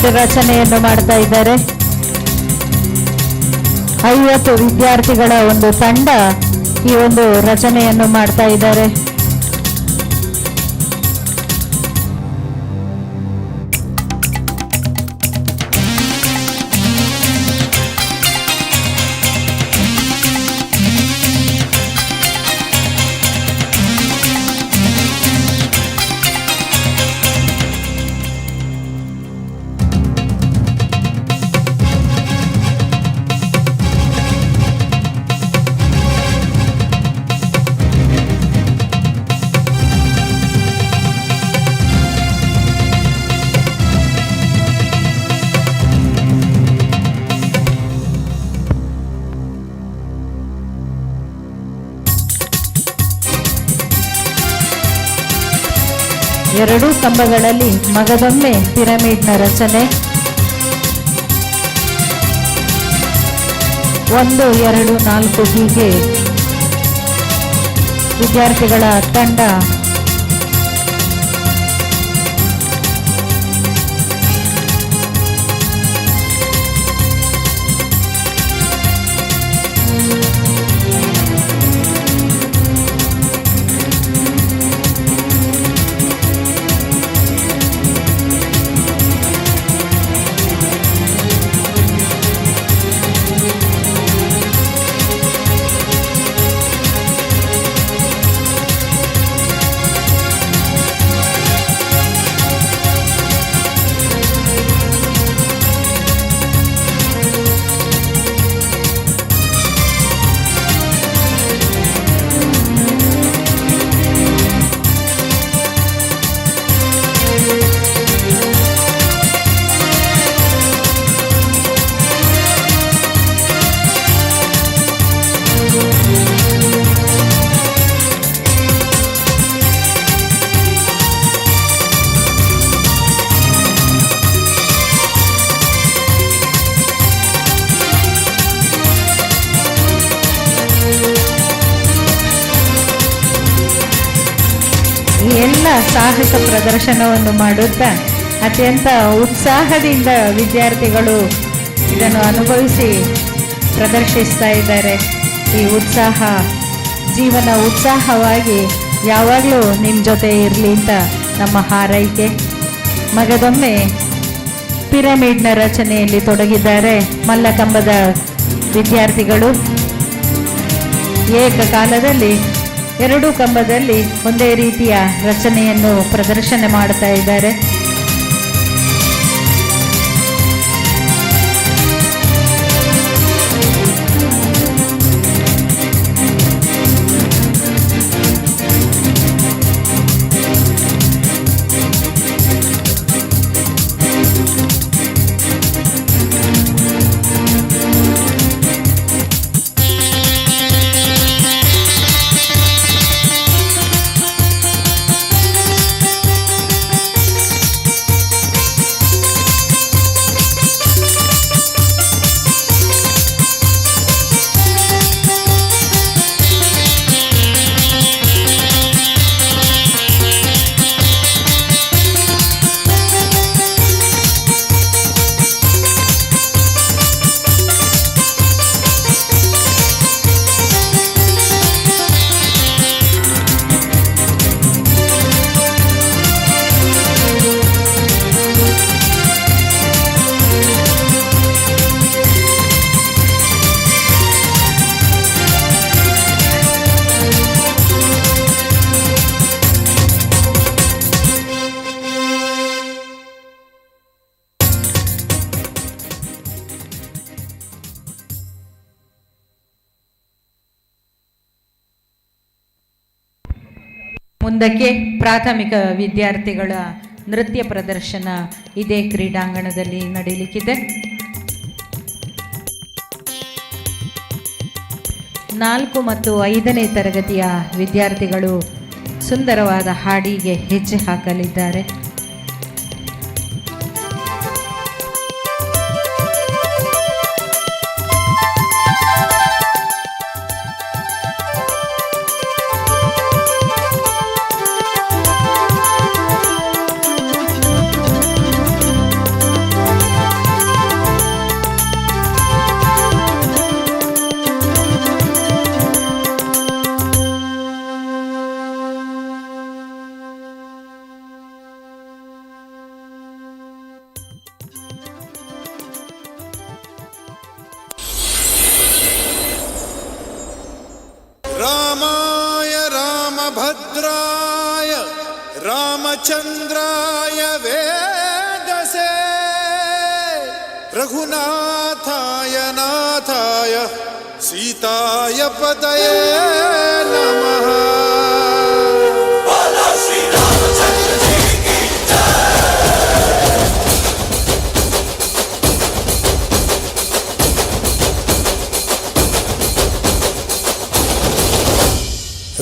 J: Pyramid ರಚನೆಯನ್ನು ಮಾಡ್ತಾ ಇದ್ದಾರೆ. 50 ವಿದ್ಯಾರ್ಥಿಗಳ ಒಂದು ತಂಡ ಈ ಒಂದು ರಚನೆಯನ್ನು ಮಾಡ್ತಾ ಇದ್ದಾರೆ. ಎರಡೂ ಕಂಬಗಳಲ್ಲಿ ಮಗದೊಮ್ಮೆ ಪಿರಮಿಡ್ನ ರಚನೆ. 1, 2, 4 ಹೀಗೆ ವಿದ್ಯಾರ್ಥಿಗಳ ತಂಡ ಎಲ್ಲ ಸಾಹಸ ಪ್ರದರ್ಶನವನ್ನು ಮಾಡುತ್ತಾ ಅತ್ಯಂತ ಉತ್ಸಾಹದಿಂದ ವಿದ್ಯಾರ್ಥಿಗಳು ಇದನ್ನು ಅನುಭವಿಸಿ ಪ್ರದರ್ಶಿಸ್ತಾ ಇದ್ದಾರೆ. ಈ ಉತ್ಸಾಹ ಜೀವನ ಉತ್ಸಾಹವಾಗಿ ಯಾವಾಗಲೂ ನಿಮ್ಮ ಜೊತೆ ಇರಲಿ ಅಂತ ನಮ್ಮ ಹಾರೈಕೆ. ಮಗದೊಮ್ಮೆ ಪಿರಮಿಡ್ನ ರಚನೆಯಲ್ಲಿ ತೊಡಗಿದ್ದಾರೆ ಮಲ್ಲಕಂಬದ ವಿದ್ಯಾರ್ಥಿಗಳು. ಏಕಕಾಲದಲ್ಲಿ ಎರಡೂ ಕಂಬದಲ್ಲಿ ಒಂದೇ ರೀತಿಯ ರಚನೆಯನ್ನು ಪ್ರದರ್ಶನ ಮಾಡ್ತಾ ಇದ್ದಾರೆ. ಮುಂದಕ್ಕೆ ಪ್ರಾಥಮಿಕ ವಿದ್ಯಾರ್ಥಿಗಳ ನೃತ್ಯ ಪ್ರದರ್ಶನ ಇದೇ ಕ್ರೀಡಾಂಗಣದಲ್ಲಿ ನಡೆಯಲಿಕ್ಕಿದೆ. 4 ಮತ್ತು 5ನೇ ತರಗತಿಯ ವಿದ್ಯಾರ್ಥಿಗಳು ಸುಂದರವಾದ ಹಾಡಿಗೆ ಹೆಜ್ಜೆ ಹಾಕಲಿದ್ದಾರೆ.
K: रामचंद्राय वेदसे रघुनाथाय नाथाय सीताय पतये नमः। श्री रामचंद्र जी की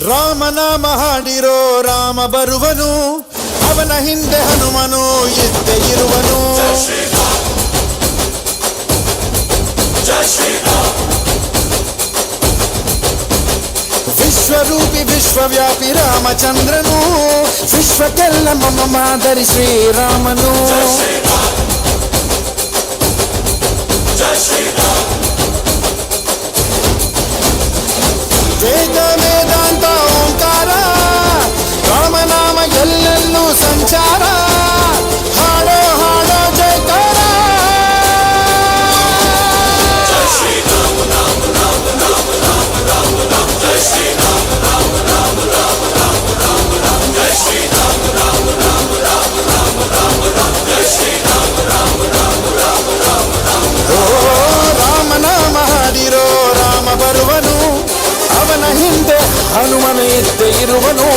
K: ರಾಮನಾಮ ಹಾಡಿರೋ ರಾಮ ಬರುವನು, ಅವನ ಹಿಂದೆ ಹನುಮನು ಇದ್ದೇ ಇರುವನು. ವಿಶ್ವರೂಪಿ ವಿಶ್ವವ್ಯಾಪಿ ರಾಮಚಂದ್ರನು, ವಿಶ್ವಕ್ಕೆಲ್ಲ ಮಮ ಮಾದರಿ ಶ್ರೀರಾಮನು. ವೇದ ವೇದಾಂತ ಓಂಕಾರ, ರಾಮನಾಮ ಎಲ್ಲೆಲ್ಲೂ ಸಂಚಾರ. ಹಾಡೋ ಹಾಡೋ ಜಯಕಾರ. ಜಯ ಶ್ರೀ ರಾಮ ರಾಮ ರಾಮ ರಾಮ ರಾಮ ರಾಮ ರಾಮ. ಜಯ ಶ್ರೀ ರಾಮ ರಾಮ ರಾಮ ರಾಮ ರಾಮ ರಾಮ ರಾಮ. ಜಯ ಶ್ರೀ ರಾಮ ರಾಮ ರಾಮ ರಾಮ ರಾಮ ರಾಮ ರಾಮ. ಜಯ ಶ್ರೀ ರಾಮ ರಾಮ ರಾಮ ರಾಮ ರಾಮ ರಾಮ. ಓ ರಾಮನಾಮ ಹಾಡಿರೋ ರಾಮ ಬರುವನು, ಅವನ ಹಿಂದೆ ಹನುಮನು ಇದ್ದೇ ಇರುವನು.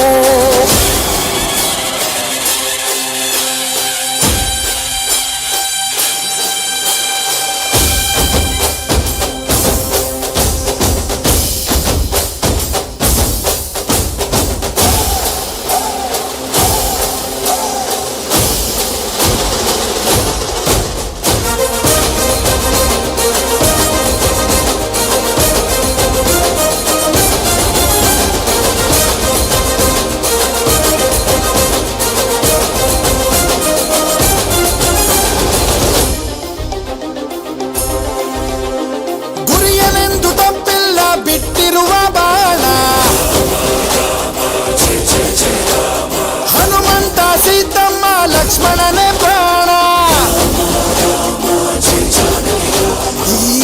K: ಲಕ್ಷ್ಮಣನೇ ಪ್ರಾಣ.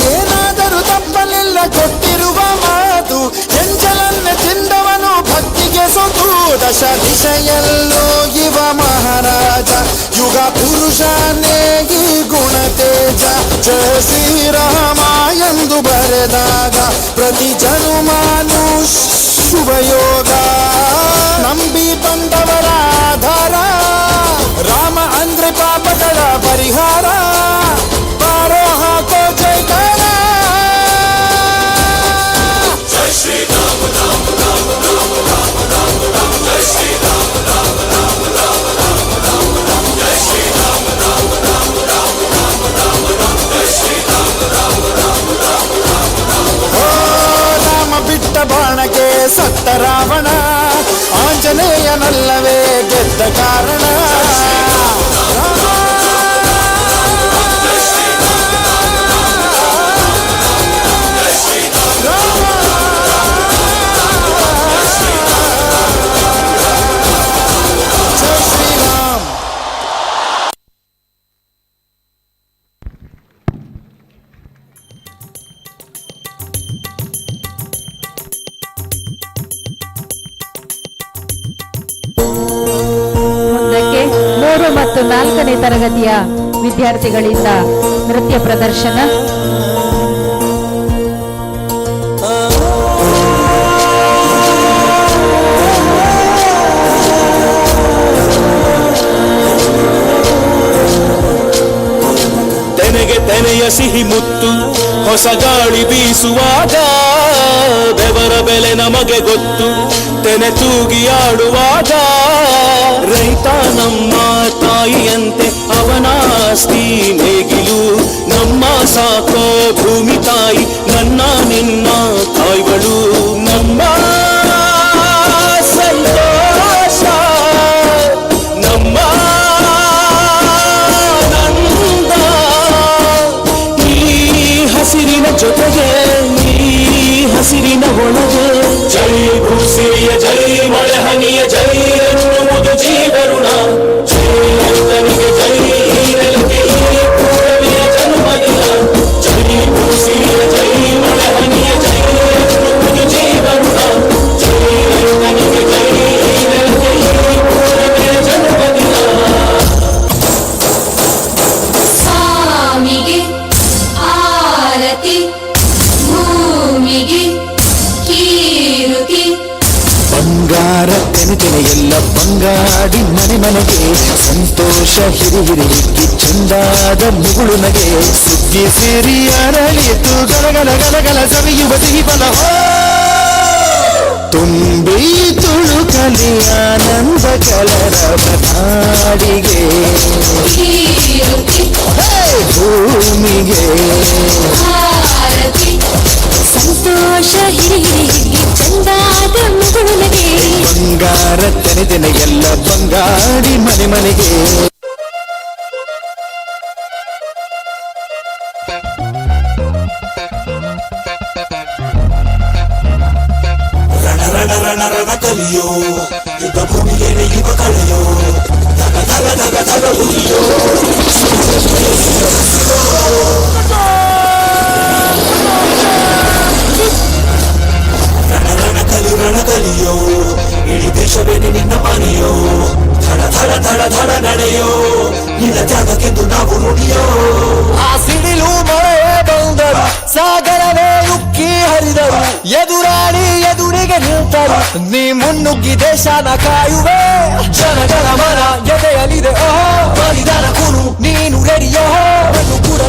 K: ಏನಾದರೂ ತಪ್ಪಲಿಲ್ಲ ಕೊಟ್ಟಿರುವ ಮಾತು, ಎಂಜಲನ್ನೇ ತಿಂದವನು ಭಕ್ತಿಗೆ ಸೊತು. ದಶ ದಿಶೆಯಲ್ಲೂ ಇವ ಮಹಾರಾಜ, ಯುಗ ಪುರುಷನೇ ಈ ಗುಣ ತೇಜ. ಜಯ ಶ್ರೀರಾಮ ಎಂದು ಬರೆದಾಗ ಪ್ರತಿ ಜನುಮಾನು ಶುಭಯೋಗ. ನಂಬಿ ಬಂದವರ ಆಧಾರ, ರಾಮ ಅಂದ್ರೆ ಪಾಪಗಳ ಪರಿಹಾರ. ಬಾರೋ ಹಾಕೋ ಜಯಕಾರ. ಜಯ ಶ್ರೀ ರಾಮ ರಾಮ ರಾಮ ರಾಮ ರಾಮ ರಾಮ ರಾಮ. ಜಯ ಶ್ರೀ ರಾಮ ರಾಮ ರಾಮ ರಾಮ ರಾಮ ರಾಮ ರಾಮ. ಜಯ ಶ್ರೀ ರಾಮ ರಾಮ ರಾಮ ರಾಮ ರಾಮ ರಾಮ ರಾಮ. ಜಯ ಶ್ರೀ ರಾಮ ರಾಮ ರಾಮ ರಾಮ ರಾಮ ರಾಮ. ಓ ರಾಮ ಬಿಟ್ಟ ಬಾಣಕ್ಕೆ ಸತ್ತ ರಾವಣ, ಆಂಜನೇಯನಲ್ಲವೇ ಗೆದ್ದ ಕಾರಣ.
J: ಮತ್ತು 4ನೇ ತರಗತಿಯ ವಿದ್ಯಾರ್ಥಿಗಳಿಂದ ನೃತ್ಯ ಪ್ರದರ್ಶನ.
V: ತೆನೆಗೆ ತೆನೆಯ ಸಿಹಿ ಮುತ್ತು ಹೊಸ ಗಾಳಿ ಬೀಸುವಾಗ, ಬೆವರ ಬೆಲೆ ನಮಗೆ ಗೊತ್ತು ತೆನೆ ತೂಗಿ ಆಡುವಾಗ. ರೈತ ನಮ್ಮ ತಾಯಿಯಂತೆ ಅವನಾಸ್ತಿ ನೇಗಿಲು, ನಮ್ಮ ಸಾಕೋ ಭೂಮಿ ತಾಯಿ ನನ್ನ ನಿನ್ನ ತಾಯಿಗಳು. ನಮ್ಮ ಸಂತೋಷ ನಮ್ಮ ನಂದ, ಈ ಹಸಿರಿನ ಜೊತೆಗೆ ಈ ಹಸಿರಿನ ಒಳಗೆ. ಜೈ ಭೂಸಿರಿಯ ಜೈ ಮಳೆ ಹನಿಯ ಜೈ ಎನ್ನುವುದು ಜೀವರುಣ. ಜೈ ರೈತನಿಗೆ ಜೈ ನೆಲಕ್ಕೆ ಈ ಕೂಡಲಿಯ ಜನ್ಮದಿನ. ಜೈ ಭೂಸಿರಿಯ ಜೈ ಹಿರಿ ಹಿರಿ ಹಿಕ್ಕಿ ಚಂದಾದ ಮುಗುಳು ನಗೆ ಸುಗ್ಗಿ ಸಿರಿ ಅರಳಿತು ಗಲಗಲ ಗಲಗಲ ಸವಿಯುವ ಸಿಹಿ ಫಲ ತುಂಬಿ ತುಳುಕಲಿ ಆನಂದ ಕಲರವ ನಾಡಿಗೆ ಭೂಮಿಗೆ
K: ಸಂತೋಷ ಹಿರಿ ಹಿರಿ ಚಂದಾದ ಮುಗುಳುನಗೆ
V: ಬಂಗಾರ ತೆನೆದೆನೆ ಎಲ್ಲ ಬಂಗಾಡಿ ಮನೆ ಮನೆಗೆ
K: ಕಲಿಯೋ ಯುದ್ಧ ಭೂಮಿಗೆ ಯುಗ ಕಳೆಯೋ ತಗ ತಗ ತಗ ತಗ ಉರಿಯೋ ರಣ ಕಲಿಯೋ ಇಡೀ ದೇಶವೇ ನಿನ್ನ ಮನೆಯೋ ಧಡ ಧಡ ಧಡ ಧಡ ನಡೆಯೋ ನಿನ್ನ ತ್ಯಾಗಕ್ಕೆಂದು ನಾವು ನುಡಿಯೋ
V: ಆ ಸಿಡಿಲು ಮಳೆ ಬಂದರು ಸಾಗರವೇ ಉಕ್ಕಿ ಹರಿದರು ಎದುರಾಳಿ ಎದುರಿಗೆ ನಿಲ್ತರು ನೀ ಮುನ್ನುಗ್ಗಿ ದೇಶನ ಕಾಯುವೆ ಜನಗಳ ಮನ ಎದೆಯಲಿದೆ ಓಹೋ ಬಲಿದಾನ ಕುರು ನೀನು ರೆಡಿಯೋ ಒಂದು ಕೂಡ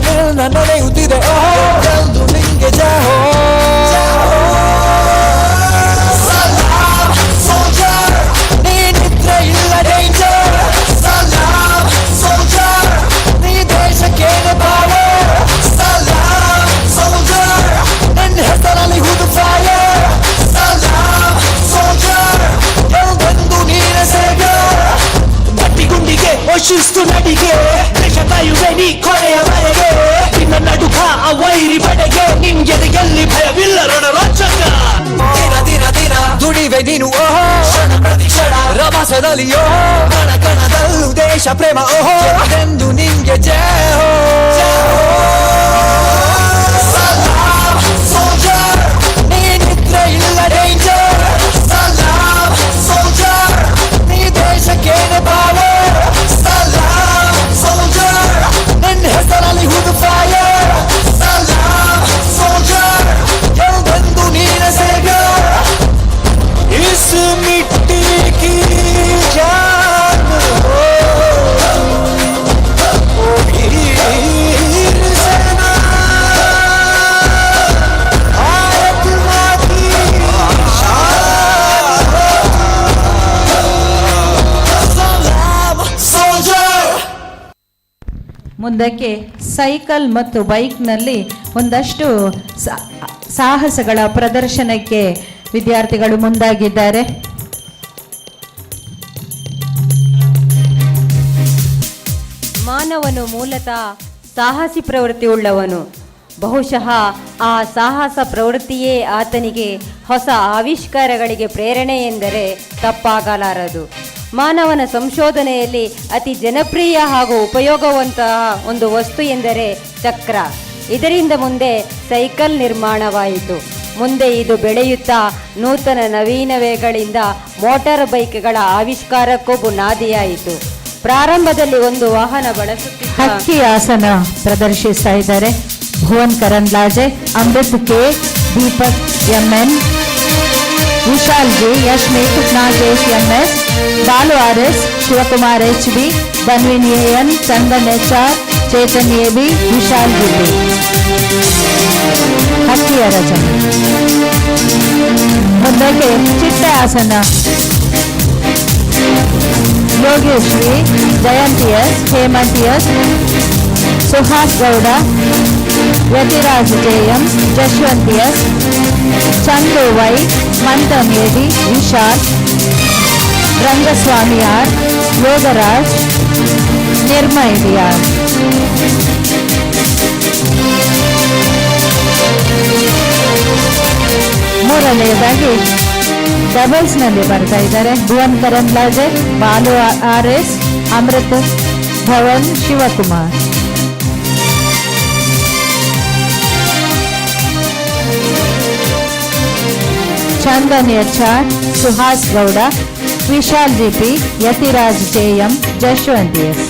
V: ನಡೆಯುತ್ತಿದೆ ಓಹೋ ಎಂದು ನಿಂಗೆ ಜಾಹೋ ನೀನಿದ್ರೆ ಇಲ್ಲ ಡೇಂಜರ್ ಸಲಾಮ್ ಸೋಲ್ಜರ್ ನೀ ದೇಶಕ್ಕೇನೆ ಪವರ್ ಸಲಾಮ್ ಸೋಲ್ಜರ್ ನನ್ನ ಹೆಸರಲ್ಲಿ ಹುದು ಫೈರ್ ಸಲಾಮ್ ಸೋಲ್ಜರ್ ಎಲ್ಲೆಂದು ನೀನೆ ಸೇವರ್ ಗಟ್ಟಿಗುಂಡಿಗೆ ಶಿಸ್ತು ನಡಿಗೆ ದೇಶ ಕಾಯುವೆ ನೀ ಕೊನೆಯವರೆಗೆ ನಿನ್ನ ನಡುಕ ಆ ವೈರಿ ಬಡೆಗೆ ನಿನ್ಗೆದೆಯಲ್ಲಿ ಭಯವಿಲ್ಲ ರಣರೋಚಕ ದಿನ ದಿನ ದಿನ ದುಡಿವೆ ನೀನು ಓಹೋ ಕ್ಷಣ ಪ್ರತಿ ಕ್ಷಣ ರಭಸದಲ್ಲಿ ಓಹೋ ಕಣ ಕಣದಲ್ಲೂ ದೇಶ ಪ್ರೇಮ ಓಹೋ ಎಂದು ನಿಂಗೆ ಜಯ ಹೋ ಸಲಾಮ್ ಸೋಲ್ಜರ್ ನೀನಿದ್ರೆ ಇಲ್ಲ ಡೇಂಜರ್ ಸಲಾಮ್ ಸೋಲ್ಜರ್ ನೀ ದೇಶಕ್ಕೇನೆ ಪವರ್ ಸಲಾಮ್ ಸೋಲ್ಜರ್ ನಿನ್ನ ಹೆಸರಲ್ಲಿ ಹುದು ಫೈರ್ ಸಲಾಮ್ ಸೋಲ್ಜರ್ ಎಲ್ಲೆಂದು ನೀನೆ ಸೇವ್ಯರ್ इस मिट्टी की जान हो ओ वीर सेना भारत माँ की शान हो सलाम सोल्जर
J: ಮುಂದಕ್ಕೆ ಸೈಕಲ್ ಮತ್ತು ಬೈಕ್ನಲ್ಲಿ ಒಂದಷ್ಟು ಸಾಹಸಗಳ ಪ್ರದರ್ಶನಕ್ಕೆ ವಿದ್ಯಾರ್ಥಿಗಳು ಮುಂದಾಗಿದ್ದಾರೆ.
C: ಮಾನವನು ಮೂಲತಃ ಸಾಹಸಿ ಪ್ರವೃತ್ತಿ ಉಳ್ಳವನು. ಬಹುಶಃ ಆ ಸಾಹಸ ಪ್ರವೃತ್ತಿಯೇ ಆತನಿಗೆ ಹೊಸ ಆವಿಷ್ಕಾರಗಳಿಗೆ ಪ್ರೇರಣೆ ಎಂದರೆ ತಪ್ಪಾಗಲಾರದು. ಮಾನವನ ಸಂಶೋಧನೆಯಲ್ಲಿ ಅತಿ ಜನಪ್ರಿಯ ಹಾಗೂ ಉಪಯೋಗವಂತಹ ಒಂದು ವಸ್ತು ಎಂದರೆ ಚಕ್ರ. ಇದರಿಂದ ಮುಂದೆ ಸೈಕಲ್ ನಿರ್ಮಾಣವಾಯಿತು. ಮುಂದೆ ಇದು ಬೆಳೆಯುತ್ತಾ ನೂತನ ನವೀನತೆಗಳಿಂದ ಮೋಟಾರ್ ಬೈಕ್ಗಳ ಆವಿಷ್ಕಾರಕ್ಕೂ ಬುನಾದಿಯಾಯಿತು. ಪ್ರಾರಂಭದಲ್ಲಿ ಒಂದು ವಾಹನ ಬಳಸುತ್ತಿದ್ದ
J: ಹಕ್ಕಿ ಆಸನ ಪ್ರದರ್ಶಿಸ್ತಾ ಇದ್ದಾರೆ Bhuvan Karandlaje, Amruth K, Deepak MN, Vishal G, Yashmith Nagesh MS, Balu RS, Shivakumar HB, Dhanvin AN, Chandan HR, Chethan AB, Vishal Gilli. ಹಕ್ಕಿಯ ರಚನೆ. ಮುಂದಕ್ಕೆ ಚಿಟ್ಟೆ ಆಸನ Yogeshwari, Jayanthi S, Hemanth S, Suhas Gowda, Yathiraj JM, Jashwanth S, Chandu Y, Manthan AD, Vishal, Rangaswamy R, Yogaraj, Nirmay DR. ಮೂರನೆಯದಾಗಿ ಡಬಲ್ಸ್ನಲ್ಲಿ ಬರ್ತಾ ಇದ್ದಾರೆ Bhuvan Karandlaje, Balu RS, Amruth Bhavan, Shivakumar. Chandan HR, Suhas Gowda, Vishal GP, Yathiraj JM, Jashwanth S.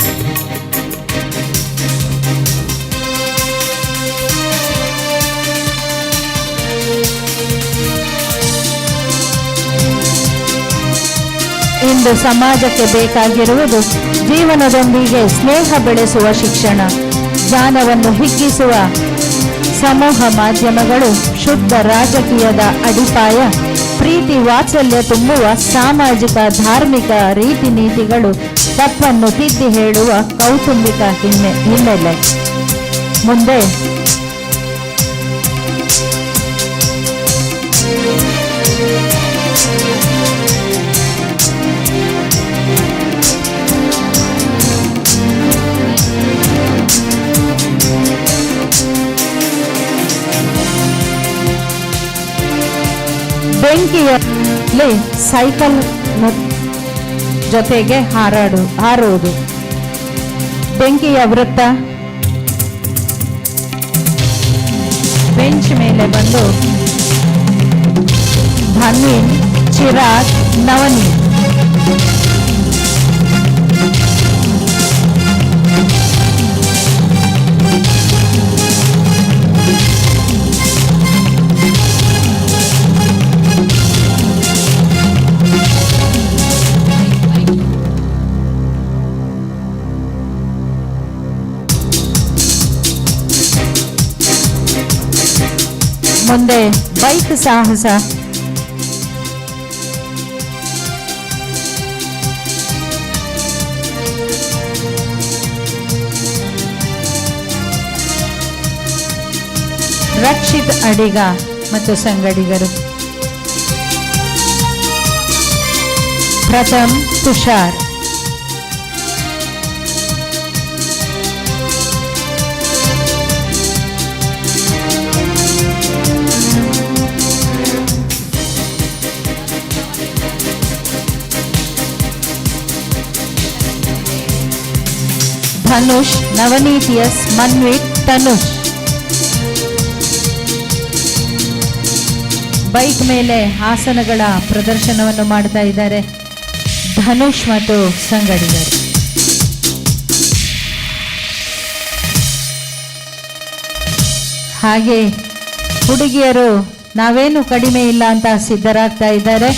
J: ಇಂದು ಸಮಾಜಕ್ಕೆ ಬೇಕಾಗಿರುವುದು ಜೀವನದೊಂದಿಗೆ ಸ್ನೇಹ ಬೆಳೆಸುವ ಶಿಕ್ಷಣ, ಜ್ಞಾನವನ್ನು ಹಿಗ್ಗಿಸುವ ಸಮೂಹ ಮಾಧ್ಯಮಗಳು, ಶುದ್ಧ ರಾಜಕೀಯದ ಅಡಿಪಾಯ, ಪ್ರೀತಿ ವಾತ್ಸಲ್ಯ ತುಂಬುವ ಸಾಮಾಜಿಕ ಧಾರ್ಮಿಕ ರೀತಿ ನೀತಿಗಳು, ತಪ್ಪನ್ನು ತಿದ್ದಿ ಹೇಳುವ ಕೌಟುಂಬಿಕ ಹಿನ್ನೆಲೆ. ಮುಂದೆ ಬೆಂಕಿಯಲ್ಲಿ ಸೈಕಲ್ ಜೊತೆಗೆ ಹಾರುವುದು, ಬೆಂಕಿಯ ವೃತ್ತ, ಬೆಂಚ್ ಮೇಲೆ ಬಂದು ಧನ್ವೀನ್, ಚಿರಾಗ್, ನವನೀತ್. ಮುಂದೆ ಬೈಕ್ ಸಾಹಸ, ರಕ್ಷಿತ್ ಅಡಿಗ ಮತ್ತು ಸಂಗಡಿಗರು. ಪ್ರಥಮ್ ತುಷಾರ್, ಧನುಷ್, ನವನೀತ್ ಎಸ್, ಮನ್ವಿತ್, ತನುಷ್. ಬೈಕ್ ಮೇಲೆ ಆಸನಗಳ ಪ್ರದರ್ಶನವನ್ನು ಮಾಡ್ತಾ ಇದ್ದಾರೆ ಧನುಷ್ ಮತ್ತು ಸಂಗಡಿಗರು. ಹಾಗೆ ಹುಡುಗಿಯರು ನಾವೇನು ಕಡಿಮೆ ಇಲ್ಲ ಅಂತ ಸಿದ್ಧರಾಗ್ತಾ ಇದ್ದಾರೆ.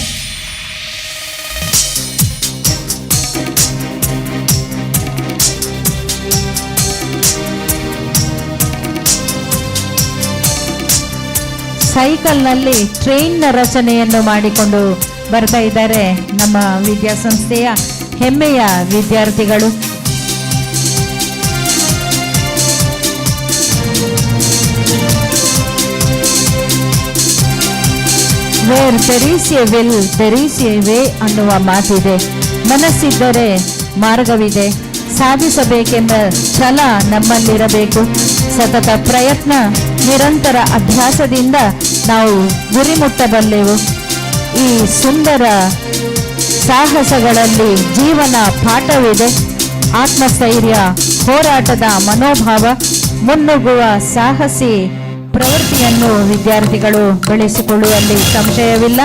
J: ಸೈಕಲ್ನಲ್ಲಿ ಟ್ರೈನ್ನ ರಚನೆಯನ್ನು ಮಾಡಿಕೊಂಡು ಬರ್ತಾ ಇದ್ದಾರೆ ನಮ್ಮ ವಿದ್ಯಾಸಂಸ್ಥೆಯ ಹೆಮ್ಮೆಯ ವಿದ್ಯಾರ್ಥಿಗಳು. Where there is A will there is A way ಅನ್ನುವ ಮಾತಿದೆ. ಮನಸ್ಸಿದ್ದರೆ ಮಾರ್ಗವಿದೆ. ಸಾಧಿಸಬೇಕೆಂಬ ಛಲ ನಮ್ಮಲ್ಲಿರಬೇಕು. ಸತತ ಪ್ರಯತ್ನ, ನಿರಂತರ ಅಭ್ಯಾಸದಿಂದ ನಾವು ಗುರಿ ಮುಟ್ಟಬಲ್ಲೆವು. ಈ ಸುಂದರ ಸಾಹಸಗಳಲ್ಲಿ ಜೀವನ ಪಾಠವಿದೆ. ಆತ್ಮಸ್ಥೈರ್ಯ, ಹೋರಾಟದ ಮನೋಭಾವ, ಮುನ್ನುಗ್ಗುವ ಸಾಹಸಿ ಪ್ರವೃತ್ತಿಯನ್ನು ವಿದ್ಯಾರ್ಥಿಗಳು ಬೆಳೆಸಿಕೊಳ್ಳುವಲ್ಲಿ ಸಂಶಯವಿಲ್ಲ.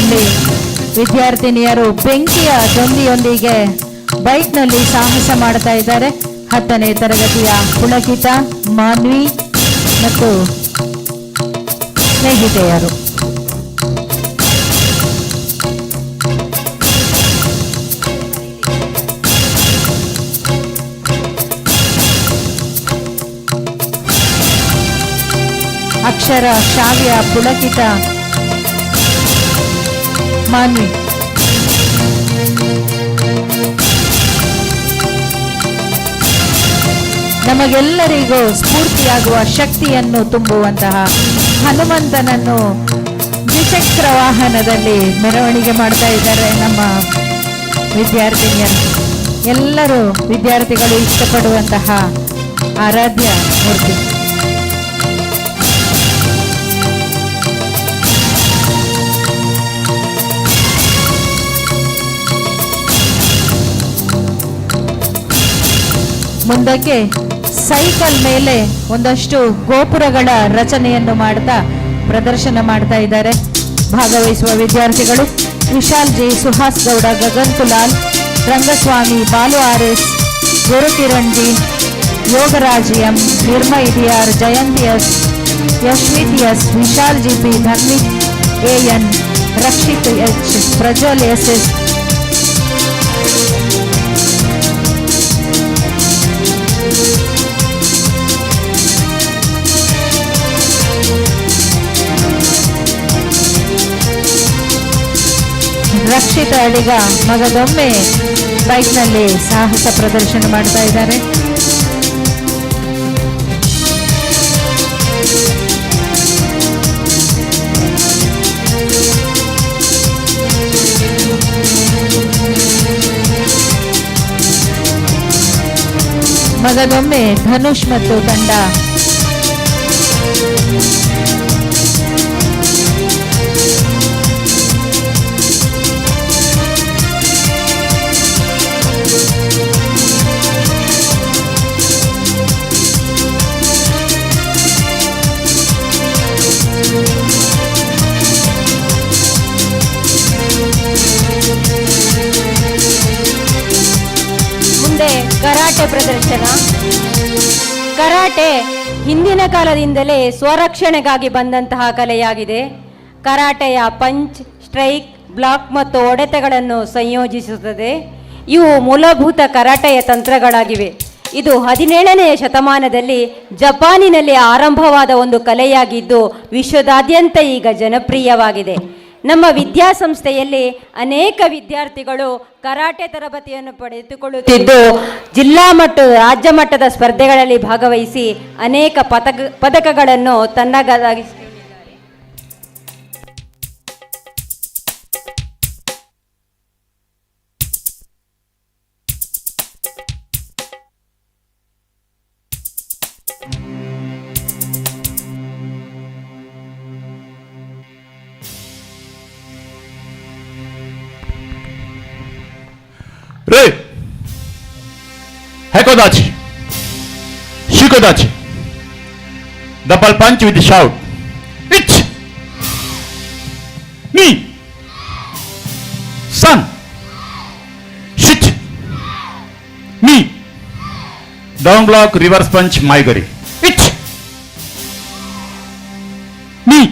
J: ಇಲ್ಲಿ ವಿದ್ಯಾರ್ಥಿನಿಯರು ಬೆಂಕಿಯ ದೊಂದಿಯೊಂದಿಗೆ ಬೈಕ್ನಲ್ಲಿ ಸಾಹಸ ಮಾಡ್ತಾ ಇದ್ದಾರೆ. 10ನೇ ತರಗತಿಯ ಪುಳಕಿತ, ಮಾನ್ವಿ ಮತ್ತು ಸ್ನೇಹಿತೆಯರು. ಅಕ್ಷರ, ಶಾವ್ಯ, ಪುಳಕಿತ, ಮಾನ್ವಿ. ನಮಗೆಲ್ಲರಿಗೂ ಸ್ಫೂರ್ತಿಯಾಗುವ ಶಕ್ತಿಯನ್ನು ತುಂಬುವಂತಹ ಹನುಮಂತನನ್ನು ದ್ವಿಚಕ್ರ ವಾಹನದಲ್ಲಿ ಮೆರವಣಿಗೆ ಮಾಡ್ತಾ ಇದ್ದಾರೆ ನಮ್ಮ ವಿದ್ಯಾರ್ಥಿನಿಯರು. ಎಲ್ಲರೂ ವಿದ್ಯಾರ್ಥಿಗಳು ಇಷ್ಟಪಡುವಂತಹ ಆರಾಧ್ಯ ಮೂರ್ತಿ. ಮುಂದಕ್ಕೆ ಸೈಕಲ್ ಮೇಲೆ ಒಂದಷ್ಟು ಗೋಪುರಗಳ ರಚನೆಯನ್ನು ಮಾಡ್ತಾ ಪ್ರದರ್ಶನ ಮಾಡ್ತಾ ಇದ್ದಾರೆ ಭಾಗವಹಿಸುವ ವಿದ್ಯಾರ್ಥಿಗಳು. Vishal G, Suhas Gowda, Gagan Kulal, Rangaswamy, Balu RS, Gurukiran G, Yogaraj M, Nirmay DR, Jayanthi S, Yashmith S, Vishal GP, Dhanvith AN, Rakshith H, Prajwal S. Rakshitha Adiga ಮಗದೊಮ್ಮೆ ಬೈಕ್ನಲ್ಲಿ ಸಾಹಸ ಪ್ರದರ್ಶನ ಮಾಡ್ತಾ ಇದ್ದಾರೆ. ಮಗದೊಮ್ಮೆ ಧನುಷ್ ಮತ್ತು ತಂಡ ಕರಾಟೆ ಪ್ರದರ್ಶನ. ಕರಾಟೆ ಹಿಂದಿನ ಕಾಲದಿಂದಲೇ ಸ್ವರಕ್ಷಣೆಗಾಗಿ ಬಂದಂತಹ ಕಲೆಯಾಗಿದೆ. ಕರಾಟೆಯ ಪಂಚ್, ಸ್ಟ್ರೈಕ್, ಬ್ಲಾಕ್ ಮತ್ತು ಹೊಡೆತಗಳನ್ನು ಸಂಯೋಜಿಸುತ್ತದೆ. ಇವು ಮೂಲಭೂತ ಕರಾಟೆಯ ತಂತ್ರಗಳಾಗಿವೆ. ಇದು 17ನೇ ಶತಮಾನದಲ್ಲಿ ಜಪಾನಿನಲ್ಲಿ ಆರಂಭವಾದ ಒಂದು ಕಲೆಯಾಗಿದ್ದು ವಿಶ್ವದಾದ್ಯಂತ ಈಗ ಜನಪ್ರಿಯವಾಗಿದೆ. ನಮ್ಮ ವಿದ್ಯಾಸಂಸ್ಥೆಯಲ್ಲಿ ಅನೇಕ ವಿದ್ಯಾರ್ಥಿಗಳು ಕರಾಟೆ ತರಬೇತಿಯನ್ನು ಪಡೆದುಕೊಳ್ಳುತ್ತಿದ್ದು ಜಿಲ್ಲಾ ಮತ್ತು ರಾಜ್ಯ ಮಟ್ಟದ ಸ್ಪರ್ಧೆಗಳಲ್ಲಿ ಭಾಗವಹಿಸಿ ಅನೇಕ ಪದಕಗಳನ್ನು ತನ್ನದಾಗಿಸಿಕೊಂಡಿದ್ದಾರೆ.
Q: Re! Hekodachi! Shikodachi! Double punch with the shout. Ich! Ni! San! Shit! Ni! Down block, reverse punch, Maigari. Ich! Ni!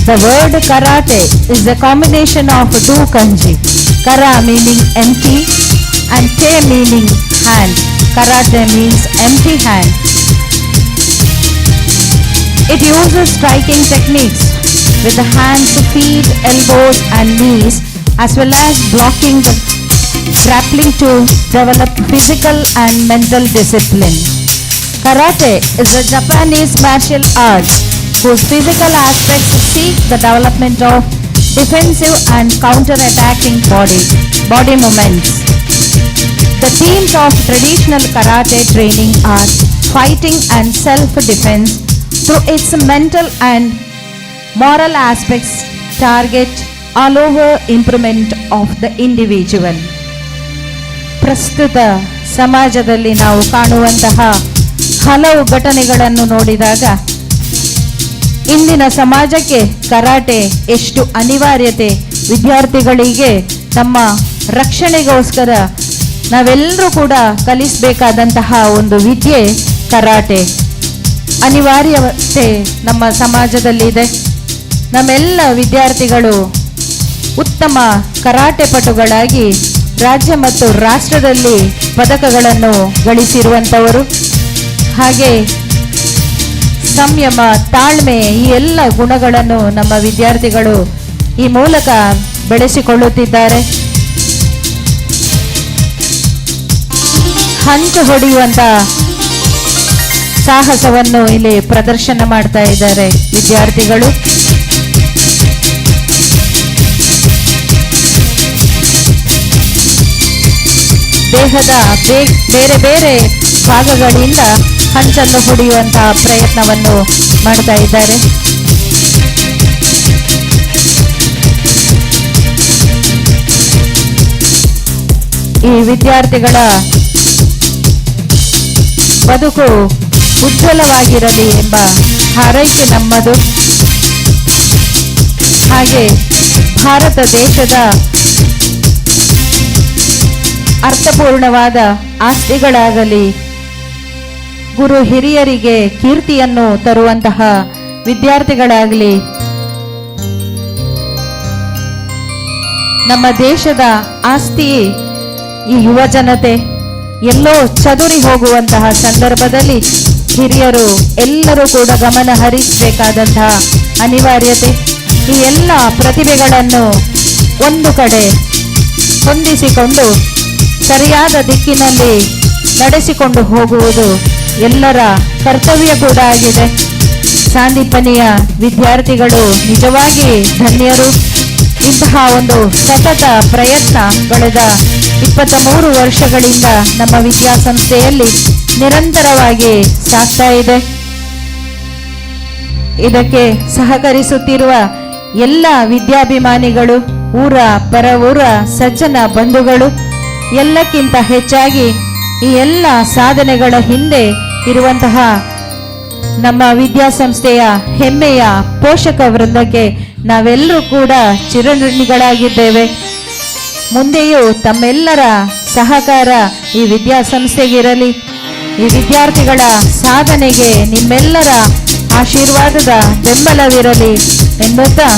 J: The word karate is a combination of two kanji. Kara meaning empty and te meaning hand. Karate means empty hand. It uses striking techniques with the hands, feet, elbows and knees, as well as blocking the grappling to develop physical and mental discipline. Karate is a Japanese martial arts whose physical aspects seek the development of defensive and counter-attacking body movements. The themes of traditional karate training are fighting and self-defense through its mental and moral aspects target all over improvement of the individual. ಪ್ರಸ್ತುತ ಸಮಾಜದಲ್ಲಿ ನಾವು ಕಾಣುವಂತಹ ಹಲವು ಘಟನೆಗಳನ್ನು ನೋಡಿದಾಗ ಇಂದಿನ ಸಮಾಜಕ್ಕೆ ಕರಾಟೆ ಎಷ್ಟು ಅನಿವಾರ್ಯತೆ, ವಿದ್ಯಾರ್ಥಿಗಳಿಗೆ ತಮ್ಮ ರಕ್ಷಣೆಗೋಸ್ಕರ ನಾವೆಲ್ಲರೂ ಕೂಡ ಕಲಿಸಬೇಕಾದಂತಹ ಒಂದು ವಿದ್ಯೆ ಕರಾಟೆ ಅನಿವಾರ್ಯತೆ ನಮ್ಮ ಸಮಾಜದಲ್ಲಿದೆ. ನಮ್ಮೆಲ್ಲ ವಿದ್ಯಾರ್ಥಿಗಳು ಉತ್ತಮ ಕರಾಟೆ ಪಟುಗಳಾಗಿ ರಾಜ್ಯ ಮತ್ತು ರಾಷ್ಟ್ರದಲ್ಲಿ ಪದಕಗಳನ್ನು ಗಳಿಸಿರುವಂಥವರು. ಹಾಗೆ ಸಂಯಮ, ತಾಳ್ಮೆ ಈ ಎಲ್ಲ ಗುಣಗಳನ್ನು ನಮ್ಮ ವಿದ್ಯಾರ್ಥಿಗಳು ಈ ಮೂಲಕ ಬೆಳೆಸಿಕೊಳ್ಳುತ್ತಿದ್ದಾರೆ. ಹಂಚು ಹೊಡೆಯುವಂತ ಸಾಹಸವನ್ನು ಇಲ್ಲಿ ಪ್ರದರ್ಶನ ಮಾಡ್ತಾ ಇದ್ದಾರೆ ವಿದ್ಯಾರ್ಥಿಗಳು. ದೇಹದ ಬೇರೆ ಬೇರೆ ಭಾಗಗಳಿಂದ ಹಂಚನ್ನು ಹೊಡೆಯುವಂತಹ ಪ್ರಯತ್ನವನ್ನು ಮಾಡ್ತಾ ಇದ್ದಾರೆ. ಈ ವಿದ್ಯಾರ್ಥಿಗಳ ಬದುಕು ಉಜ್ವಲವಾಗಿರಲಿ ಎಂಬ ಹಾರೈಕೆ ನಮ್ಮದು. ಹಾಗೆ ಭಾರತ ದೇಶದ ಅರ್ಥಪೂರ್ಣವಾದ ಆಸ್ತಿಗಳಾಗಲಿ, ಗುರು ಹಿರಿಯರಿಗೆ ಕೀರ್ತಿಯನ್ನು ತರುವಂತಹ ವಿದ್ಯಾರ್ಥಿಗಳಾಗಲಿ, ನಮ್ಮ ದೇಶದ ಆಸ್ತಿ ಈ ಯುವ ಜನತೆ. ಎಲ್ಲೋ ಚದುರಿ ಹೋಗುವಂತಹ ಸಂದರ್ಭದಲ್ಲಿ ಹಿರಿಯರು ಎಲ್ಲರೂ ಕೂಡ ಗಮನ ಹರಿಸಬೇಕಾದಂತಹ ಅನಿವಾರ್ಯತೆ. ಈ ಎಲ್ಲ ಪ್ರತಿಭೆಗಳನ್ನು ಒಂದು ಕಡೆ ಹೊಂದಿಸಿಕೊಂಡು ಸರಿಯಾದ ದಿಕ್ಕಿನಲ್ಲಿ ನಡೆಸಿಕೊಂಡು ಹೋಗುವುದು ಎಲ್ಲರ ಕರ್ತವ್ಯ ಕೂಡ ಆಗಿದೆ. ಸಾಂದೀಪನಿಯ ವಿದ್ಯಾರ್ಥಿಗಳು ನಿಜವಾಗಿ ಧನ್ಯರು. ಇಂತಹ ಒಂದು ಸತತ ಪ್ರಯತ್ನ ಕಳೆದ 23 ವರ್ಷಗಳಿಂದ ನಮ್ಮ ವಿದ್ಯಾಸಂಸ್ಥೆಯಲ್ಲಿ ನಿರಂತರವಾಗಿ ಸಾಗ್ತಾ ಇದೆ. ಇದಕ್ಕೆ ಸಹಕರಿಸುತ್ತಿರುವ ಎಲ್ಲ ವಿದ್ಯಾಭಿಮಾನಿಗಳು, ಊರ ಪರ ಊರ ಸಜ್ಜನ ಬಂಧುಗಳು, ಎಲ್ಲಕ್ಕಿಂತ ಹೆಚ್ಚಾಗಿ ಈ ಎಲ್ಲ ಸಾಧನೆಗಳ ಹಿಂದೆ ಇರುವಂತಹ ನಮ್ಮ ವಿದ್ಯಾಸಂಸ್ಥೆಯ ಹೆಮ್ಮೆಯ ಪೋಷಕ ವೃಂದಕ್ಕೆ ನಾವೆಲ್ಲರೂ ಕೂಡ ಚಿರಋಣಿಗಳಾಗಿದ್ದೇವೆ. ಮುಂದೆಯೂ ತಮ್ಮೆಲ್ಲರ ಸಹಕಾರ ಈ ವಿದ್ಯಾಸಂಸ್ಥೆಗಿರಲಿ. ಈ ವಿದ್ಯಾರ್ಥಿಗಳ ಸಾಧನೆಗೆ ನಿಮ್ಮೆಲ್ಲರ ಆಶೀರ್ವಾದದ ಬೆಂಬಲವಿರಲಿ ಎನ್ನುತ್ತಾ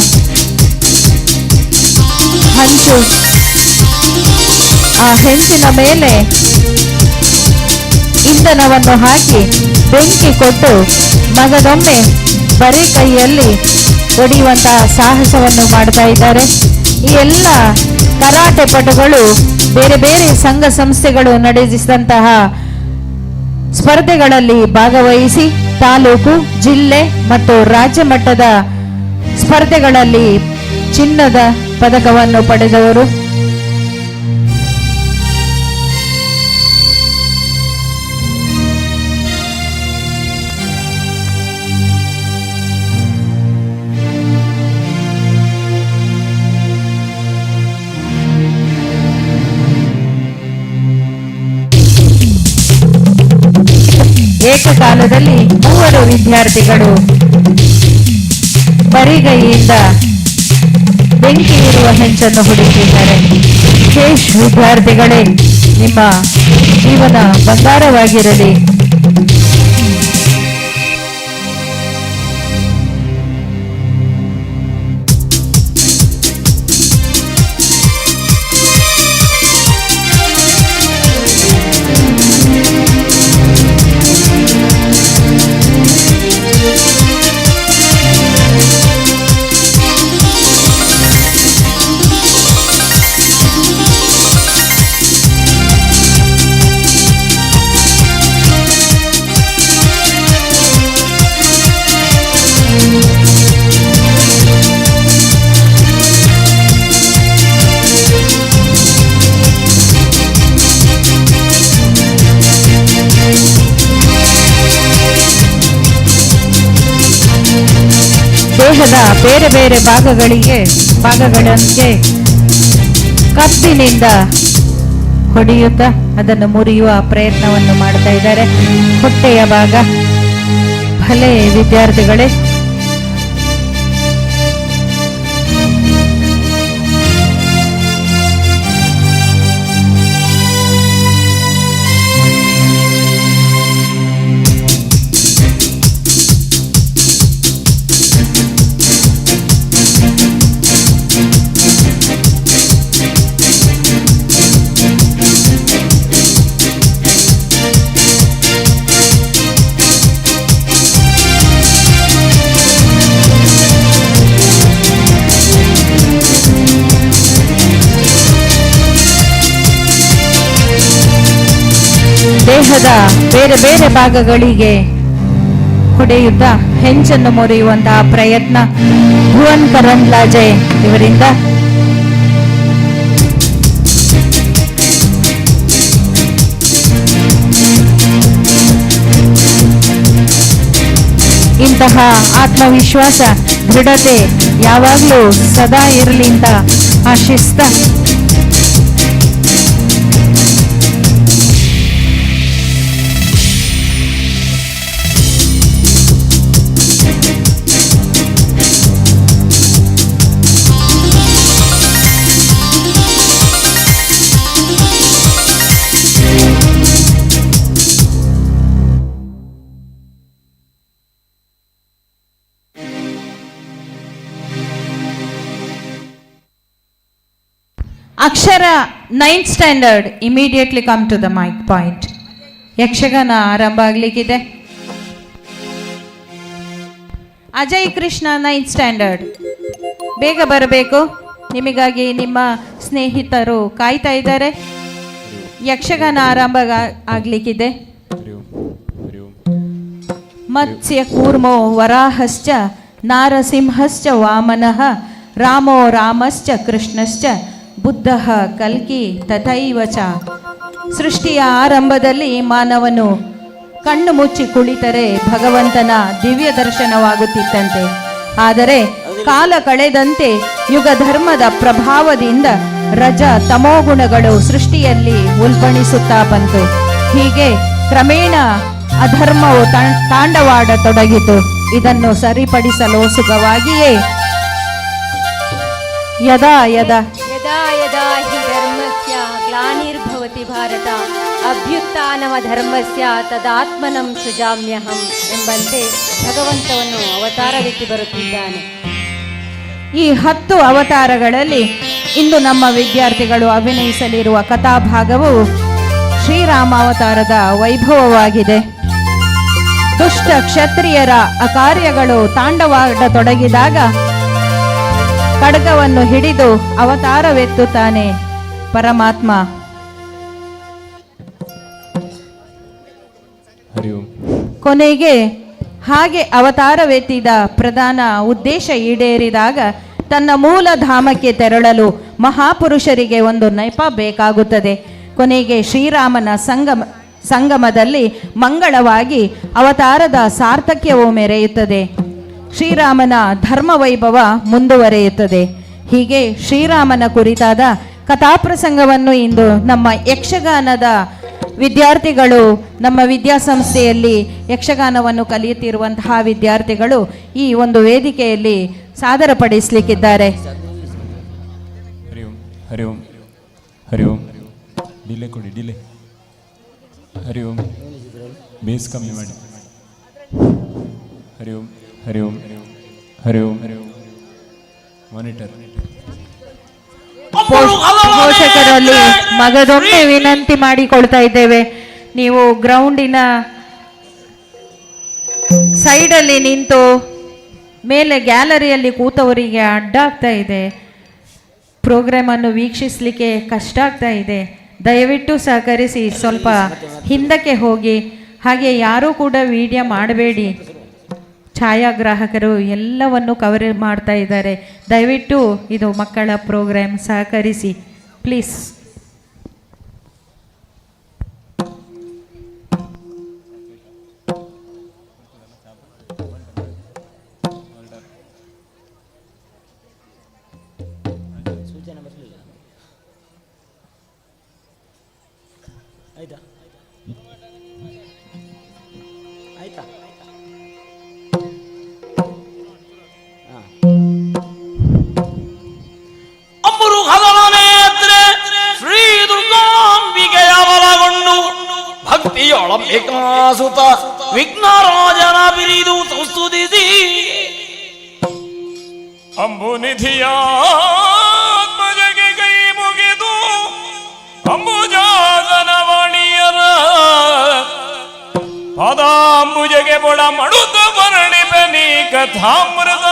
J: ಹಂಚು ಆ ಹೆಂಚಿನ ಮೇಲೆ ಇಂಧನವನ್ನು ಹಾಕಿ ಬೆಂಕಿ ಕೊಟ್ಟು ಮಗದೊಮ್ಮೆ ಬರೀ ಕೈಯಲ್ಲಿ ಹೊಡೆಯುವಂತಹ ಸಾಹಸವನ್ನು ಮಾಡ್ತಾ ಇದ್ದಾರೆ. ಈ ಎಲ್ಲ ಕರಾಟೆ ಪಟುಗಳು ಬೇರೆ ಬೇರೆ ಸಂಘ ಸಂಸ್ಥೆಗಳು ನಡೆಸಿದಂತಹ ಸ್ಪರ್ಧೆಗಳಲ್ಲಿ ಭಾಗವಹಿಸಿ ತಾಲೂಕು, ಜಿಲ್ಲೆ ಮತ್ತು ರಾಜ್ಯ ಮಟ್ಟದ ಸ್ಪರ್ಧೆಗಳಲ್ಲಿ ಚಿನ್ನದ ಪದಕವನ್ನು ಪಡೆದವರು. ಏಕಕಾಲದಲ್ಲಿ 3 ವಿದ್ಯಾರ್ಥಿಗಳು ಬರಿಗೈಯಿಂದ ಬೆಂಕಿ ಇರುವ ಹೆಂಚನ್ನು ಹೊಡೆಯುತ್ತಿದ್ದಾರೆ. ಶೇಷ್ ವಿದ್ಯಾರ್ಥಿಗಳೇ, ನಿಮ್ಮ ಜೀವನ ಬಂಗಾರವಾಗಿರಲಿ. ದೇಹದ ಬೇರೆ ಬೇರೆ ಭಾಗಗಳಿಗೆ ಕತ್ತಿನಿಂದ ಹೊಡೆಯುತ್ತಾ ಅದನ್ನು ಮುರಿಯುವ ಪ್ರಯತ್ನವನ್ನು ಮಾಡ್ತಾ ಇದ್ದಾರೆ. ಹೊಟ್ಟೆಯ ಭಾಗ. ಭಲೆ ವಿದ್ಯಾರ್ಥಿಗಳೇ, ದೇಹದ ಬೇರೆ ಬೇರೆ ಭಾಗಗಳಿಗೆ ಹೊಡೆಯುತ್ತಾ ಹೆಂಚನ್ನು ಮುರಿಯುವಂತಹ ಪ್ರಯತ್ನ ಭುವನ್ ಕರಂದ್ಲಾಜೆ ಇವರಿಂದ. ಇಂತಹ ಆತ್ಮವಿಶ್ವಾಸ, ದೃಢತೆ ಯಾವಾಗಲೂ ಸದಾ ಇರಲಿ ಅಂತ ಆಶಿಸ್ತಾ Akshara 9th standard immediately come to the mic point. Yakshagana ಆರಂಭ ಆಗಲಿಕ್ಕಿದೆ. ಅಜಯ್ ಕೃಷ್ಣ 9th ಸ್ಟ್ಯಾಂಡರ್ಡ್ ಬೇಗ ಬರಬೇಕು. ನಿಮಗಾಗಿ ನಿಮ್ಮ ಸ್ನೇಹಿತರು ಕಾಯ್ತಾ ಇದ್ದಾರೆ. ಯಕ್ಷಗಾನ ಆರಂಭ ಆಗಲಿಕ್ಕಿದೆ. ಮತ್ಸ್ಯ ಕೂರ್ಮೋ ವರಾಹಶ್ಚ ನಾರಸಿಂಹಶ್ಚ ವಾಮನಃ ರಾಮೋ ರಾಮಶ್ಚ ಕೃಷ್ಣಶ್ಚ ಬುದ್ಧ ಕಲ್ಕಿ ತಥೈವ ಚ. ಸೃಷ್ಟಿಯ ಆರಂಭದಲ್ಲಿ ಮಾನವನು ಕಣ್ಣು ಮುಚ್ಚಿ ಕುಳಿತರೆ ಭಗವಂತನ ದಿವ್ಯ ದರ್ಶನವಾಗುತ್ತಿತ್ತಂತೆ. ಆದರೆ ಕಾಲ ಕಳೆದಂತೆ ಯುಗ ಧರ್ಮದ ಪ್ರಭಾವದಿಂದ ರಜ ತಮೋಗುಣಗಳು ಸೃಷ್ಟಿಯಲ್ಲಿ ಉಲ್ಬಣಿಸುತ್ತಾ ಬಂತು. ಹೀಗೆ ಕ್ರಮೇಣ ಅಧರ್ಮವು ತಾಂಡವಾಡತೊಡಗಿತು. ಇದನ್ನು ಸರಿಪಡಿಸಲು ಸುಖವಾಗಿಯೇ ಯದಾ ಯದಾ
C: ಯದಾ ಯದಾ ಹಿ ಧರ್ಮಸ್ಯ ಗ್ಲಾನಿರ್ಭವತಿ ಭಾರತ ಅಭ್ಯುತ್ಥಾನಮ ಧರ್ಮಸ್ಯ ತದಾತ್ಮನಂ ಸೃಜಾಮ್ಯಹಂ ಎಂಬಂತೆ ಭಗವಂತವನ್ನು ಅವತಾರವೆತ್ತಿ ಬರುತ್ತಿದ್ದಾನೆ.
J: ಈ 10 ಅವತಾರಗಳಲ್ಲಿ ಇಂದು ನಮ್ಮ ವಿದ್ಯಾರ್ಥಿಗಳು ಅಭಿನಯಿಸಲಿರುವ ಕಥಾಭಾಗವು ಶ್ರೀರಾಮ ಅವತಾರದ ವೈಭವವಾಗಿದೆ. ದುಷ್ಟ ಕ್ಷತ್ರಿಯರ ಅಕಾರ್ಯಗಳು ತಾಂಡವಾಡತೊಡಗಿದಾಗ ಖಡ್ಗವನ್ನು ಹಿಡಿದು ಅವತಾರವೆತ್ತುತ್ತಾನೆ ಪರಮಾತ್ಮ. ಕೊನೆಗೆ ಹಾಗೆ ಅವತಾರವೆತ್ತಿದ ಪ್ರಧಾನ ಉದ್ದೇಶ ಈಡೇರಿದಾಗ ತನ್ನ ಮೂಲ ಧಾಮಕ್ಕೆ ತೆರಳಲು ಮಹಾಪುರುಷರಿಗೆ ಒಂದು ನೆಪ ಬೇಕಾಗುತ್ತದೆ. ಕೊನೆಗೆ ಶ್ರೀರಾಮನ ಸಂಗಮದಲ್ಲಿ ಮಂಗಳವಾಗಿ ಅವತಾರದ ಸಾರ್ಥಕ್ಯವು ಮೆರೆಯುತ್ತದೆ. ಶ್ರೀರಾಮನ ಧರ್ಮ ವೈಭವ ಮುಂದುವರಿಯುತ್ತದೆ. ಹೀಗೆ ಶ್ರೀರಾಮನ ಕುರಿತಾದ ಕಥಾಪ್ರಸಂಗವನ್ನು ಇಂದು ನಮ್ಮ ಯಕ್ಷಗಾನದ ವಿದ್ಯಾರ್ಥಿಗಳು, ನಮ್ಮ ವಿದ್ಯಾಸಂಸ್ಥೆಯಲ್ಲಿ ಯಕ್ಷಗಾನವನ್ನು ಕಲಿಯುತ್ತಿರುವಂತಹ ವಿದ್ಯಾರ್ಥಿಗಳು ಈ ಒಂದು ವೇದಿಕೆಯಲ್ಲಿ ಸಾದರಪಡಿಸಲಿಕ್ಕಿದ್ದಾರೆ.
P: ಹರಿ ಓಂ ಹರಿ ಓಂ ಹರಿ ಓಂ. ಡಿಲೆ ಕೊಡಿ, ಡಿಲೆ. ಹರಿ ಓಂ. ಬೇಸ್ ಕಮ್ಮಿ ಮಾಡಿ. ಹರಿ ಓಂ ಹರಿ ಓಂ ಹರಿ ಓಂ. ಮಾನಿಟರ್
J: ಪೋಷಕರಲ್ಲಿ ಮಗದೊಮ್ಮೆ ವಿನಂತಿ ಮಾಡಿಕೊಳ್ತಾ ಇದ್ದೇವೆ. ನೀವು ಗ್ರೌಂಡಿನ ಸೈಡಲ್ಲಿ ನಿಂತು ಮೇಲೆ ಗ್ಯಾಲರಿಯಲ್ಲಿ ಕೂತವರಿಗೆ ಅಡ್ಡ ಆಗ್ತಾ ಇದೆ. ಪ್ರೋಗ್ರಾಮನ್ನು ವೀಕ್ಷಿಸಲಿಕ್ಕೆ ಕಷ್ಟ ಆಗ್ತಾ ಇದೆ. ದಯವಿಟ್ಟು ಸಹಕರಿಸಿ, ಸ್ವಲ್ಪ ಹಿಂದಕ್ಕೆ ಹೋಗಿ. ಹಾಗೆ ಯಾರೂ ಕೂಡ ವಿಡಿಯೋ ಮಾಡಬೇಡಿ. ಛಾಯಾಗ್ರಾಹಕರು ಎಲ್ಲವನ್ನು ಕವರ್ ಮಾಡ್ತಾ ಇದ್ದಾರೆ. ದಯವಿಟ್ಟು ಇದು ಮಕ್ಕಳ ಪ್ರೋಗ್ರಾಮ್, ಸಹಕರಿಸಿ ಪ್ಲೀಸ್.
R: ಆಯ್ತಾ ಆಯ್ತಾ ಅಂಬರು ಹದನೇ ಶ್ರೀ ದುರ್ಗಾಂಬಿಕೆಯ ಬಲಗೊಂಡು ಭಕ್ತಿಯೊಳಂಬಿಕಾಸುತ ವಿಘ್ನರಾಜನ ಬಿರಿದು ಸಂಸ್ತುತಿಸಿ
Q: ಅಂಬುನಿಧಿಯಾತ್ಮಜಗೆ ಕೈ ಮುಗಿದು ಅಂಬುಜಾಸನ ವಾಣಿಯರ ಪದಾಂಬುಜಗೆ ಬೊಡ ಮಡುತ ವರ್ಣಿಪನಿ ಕಥಾಮೃತ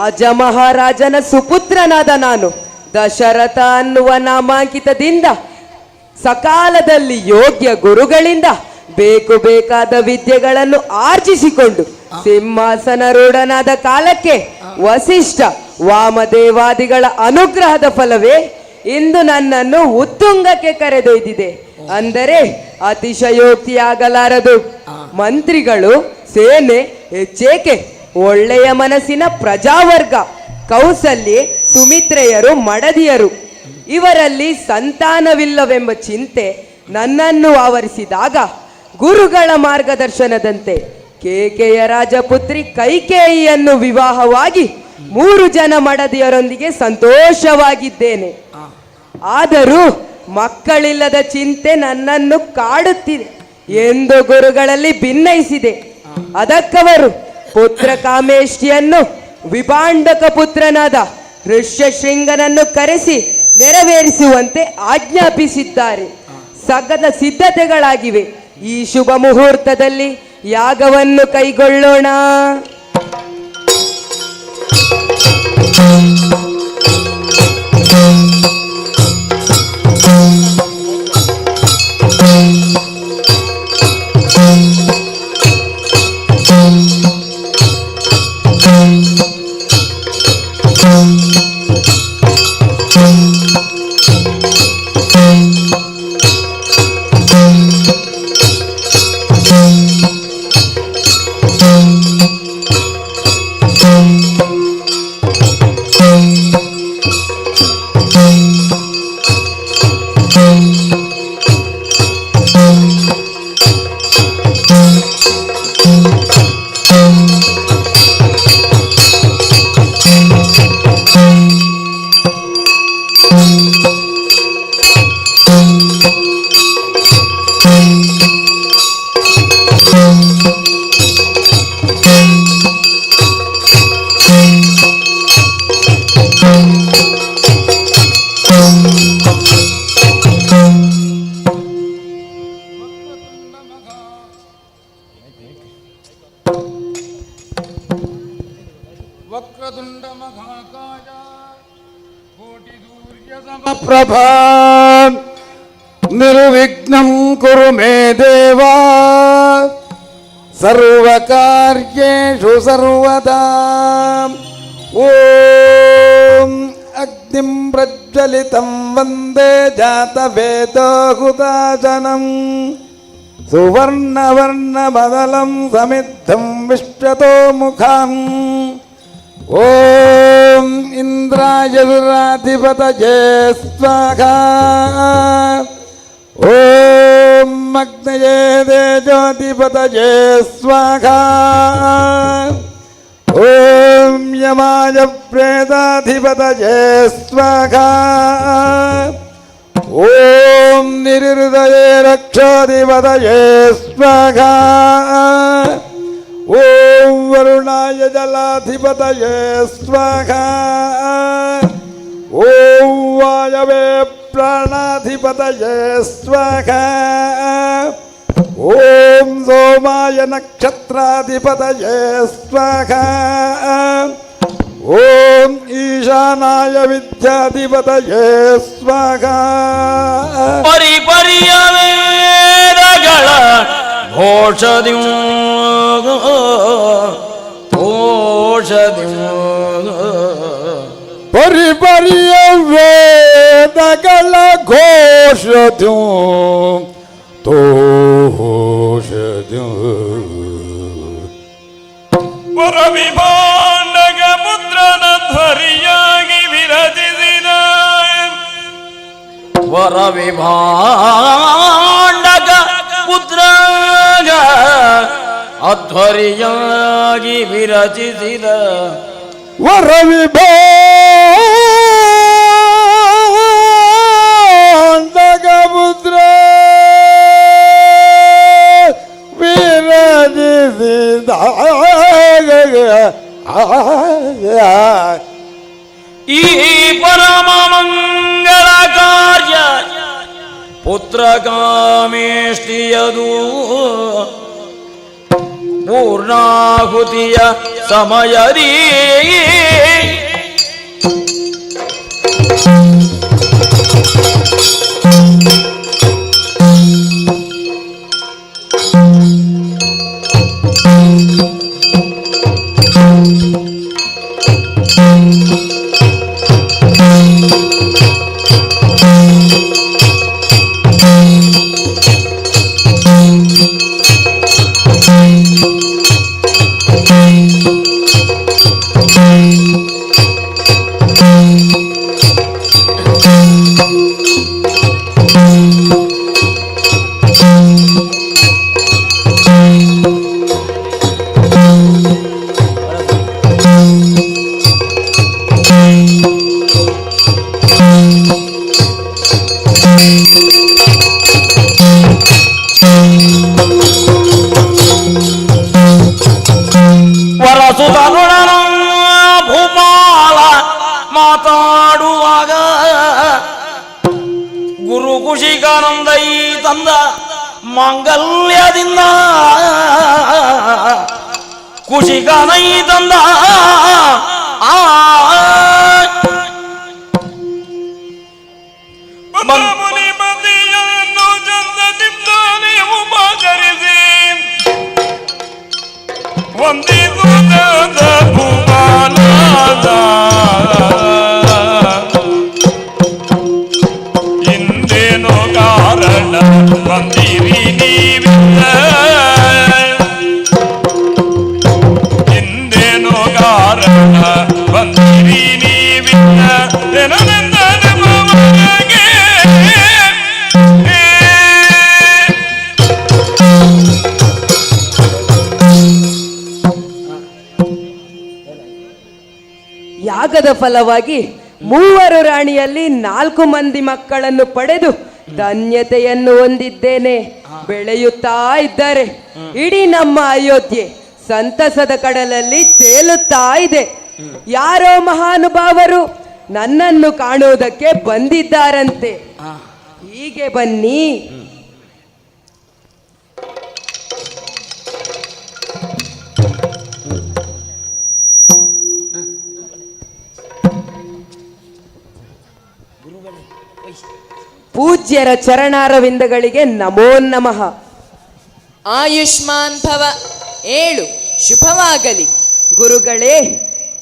L: ಅಜ ಮಹಾರಾಜನ ಸುಪುತ್ರನಾದ ನಾನು ದಶರಥ ಅನ್ನುವ ನಾಮಾಂಕಿತದಿಂದ ಸಕಾಲದಲ್ಲಿ ಯೋಗ್ಯ ಗುರುಗಳಿಂದ ಬೇಕಾದ ವಿದ್ಯೆಗಳನ್ನು ಆರ್ಜಿಸಿಕೊಂಡು ಸಿಂಹಾಸನರೂಢನಾದ ಕಾಲಕ್ಕೆ ವಸಿಷ್ಠ ವಾಮದೇವಾದಿಗಳ ಅನುಗ್ರಹದ ಫಲವೇ ಇಂದು ನನ್ನನ್ನು ಉತ್ತುಂಗಕ್ಕೆ ಕರೆದೊಯ್ದಿದೆ. ಅಂದರೆ ಅತಿಶಯೋಕ್ತಿಯಾಗಲಾರದು. ಮಂತ್ರಿಗಳು, ಸೇನೆ, ಹೆಚ್ಚೇಕೆ ಒಳ್ಳೆಯ ಮನಸ್ಸಿನ ಪ್ರಜಾವರ್ಗ, ಕೌಸಲ್ಯೆ, ಸುಮಿತ್ರೆಯರು, ಮಡದಿಯರು ಇವರಲ್ಲಿ ಸಂತಾನವಿಲ್ಲವೆಂಬ ಚಿಂತೆ ನನ್ನನ್ನು ಆವರಿಸಿದಾಗ ಗುರುಗಳ ಮಾರ್ಗದರ್ಶನದಂತೆ ಕೇಕೆಯ ರಾಜಪುತ್ರಿ ಕೈಕೇಯಿಯನ್ನು ವಿವಾಹವಾಗಿ 3 ಜನ ಮಡದಿಯರೊಂದಿಗೆ ಸಂತೋಷವಾಗಿದ್ದೇನೆ. ಆದರೂ ಮಕ್ಕಳಿಲ್ಲದ ಚಿಂತೆ ನನ್ನನ್ನು ಕಾಡುತ್ತಿದೆ ಎಂದು ಗುರುಗಳಲ್ಲಿ ಭಿನ್ನಯಿಸಿದೆ. ಅದಕ್ಕವರು ಪುತ್ರ ಕಾಮೇಷ್ಟಿಯನ್ನು ವಿಭಾಂಡಕ ಪುತ್ರನಾದ ಋಷ್ಯಶೃಂಗನನ್ನು ಕರೆಸಿ ನೆರವೇರಿಸುವಂತೆ ಆಜ್ಞಾಪಿಸಿದ್ದಾರೆ. ಸಕಲ ಸಿದ್ಧತೆಗಳಾಗಿವೆ. ಈ ಶುಭ ಮುಹೂರ್ತದಲ್ಲಿ ಯಾಗವನ್ನು ಕೈಗೊಳ್ಳೋಣ.
M: ಪ್ರಭಾ ನಿರ್ವಿಘ್ನಂ ಕುರು ಮೇ ದೇವ ಸರ್ವಕಾರ್ಯೇಷು ಸರ್ವದಾ. ಓಂ ಅಗ್ನಿಂ ಪ್ರಜ್ವಲಿತಂ ವಂದೇ ಜಾತವೇದೋ ಹುತಾಶನಂ ಸುವರ್ಣವರ್ಣಮದಲಂ ಸಮಿದ್ಧಂ ವಿಶ್ವತೋ ಮುಖಂ. ಓಂ ಇಂದ್ರಾಯ ದುರಾಧಿಪತಯೇ ಸ್ವಾಹಾ. ಓಂ ಅಗ್ನಯೇ ತೇಜೋಧಿಪತಯೇ ಸ್ವಾಹಾ. ಓಂ ಯಮಾಯ ಪ್ರೇತಾಧಿಪತಯೇ ಸ್ವಾಹಾ. ಓಂ ನಿರುದಯೇ ರಕ್ಷಾಧಿಪತಯೇ ಸ್ವಾಹಾ. ಓಂ ವರುಣಾಯ ಜಲಾಧಿಪತಯೇ ಸ್ವಾಹಾ. ಓಂ ವಾಯವೇ ಪ್ರಾಣಾಧಿಪತಯೇ ಸ್ವಾಹಾ. ಓಂ ಸೋಮಾಯ ನಕ್ಷತ್ರಾಧಿಪತಯೇ ಸ್ವಾಹಾ. ಓಂ ಈಶಾನಾಯ ವಿದ್ಯಾಧಿಪತಯೇ ಸ್ವಾಹಾ.
R: ಪರಿಪರಿಯ ವೇದಗಳ ಘೋಷದಿ
M: ಪರಿಪರಿಯ ವೇದಗಳ ಘೋಷದ್ಯೂ ತೋಷದ್ಯೂ
Q: ಪರವಿಭಾಂಡಗ ಪುತ್ರನ ಧ್ವರಿಯಾಗಿ ವಿರಚಿಸಿದ
R: ವರವಿಭಾಂಡಗ ಪುತ್ರಗ ಅಧ್ವರಿಯಾಗಿ ವಿರಚಿಸಿದ
M: ವರವಿಭಾಂಡಗ ಪುತ್ರ ವಿರಚಿಸಿದ
R: ಈ ಪರಮ ಮಂಗಳ ಕಾರ್ಯ ಪುತ್ರ ಕಾಮೇಷ್ಟಿಯದು ಪೂರ್ಣಾಹುತಿಯ ಸಮಯದಿ ವರಸುತರುಣನ ಭೂಪಾಲ ಮಾತಾಡುವಾಗ ಗುರು ಕುಶಿಕಾನಂದೈ ತಂದ ಮಾಂಗಲ್ಯದಿಂದ ಕುಶಿಕಾನೈ ತಂದ
Q: ಮುನಿ ಮತಿಯನ್ನು ಚಂದದಿಂದ ನೀವು ಉಪಚರಿಸಿ ವಂದಿಸುತ್ತ ಭೂಪಾಲಾದ ಇಂದೇನೋ ಕಾರಣ ಬಂದಿರಿ ನೀವಿಲ್ಲ ಇಂದೇನೋ ಕಾರಣ ಬಂದಿರಿ ನೀವಿಲ್ಲ
L: ಯಾಗದ ಫಲವಾಗಿ 3 ರಾಣಿಯಲ್ಲಿ 4 ಮಂದಿ ಮಕ್ಕಳನ್ನು ಪಡೆದು ಧನ್ಯತೆಯನ್ನು ಹೊಂದಿದ್ದೇನೆ. ಬೆಳೆಯುತ್ತಾ ಇದ್ದಾರೆ. ಇಡೀ ನಮ್ಮ ಅಯೋಧ್ಯೆ ಸಂತಸದ ಕಡಲಲ್ಲಿ ತೇಲುತ್ತಾ ಇದೆ. ಯಾರೋ ಮಹಾನುಭಾವರು ನನ್ನನ್ನು ಕಾಣುವುದಕ್ಕೆ ಬಂದಿದ್ದಾರಂತೆ. ಹೀಗೆ ಬನ್ನಿ. ಪೂಜ್ಯರ ಚರಣಾರವಿಂದಗಳಿಗೆ ನಮೋ ನಮಃ.
E: ಆಯುಷ್ಮಾನ್ ಭವ. 7 ಶುಭವಾಗಲಿ.
L: ಗುರುಗಳೇ,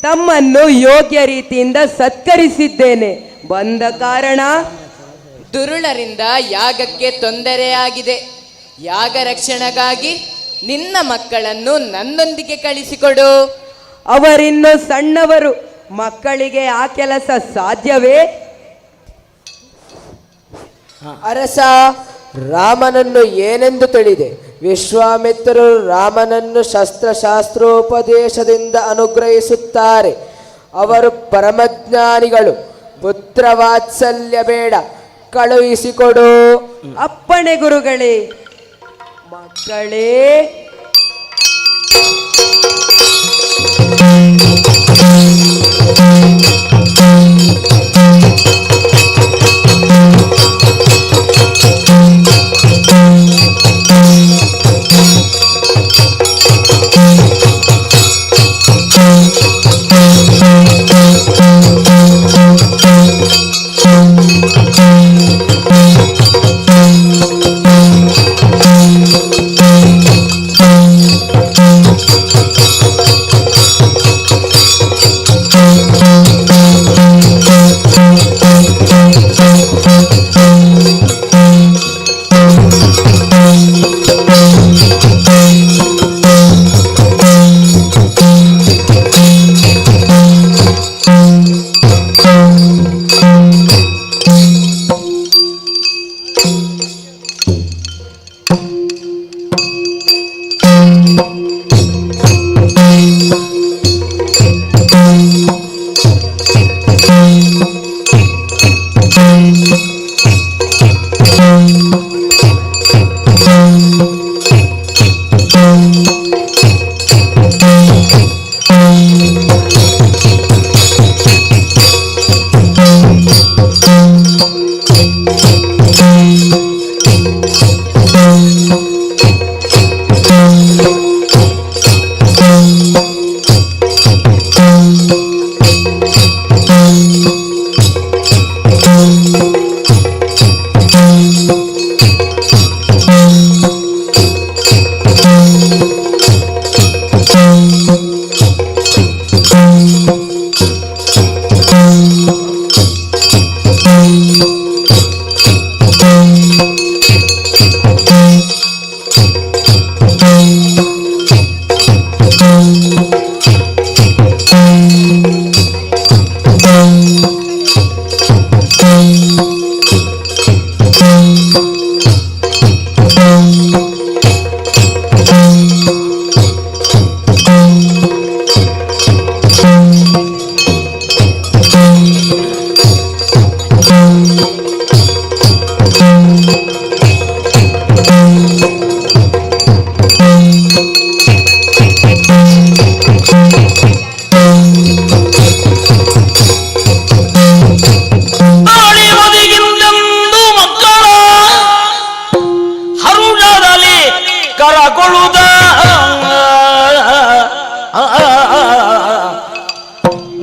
L: ತಮ್ಮನ್ನು ಯೋಗ್ಯ ರೀತಿಯಿಂದ ಸತ್ಕರಿಸಿದ್ದೇನೆ. ಬಂದ ಕಾರಣ
E: ದುರುಳರಿಂದ ಯಾಗಕ್ಕೆ ತೊಂದರೆಯಾಗಿದೆ. ಯಾಗ ರಕ್ಷಣೆಗಾಗಿ ನಿನ್ನ ಮಕ್ಕಳನ್ನು ನನ್ನೊಂದಿಗೆ ಕಳಿಸಿಕೊಡು.
L: ಅವರಿನ್ನು ಸಣ್ಣವರು, ಮಕ್ಕಳಿಗೆ ಆ ಕೆಲಸ ಸಾಧ್ಯವೇ?
N: ಅರಸ, ರಾಮನನ್ನು ಏನೆಂದು ತಿಳಿದೆ? ವಿಶ್ವಾಮಿತ್ರರು ರಾಮನನ್ನು ಶಸ್ತ್ರೋಪದೇಶದಿಂದ ಅನುಗ್ರಹಿಸುತ್ತಾರೆ. ಅವರು ಪರಮಜ್ಞಾನಿಗಳು. ಪುತ್ರ ವಾತ್ಸಲ್ಯ ಬೇಡ, ಕಳುಹಿಸಿಕೊಡು.
L: ಅಪ್ಪಣೆ ಗುರುಗಳೇ. ಮಕ್ಕಳೇ,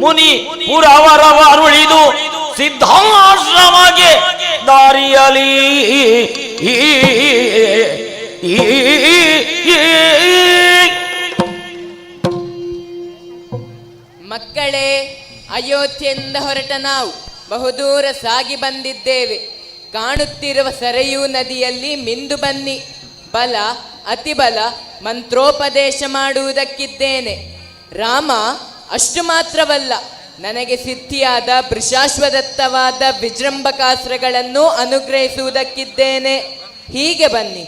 R: ಮುನಿ ಪುರವರವರುಳಿದು ಸಿದ್ಧಾಶ್ರಮಗೆ ದಾರಿಯಲಿ
E: ಮಕ್ಕಳೇ, ಅಯೋಧ್ಯೆಯಿಂದ ಹೊರಟ ನಾವು ಬಹುದೂರ ಸಾಗಿ ಬಂದಿದ್ದೇವೆ. ಕಾಣುತ್ತಿರುವ ಸರಯೂ ನದಿಯಲ್ಲಿ ಮಿಂದು ಬನ್ನಿ. ಬಲ ಅತಿಬಲ ಮಂತ್ರೋಪದೇಶ ಮಾಡುವುದಕ್ಕಿದ್ದೇನೆ. ರಾಮ ಅಷ್ಟು ಮಾತ್ರವಲ್ಲ, ನನಗೆ ಸಿದ್ಧಿಯಾದ ವೃಷಾಶ್ವದತ್ತವಾದ ವಿಜೃಂಭಕಾಸ್ತ್ರಗಳನ್ನು ಅನುಗ್ರಹಿಸುವುದಕ್ಕಿದ್ದೇನೆ. ಹೀಗೆ ಬನ್ನಿ.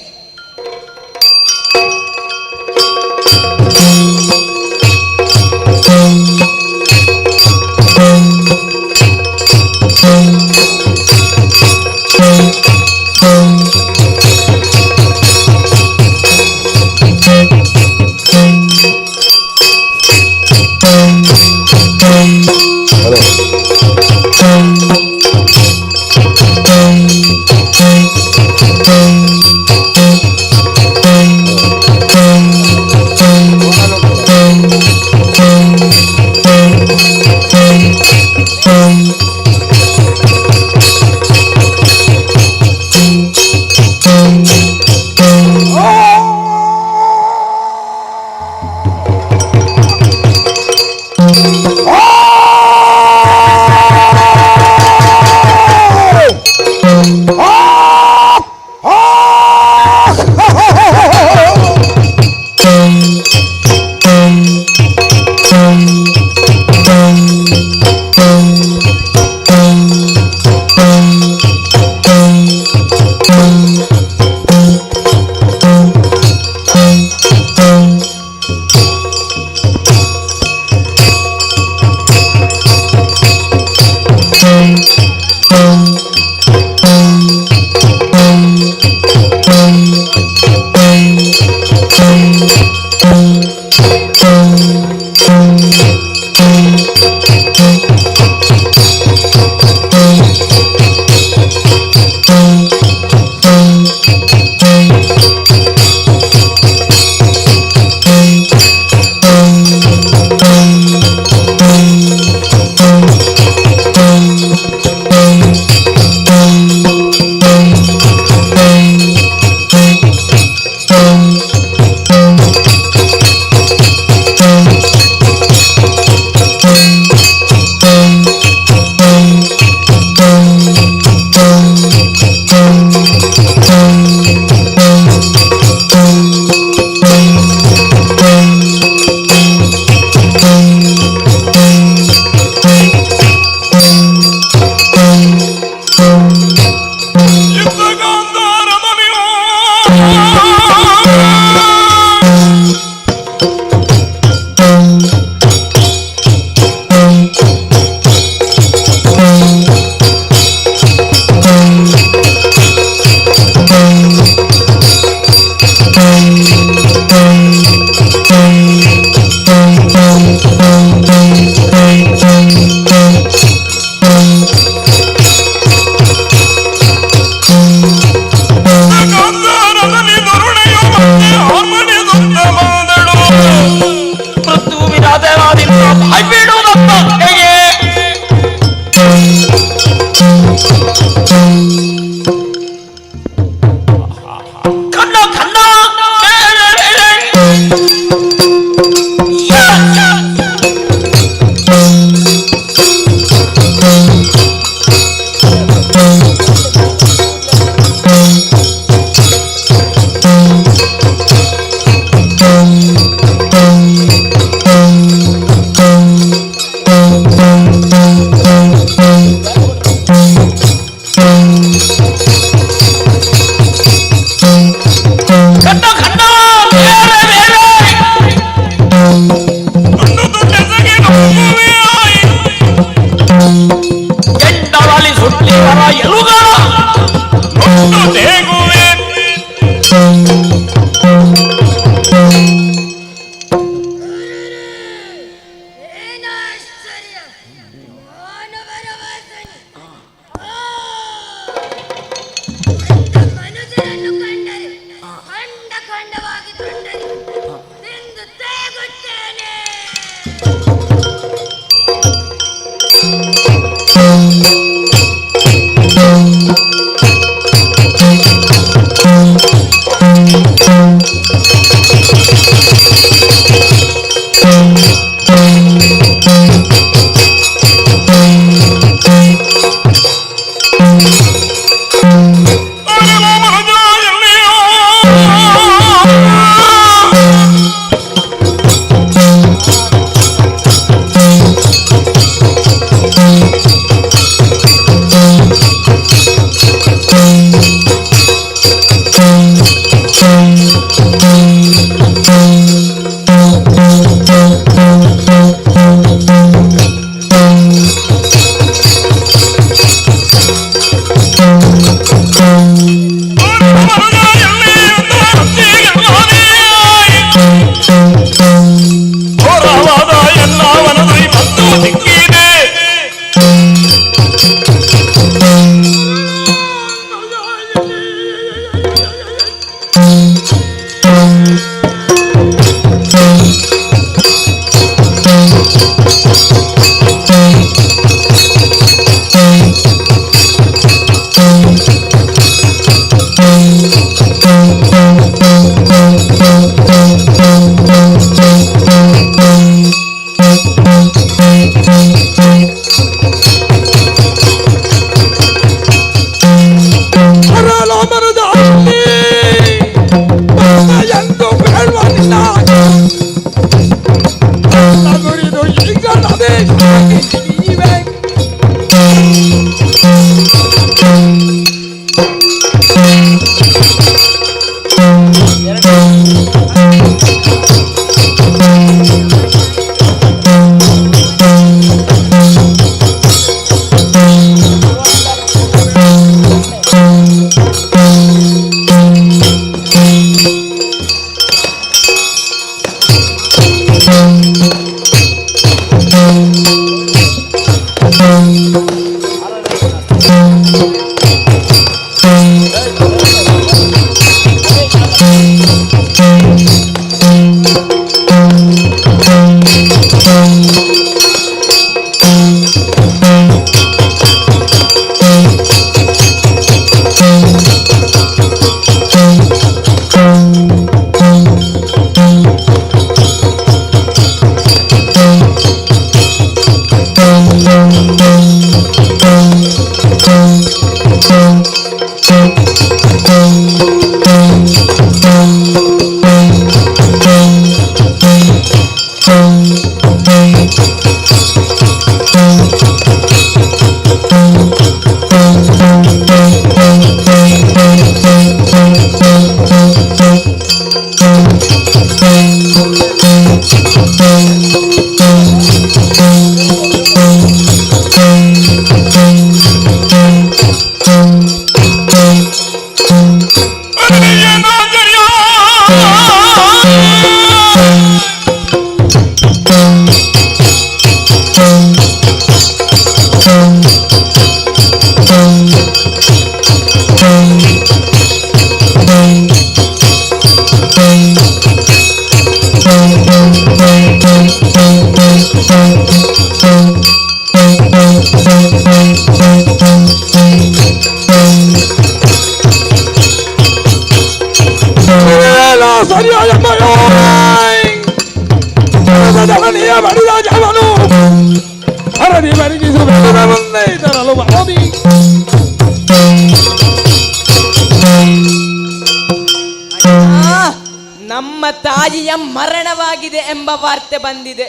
E: ನಮ್ಮ ತಾಯಿಯ ಮರಣವಾಗಿದೆ ಎಂಬ ವಾರ್ತೆ ಬಂದಿದೆ.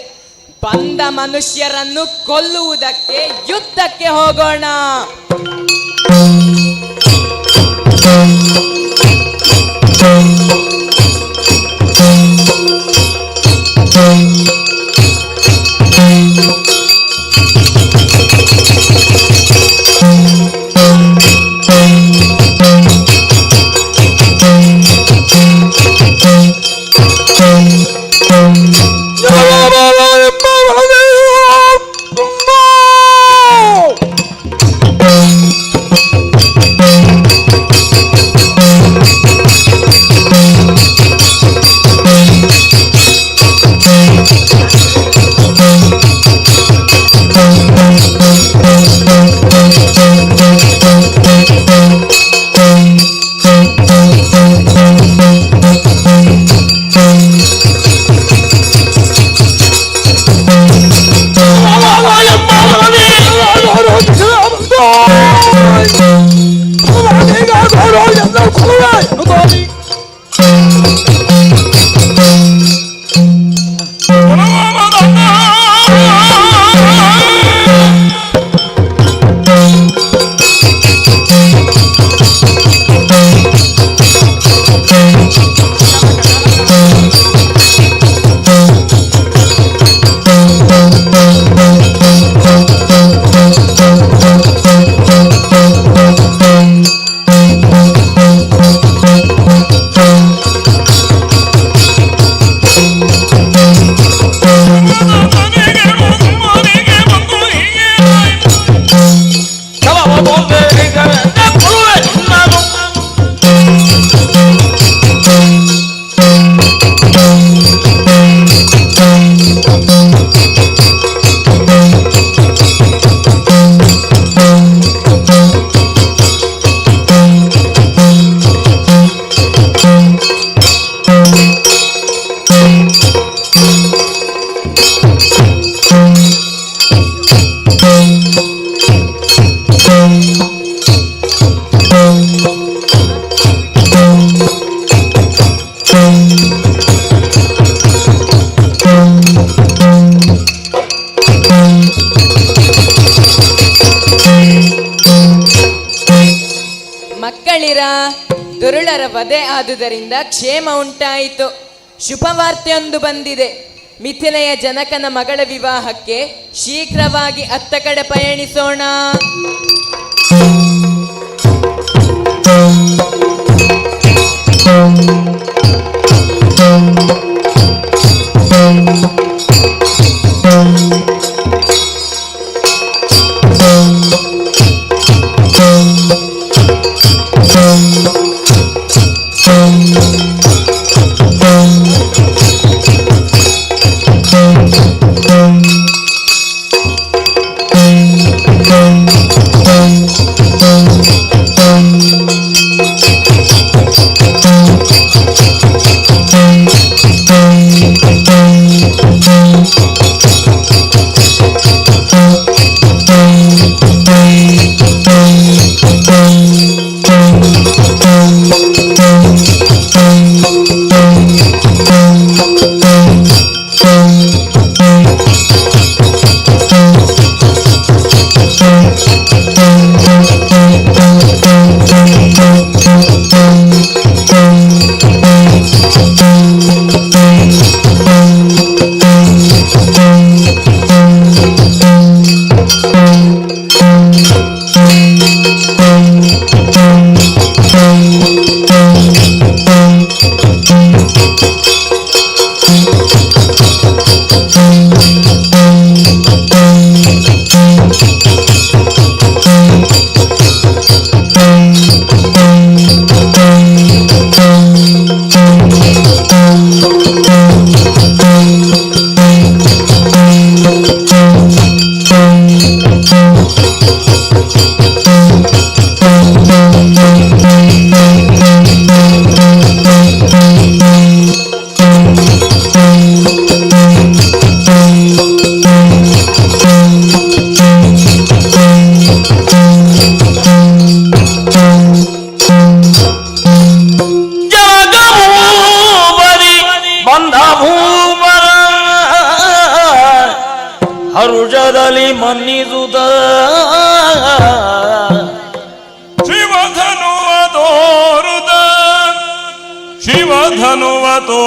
E: ಬಂದ ಮನುಷ್ಯರನ್ನು ಕೊಲ್ಲುವುದಕ್ಕೆ ಯುದ್ಧಕ್ಕೆ ಹೋಗೋಣ. ಮಕ್ಕಳಿರ ದುರುಳರ ವಧೆ ಆದುದರಿಂದ ಕ್ಷೇಮ ಉಂಟಾಯಿತು. ಶುಭವಾರ್ತೆಯೊಂದು ಬಂದಿದೆ. ಮಿಥಿಲೆಯ ಜನಕನ ಮಗಳ ವಿವಾಹಕ್ಕೆ ಶೀಘ್ರವಾಗಿ ಅತ್ತ ಕಡೆ ಪಯಣಿಸೋಣ.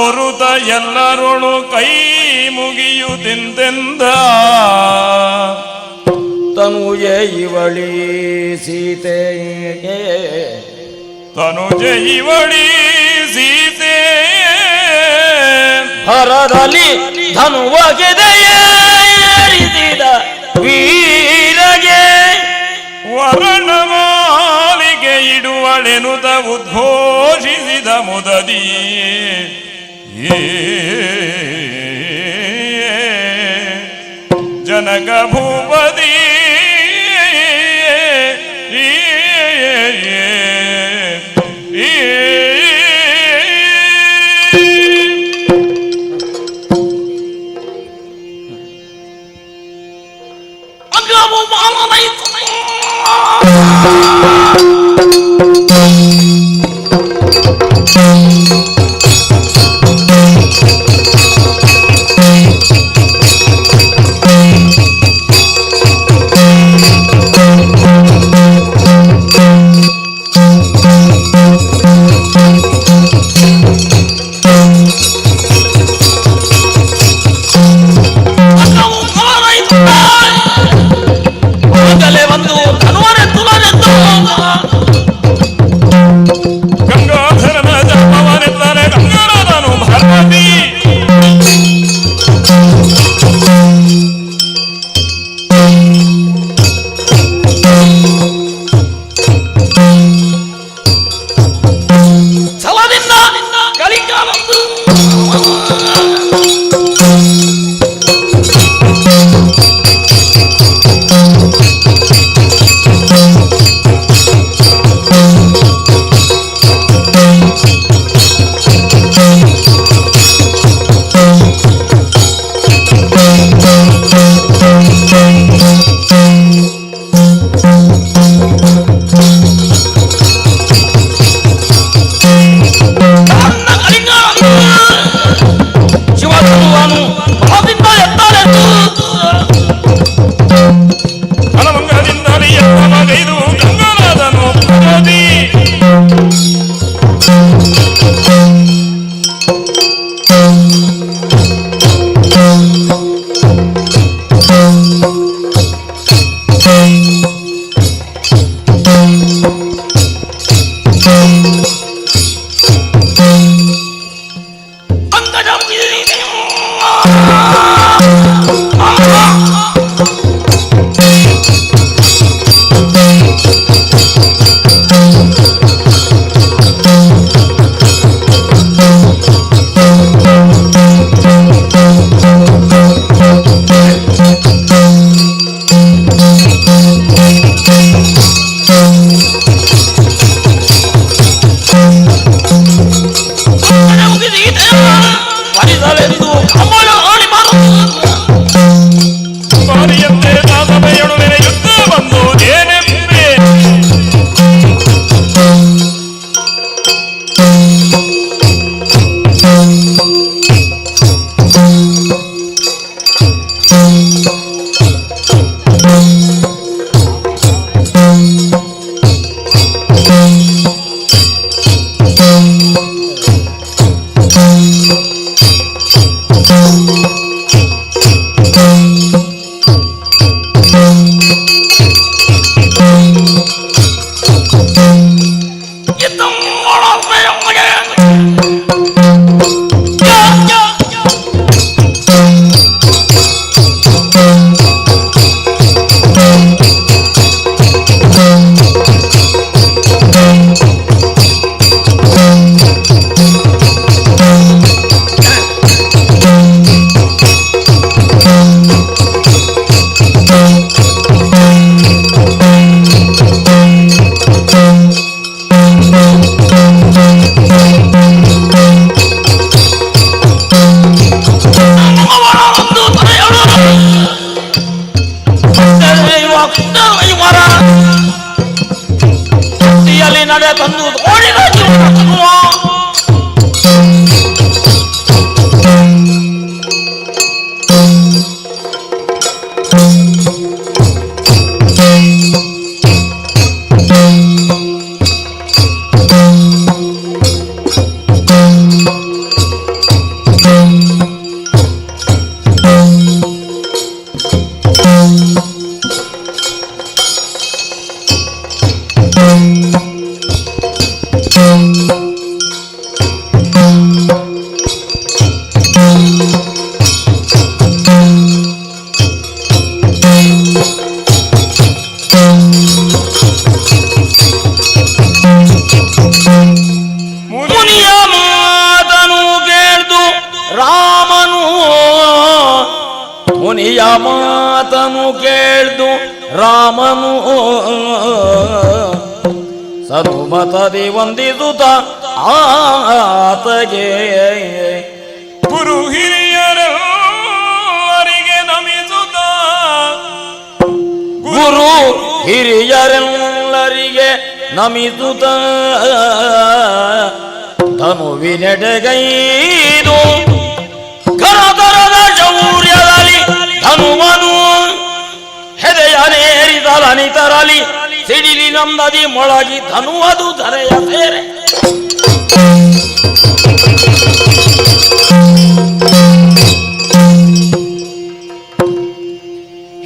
Q: ತೋರುತ ಎಲ್ಲರೊಳು ಕೈ ಮುಗಿಯುತ್ತಿಂದೆಂದ
R: ತನುಜೆ ಇವಳಿ ಸೀತೆ
Q: ತನುಜೆ ಇವಳಿ ಸೀತೆ
R: ಹರದಲ್ಲಿ ಧನುವಗೆದೆಯೇರಿಸಿದ ವೀರಗೆ
Q: ವರ್ಣಮಾಲಿಗೆ ಇಡುವಳೆನುತ ಉದ್ಘೋಷಿಸಿದ ಮುದದಿ ಜನಕ ಭೂಪದಿ
R: ಸನುಮತದಿ ವಂದಿಸುತ್ತ ಆತಗೆ
Q: ಗುರು ಹಿರಿಯರಿಗೆ ನಮಿಸುತ್ತ
R: ಗುರು ಹಿರಿಯರೆಲ್ಲರಿಗೆ ನಮಿಸುತ್ತ ಧನುವಿನೆಡೆಗೈದು ಕರದರದ ಶೌರ್ಯದಲ್ಲಿ ಧನುವನು ಹೆದೆಯನೇರಿದಲನಿತರಲಿ ಸಿಡಿಲಿ ನಮ್ಮದಿ ಮೊಳಗಿ ಧನುವದು ಧರೆಯ ಸೇರೆ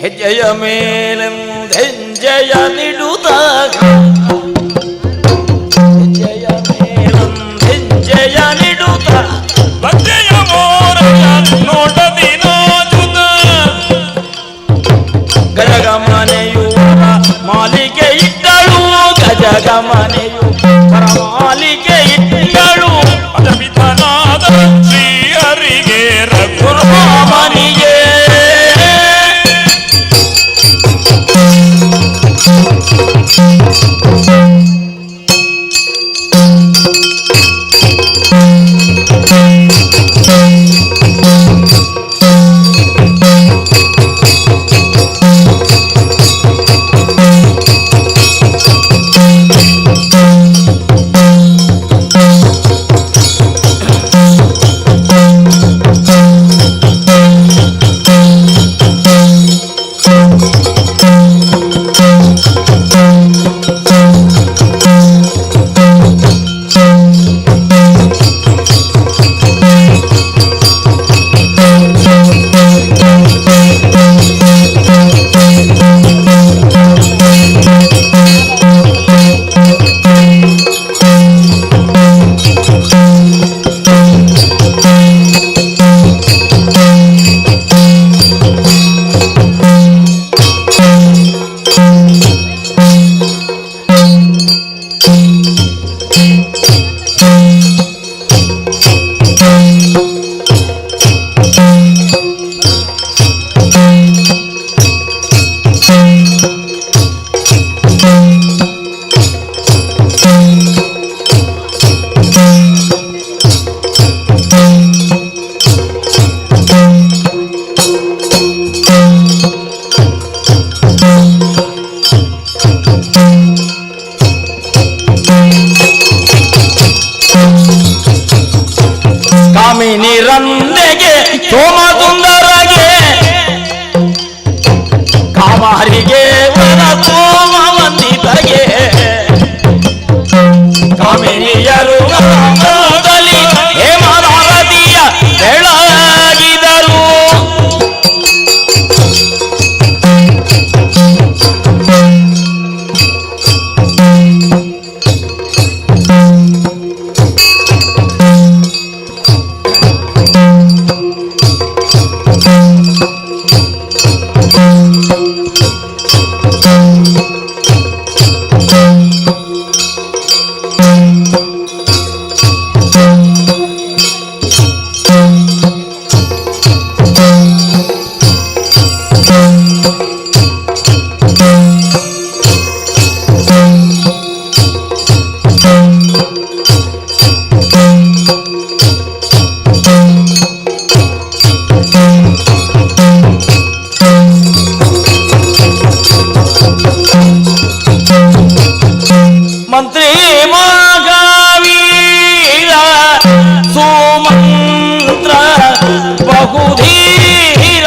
R: ಹೆಜ್ಜೆಯ ಮೇಲೆಂದೆಂಜೆಯ ನಿಡುತ್ತಾಗ ಹೆಜ್ಜೆಯ ಮೇಲೆಂದೆಂಜೆಯ ನಿಡುತ್ತ
Q: ಲಜ್ಜೆಯ ಮೋರೆಯ ನೋಟದಿ ನಾಜುದ
R: ಗಜಗಮನೆಯು ಮಾಲಿಕೆ ಇಟ್ಟಳು ಗಜಗಮನೆಯು ಮಾಲಿಕೆ ಇಟ್ಟಳು
Q: ಅಜಪಿತನಾದ ಶ್ರೀಹರಿಗೆ
R: ರಘುರಾಮನಿಗೆ ಕಾಮಿನಿರಂದೆಗೆ ಸೋಮಸುಂದರಗೆ ಕಾಮಾರಿಗೆ ವರ ಸೋಮವಂದಿತಗೆ ಕಾಮಿನಿಯರು ಗಂಗಾದಲ್ಲಿ ಹೇಮಧಾರತಿಯ ಬೆಳಗಿದರು ಮಂತ್ರಿ ಮಹಾವೀರ ಸುಮಂತ್ರ ಬಹುಧೀರ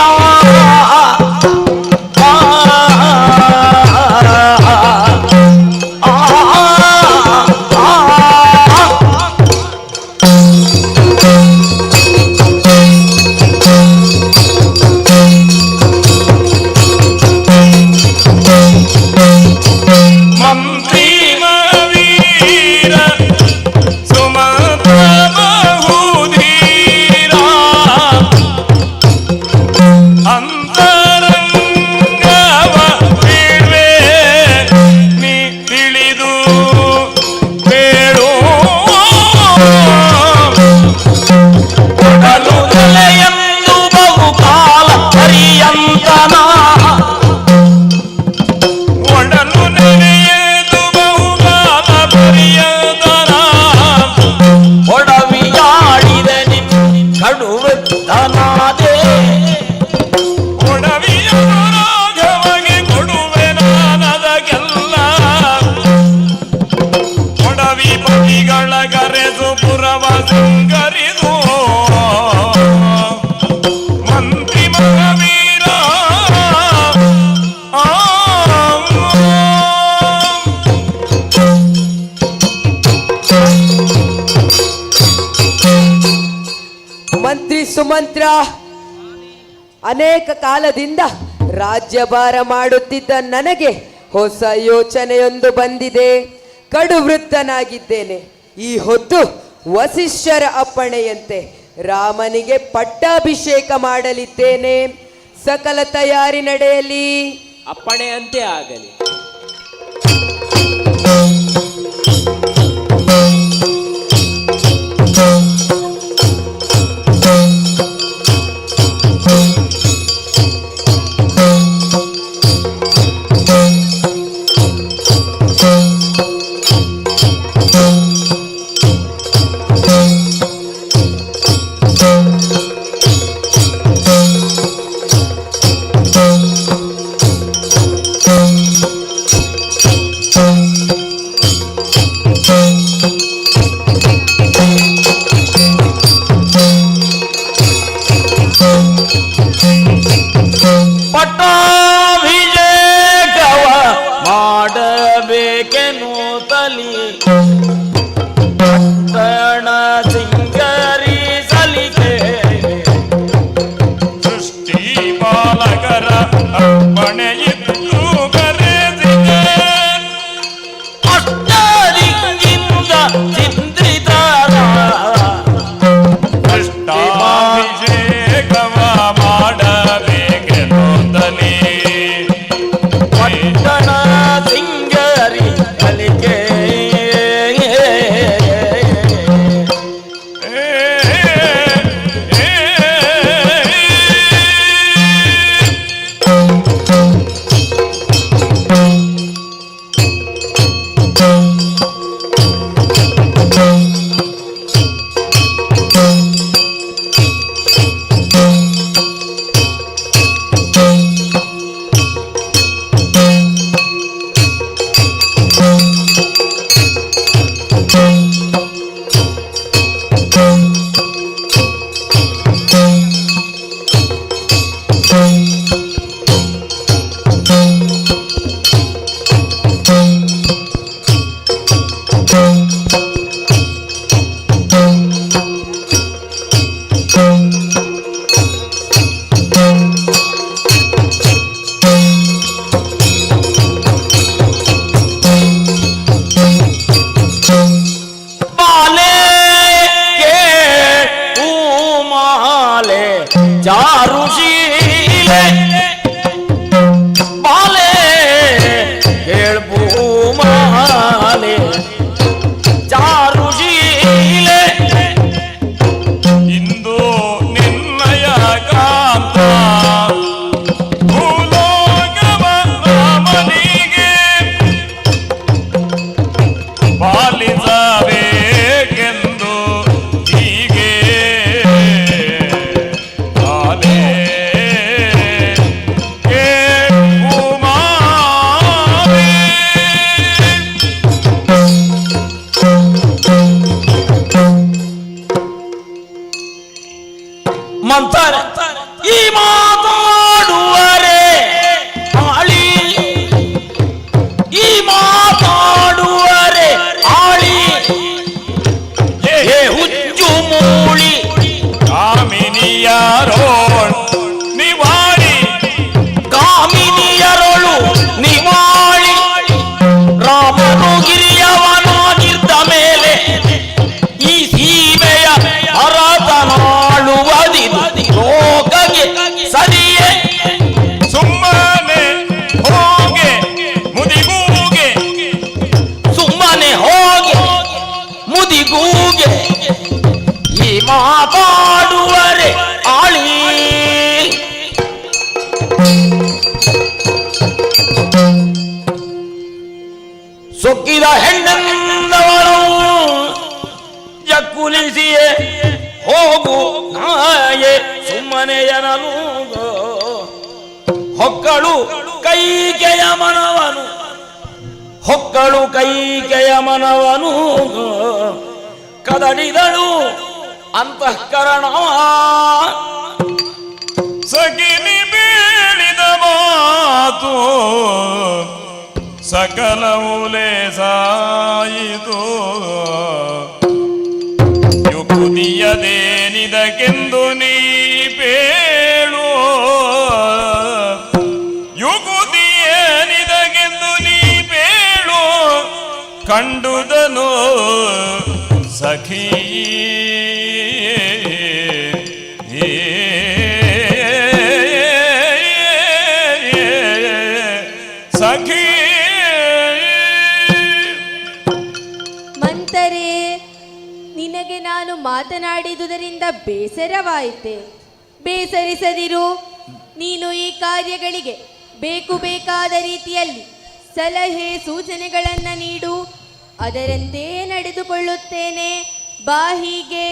Q: ಮಂತ್ರಿ ಮಹಾವೀರ
L: ಸುಮಂತ್ರ, ಅನೇಕ ಕಾಲದಿಂದ ರಾಜ್ಯಭಾರ ಮಾಡುತ್ತಿದ್ದ ನನಗೆ ಹೊಸ ಯೋಚನೆಯೊಂದು ಬಂದಿದೆ. ಕಡು ವೃದ್ಧನಾಗಿದ್ದೇನೆ. ಈ ಹೊತ್ತು ವಸಿಷ್ಠರ ಅಪ್ಪಣೆಯಂತೆ ರಾಮನಿಗೆ ಪಟ್ಟಾಭಿಷೇಕ ಮಾಡಲಿದ್ದೇನೆ. ಸಕಲ ತಯಾರಿ ನಡೆಯಲಿ.
N: ಅಪ್ಪಣೆಯಂತೆ ಆಗಲಿ.
R: ಪಟ್ಟಾಭಿಷೇಕವ ಮಾಡಬೇಕೆನು ತಲಿ ಪಟ್ಟಣ ಸಿಂಗರಿಸಲಿಕೆ
Q: ಸೃಷ್ಟಿ ಬಾಲಕರ ಅಪ್ಪಣೆಯಿತ್ತು ಕರೆದಿದೆ
R: ಅಷ್ಟರಿಂಗಿಂದ ಚಿಂತ್ರಿತರ
Q: ಪಟ್ಟಾಭಿಷೇಕವ ಮಾಡಬೇಕೆನು ತಲಿ
R: ಪಟ್ಟಣ ಸಿಂಗರಿ ಕಲಿಕೆ ಚಾರುಶೀಲೆ ಬಾಲೆ ಕೇಳ್ಬೂಮಾಲೆ ಚಾರುಶೀಲೆ
Q: ಇಂದು ನಿನ್ನಯ ಕಾಂತ ಭೂಲೋಕವ ರಾಮನಿಗೆ ಪಾಲಿಸಬೇಕೆಂದು ಹೀಗೆ
R: ಮಂಥರ ಈ ಮಾತಾಡುವರೆ ಆಳಿ ಈ ಮಾತಾಡುವರೆ ಆಳಿ ಹುಚ್ಚು ಮೂಳಿ
Q: ಕಾಮಿನಿಯರೋಳ್ ನಿವಾಳಿ
R: ಕಾಮಿನಿಯರೊಳು ನಿವಾಳಿ ರಾಮನು ಗಿರಿಯವನಾಗಿದ್ದ ಮೇಲೆ ಈ ಸೀಮೆಯ ಭರತನಾಳುವದಿ ಲೋಕಗೆ ಸರಿಯೇ
Q: ಸುಮ್ಮನೆ ಹೋಗೆ ಮುದಿಗೂಗೆ
R: ಸುಮ್ಮನೆ ಹೋಗೆ ಮುದಿಗೂಗೆ ಈ ಮಾತಾಡುವರೆ ಆಳಿ ಸೊಕ್ಕಿದ ಹೆಣ್ಣೆಂದವಳು ಜಕ್ಕುಲಿಸಿಯೇ ಹೋಗು ನಾಯೆ ಸುಮ್ಮನೆಯನನು ಹೊಕ್ಕಳು ಕೈಕೆಯ ಮನವನು ಹೊಕ್ಕಳು ಕೈಕೆಯ ಮನವನು ಕದಡಿದಳು ಅಂತಃಕರಣ
Q: ಸಗಿನಿ ಬೀಳಿದ ಮಾತು ಸಕಲವು ಲೇಸಾಯಿತು ಯುಕುದಿಯದೇನಿದಕ್ಕೆಂದು ನೀ ಕಂಡುದನು ಸಖಿ ಸಖಿ.
S: ಮಂತರೇ, ನಿನಗೆ ನಾನು ಮಾತನಾಡಿದುದರಿಂದ ಬೇಸರವಾಯಿತೆ. ಬೇಸರಿಸದಿರು. ನೀನು ಈ ಕಾರ್ಯಗಳಿಗೆ ಬೇಕಾದ ರೀತಿಯಲ್ಲಿ ಸಲಹೆ ಸೂಚನೆಗಳನ್ನು ನೀಡು, ಅದರಂತೆ ನಡೆದುಕೊಳ್ಳುತ್ತೇನೆ. ಬಾ ಹೀಗೆ.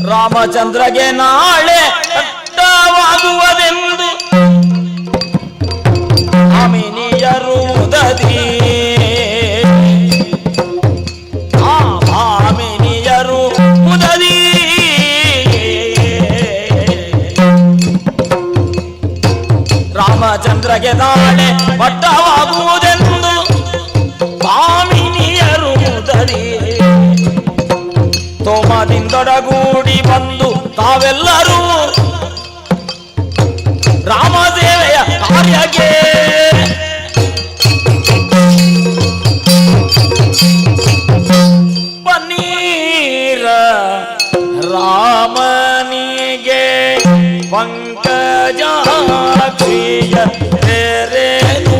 R: ರಾಮಚಂದ್ರಗೆ ನಾಳೆ ಕಟ್ಟವಾಗುವುದೆಂದು ಅಮಿನಿಯರು ಉದದಿ ಆಮಿನಿಯರು ಉದದಿ ರಾಮಚಂದ್ರಗೆ ನಾಳೆ ಪಟ್ಟವಾಗುವುದೆಂದು ಆಮಿನಿಯರು ಉದದಿ ತೋಮದಿಂದೊಡಗೂಡಿ ಬಂದು ತಾವೆಲ್ಲರೂ ರಾಮದೇವೆಯ ಕಾರ್ಯಕ್ಕೆ ಪನ್ನೀರ ರಾಮನಿಗೆ ಪಂಕಜಾಕ್ಷಿಯ ತೆರೆದು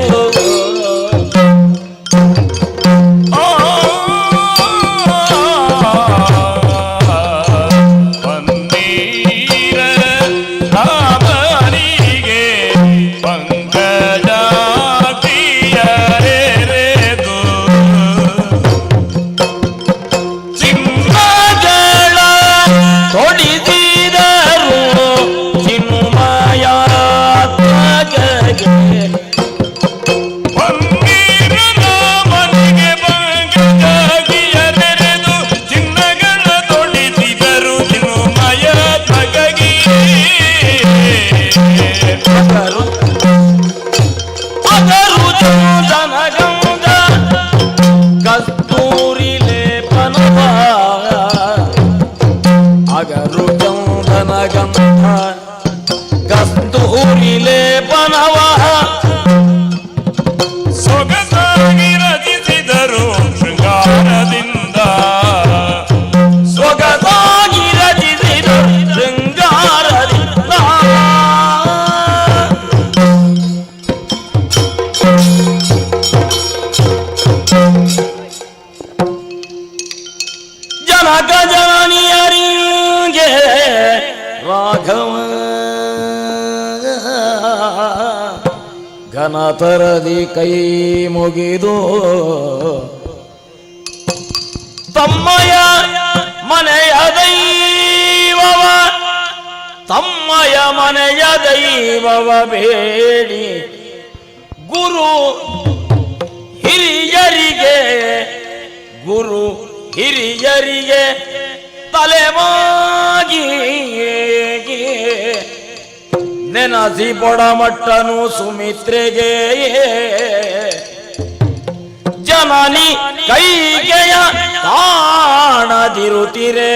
R: ಘನತರದಿ ಕೈ ಮುಗಿದು ತಮ್ಮಯ ಮನೆಯ ದೈವವ ತಮ್ಮಯ ಮನೆಯ ದೈವವ ಬೇಡಿ ಗುರು ಹಿರಿಯರಿಗೆ ತಲೆಮಾಗಿ ನೆನಸಿ ಬೊಡಮಟ್ಟನು ಸುಮಿತ್ರೆಗೆ ಜನನಿ ಕೈಗೆಯ ಕಾಣದಿರುತ್ತಿರೆ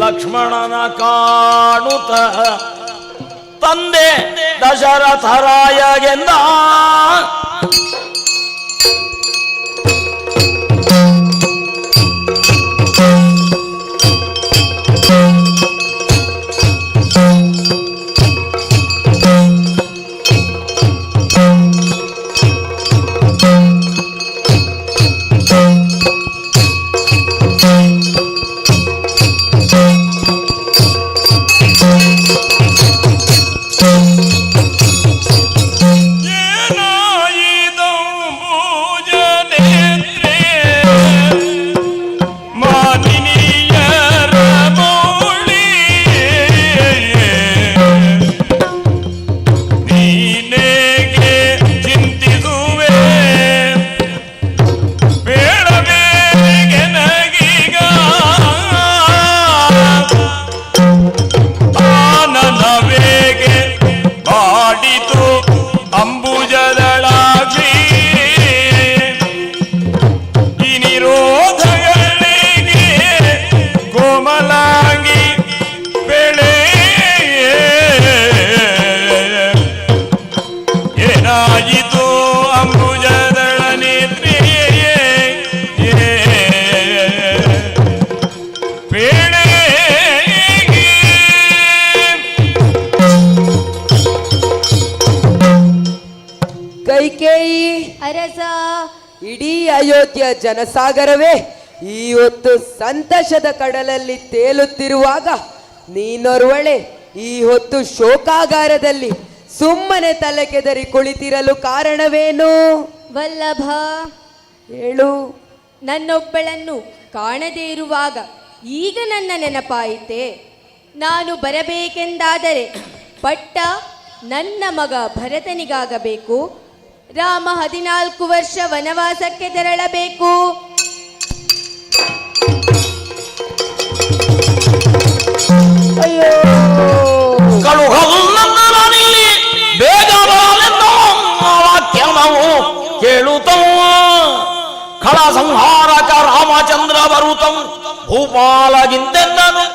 R: ಲಕ್ಷ್ಮಣನ ಕಾಣುತ್ತ ತಂದೆ ದಶರಥರಾಯಗೆಂದ
Q: ಏನಾಯಿ
S: ರಸ.
L: ಇಡೀ ಅಯೋಧ್ಯೆಯ ಜನಸಾಗರವೇ ಈ ಹೊತ್ತು ಸಂತಸದ ಕಡಲಲ್ಲಿ ತೇಲುತ್ತಿರುವಾಗ ನೀನೊರ್ವಳೆ ಈ ಹೊತ್ತು ಶೋಕಾಗಾರದಲ್ಲಿ ಸುಮ್ಮನೆ ತಲೆ ಕೆದರಿ ಕುಳಿತಿರಲು ಕಾರಣವೇನು?
S: ವಲ್ಲಭ,
L: ಹೇಳು.
S: ನನ್ನೊಬ್ಬಳನ್ನು ಕಾಣದೇ ಇರುವಾಗ ಈಗ ನನ್ನ ನೆನಪಾಯಿತೆ. ನಾನು ಬರಬೇಕೆಂದಾದರೆ ಪಟ್ಟ ನನ್ನ ಮಗ ಭರತನಿಗಾಗಬೇಕು. ರಾಮ 14 ವರ್ಷ ವನವಾಸಕ್ಕೆ ತೆರಳಬೇಕು.
L: ಅಯ್ಯೋ,
R: ಖಳ ಸಂಹಾರಕ ರಾಮಚಂದ್ರ ಬರುತಂ ಭೂಪಾಲಗಿಂತೆನ್ನನು.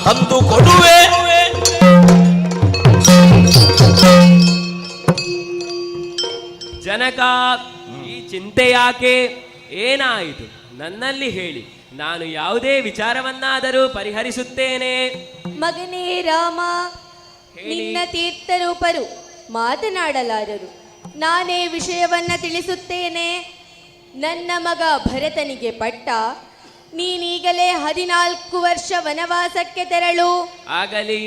R: ತಂದು ಕೊಡುವೆ.
N: ಜನಕ, ಈ ಚಿಂತೆ ಯಾಕೆ? ಏನಾಯಿತು ನನ್ನಲ್ಲಿ ಹೇಳಿ, ನಾನು ಯಾವುದೇ ವಿಚಾರವನ್ನಾದರೂ ಪರಿಹರಿಸುತ್ತೇನೆ.
S: ಮಗನೇ ರಾಮ, ನಿನ್ನ ತೀರ್ಥರೂಪರು ಮಾತನಾಡಲಾರರು. ನಾನೇ ವಿಷಯವನ್ನ ತಿಳಿಸುತ್ತೇನೆ. ನನ್ನ ಮಗ ಭರತನಿಗೆ ಪಟ್ಟ. ನೀನೀಗಲೇ 14 ವರ್ಷ ವನವಾಸಕ್ಕೆ ತೆರಳು.
N: ಆಗಲಿ.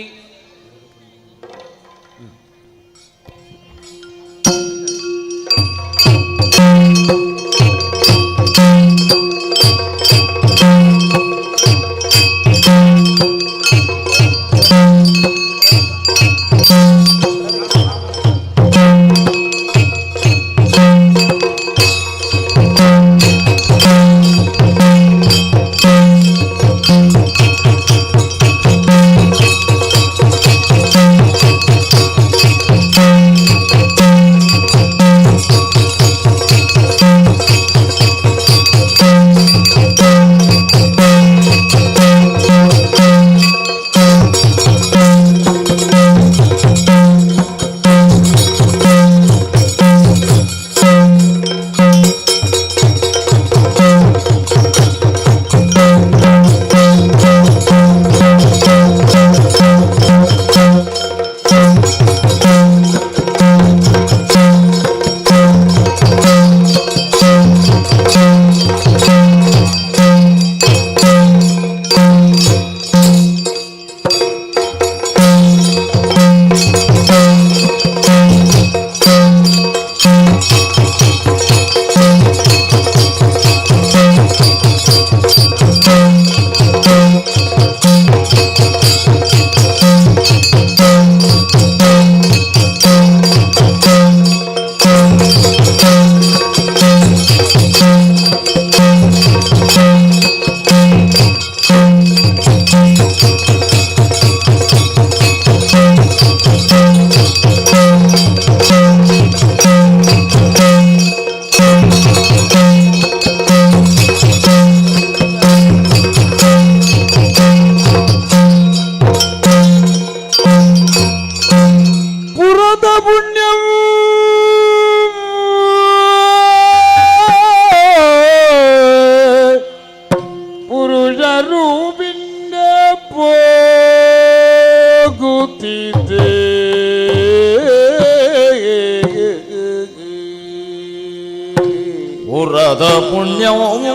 R: ಪುರದ ಪುಣ್ಯವು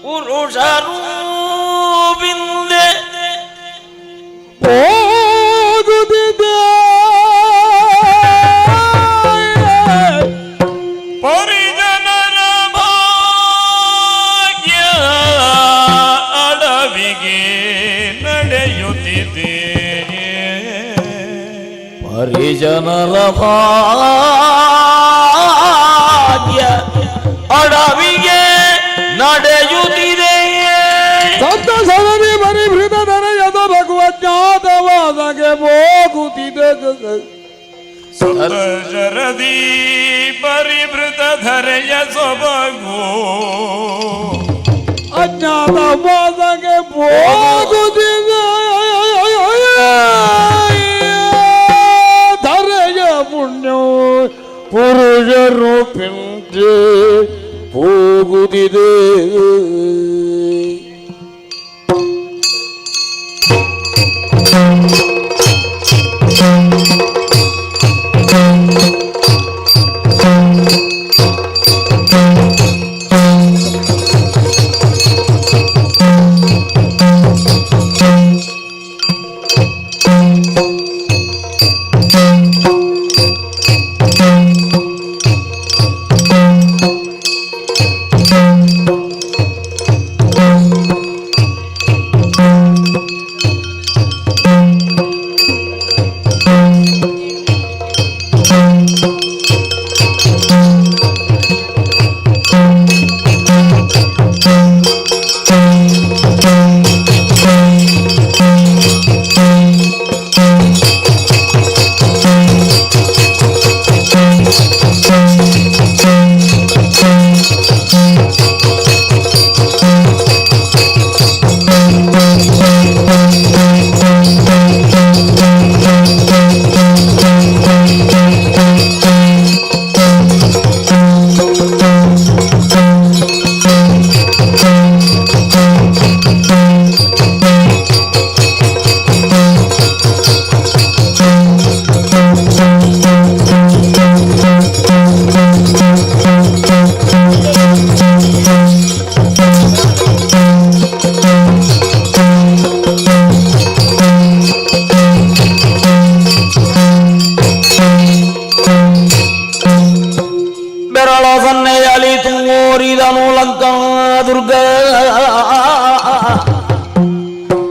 R: ಪುರುಷರು ಬಿಂದೆ
M: ಹೋಗುತ್ತಿದೆ
Q: ಪರಿಜನರ ಭಾಗ್ಯ ಅಡವಿಗೆ ನಡೆಯುತ್ತಿದೆ
R: ಪರಿಜನರ ಭಾಗ್ಯ ಅಡವಿಗೆ ನಡೆಯುತ್ತಿದೆ
Q: ಶರದಿ ಪರಿಭೃತ ಧರೆಯ ಸೊಬಗು
M: ಅಜ್ಞಾತ ಬಾಧಗೆ ಹೋಗುತ್ತಿದೆ ಧರೆಯ ಪುಣ್ಯ ಪುರುಷರು ಪಿಂಚೆ ಹೋಗುತ್ತಿದೆ.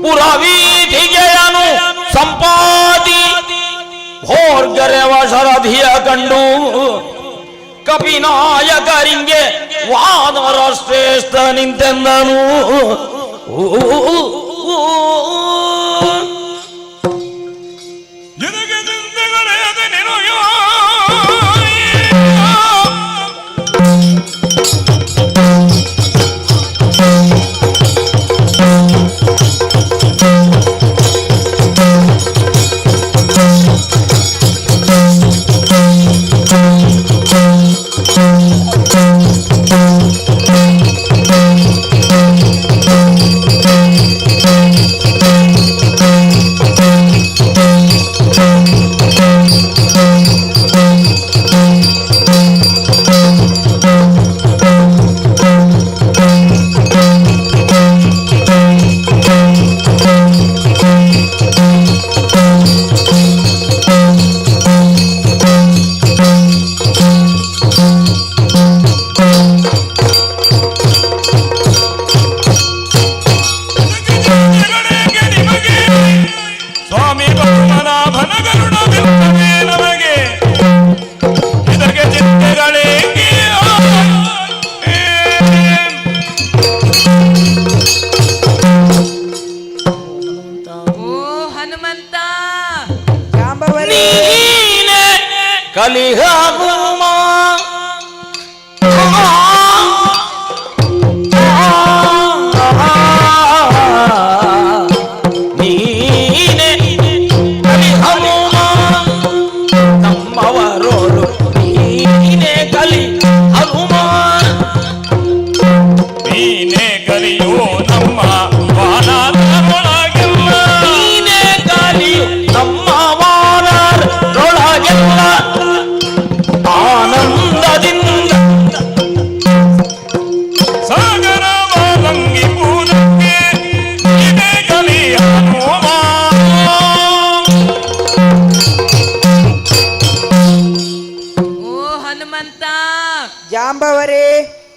R: ಪುರವೀಧಿಗೆಯನು ಸಂಪಾದಿ ಭೋರ್ಗರೆವ ಶರಧಿಯ ಕಂಡು ಕಪಿನಾಯಕರಿಂಗೆ ವಾನರ ಶ್ರೇಷ್ಠ ನಿಂತೆಂದನು.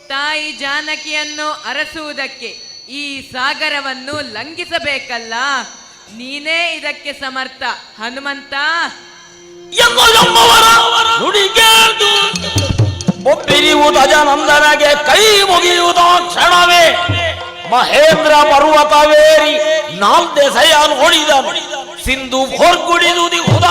E: ತಾಯಿ ಜಾನಕಿಯನ್ನು ಅರಸುವುದಕ್ಕೆ ಈ ಸಾಗರವನ್ನು ಲಂಘಿಸಬೇಕಲ್ಲ, ನೀನೇ ಇದಕ್ಕೆ ಸಮರ್ಥ ಹನುಮಂತ.
R: ಒಪ್ಪಿರಿಯುವುದು ಅಜನಂದನಗೆ ಕೈ ಮುಗಿಯುವುದ ಕ್ಷಣವೇ ಮಹೇಂದ್ರ ಪರ್ವತವೇರಿ ನಾಲ್ದೆಸೆಯ ನೋಡಿದನು. ಸಿಂಧು ಹೊರ್ಗುಡಿದುದಿ ಹುದ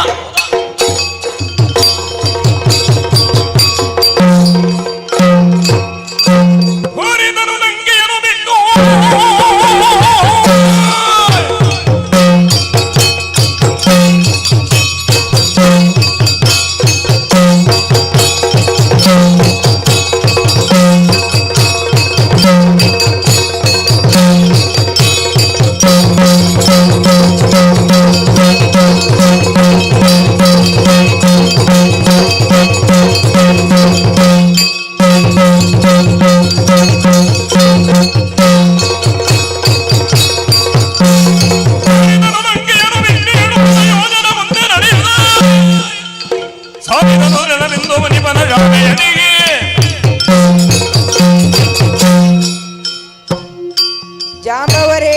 Q: ಹಾರಿದನು ರಣಬಿಂದು ಮನಿಪನ ಜಾಮೆಯನಿಗೆ.
L: ಜಾಂಬವರೇ,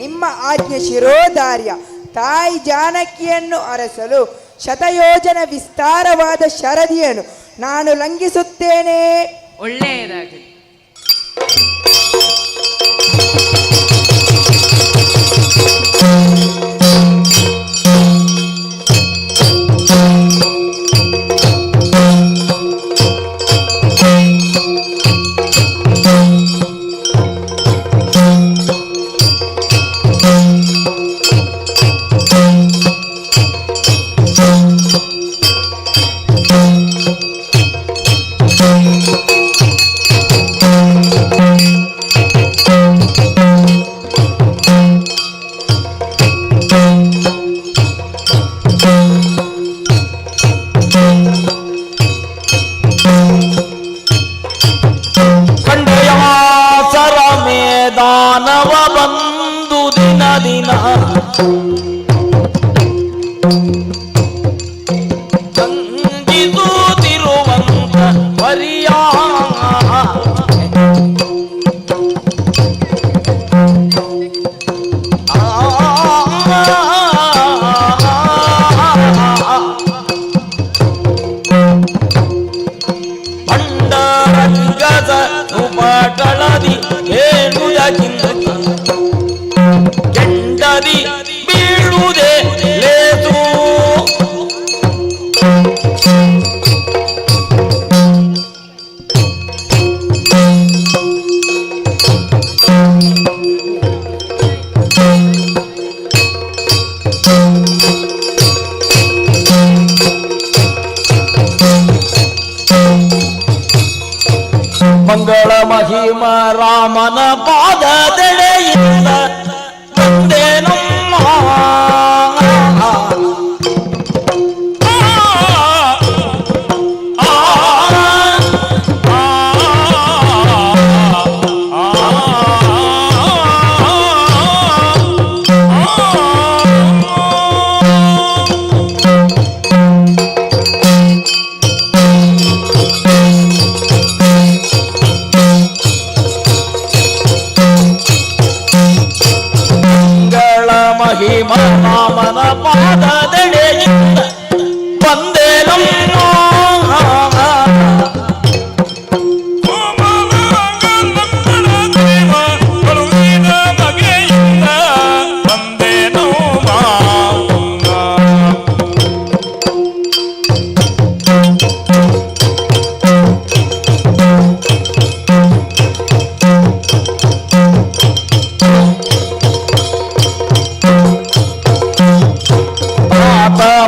L: ನಿಮ್ಮ ಆಜ್ಞೆ ಶಿರೋಧಾರ್ಯ. ತಾಯಿ ಜಾನಕಿಯನ್ನು ಅರಸಲು ಶತಯೋಜನ ವಿಸ್ತಾರವಾದ ಶರದಿಯನ್ನು ನಾನು ಲಂಘಿಸುತ್ತೇನೆ.
E: ಒಳ್ಳೆಯದಾಗಲಿ.
R: ಮಂಗಳ ಮಹಿಮ ರಾಮನ ಪಾದದೆಡೆಯಿಂದ ಬಂದೆ ನಮ್ಮ ಮಹಿಮ ರಾಮನ ಪಾದದೆಡೆಯಿಂದ ಬಂದೆ ನಮ್ಮ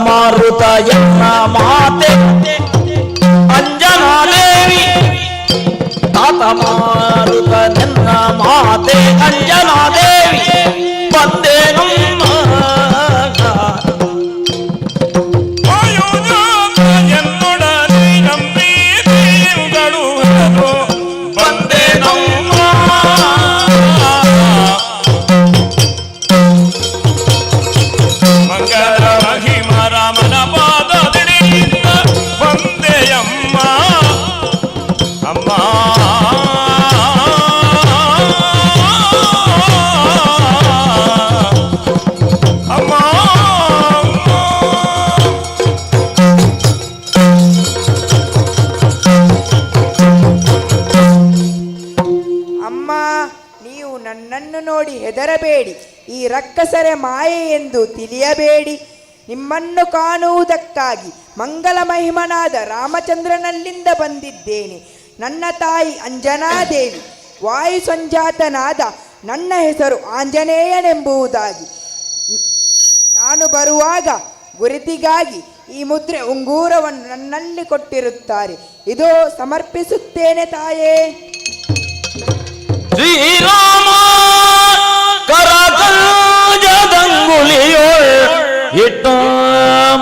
R: ಮಾರುತ ಎನ್ನ ಮಾತೆ ಅಂಜನಾ ದೇವಿ ತಾತ ಮಾರುತ ನನ್ನ ಮಾತೆ ಅಂಜನಾ ದೇವಿ ಬಂದೆ ನಮ್ಮ
Q: ಎನ್ನೊಡನೆ ನಂಬಿಗಳು
R: ಬಂದೆ ನಮ್ಮ
Q: ಮಂಗಳ ಮಹಿಮ ರಾಮನ ಪಾದದೆಡೆಯಿಂದ ಬಂದೆಯಮ್ಮ ಅಮ್ಮ. ಅಮ್ಮ
L: ಅಮ್ಮ, ನೀವು ನನ್ನನ್ನು ನೋಡಿ ಹೆದರಬೇಡಿ. ಈ ರಕ್ಕಸರೆ ಮಾಯೆ ಎಂದು ತಿಳಿಯಬೇಡಿ. ನಿಮ್ಮನ್ನು ಕಾಣುವುದಕ್ಕಾಗಿ ಮಂಗಲ ಮಹಿಮನಾದ ರಾಮಚಂದ್ರನಲ್ಲಿಂದ ಬಂದಿದ್ದೇನೆ. ನನ್ನ ತಾಯಿ ಅಂಜನಾದೇವಿ, ವಾಯು ಸಂಜಾತನಾದ ನನ್ನ ಹೆಸರು ಆಂಜನೇಯನೆಂಬುದಾಗಿ. ನಾನು ಬರುವಾಗ ಗುರುತಿಗಾಗಿ ಈ ಮುದ್ರೆ ಉಂಗೂರವನ್ನು ನನ್ನಲ್ಲಿ ಕೊಟ್ಟಿರುತ್ತಾರೆ. ಇದೋ ಸಮರ್ಪಿಸುತ್ತೇನೆ ತಾಯೇ.
R: ಶ್ರೀರಾಮ ಕರಕಂಜದಂಗುಲಿಯೋಳ್ ಇಟ್ಟ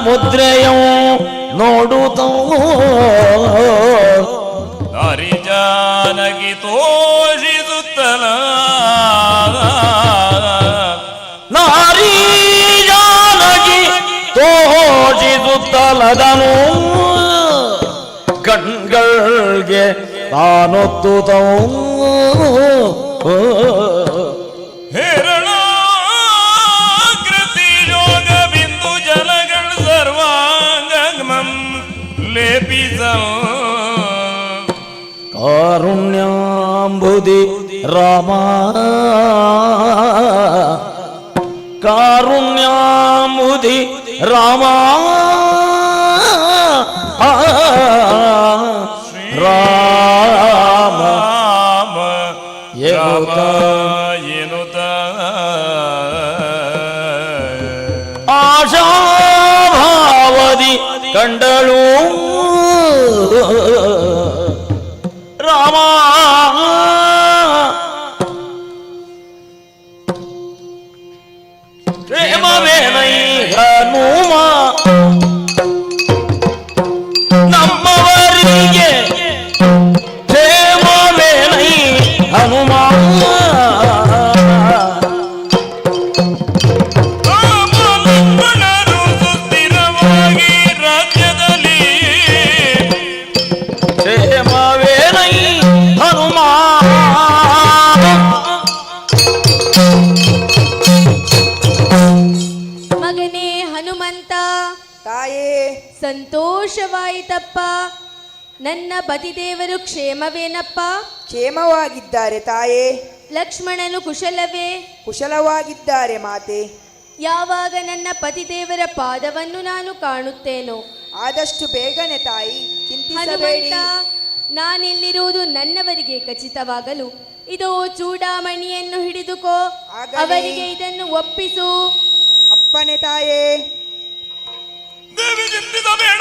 R: ಮುದ್ರೆಯೋ ನೋಡುತ್ತೋ
Q: ಹರಿಜಾನಗಿ ತೋಷಿಸುತ್ತಲ
R: ನಾರಿ ಜಾನಗಿ ತೋಷಿಸುತ್ತಲದನು ತಾನೊತ್ತುತವು
Q: ಹೇರಳಾಕೃತಿ ಯೋಗ ಬಿಂದು ಜಲಗಳ ಸರ್ವಾಂಗಮಂ ಲೇಪಿಸ
R: ಕಾರುಣ್ಯಾಂಬುದಿ ರಾಮ ಕಾರುಣ್ಯಾಂಬುದಿ ರಾಮ ರಾಮ
Q: ಎನ್ನುತ್ತ
R: ಆಶಾಭಾವದಿ ಕಂಡಳು ರಾಮ ಪ್ರೇಮವೇನೈ ಹನುಮ ನಮ್ಮವರಿಗೆ ಪ್ರೇಮವೇನೈ ಹನುಮ
Q: ಲಕ್ಷ್ಮಣರು ಸುಸ್ಥಿರವಾಗಿ ರಾಜ್ಯದಲ್ಲಿ
R: ಪ್ರೇಮವೇನೈ ಹನುಮ
S: ಮಗನೇ ಹನುಮಂತ,
L: ತಾಯೇ
S: ಸಂತೋಷವಾಯಿತಪ್ಪ. ನನ್ನ ಪತಿದೇವರು ಕ್ಷೇಮವೇನಪ್ಪ?
L: ಕ್ಷೇಮವಾಗಿದ್ದಾರೆ ತಾಯೇ.
S: ಲಕ್ಷ್ಮಣನು ಕುಶಲವೇ?
L: ಕುಶಲವಾಗಿದ್ದಾರೆ ಮಾತೆ.
S: ಯಾವಾಗ ನನ್ನ ಪತಿದೇವರ ಪಾದವನ್ನು ನಾನು ಕಾಣುತ್ತೇನೋ
L: ಆದಷ್ಟು ಬೇಗನೆ ತಾಯಿ, ಚಿಂತಿಸಬೇಡಿ.
S: ಹನುಮಂತ, ನಾನಿಲ್ಲಿರುವುದು ನನ್ನವರಿಗೆ ಖಚಿತವಾಗಲು ಇದೋ ಚೂಡಾಮಣಿಯನ್ನು ಹಿಡಿದುಕೋ, ಅವರಿಗೆ ಇದನ್ನು ಒಪ್ಪಿಸು.
L: ಅಪ್ಪನೆ ತಾಯೇ.
Q: ದೇವಿ ಚಿಂತಿಸಬೇಡ.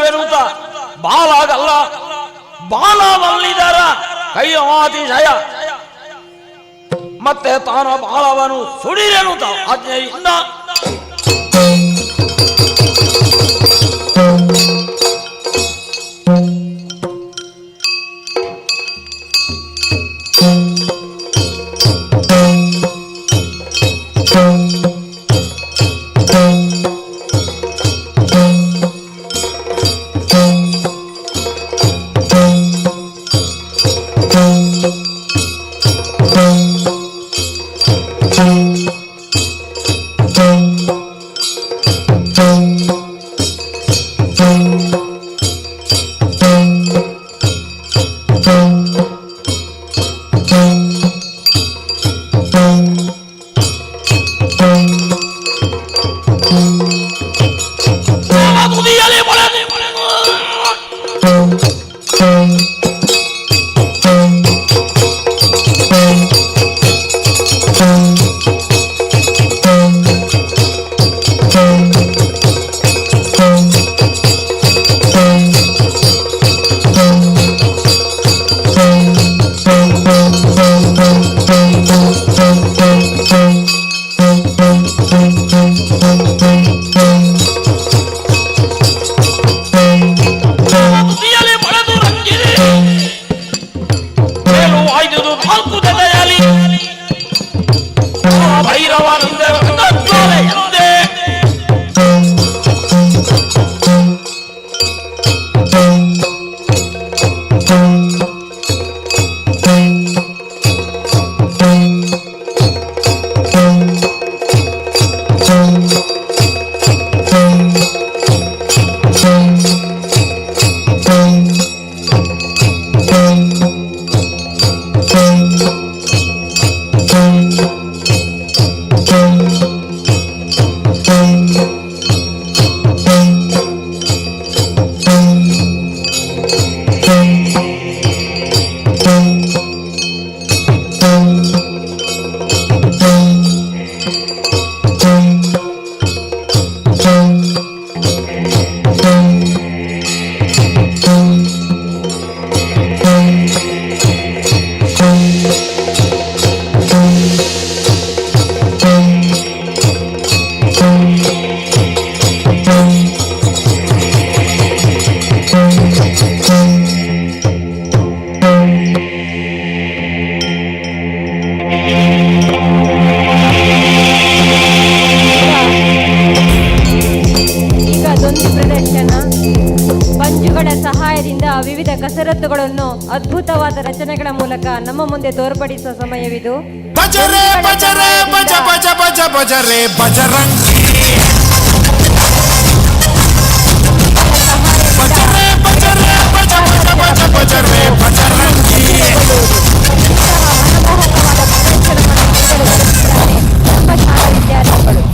R: ಎನ್ನುತ್ತ ಬಾಲಾಗಲ್ಲ, ಬಾಲವಲ್ಲಿದರ ಕೈಯ ಅತಿಶಯ ಮತ್ತೆ ತಾನ ಬಾಲವನು ಸುಡಿರೆನುತ್ತ ಆಜ್ಞೆಯಿಂದ
U: ಕಸರತ್ತುಗಳನ್ನು ಅದ್ಭುತವಾದ ರಚನೆಗಳ ಮೂಲಕ ನಮ್ಮ ಮುಂದೆ ತೋರ್ಪಡಿಸುವ ಸಮಯವಿದು.
V: ಬಜರೆ ಬಜರೆ ಬಜ ಬಜ ಬಜ ಬಜರೆ ಬಜರಂಗಿ ಬಜರೆ ಬಜರೆ ಬಜ ಬಜ ಬಜ ಬಜರೆ ಬಜರಂಗಿ
U: ವಿದ್ಯಾರ್ಥಿಗಳು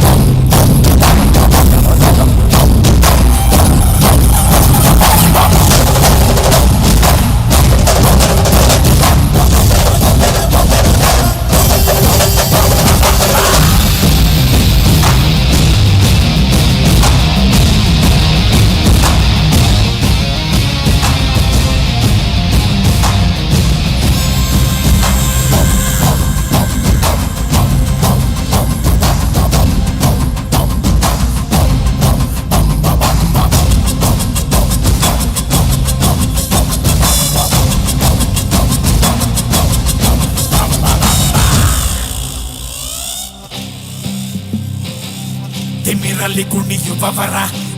V: ತಿಮಿರಲ್ಲಿ ಕುಣಿಯುವವರ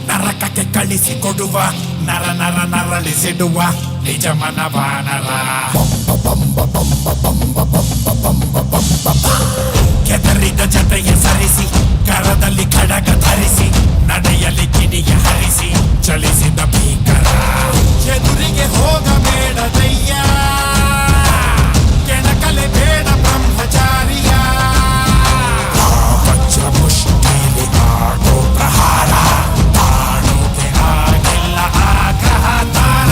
V: ನರಕಕ್ಕೆ ಕಳಿಸಿಕೊಡುವ ನರ ನರ ನರಳಿಸಿಡುವ ನಿಜ ಮನವಾನರ ಕೆದರಿದ ಜತೆಯ ಸರಿಸಿ ಕರದಲ್ಲಿ ಖಡಗ ಧರಿಸಿ ನಡೆಯಲಿ ಕಿಡಿಯ ಹರಿಸಿ ಚಲಿಸಿದ ಭೀಕರ ಎದುರಿಗೆ ಹೋಗಬೇಡದಯ್ಯ ಕೆಣಕಲೆ ಬೇಡ ಬ್ರಹ್ಮಚಾರಿಯ ವಜ್ರ ಮುಷ್ಟಿಲಿ ಆಗೋ ಪ್ರಹಾರ ತಾಣುಗೆ ಆಗಿಲ್ಲ ಆಗ್ರಹ ತಾರ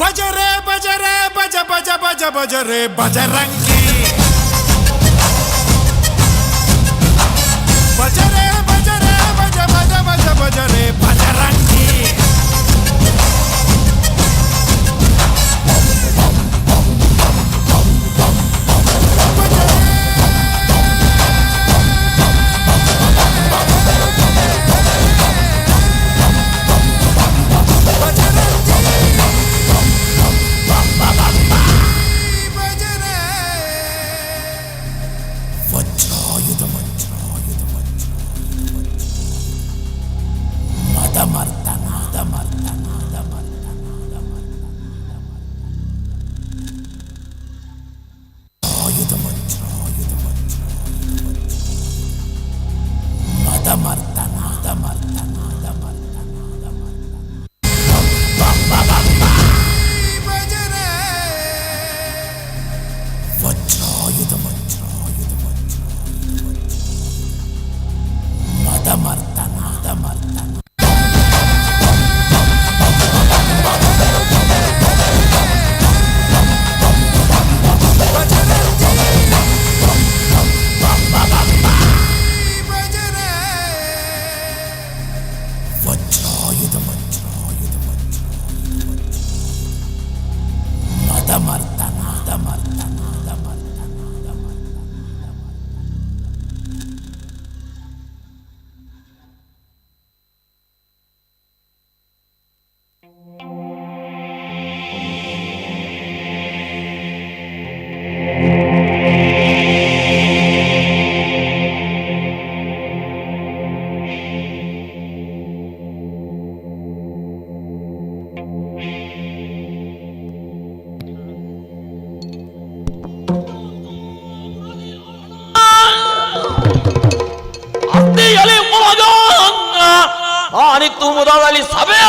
V: ಬಜರೆ ಬಜರೆ ಬಜ ಬಜ ಬಜ ಬಜರೆ ಬಜರಂಗಿ ಬಜರೆ ಬಜರೆ
R: ಅನಿತ್ತು ಮೊದಲಲ್ಲಿ ಸಭೆ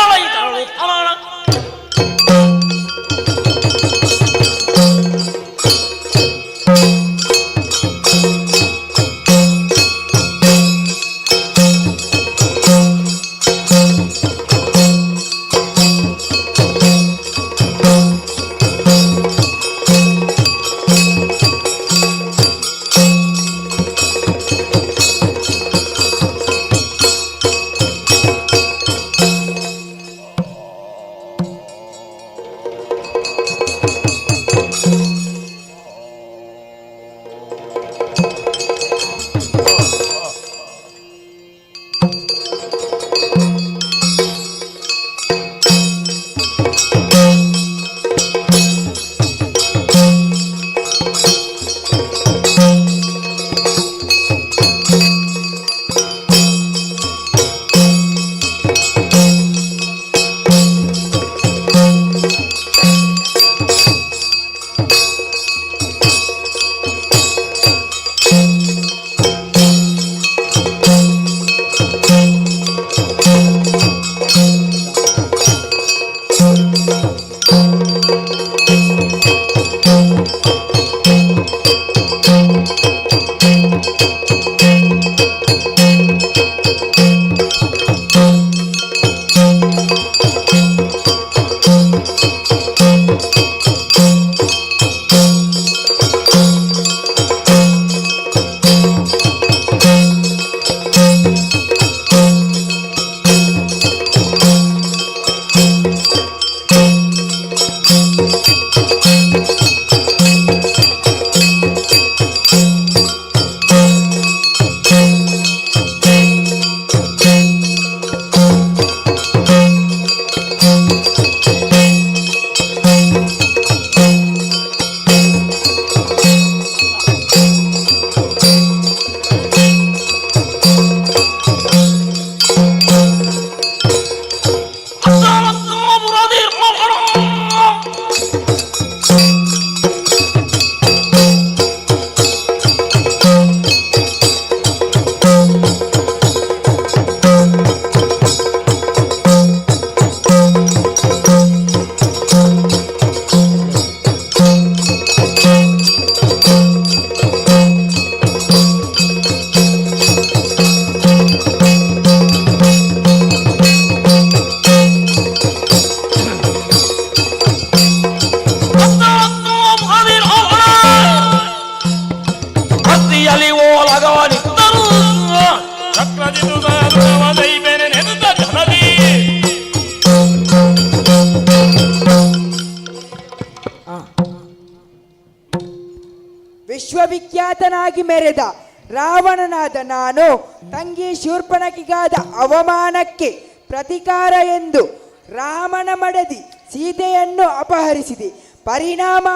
L: ವಿಶ್ವವಿಖ್ಯಾತನಾಗಿ ಮೆರೆದ ರಾವಣನಾದ ನಾನು ತಂಗಿ ಶೂರ್ಪಣಖಿಗಾದ ಅವಮಾನಕ್ಕೆ ಪ್ರತಿಕಾರ ಎಂದು ರಾಮನ ಮಡದಿ ಸೀತೆಯನ್ನು ಅಪಹರಿಸಿದೆ. ಪರಿಣಾಮ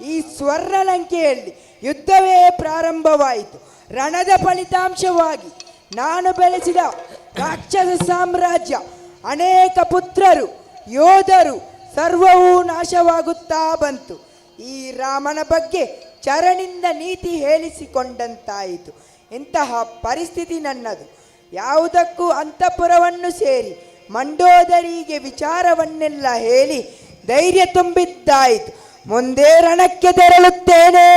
L: ಈ ಸ್ವರ್ಣಲಂಕೆಯಲ್ಲಿ ಯುದ್ಧವೇ ಪ್ರಾರಂಭವಾಯಿತು. ರಣದ ಫಲಿತಾಂಶವಾಗಿ ನಾನು ಬೆಳೆಸಿದ ರಾಕ್ಷಸ ಸಾಮ್ರಾಜ್ಯ, ಅನೇಕ ಪುತ್ರರು, ಯೋಧರು ಸರ್ವವೂ ನಾಶವಾಗುತ್ತಾ ಬಂತು. ಈ ರಾಮನ ಬಗ್ಗೆ ಚರಣಿಂದ ನೀತಿ ಹೇಳಿಸಿಕೊಂಡಂತಾಯಿತು. ಇಂತಹ ಪರಿಸ್ಥಿತಿ ನನ್ನದು. ಯಾವುದಕ್ಕೂ ಅಂತಃಪುರವನ್ನು ಸೇರಿ ಮಂಡೋದರಿಗೆ ವಿಚಾರವನ್ನೆಲ್ಲ ಹೇಳಿ ಧೈರ್ಯ ತುಂಬಿದ್ದಾಯಿತು. ಮುಂದೆ ರಣಕ್ಕೆ ತೆರಳುತ್ತೇನೆ.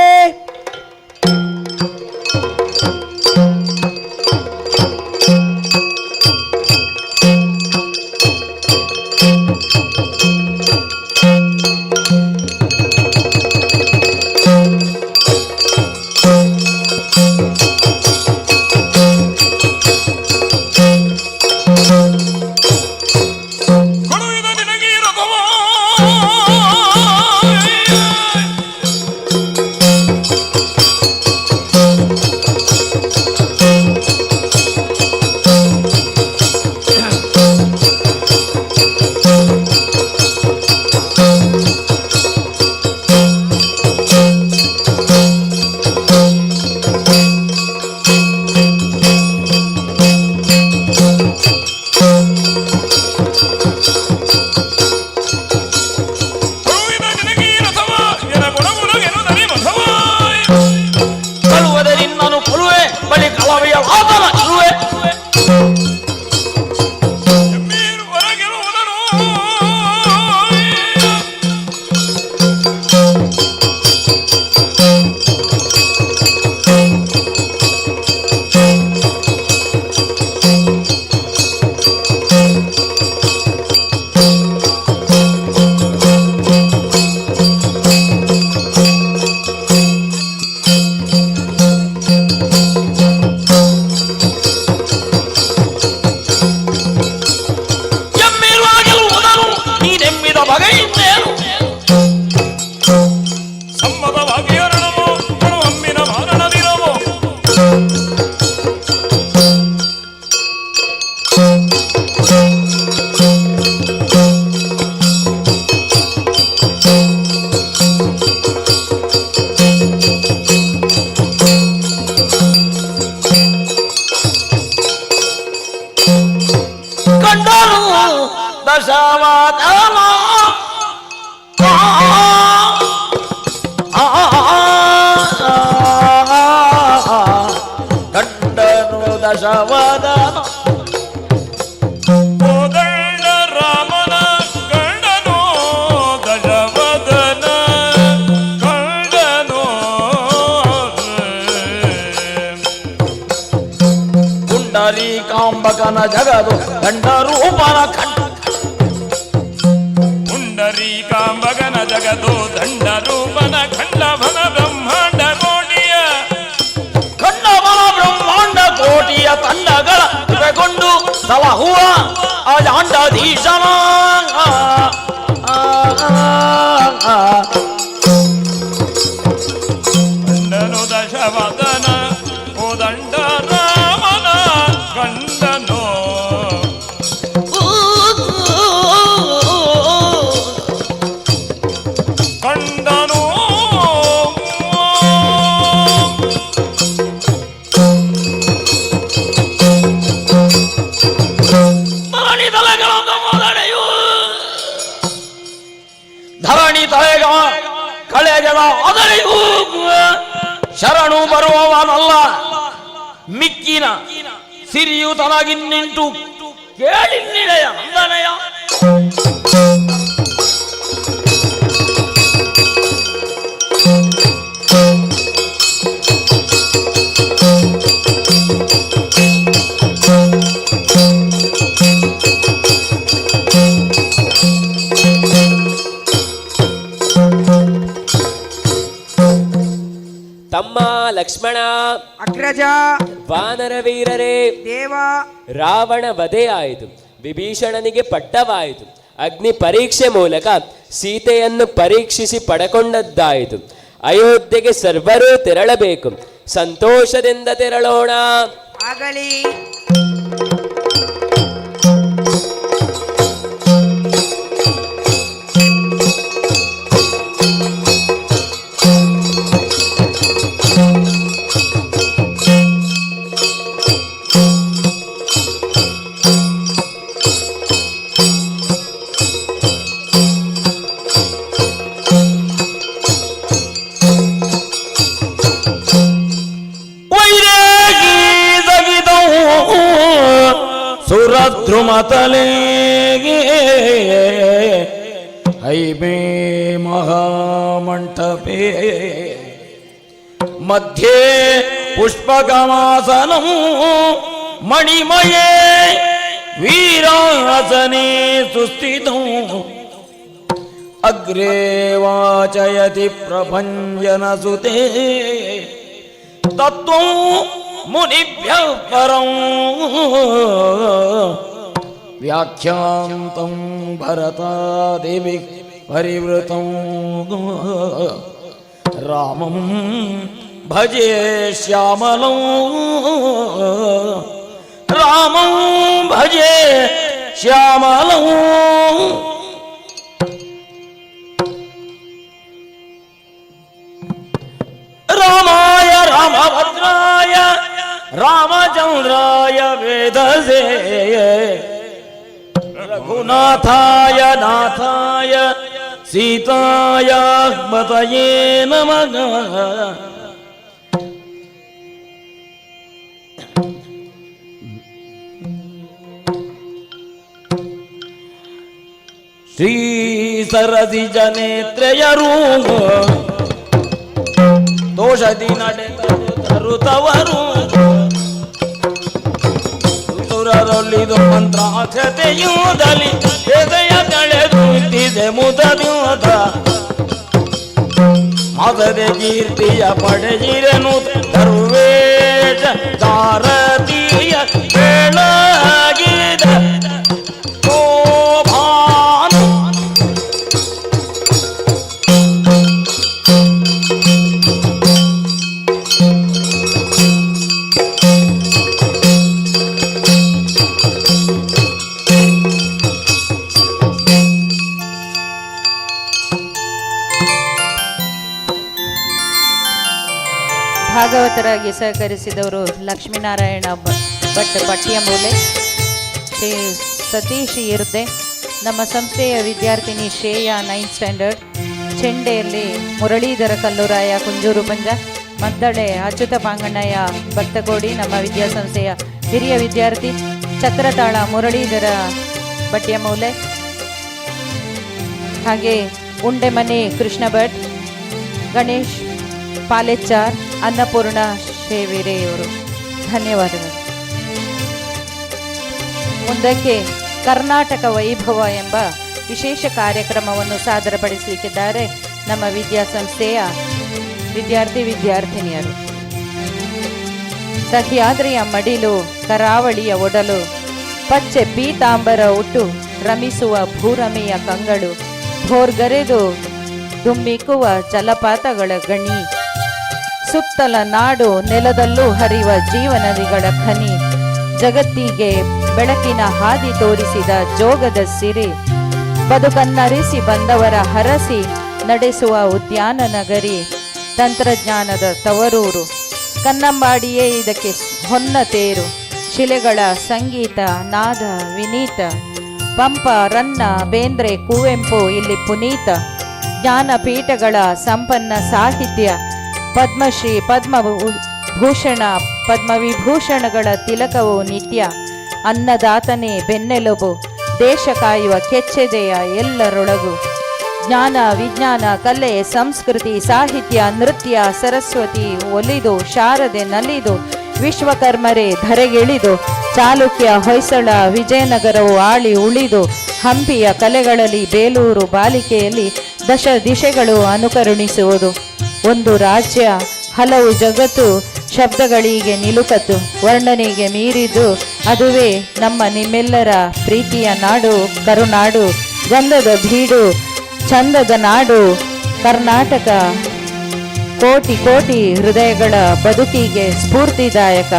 R: ಕಂಡನು ದಶವದನ ಕಂಡನು ದಶವದನ
Q: ಕೋದಂಡ ರಾಮನ ಕಂಡನು ದಶವದನ ಕಂಡನು
R: ಪುಂಡರೀಕಾಂಬಕನ ಜಗದು ದಂಡರೂಪನ
Q: ಪುಂಡರೀಕಾಂಬಕನ ಜಗದು ದಂಡರೂಪನ ಖಂಡವನ ಬ್ರಹ್ಮಾಂಡ ಕೋಟಿಯ
R: ಖಂಡವನ ಬ್ರಹ್ಮಾಂಡ ಕೋಟಿಯ ತಂಡಗಳ ಕೊಂಡು ಸಲಹುವ ಅಜಾಂಡಧೀಶನ
Q: ಕಂಡನು ದಶವದನ ಕೋದಂಡ ರಾಮನ ಕಂಡನು ಕಂಡನು
R: ಧರಣಿ ತಲೆಗ ಕಳೆಗಳ ಅದರಿಗೂ ಶರಣು ಬರುವವನಲ್ಲ ಮಿಕ್ಕಿನ ಸಿರಿಯು ತನಗಿನ್ನಿಂಟು ಕೇಳಿನ್ನಿಡೆಯ ನಂದನೆಯ
N: ತಮ್ಮ ಲಕ್ಷ್ಮಣ,
L: ಅಗ್ರಜ,
N: ವಾನರ ವೀರರೇ,
L: ದೇವ,
N: ರಾವಣ ವಧೆ ಆಯಿತು, ವಿಭೀಷಣನಿಗೆ ಪಟ್ಟವಾಯಿತು, ಅಗ್ನಿ ಪರೀಕ್ಷೆ ಮೂಲಕ ಸೀತೆಯನ್ನು ಪರೀಕ್ಷಿಸಿ ಪಡಕೊಂಡದ್ದಾಯಿತು. ಅಯೋಧ್ಯೆಗೆ ಸರ್ವರೂ ತೆರಳಬೇಕು, ಸಂತೋಷದಿಂದ ತೆರಳೋಣ.
L: ಆಗಲಿ.
R: ಸುರದ್ರುಮತಲೇಗೆ ಹೈಮೇ ಮಹಾಮಂಟಪೇ ಮಧ್ಯೆ ಪುಷ್ಪಕಮಾಸನಂ ಮಣಿಮಯೇ ವೀರಾಸನೆ ಸುಸ್ಥಿತಂ ಅಗ್ರೇ ವಾಚಯತಿ ಪ್ರಭಂಜನ ಸುತೆ ತತ್ವಂ ಮುನಿಭ್ಯಃ ಪರಂ ವ್ಯಾಖ್ಯಾಂತಂ ಭರತಾದೇವಿ ಪರಿವೃತಂ ರಾಮಂ ಭಜೆ ಶ್ಯಾಮಲಂ ರಾಮಂ ಭಜೆ ಶ್ಯಾಮಲಂ ರಾಮಾಯ ರಾಮಭದ್ರಾಯ ರಾಮಚಂದ್ರಾಯ ವೇದಸೇ ರಘುನಾಥಾಯ ನಾಥಾಯ ಸೀತಾಯ ಪತಯೇ ನಮಃ. ಶ್ರೀ ಸರಸಿ ಜನೇತ್ರಯರು ದೋಷದಿ ನಡೆತರುತವರು ಸುರರೊಲ್ಲಿದು ಮಂತ್ರಾಕ್ಷತೆಯೂದಲಿ ಹೃದಯ ತಳೆದು ಇದ್ದಿದೆ ಮುದದ್ಯೂತ ಮದದೆ ಕೀರ್ತಿಯ ಪಡೆಜಿರೆನು ತರುವೇಶ ಸಾರಥಿಯ ಬೆಳಗಿದ ಶೋಭಾನು
J: ಭಾಗವತರಾಗಿ ಸಹಕರಿಸಿದವರು ಲಕ್ಷ್ಮೀನಾರಾಯಣ ಭಟ್ ಪಟ್ಟಿಯಮೂಲೆ, ಶ್ರೀ ಸತೀಶ್ ಇರುತ್ತೆ. ನಮ್ಮ ಸಂಸ್ಥೆಯ ವಿದ್ಯಾರ್ಥಿನಿ ಶ್ರೇಯಾ 9th ಸ್ಟ್ಯಾಂಡರ್ಡ್. ಚೆಂಡೆಯಲ್ಲಿ ಮುರಳೀಧರ ಕಲ್ಲೂರಾಯ ಕುಂಜೂರು ಪಂಜ. ಮದ್ದಳೆ ಅಚ್ಯುತ ಪಾಂಗಣ್ಣಯ್ಯ ಭಕ್ತಕೋಡಿ ನಮ್ಮ ವಿದ್ಯಾಸಂಸ್ಥೆಯ ಹಿರಿಯ ವಿದ್ಯಾರ್ಥಿ. ಚಕ್ರತಾಳ ಮುರಳೀಧರ ಬಟ್ಯಮೂಲೆ. ಹಾಗೆ ಉಂಡೆಮನೆ ಕೃಷ್ಣ ಭಟ್, ಗಣೇಶ್ ಪಾಲೆಚ್ಚಾರ್, ಅನ್ನಪೂರ್ಣ ಶೇವಿರೆಯವರು. ಧನ್ಯವಾದಗಳು. ಮುಂದಕ್ಕೆ ಕರ್ನಾಟಕ ವೈಭವ ಎಂಬ ವಿಶೇಷ ಕಾರ್ಯಕ್ರಮವನ್ನು ಸಾದರಪಡಿಸಲಿಕ್ಕಿದ್ದಾರೆ ನಮ್ಮ ವಿದ್ಯಾಸಂಸ್ಥೆಯ ವಿದ್ಯಾರ್ಥಿನಿಯರು. ಸಹ್ಯಾದ್ರಿಯ ಮಡಿಲು ಕರಾವಳಿಯ ಒಡಲು, ಪಚ್ಚೆ ಪೀತಾಂಬರ ಉಟ್ಟು ರಮಿಸುವ ಭೂರಮೆಯ ಕಂಗಳು, ಭೋರ್ಗರೆದು ದುಮ್ಮಿಕ್ಕುವ ಜಲಪಾತಗಳ ಗಣಿ, ಸುತ್ತಲ ನಾಡು ನೆಲದಲ್ಲೂ ಹರಿವ ಜೀವನದಿಗಳ ಖನಿ, ಜಗತ್ತಿಗೆ ಬೆಳಕಿನ ಹಾದಿ ತೋರಿಸಿದ ಜೋಗದ ಸಿರಿ, ಬದುಕನ್ನರಿಸಿ ಬಂದವರ ಹರಸಿ ನಡೆಸುವ ಉದ್ಯಾನ ನಗರಿ, ತಂತ್ರಜ್ಞಾನದ ತವರೂರು, ಕನ್ನಂಬಾಡಿಯೇ ಇದಕ್ಕೆ ಹೊನ್ನ ತೇರು, ಶಿಲೆಗಳ ಸಂಗೀತ ನಾದ ವಿನೀತ, ಪಂಪ ರನ್ನ ಬೇಂದ್ರೆ ಕುವೆಂಪು ಇಲ್ಲಿ ಪುನೀತ, ಜ್ಞಾನಪೀಠಗಳ ಸಂಪನ್ನ ಸಾಹಿತ್ಯ, ಪದ್ಮಶ್ರೀ ಪದ್ಮಭೂಷಣ ಪದ್ಮವಿಭೂಷಣಗಳ ತಿಲಕವು ನಿತ್ಯ, ಅನ್ನದಾತನೇ ಬೆನ್ನೆಲುಬು, ದೇಶ ಕಾಯುವ ಕೆಚ್ಚೆದೆಯ ಎಲ್ಲರೊಳಗು, ಜ್ಞಾನ ವಿಜ್ಞಾನ ಕಲೆ ಸಂಸ್ಕೃತಿ ಸಾಹಿತ್ಯ ನೃತ್ಯ ಸರಸ್ವತಿ ಒಲಿದು ಶಾರದೆ ನಲಿದು, ವಿಶ್ವಕರ್ಮರೇ ಧರೆಗಿಳಿದು, ಚಾಲುಕ್ಯ ಹೊಯ್ಸಳ ವಿಜಯನಗರವು ಆಳಿ ಉಳಿದು, ಹಂಪಿಯ ಕಲೆಗಳಲ್ಲಿ ಬೇಲೂರು ಬಾಲಿಕೆಯಲ್ಲಿ ದಶ ದಿಶೆಗಳು ಅನುಕರುಣಿಸುವುದು, ಒಂದು ರಾಜ್ಯ ಹಲವು ಜಗತ್ತು ಶಬ್ದಗಳಿಗೆ ನಿಲುಕತ್ತು, ವರ್ಣನೆಗೆ ಮೀರಿದ್ದು ಅದುವೇ ನಮ್ಮ ನಿಮ್ಮೆಲ್ಲರ ಪ್ರೀತಿಯ ನಾಡು ಕರುನಾಡು, ಗಂಧದ ಬೀಡು ಚಂದದ ನಾಡು ಕರ್ನಾಟಕ, ಕೋಟಿ ಕೋಟಿ ಹೃದಯಗಳ ಬದುಕಿಗೆ ಸ್ಫೂರ್ತಿದಾಯಕ.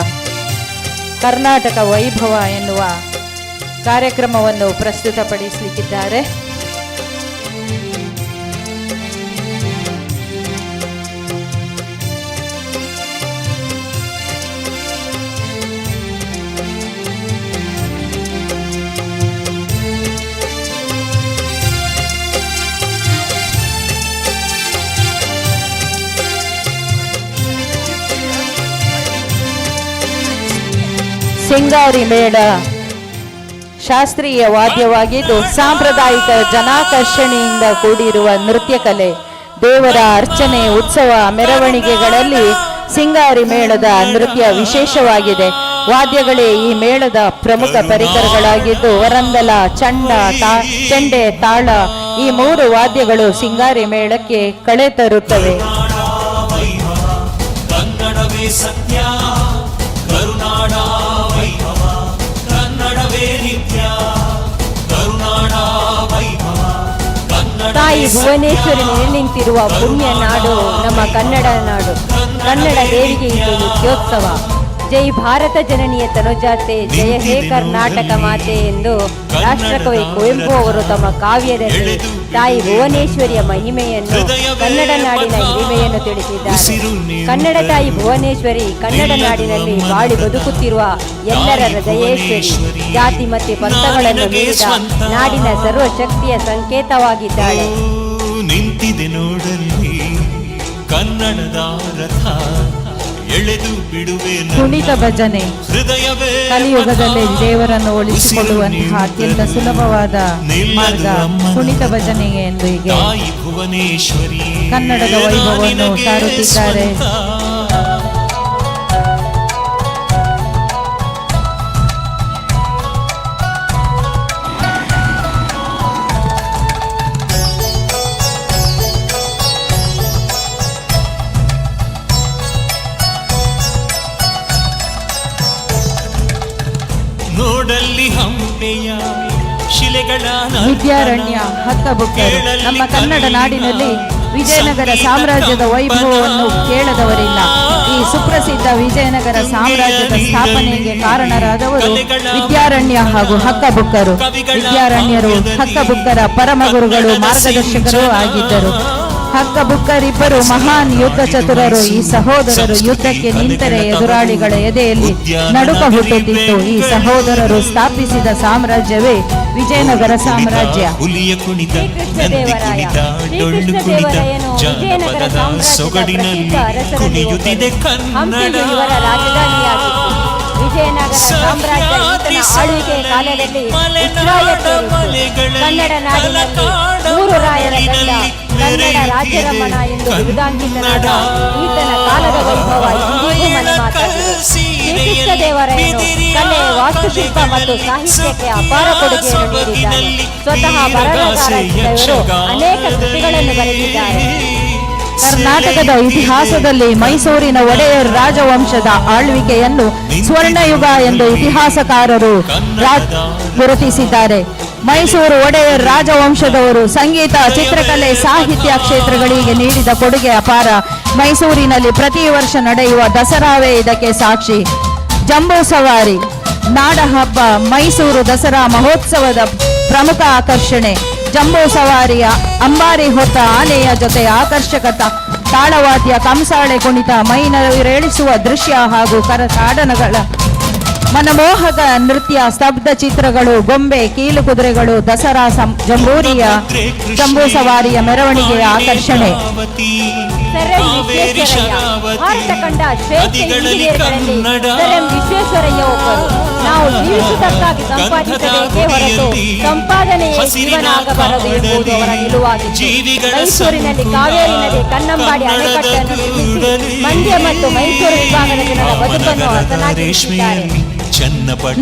J: ಕರ್ನಾಟಕ ವೈಭವ ಎನ್ನುವ ಕಾರ್ಯಕ್ರಮವನ್ನು ಪ್ರಸ್ತುತಪಡಿಸಲಿಕ್ಕಿದ್ದಾರೆ. ಸಿಂಗಾರಿ ಮೇಳ ಶಾಸ್ತ್ರೀಯ ವಾದ್ಯವಾಗಿದ್ದು ಸಾಂಪ್ರದಾಯಿಕ ಜನಾಕರ್ಷಣೆಯಿಂದ ಕೂಡಿರುವ ನೃತ್ಯ ಕಲೆ. ದೇವರ ಅರ್ಚನೆ ಉತ್ಸವ ಮೆರವಣಿಗೆಗಳಲ್ಲಿ ಸಿಂಗಾರಿ ಮೇಳದ ನೃತ್ಯ ವಿಶೇಷವಾಗಿದೆ. ವಾದ್ಯಗಳೇ ಈ ಮೇಳದ ಪ್ರಮುಖ ಪರಿಕರಗಳಾಗಿದ್ದು ವರಂದಲ ಚೆಂಡೆ ತಾಳ ಈ ಮೂರು ವಾದ್ಯಗಳು ಸಿಂಗಾರಿ ಮೇಳಕ್ಕೆ ಕಳೆ ತರುತ್ತವೆ.
K: ಕನ್ನಡವೇ ಸತ್ಯ ಕರುನಾಡ ವೈಭವ, ಕನ್ನಡವೇ ನಿತ್ಯ ಕರುನಾಡ ವೈಭವ.
C: ತಾಯಿ ಭುವನೇಶ್ವರಿ ನಿಂತಿರುವ ಪುಣ್ಯ ನಾಡು ನಮ್ಮ ಕನ್ನಡ ನಾಡು. ಕನ್ನಡ ದೇವಿಗೆ ಇದು ನಿತ್ಯೋತ್ಸವ. ಜೈ ಭಾರತ ಜನನಿಯ ತನುಜಾತೆ, ಜಯ ಹೇ ಕರ್ನಾಟಕ ಮಾತೆ ಎಂದು ರಾಷ್ಟ್ರಕವಿ ಕುವೆಂಪು ಅವರು ತಮ್ಮ ಕಾವ್ಯದಲ್ಲಿ ತಾಯಿ ಭುವನೇಶ್ವರಿಯ ಮಹಿಮೆಯನ್ನು, ಕನ್ನಡ ನಾಡಿನ ಹಿರಿಮೆಯನ್ನು ತಿಳಿಸಿದ್ದಾರೆ. ಕನ್ನಡ ತಾಯಿ ಭುವನೇಶ್ವರಿ ಕನ್ನಡ ನಾಡಿನಲ್ಲಿ ಬಾಳಿ ಬದುಕುತ್ತಿರುವ ಎಲ್ಲರ ಹೃದಯೇಶ್ವರಿ. ಜಾತಿ ಮತ್ತು ಪಂಥಗಳನ್ನು ಮೀರಿದ ನಾಡಿನ ಸರ್ವಶಕ್ತಿಯ ಸಂಕೇತವಾಗಿದ್ದಾಳೆ.
K: ನಿಂತಿದೆ ನೋಡಲ್ಲಿ ಕನ್ನಡದ ರಥ, ಎಳೆದು ಬಿಡುವೆ
J: ಕುಣಿತ ಭಜನೆ. ಕಲಿಯುಗದಲ್ಲಿ ದೇವರನ್ನು ಒಲಿಸಿಕೊಳ್ಳುವಂತಹ ಅತ್ಯಂತ ಸುಲಭವಾದ ಮಾರ್ಗ ಕುಣಿತ ಭಜನೆಗೆ ಎಂದು ಹೀಗೆ ಕನ್ನಡದ ವೈಭವವನ್ನು ಸಾರುತ್ತಿದ್ದಾರೆ.
K: ನೋಡಲ್ಲಿ ಹಂಪೆಯ ಶಿಲೆಗಳ
J: ವಿದ್ಯಾರಣ್ಯ ಹಕ್ಕಬುಕ್ಕರು. ನಮ್ಮ ಕನ್ನಡ ನಾಡಿನಲ್ಲಿ ವಿಜಯನಗರ ಸಾಮ್ರಾಜ್ಯದ ವೈಭವವನ್ನು ಕೇಳದವರಿಲ್ಲ. ಈ ಸುಪ್ರಸಿದ್ಧ ವಿಜಯನಗರ ಸಾಮ್ರಾಜ್ಯದ ಸ್ಥಾಪನೆಗೆ ಕಾರಣರಾದವರು ವಿದ್ಯಾರಣ್ಯ ಹಾಗೂ ಹಕ್ಕಬುಕ್ಕರು. ವಿದ್ಯಾರಣ್ಯರು ಹಕ್ಕಬುಕ್ಕರ ಪರಮಗುರುಗಳು ಮಾರ್ಗದರ್ಶಕರೂ ಆಗಿದ್ದರು. ಹಕ್ಕಬುಕ್ಕರಿಬ್ಬರು ಮಹಾನ್ ಯುದ್ಧ ಚತುರರು. ಈ ಸಹೋದರರು ಯುದ್ಧಕ್ಕೆ ನಿಂತರೆ ಎದುರಾಳಿಗಳ ಎದೆಯಲ್ಲಿ ನಡುಕ ಹುಟ್ಟುತ್ತಿತ್ತು. ಈ ಸಹೋದರರು ಸ್ಥಾಪಿಸಿದ ಸಾಮ್ರಾಜ್ಯವೇ ವಿಜಯನಗರ ಸಾಮ್ರಾಜ್ಯ. ಹಂಪಿಯು ಇವರ ರಾಜಧಾನಿಯಾಗಿತ್ತು. ವಿಜಯನಗರ ಸಾಮ್ರಾಜ್ಯ ಈತನ ಆಳ್ವಿಕೆ ಕಾಲದಲ್ಲಿ ಕನ್ನಡ ನಾಡಿನಲ್ಲಿ 3 ರಾಯರ ಗಂಡ ಕನ್ನಡ ರಾಜ್ಯರಮಣ ಎಂದು ಬಿರುದಾಂಕಿತನಾದ ಈತನ ಕಾಲದ ವೈಭವ ಇಂದಿಗೂ ಮನೆ ಮಾತಾಗಿದೆ. ಶ್ರೀಕೃಷ್ಣ ದೇವರಾಯನು ಕಲೆ, ವಾಸ್ತುಶಿಲ್ಪ ಮತ್ತು ಸಾಹಿತ್ಯಕ್ಕೆ ಅಪಾರ ಕೊಡುಗೆಯನ್ನು ನೀಡಿದ್ದಾರೆ. ಸ್ವತಃ ಬರಹಗಾರ ಇವರು ಅನೇಕ ಕೃತಿಗಳನ್ನು ಬರೆದಿದ್ದಾರೆ. ಕರ್ನಾಟಕದ ಇತಿಹಾಸದಲ್ಲಿ ಮೈಸೂರಿನ ಒಡೆಯರ್ ರಾಜವಂಶದ ಆಳ್ವಿಕೆಯನ್ನು ಸ್ವರ್ಣಯುಗ ಎಂದು ಇತಿಹಾಸಕಾರರು ಗುರುತಿಸಿದ್ದಾರೆ. ಮೈಸೂರು ಒಡೆಯರ್ ರಾಜವಂಶದವರು ಸಂಗೀತ, ಚಿತ್ರಕಲೆ, ಸಾಹಿತ್ಯ ಕ್ಷೇತ್ರಗಳಿಗೆ ನೀಡಿದ ಕೊಡುಗೆ ಅಪಾರ. ಮೈಸೂರಿನಲ್ಲಿ ಪ್ರತಿ ವರ್ಷ ನಡೆಯುವ ದಸರಾವೇ ಇದಕ್ಕೆ ಸಾಕ್ಷಿ. ಜಂಬೂ ಸವಾರಿ, ನಾಡ ಹಬ್ಬ, ಮೈಸೂರು ದಸರಾ ಮಹೋತ್ಸವದ ಪ್ರಮುಖ ಆಕರ್ಷಣೆ. ಜಂಬೂ ಸವಾರಿಯ ಅಂಬಾರಿ ಹೊತ್ತ ಆನೆಯ ಜೊತೆ ಆಕರ್ಷಕ ತಾಳವಾದ್ಯ, ಕಂಸಾಳೆ ಕುಣಿತ, ಮೈನವಿರೇಳಿಸುವ ದೃಶ್ಯ ಹಾಗೂ ಕರತಾಡನಗಳ ಮನಮೋಹಕ ನೃತ್ಯ, ಸ್ತಬ್ಧ ಚಿತ್ರಗಳು, ಗೊಂಬೆ, ಕೀಲು ಕುದುರೆಗಳು, ದಸರಾ ಜಂಬೂರಿಯ ಜಂಬೂ ಸವಾರಿಯ ಮೆರವಣಿಗೆಯ ಆಕರ್ಷಣೆ. ಭಾರತ ಕಂಡ ಶ್ರೇಷ್ಠ ಇಂಜಿನಿಯರ್ಗಳಲ್ಲಿ ವಿಶ್ವೇಶ್ವರಯ್ಯ ಒಬ್ಬರು. ನಾವು ಜೀವಿಸುವುದಕ್ಕಾಗಿ ಸಂಪಾದಿಸಬೇಕೇ ಹೊರತು ಸಂಪಾದನೆಯೇ ಜೀವನ ಆಗಬಾರದು ಎಂಬುದು ಅವರ ನಿಲುವಾಗಿತ್ತು. ಮೈಸೂರಿನಲ್ಲಿ ಕಾವೇರಿ ನದಿ ಕನ್ನಂಬಾಡಿ ಅಣೆಕಟ್ಟನ್ನು ನಿರ್ಮಿಸಿ ಮಂಡ್ಯ ಮತ್ತು ಮೈಸೂರು ವಿಭಾಗದ ಜನರ ಬದುಕನ್ನು ಹಸನಾಗಿಸಿದ್ದಾರೆ.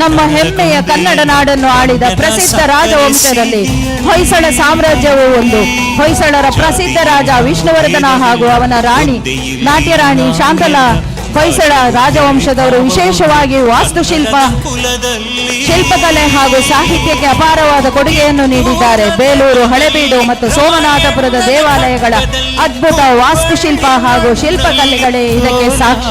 J: ನಮ್ಮ ಹೆಮ್ಮೆಯ ಕನ್ನಡ ನಾಡನ್ನು ಆಳಿದ ಪ್ರಸಿದ್ಧ ರಾಜವಂಶದಲ್ಲಿ ಹೊಯ್ಸಳ ಸಾಮ್ರಾಜ್ಯವೂ ಒಂದು. ಹೊಯ್ಸಳರ ಪ್ರಸಿದ್ಧ ರಾಜ ವಿಷ್ಣುವರ್ಧನ ಹಾಗೂ ಅವನ ರಾಣಿ ನಾಟ್ಯರಾಣಿ ಶಾಂತಲಾ ಹೊಯ್ಸಳ ರಾಜವಂಶದವರು ವಿಶೇಷವಾಗಿ ವಾಸ್ತುಶಿಲ್ಪ, ಶಿಲ್ಪಕಲೆ ಹಾಗೂ ಸಾಹಿತ್ಯಕ್ಕೆ ಅಪಾರವಾದ ಕೊಡುಗೆಯನ್ನು ನೀಡಿದ್ದಾರೆ. ಬೇಲೂರು, ಹಳೆಬೀಡು ಮತ್ತು ಸೋಮನಾಥಪುರದ ದೇವಾಲಯಗಳ ಅದ್ಭುತ ವಾಸ್ತುಶಿಲ್ಪ ಹಾಗೂ ಶಿಲ್ಪಕಲೆಗಳೇ ಇದಕ್ಕೆ ಸಾಕ್ಷಿ.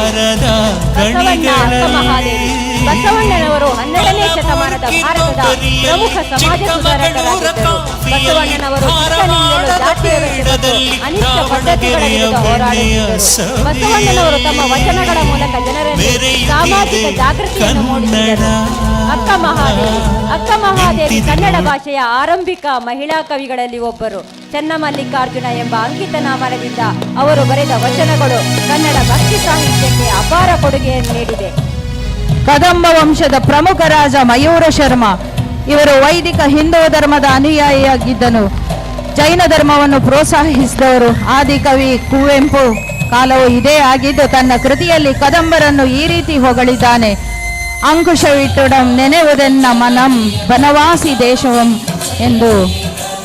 J: ಬಸವಣ್ಣನವರು 12ನೇ ಶತಮಾನದ ಭಾರತದ ಪ್ರಮುಖ ಸಮಾಜ ಸುಧಾರಕರಾಗಿದ್ದರು. ಬಸವಣ್ಣನವರು ಜಾತಿಯ ಅನಿಷ್ಟ ಪದ್ಧತಿಗಳ ವಿರುದ್ಧ ಹೋರಾಡಿದರು. ಬಸವಣ್ಣನವರು ತಮ್ಮ ವಚನಗಳ ಮೂಲಕ ಜನರಲ್ಲಿ ಸಾಮಾಜಿಕ ಜಾಗೃತಿಯನ್ನು ಮೂಡಿಸಿದರು. ಅಕ್ಕ ಮಹಾದೇವಿ ಕನ್ನಡ ಭಾಷೆಯ ಆರಂಭಿಕ ಮಹಿಳಾ ಕವಿಗಳಲ್ಲಿ ಒಬ್ಬರು. ಚೆನ್ನಮಲ್ಲಿಕಾರ್ಜುನ ಎಂಬ ಅಂಕಿತ ನಾಮದಿಂದ ಅವರು ಬರೆದ ವಚನಗಳು ಕನ್ನಡ ಭಕ್ತಿ ಸಾಹಿತ್ಯಕ್ಕೆ ಅಪಾರ ಕೊಡುಗೆಯನ್ನು ನೀಡಿದೆ. ಕದಂಬ ವಂಶದ ಪ್ರಮುಖ ರಾಜ ಮಯೂರ ಶರ್ಮ ಇವರು ವೈದಿಕ ಹಿಂದೂ ಧರ್ಮದ ಅನುಯಾಯಿಯಾಗಿದ್ದನು. ಜೈನ ಧರ್ಮವನ್ನು ಪ್ರೋತ್ಸಾಹಿಸಿದವರು. ಆದಿಕವಿ ಕುವೆಂಪು ಕಾಲವು ಇದೇ ಆಗಿದ್ದು ತನ್ನ ಕೃತಿಯಲ್ಲಿ ಕದಂಬರನ್ನು ಈ ರೀತಿ ಹೊಗಳಿದ್ದಾನೆ. ಅಂಕುಶವಿಟ್ಟುಡಂ ನೆನೆವುದೆನ್ನ ಮನಂ ಬನವಾಸಿ ದೇಶವಂ ಎಂದು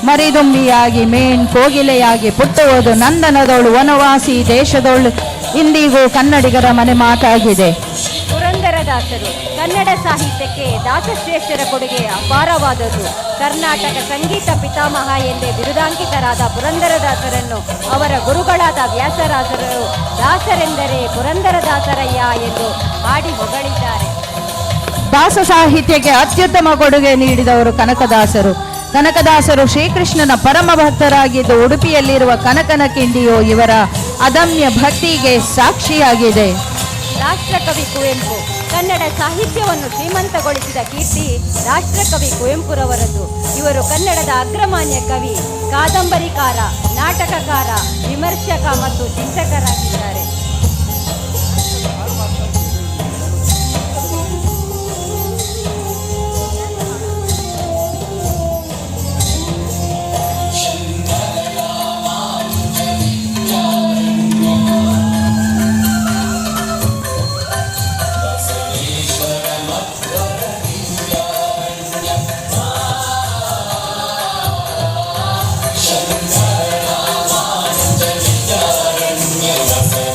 J: ಮರಿದುಂಬಿಯಾಗಿ ಮೇನ್ ಕೋಗಿಲೆಯಾಗಿ ಪುಟ್ಟುವುದು ನಂದನದೋಳು ವನವಾಸಿ ದೇಶದೋಳು ಇಂದಿಗೂ ಕನ್ನಡಿಗರ ಮನೆ ಮಾತಾಗಿದೆ. ಪುರಂದರದಾಸರು ಕನ್ನಡ ಸಾಹಿತ್ಯಕ್ಕೆ ದಾಸಶ್ರೇಷ್ಠರ ಕೊಡುಗೆ ಅಪಾರವಾದದ್ದು. ಕರ್ನಾಟಕ ಸಂಗೀತ ಪಿತಾಮಹ ಎಂದೇ ಬಿರುದಾಂಕಿತರಾದ ಪುರಂದರದಾಸರನ್ನು ಅವರ ಗುರುಗಳಾದ ವ್ಯಾಸರಾಜರು ದಾಸರೆಂದರೆ ಪುರಂದರದಾಸರಯ್ಯ ಎಂದು ಹಾಡಿ ಹೊಗಳಿದ್ದಾರೆ. ದಾಸ ಸಾಹಿತ್ಯಕ್ಕೆ ಅತ್ಯುತ್ತಮ ಕೊಡುಗೆ ನೀಡಿದವರು ಕನಕದಾಸರು. ಕನಕದಾಸರು ಶ್ರೀಕೃಷ್ಣನ ಪರಮ ಭಕ್ತರಾಗಿದ್ದು ಉಡುಪಿಯಲ್ಲಿರುವ ಕನಕನ ಕಿಂಡಿಯು ಇವರ ಅದಮ್ಯ ಭಕ್ತಿಗೆ ಸಾಕ್ಷಿಯಾಗಿದೆ. ರಾಷ್ಟ್ರಕವಿ ಕುವೆಂಪು ಕನ್ನಡ ಸಾಹಿತ್ಯವನ್ನು ಶ್ರೀಮಂತಗೊಳಿಸಿದ ಕೀರ್ತಿ ರಾಷ್ಟ್ರಕವಿ ಕುವೆಂಪುರವರದು. ಇವರು ಕನ್ನಡದ ಅಗ್ರಮಾನ್ಯ ಕವಿ, ಕಾದಂಬರಿಕಾರ, ನಾಟಕಕಾರ, ವಿಮರ್ಶಕ ಮತ್ತು ಚಿಂತಕರಾಗಿದ್ದಾರೆ.
K: 𝐸𝐴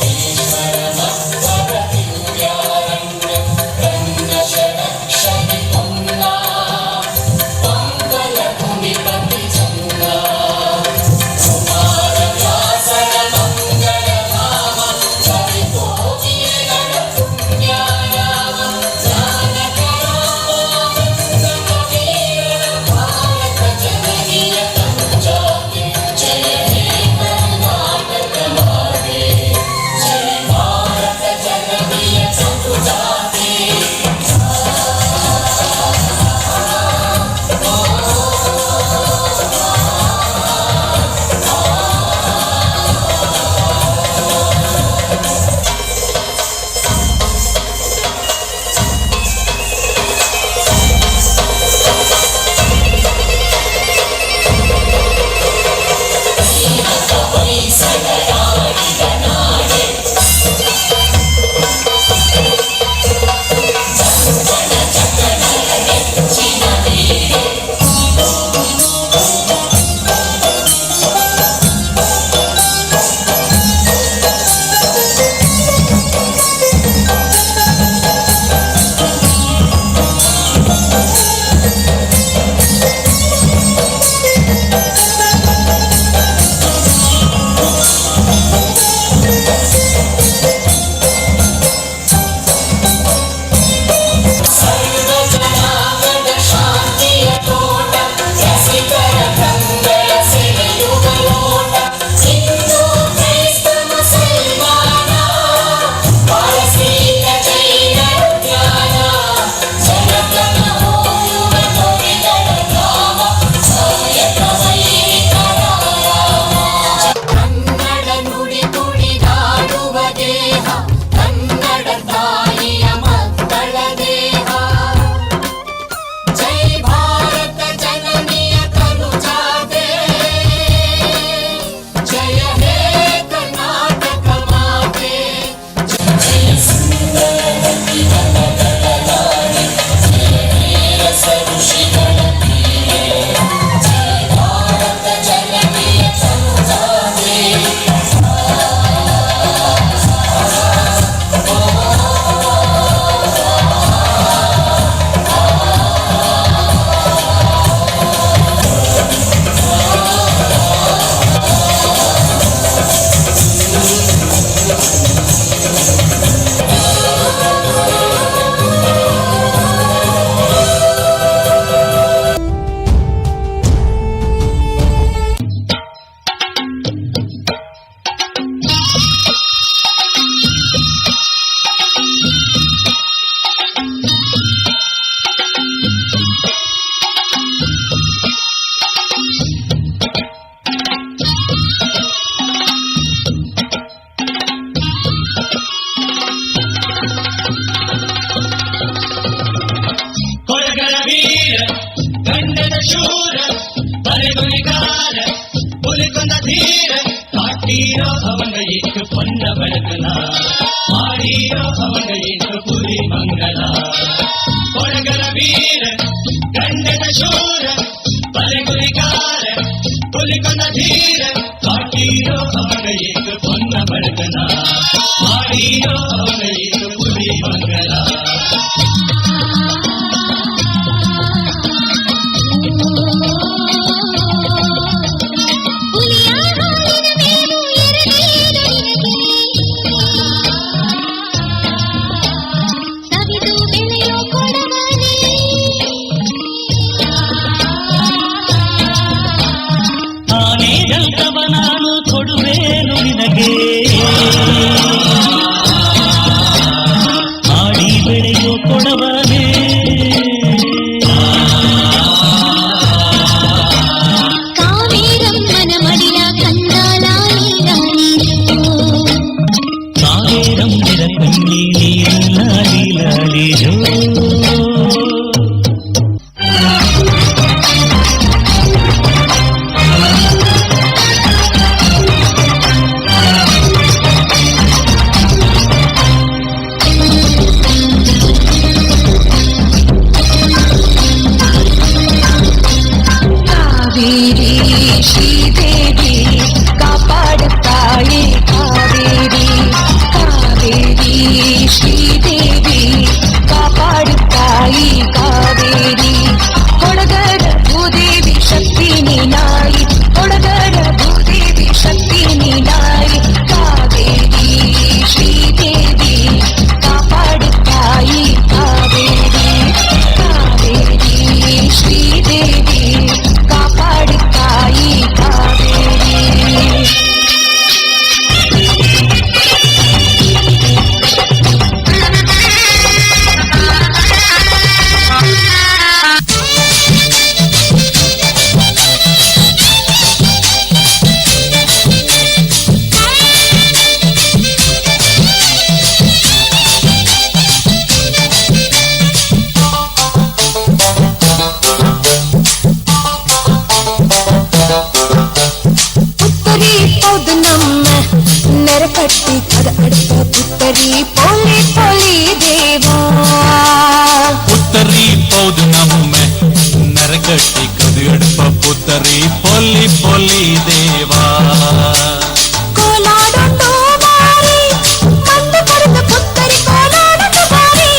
V: ಶೂರ ಬರೆಗುರಿಗಾರ ಹುಲಿಕೊಂದ ಧೀರ ಕಾಟೀರೋ ಅವನ ಇಟ್ಟು ಪೊನ್ನ ಬೆಳಕನ ಮಾಡೀರೋ ಅವನ ಇಟ್ಟು ಪುರಿ ಮಂಗಲ ಕೊಡಗರ ವೀರ ಗಂಡದ ಶೂರ ಬರೆಗುರಿಗಾರ ಹುಲಿಕೊಂದ ಧೀರ ಕಾಟೀರೋ ಅವನ ಇಟ್ಟು ಪೊನ್ನ ಬೆಳಕನ ಮಾಡೀರೋ ಅವನ ಇಟ್ಟು ಪುರಿ ಮಂಗಲ ನಾನು ಕೊಡುವೇನು ನಿನಗೆ ಆಡಿ ಬೆಳೆಯೋ ಕೊಡವನೇ
K: ಕಾವೇರಮ್ಮನ ಮಡಿಲ
V: ಕಾವೇರಮ್ಮನ ಕಣ್ಣಿ ನೀರು ಲಾಲಿ ಲಾಲಿ ಜೋ
K: ಶ್ರೀದೇವಿ ಕಾಪಾಡುತ್ತಾಯಿ ಕಾವೇರಿ ಕಾವೇರಿ ಶ್ರೀದೇವಿ ಕಾಪಾಡುತ್ತಾಯಿ ಕಾವೇರಿ ಕೊಡಗರ ಭೂದೇವಿ ಶಕ್ತಿ ನೀನಾಯಿ ಕೊಡಗರ ಭೂದೇವಿ ಶಕ್ತಿ ನೀನಾಯಿ ಕಾವೇರಿ ಶ್ರೀದೇವಿ ಕಾಪಾಡುತ್ತಾಯಿ ಕಾವೇರಿ ಕಾವೇರಿ ಶ್ರೀದೇವಿ ಕಾಪಾಡುತ್ತಾಯಿ ಕಾವೇರಿ ಪುತ್ತರಿ ಪೌದು ನಮ್ಮ ನೆರಕಟ್ಟಿ ಕದ ಅಡ್ಡ ಪುತ್ತರಿ ಪೊಲಿ ಪೊಲಿ ದೇವಾ
V: ಪುತ್ತರಿ ಪೌದು ನಮ್ಮ ನರಕಟ್ಟಿ ಕದಿಯಡ್ಪ ಪುತ್ತರಿ ಪೊಲ್ಲಿ ಪೊಲ್ಲಿ ದೇವಾ
K: ಕೋಲಾಡೊಂದು ಬಾರಿ ಕಂದು ಕರೆದ ಪುತ್ತರಿ ಕೋಲಾಡೊಂದು ಬಾರಿ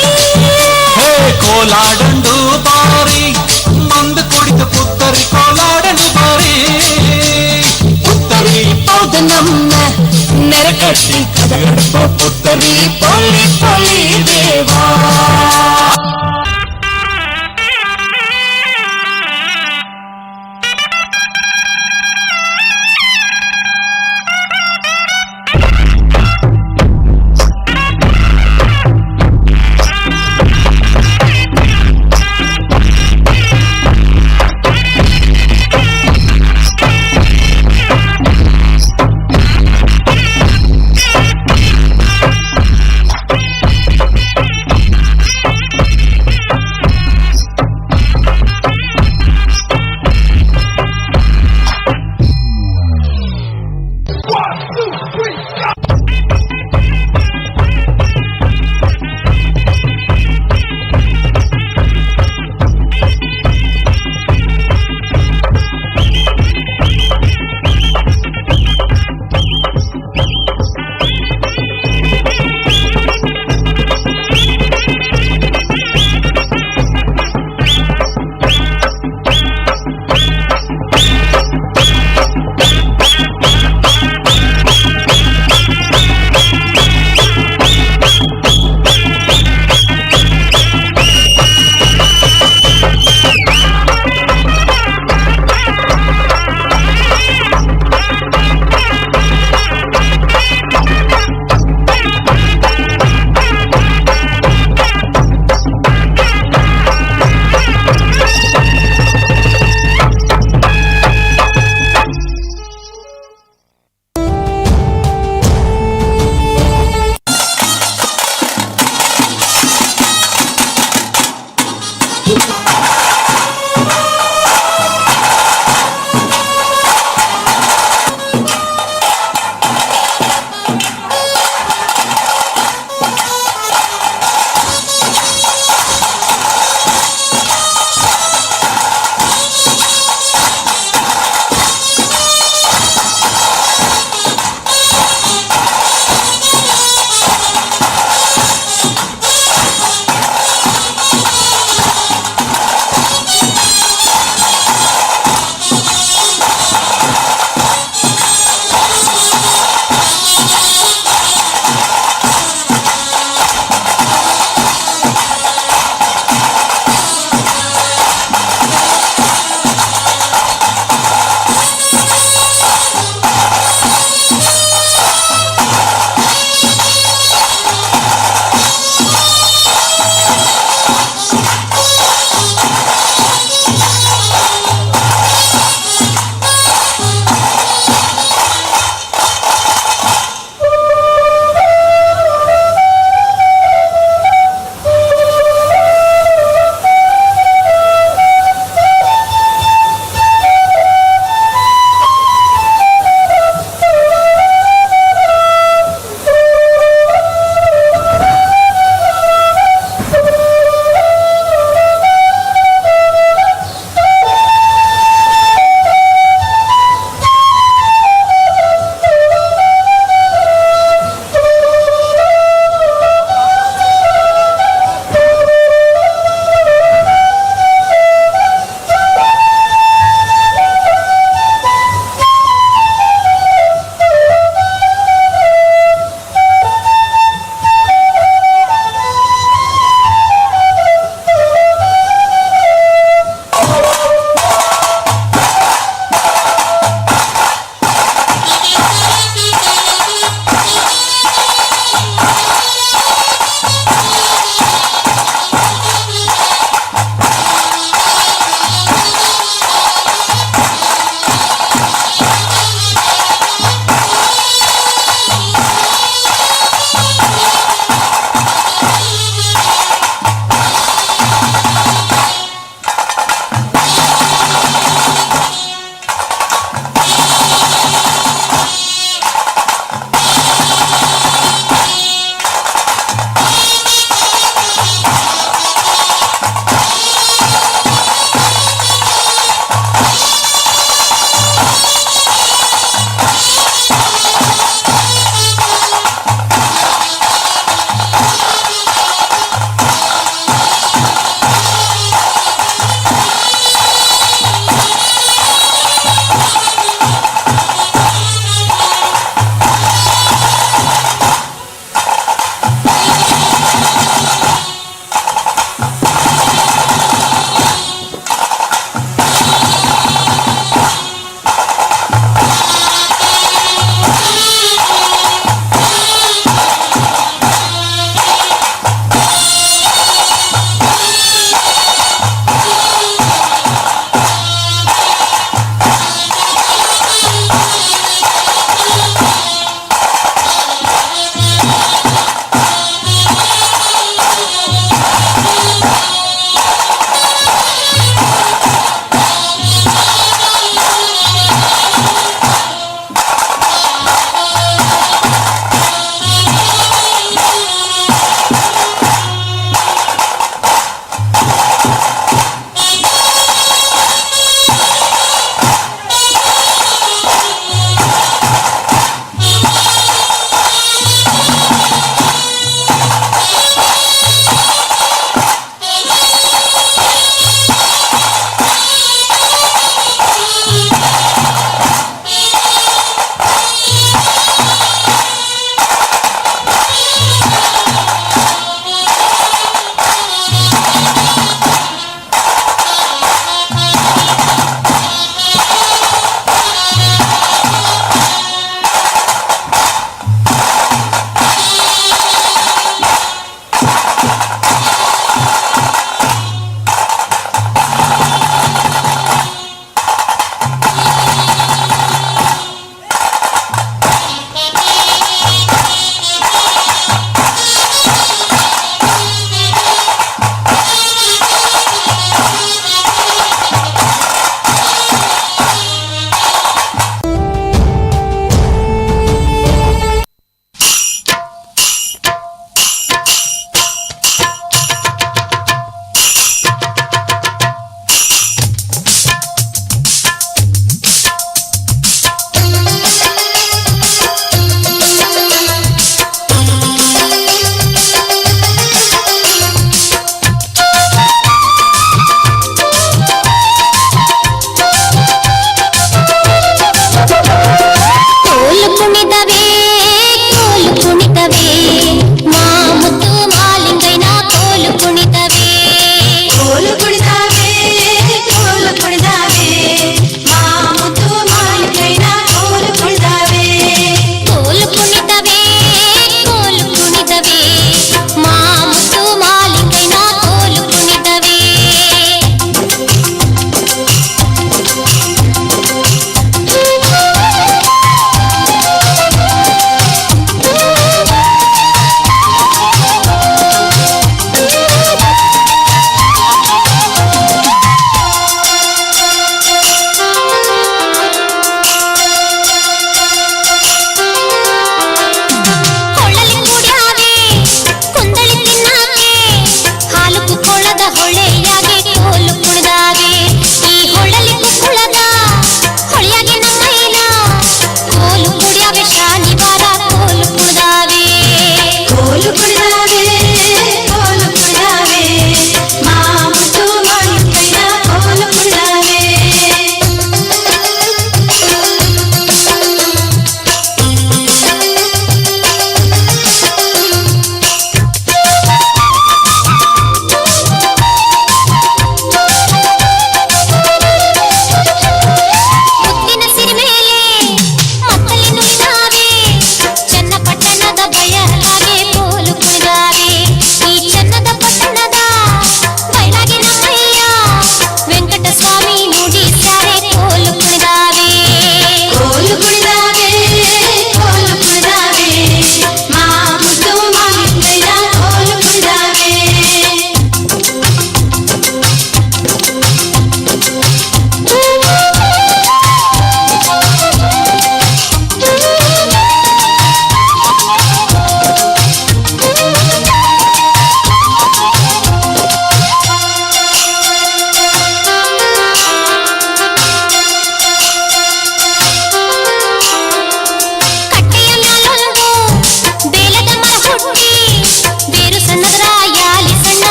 V: ಹೇ ಕೋಲಾಡಂಡು ಬಾರಿ ಮಂದು ಕುಡಿದ ಪುತ್ತರಿ ಕೋಲಾಡಂಡು ಬಾರಿ
K: ಪುತ್ತರಿ ಪೌದು ನಮ್ಮ ನೆರಕಟ್ಟಿ ಕದ ಅಡ್ಡ ಪುತ್ತರಿ ಪೊಲಿ ಪೊಲಿ ದೇವಾ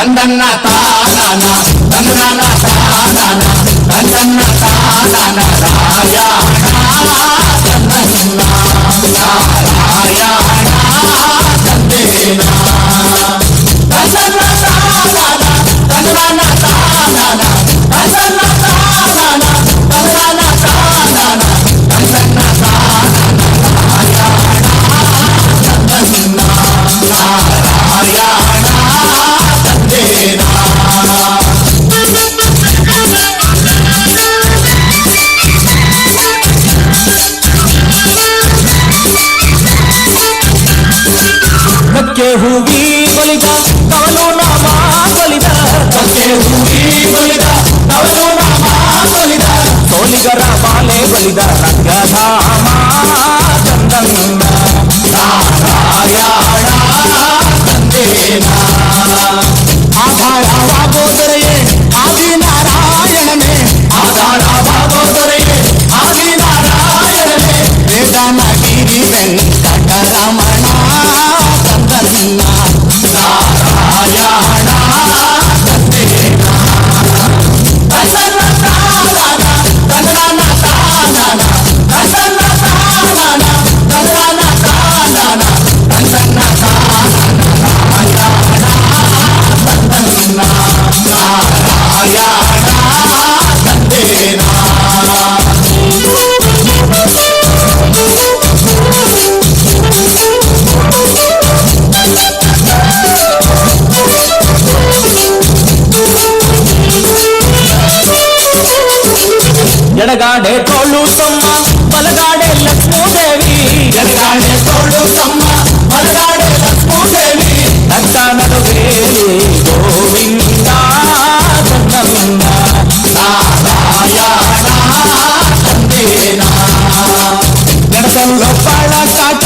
V: ತಂದನ್ನ ತಾನನ ತಂದನ ತಾನನ ತಂದನ್ನ ತಾನನ ರಾಯಣ ತಂದನ್ನ ನಾರಾಯಣ ತಂದೇನ ತಂದನ್ನ ತಾನನ ತಂದನ ತಾನನ ತಂದನ್ನ ತಾನನ ತಂದನ ತಾನನ ತಂದನ್ನ ತಾನನ ರಾಯಣ ತಂದನ್ನ ನಾರಾಯಣ ತಂದೇನ ಕಕ್ಕೆ ಹೂವಿ ಬಲಿದ ತವಲು ನಾಮ ಬಲಿದ ಕಕ್ಕೆ ಹೂವಿ ಬಲಿದ ತವಲು ನಾಮ ಬಲಿದ ಸೋಲಿಗರ ಬಾಲೆ ಬಲಿದ ರಂಗಧಾಮ ಚಂದನ್ನ ನಾರಾಯಣ ತಂದೇನ ಆಧಾರವಾಗೋದರೆಯೇ ಆದಿನಾರಾಯಣನೇ ಆಧಾರವಾಗೋದರೆಯೇ ಆದಿನಾರಾಯಣನೇ ವೇದನಗಿರಿ ವೆಂಕಟರಮಣ ತಂದನ್ನ ನಾರಾಯಣ ತಂದೇನ ತಂದನ್ನ ತಾನನ ತಂದನ ತಾನನ ತಂದನ್ನ ತಾನನ ತಂದನ ತಾನನ ತಂದನ್ನ ತಾನನ ನಾರಾಯಣ ತಂದನ್ನ ನಾರಾಯಣ ತಂದೇನ ಎಡಗಾಡೆ ತೋಳು ತಮ್ಮ ಬಲಗಾಡೆ ಲಕ್ಷ್ಮೀದೇವಿ ಎಡಗಾಡೆ ತೋಳು ತಮ್ಮ ಬಲಗಾಡೆ ಲಕ್ಷ್ಮೀದೇವಿ ನಟ್ಟ ನಡುವೇಲಿ ಗೋವಿಂದ ತಂದನ್ನ ನಾರಾಯಣ ತಂದೇನ ಎಡದಲ್ಲೋ ಬಾಳ ಕಾಟ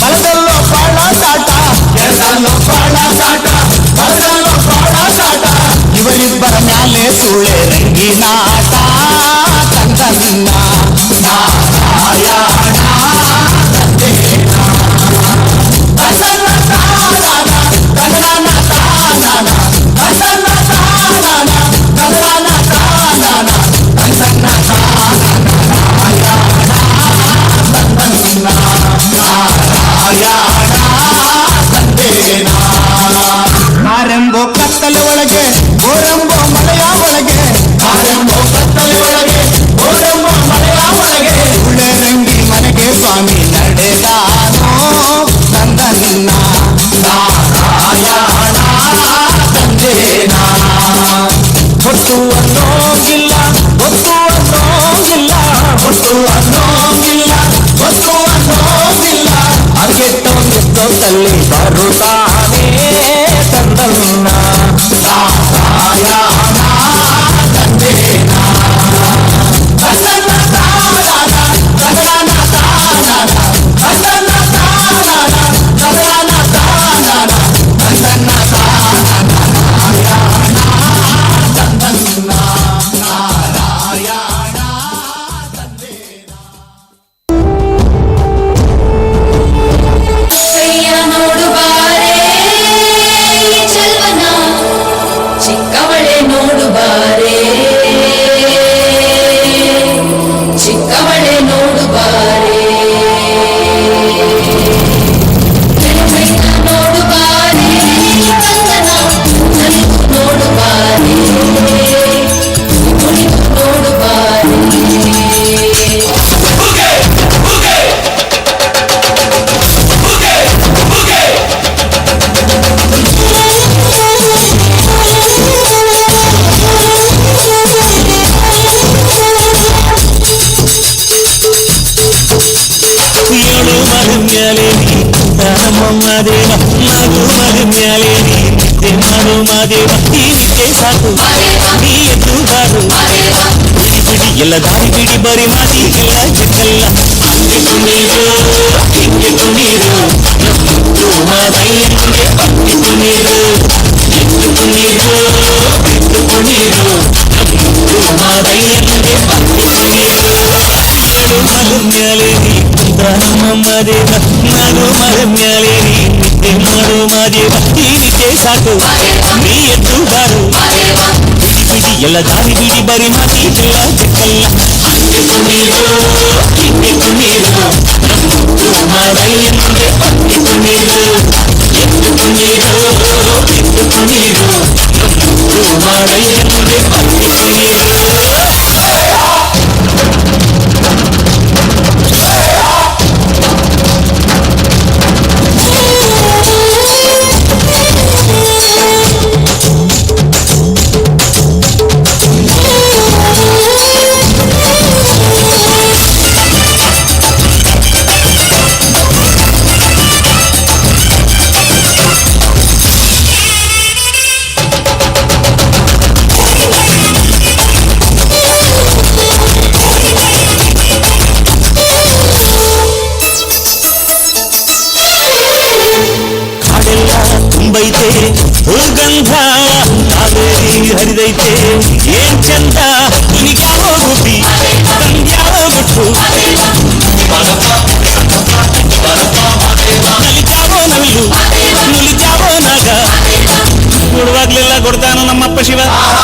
V: ಬಲದಲ್ಲೋ ಬಾಳ ಕಾಟ ಎಡದಲ್ಲೋ ಬಾಳ ಕಾಟ ಬಲದಲ್ಲೋ ಬಾಳ ಕಾಟ ಇವರಿಬ್ಬರ ಮ್ಯಾಲೆ ಸುಳೆ ರಂಗಿನಾಟ ತಂದನ್ನ ನಾರಾಯಣ ತಂದೇನ ತಂದನ್ನ ತಾನನ ತಂದನ ತಾನನ ತಂದನ್ನ ತಾನನ ತಂದನ ತಾನನ ತಂದನ್ನ ತಾನನ ನಾರಾಯಣ ತಂದನ್ನ ನಾರಾಯಣ ತಂದೇನ ಆರೆಂಬೋ ಕತ್ತಲೆ ಒಳಗೆ ಓರೆಂಬೋ ಮಳೆಯ ಒಳಗೆ ಆರೆಂಬೋ ಕತ್ತಲೆ ಒಳಗೆ ಓರೆಂಬೋ ಮಳೆಯ ಒಳಗೆ ಉಳ್ಳೆ ರಂಗಿ ಮನೆಗೆ ಸ್ವಾಮಿ ನಡೆದಾನೋ ತಂದನ್ನ ನಾರಾಯಣ ತಂದೇನ ಹೊತ್ತು ಅನ್ನೋಗಿಲ್ಲ ಹೊತ್ತು ಅನ್ನೋಗಿಲ್ಲ ಹೊತ್ತು ಅನ್ನೋಗಿಲ್ಲ ಹೊತ್ತು ಅನ್ನೋಗಿಲ್ಲ ಅಗೆಟ್ಟೋ ತಲ್ಲಿ ಬರುತ್ತಾನೆ ತಂದನ್ನ ನಾರಾಯಣ ತಂದೇನ ತಂದನ್ನ ತಾನನ ತಂದನ ತಾನನ ತಂದನ್ನ ತಾನನ ತಂದನ ತಾನನ ತಂದನ್ನ ತಾನನ ನಾರಾಯಣ ತಂದನ್ನ ನಾರಾಯಣ ತಂದೇನ
K: ಕೈಯ ನೋಡುಬಾರೆ ಚೆಲ್ವನ ಚಿಕ್ಕವಳೆ ನೋಡುಬಾರೆ ಚಿಕ್ಕವಳೆ ನೋಡುಬಾರೆ ನೋಡುಬಾರೆ ಚಂದನ ನಲಿದು ನೋಡುಬಾರೆ ಕುಣಿದು ನೋಡುಬಾರೆ
V: ಏಳು ಮರುಮ್ಯಾಲೆ ನೀ ನಮ್ಮ ಮಾದೇವ ನಾಲ್ಕು ಮರುಮ್ಯಾಲೆ ನೀ ನಿದ್ದೆ ಮಾಡು ಮಾದೇವ ಈ ನಿದ್ದೆ ಸಾಕು ನೀ ಎದ್ದು ಬಾರು ಬಿಡಿ ಬಿಡಿ ಎಲ್ಲ ದಾರಿ ಬಿಡಿ ಬರಿ ಮಾತಿಗೆಲ್ಲ ಜಗಲ್ಲ ಹಂಗೆ ಕುಣೀರು ಹಿಂಗೆ ಕುಣೀರು ನಮ್ಮ ಮಾದಯ್ಯನಿಗೆ ಹಂಗೆ ಕುಣೀರು ಎದ್ದು ಕುಣೀರು ಎದ್ದು ಕುಣೀರು ನಮ್ಮ ಮಾದಯ್ಯನಿಗೆ ಹಂಗೆ ಕುಣೀರು ಏಳು ಮರುಮ್ಯಾಲೆ ನೀ ನಮ್ಮ ಮಾದೇವ ನಾಡು ಮರುಮ್ಯಾಲೆ ನೀ ನಿದ್ದೆ ಮಾಡು ಮಾದೇವ ಈ ನಿದ್ದೆ ಸಾಕು ನೀ ಎದ್ದು ಎಲ್ಲ ದಾರಿ ಬಿಡಿ ಬರಿ ಮಾತಿಗೆಲ್ಲ ಜಕ್ಕಲ್ಲ ಹಂಗೆ ಕುಣೀರು ಹಿಂಗೆ ಕುಣೀರು ಮಾರಯ್ಯನಿಗೆ ಹಂಗೆ ಕುಣೀರು ಎಂದು ಕುಣೀರು ಎಂದು ಕುಣೀರು ಮಾರಯ್ಯನಿಗೆ ಹಂಗೆ ಕುಣೀರು ಹುಲ್ಗಂಧ ಕಾವೇರಿ ಹರಿದೈತೆ ಏನ್ ಚಂದ ನಿನಗ್ಯಾವ ಗುಬ್ಬಿ ತಂಗ್ಯಾವ ಗುಟ್ಟು ನಲಿಜಾವೋ ನವಿಲು ನುಲಿಜಾವೋ ನಾಗ ಕೊಡುವಾಗ್ಲೆಲ್ಲ ಕೊಡ್ತಾನು ನಮ್ಮಪ್ಪ ಶಿವ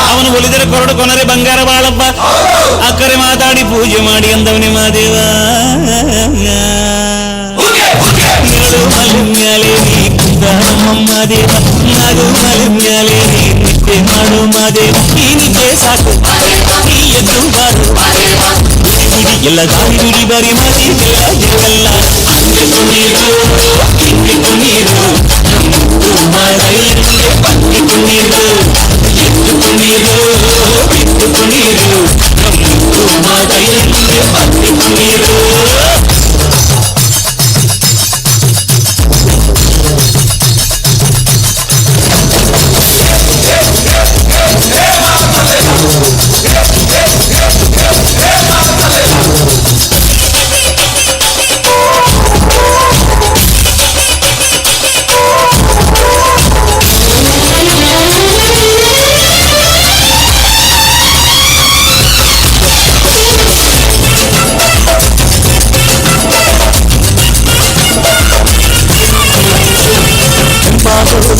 V: ಅವನು ಒಲಿದರೆ ಕೊರಡು ಕೊನರೆ ಬಂಗಾರ ಬಾಳಪ್ಪ ಅಕ್ಕರೆ ಮಾತಾಡಿ ಪೂಜೆ ಮಾಡಿ ಅಂದವನೇ ಮಾದೇವ ನಡು ಮಲಿಮ್ಯಾಲೆ ನೀ ಕುಂದ ನಮ್ಮಮ್ಮ ದೇವ ನಡು ಮಲಿಮ್ಯಾಲೆ ನೀ ನಿದ್ದೆ ಮಾಡು ಮಾದೇವ ಈ ನಿದ್ದೆ ಸಾಕು ನೀ ಎದ್ದು ಬಾರು ಬಿಡಿ ಬಿಡಿ ಎಲ್ಲ ದಾರಿ ಬಿಡಿ ಬರಿ ಮಾತಿಗೆಲ್ಲ ಜಗಲ್ಲ ಹಂಗೆ ಕುಣೀರು ಹಿಂಗೆ ಕುಣೀರು ಮಾರಯ್ಯನಿಗೆ ಹಂಗೆ ಕುಣೀರು ಎದ್ದು ಕುಣೀರು ಬಿದ್ದು ಕುಣೀರು ಮಾರಯ್ಯನಿಗೆ ಹಂಗೆ ಕುಣೀರು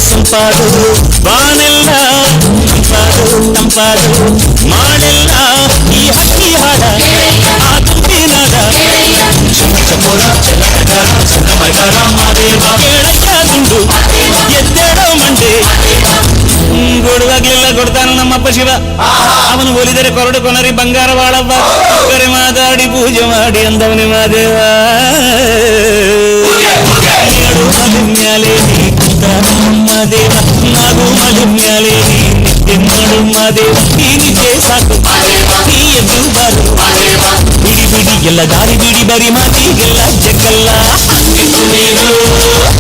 V: ಸಂಪಾದು ಬಾನೆಲ್ಲ ತಂಪಾದು ತಂಪಾದು ಮಾಡೆಲ್ಲ ಈ ಹಕ್ಕಿ ಹಾಡ ಆ ತುಂಬಿನಾದ ದುಂಡು ಎದ್ದೇಳೋ ಮಂಡೆ ಕೊಡುವಾಗ್ಲೆಲ್ಲ ಕೊಡ್ತಾನು ನಮ್ಮಪ್ಪ ಶಿವ ಅವನು ಒಲಿದರೆ ಕೊರಡು ಕೊನರಿ ಬಂಗಾರ ಬಾಳವ್ವ ಕರೆ ಮಾತಾಡಿ ಪೂಜೆ ಮಾಡಿ ಅಂದವನೇ ಮಾದೇವ ನಡು ಮಲಿಮ್ಯಾಲೆ ನೀ ಕುಂತ ನಮ್ಮ ದೇವ ನಾಗು ಮಲಿಮ್ಯಾಲೆ ನೀ ನಿದ್ದೆ ಮಾಡು ಮಾದೇವ ಈ ನಿದ್ದೆ ಸಾಕು ನೀ ಎದ್ದು ಬಾರು ಬಿಡಿ ಬಿಡಿ ಎಲ್ಲ ದಾರಿ ಬಿಡಿ ಬರಿ ಮಾತಿಗೆಲ್ಲ ಜಕ್ಕಲ್ಲ ಹಂಗೆ ಕುಣೀರು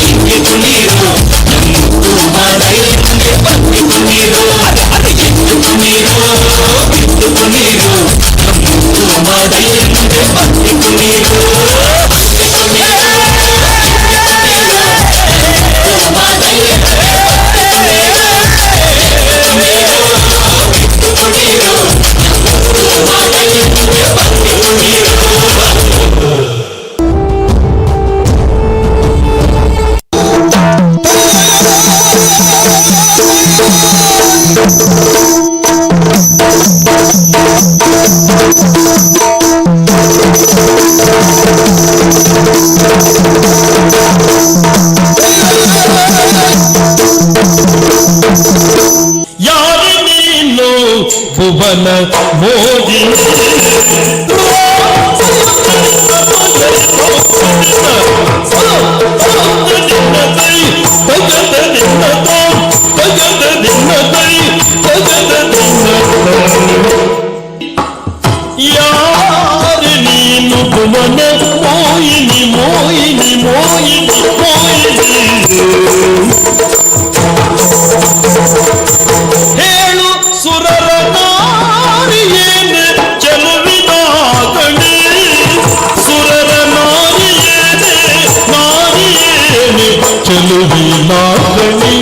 V: ಹಿಂಗೆ ಕುಣೀರು ಮಾರಯ್ಯನಿಗೆ ಹಂಗೆ ಕುಣೀರು ಎದ್ದು ಕುಣೀರು ಬಿದ್ದು ಕುಣೀರು ಮಾರಯ್ಯನಿಗೆ ಹಂಗೆ ಕುಣೀರು ಭುವನ ಮೋದಿ ಯಾರು ನೀನು ಭುವನ ಮೋಹಿನಿ ಮೋಹಿನಿ ಮೋಹಿನಿ ಮೋಹಿನಿ ಹೇಳು ಸುರರ ನಾರಿಯೇನೆ ಚೆಲುವಿನ ಗಣಿ ಸುರರ ನಾರಿಯೇನೆ ನಾರಿಯೇನೆ ಚೆಲುವಿನ ಗಣಿ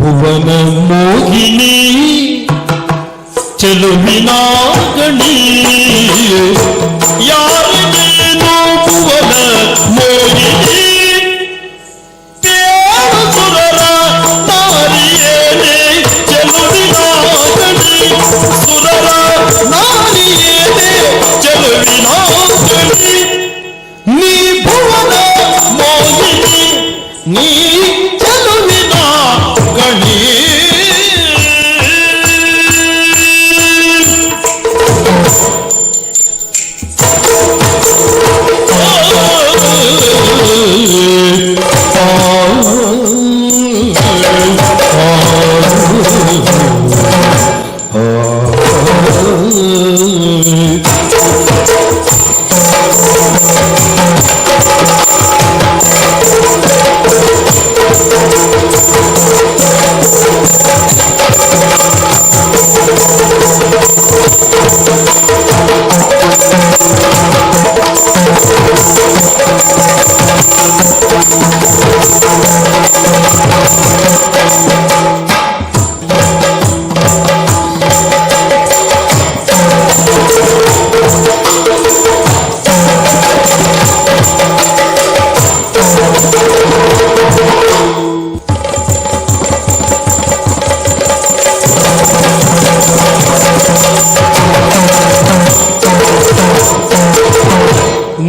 V: ಭುವನ ಮೋಹಿನಿ ಚೆಲುವಿನ ಗಣಿ ಯಾರಿಗೇನು ಭುವನ ಮೋಹಿನಿ ಸುರರ ನಾರಿಯೇನೆ ಚೆಲುವಿನ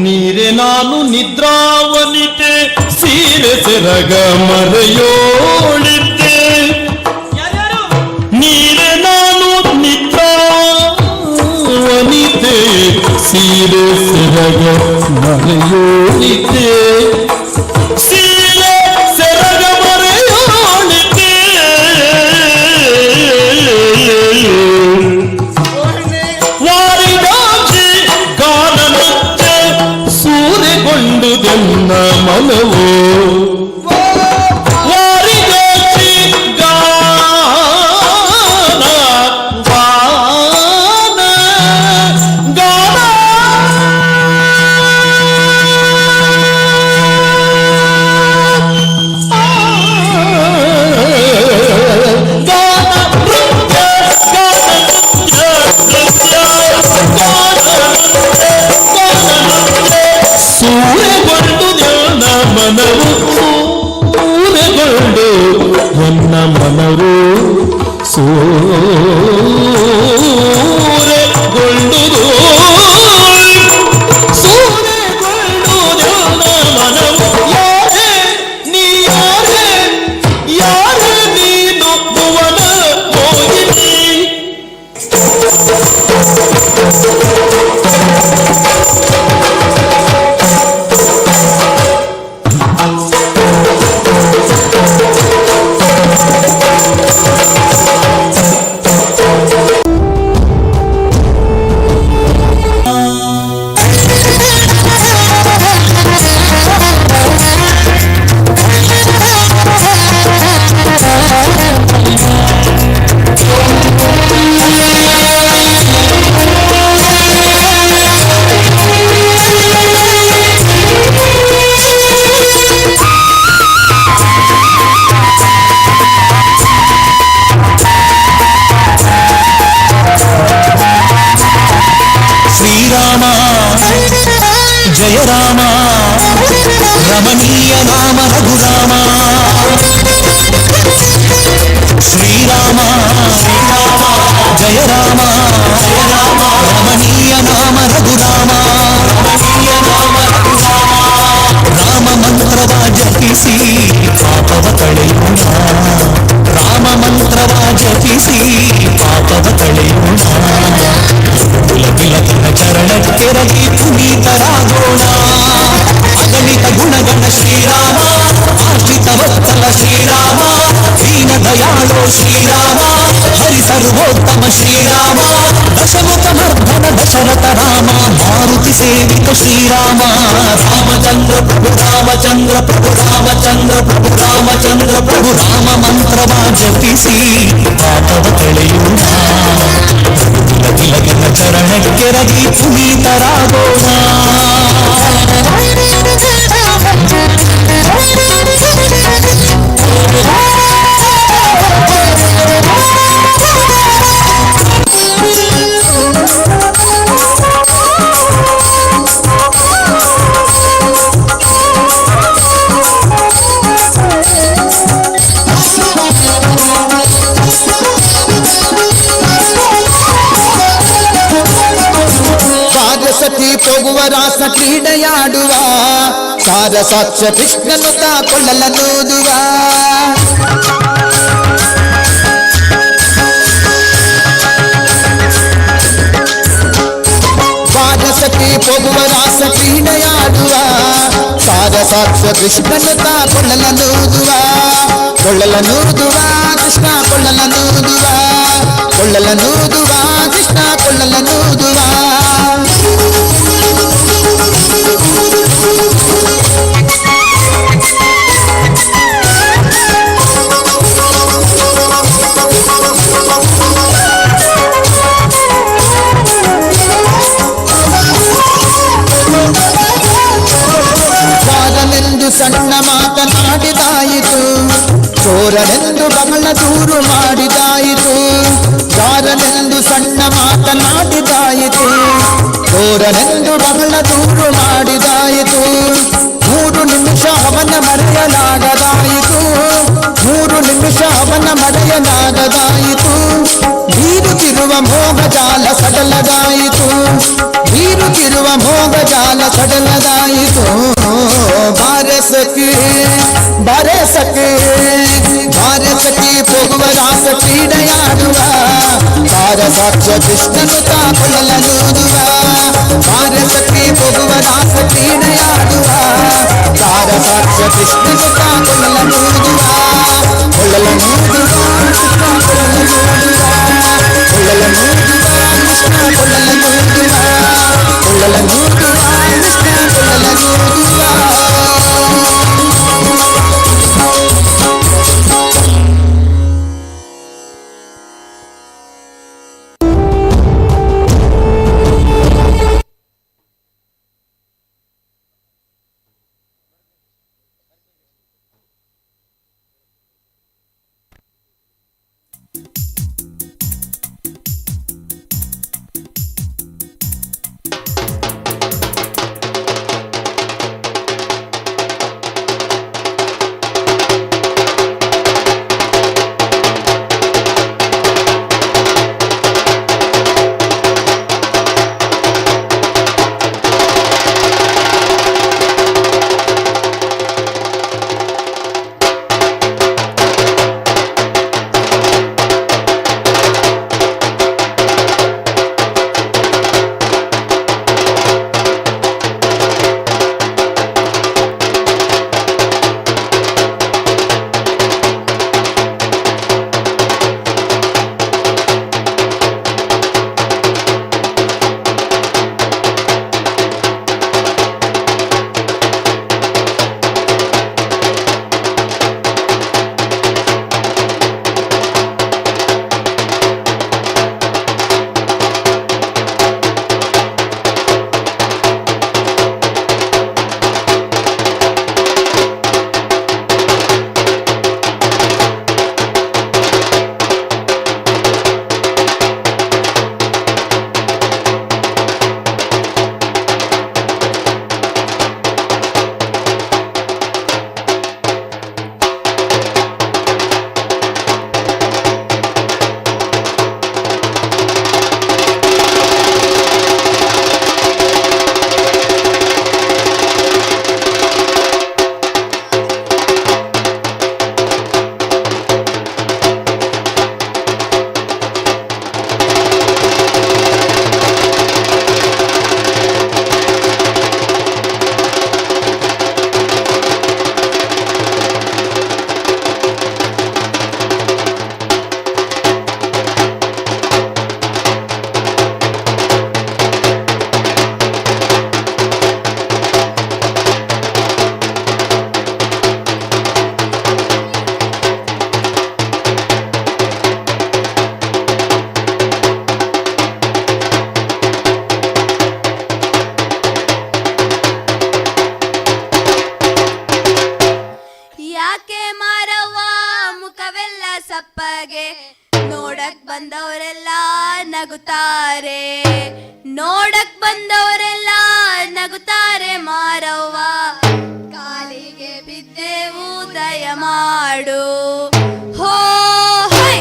O: ನೀರೆ ನಾನು ನಿದ್ರಾವನಿತೆ ಸೀರೆ ಸೆರಗ ಮರೆಯೋಳಿದ್ದೆ ನೀರೆ ನಾನು ನಿದ್ರಾವನಿತೆ ಸೀರೆ ಸೆರಗ ಮರೆಯೋಳಿದ್ದೆ ಸೀರೆ ಸೆರಗ ಮರೆಯೋಳಿದ್ದೆ ವಾರಿಗಾಚಿ ಗಾನನಂತೆ ಸೂರೆಗೊಂಡುದೆನ್ನ ಮನವು ವಾರಿಗಾಚಿ ಗಾನ ಗಾನ ಗಾನ ಸೂರೆಗೊಂಡು ನನ್ನ ಮನವು ಸೂರೆಗೊಂಡು ನನ್ನ ಮನವು ಸೂರೆಗೊಂಡುದು ಸೂರೆಗೊಂಡು ನನ್ನ ಮನವು ಯಾರೇ ನೀ ಯಾರೇ ಯಾರೇ ನೀನು ಭುವನ ಮೋಹಿನಿ ಶ್ರೀರಾಮ ಜಯ ರಾಮ ರಮಣೀಯ ನಾಮ ರಘುರಾಮ ಶ್ರೀರಾಮ ಶ್ರೀರಾಮ ಜಯ ರಾಮ ರಮಣೀಯ ನಾಮ ರಘುರಾಮ ರಮಣೀಯ ನಾಮ ರಘುರಾಮ ರಾಮ ಮಂತ್ರವ ಜಪಿಸಿ ಪಾಪವ ಕಳೆಯೋಣ ರಾಮ ಮಂತ್ರವ ಜಪಿಸಿ ಪಾಪವ ಕಳೆಯೋಣ ತಿಲಕನ ಚರಣಕ್ಕೆರಗಿ ಪುನೀತರಾಗೋಣ ಅಗಣಿತ ಗುಣಗಣ ಶ್ರೀರಾಮ ಆಶ್ರಿತ ವತ್ಸಲ ಶ್ರೀರಾಮ ದೀನ ದಯಾಳೋ ಶ್ರೀರಾಮ ಹರಿ ಸರ್ವೋತ್ತಮ ಶ್ರೀರಾಮ ದಶಮುಖ ಮರ್ಧನ ದಶರಥ ರಾಮ ಮಾರುತಿ ಸೇವಿತ ಶ್ರೀರಾಮ ರಾಮಚಂದ್ರ ಪ್ರಭು ರಾಮಚಂದ್ರ ಪ್ರಭು ರಾಮಚಂದ್ರ ಪ್ರಭು ರಾಮಚಂದ್ರ ಪ್ರಭು ರಾಮ ಮಂತ್ರವ ಜಪಿಸಿ ಪಾಪವ ಕಳೆಯೋಣ ತಿಲಕನ ಚರಣಕ್ಕೆರಗಿ ಪುನೀತರಾಗೋಣ ಸತಿ ಹೋಗುವ ರಾಸ ಕ್ರೀಡೆಯಾಡುವ ಸಾರ ಸಾಕ್ಷ ಕೃಷ್ಣನು ಕೊಳ್ಳಲನೂದುವ ಸತಿ ಹೋಗುವ ರಾಸ ಕ್ರೀಡೆಯಾಡುವ ಸಾರ ಸಾಕ್ಷ ಕೃಷ್ಣನು ಕೊಳ್ಳಲನೂದುವ ಕೊಳ್ಳಲನೂದುವ ಕೃಷ್ಣ ಕೊಳ್ಳಲನೂದುವ ಕೊಳ್ಳಲನೂದುವ ಕೃಷ್ಣ ಕೊಳ್ಳಲನೂದುವ ಜೋರನೆಂದು ಬಹಳ ದೂರು ಮಾಡಿದಾಯಿತು, ಜಾರನೆಂದು ಸಣ್ಣ ಮಾತನಾಡಿದಾಯಿತು. ಜೋರನೆಂದು ಬಹಳ ದೂರು ಮಾಡಿದಾಯಿತು, 3 ನಿಮಿಷ ಅವನ ಮರೆಯಲಾಗದಾಯಿತು. 3 ನಿಮಿಷ ಅವನ ಮರೆಯಲಾಗದಾಯಿತು. ಬೀರುತ್ತಿರುವ ಮೋಹಜಾಲ ಸಡಲದಾಯಿತು, ಬೀರುತ್ತಿರುವ ಮೋಹಜಾಲ ಸಡಲದಾಯಿತು. ಬಾರಸಕ್ಕೆ ಬಾರಸಕ್ಕೆ ಬಾರಸಕ್ಕೆ ಹೋಗುವ ರಾಸ ಕ್ರೀಡೆಯಾಡುವ, ಸಾರಸಾಕ್ಷ್ಯ ಕೃಷ್ಣನು ತಾಕೊಳ್ಳಲೂದುವ. ಬಾರಸಕ್ಕೆ ಹೋಗುವ ರಾಸ ಕ್ರೀಡೆಯಾಡುವ, ಸಾರಸಾಕ್ಷ್ಯ ಕೃಷ್ಣನು ತಾಕೊಳ್ಳಲೂದುವ. ಕೊಳ್ಳಲೂದುವ ಕೃಷ್ಣ ಕೊಳ್ಳಲೂದುವ, ಕೊಳ್ಳಲೂದುವ ಕೃಷ್ಣ ಕೊಳ್ಳಲೂದುವ, ಕೊಳ್ಳಲೂದುವ ಕೃಷ್ಣ ಕೊಳ್ಳಲೂದುವ.
A: ಸಪ್ಪಗೆ ನೋಡಕ್ ಬಂದವರೆಲ್ಲ ನಗುತ್ತಾರೆ, ನೋಡಕ್ ಬಂದವರೆಲ್ಲ ನಗುತ್ತಾರೆ ಮಾರವ್ವ. ಕಾಲಿಗೆ ಬಿದ್ದೆವು ದಯ ಮಾಡು ಹೋ ಹೈ.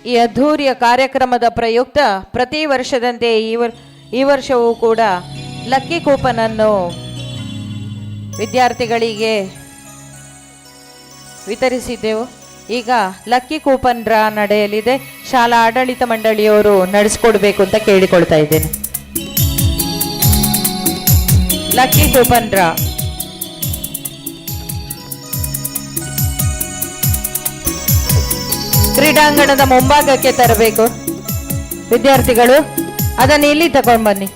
F: ಈ ಅದ್ಧೂರಿಯ ಕಾರ್ಯಕ್ರಮದ ಪ್ರಯುಕ್ತ ಪ್ರತಿ ವರ್ಷದಂತೆ ಈ ವರ್ಷವೂ ಕೂಡ ಲಕ್ಕಿ ಕೂಪನ್ ಅನ್ನು ವಿದ್ಯಾರ್ಥಿಗಳಿಗೆ ವಿತರಿಸಿದ್ದೆವು. ಈಗ ಲಕ್ಕಿ ಕೂಪನ್ ಡ್ರಾ ನಡೆಯಲಿದೆ. ಶಾಲಾ ಆಡಳಿತ ಮಂಡಳಿಯವರು ನಡೆಸಿಕೊಡ್ಬೇಕು ಅಂತ ಕೇಳಿಕೊಳ್ತಾ ಇದ್ದೇನೆ. ಲಕ್ಕಿ ಕೂಪನ್ ಡ್ರಾ ಕ್ರೀಡಾಂಗಣದ ಮುಂಭಾಗಕ್ಕೆ ತರಬೇಕು. ವಿದ್ಯಾರ್ಥಿಗಳು ಅದನ್ನು ಇಲ್ಲಿ ತಗೊಂಡು ಬನ್ನಿ.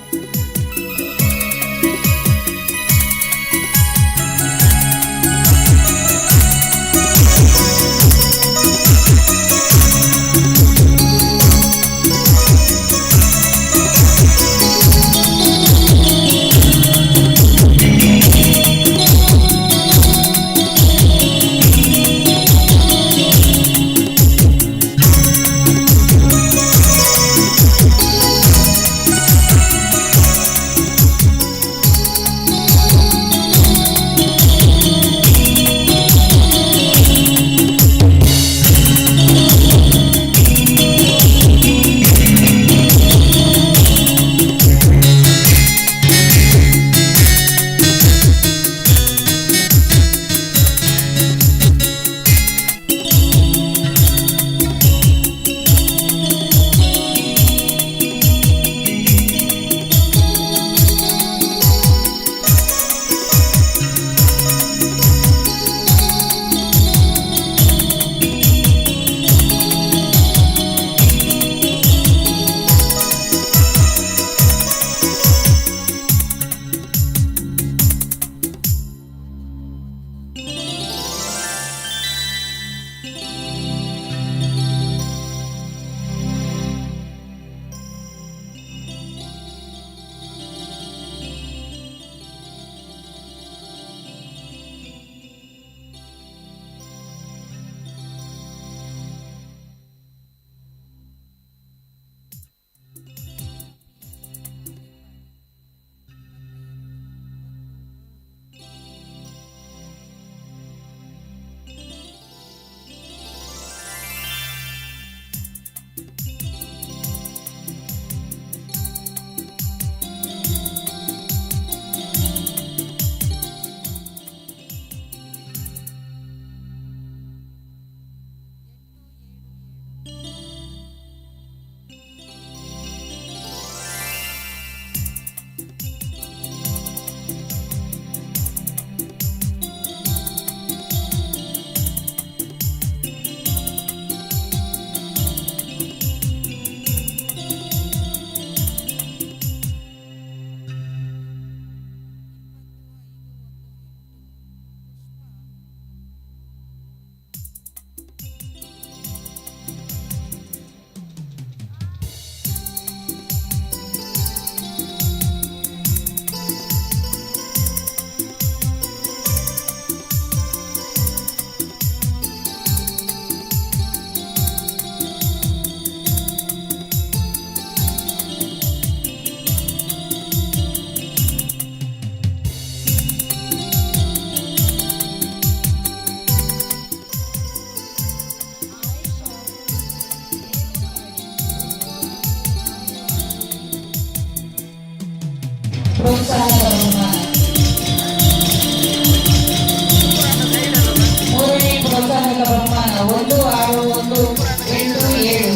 J: ಮೂರನೇ ಪ್ರೋತ್ಸಾಹಕ ಬಹುಮಾನ 16187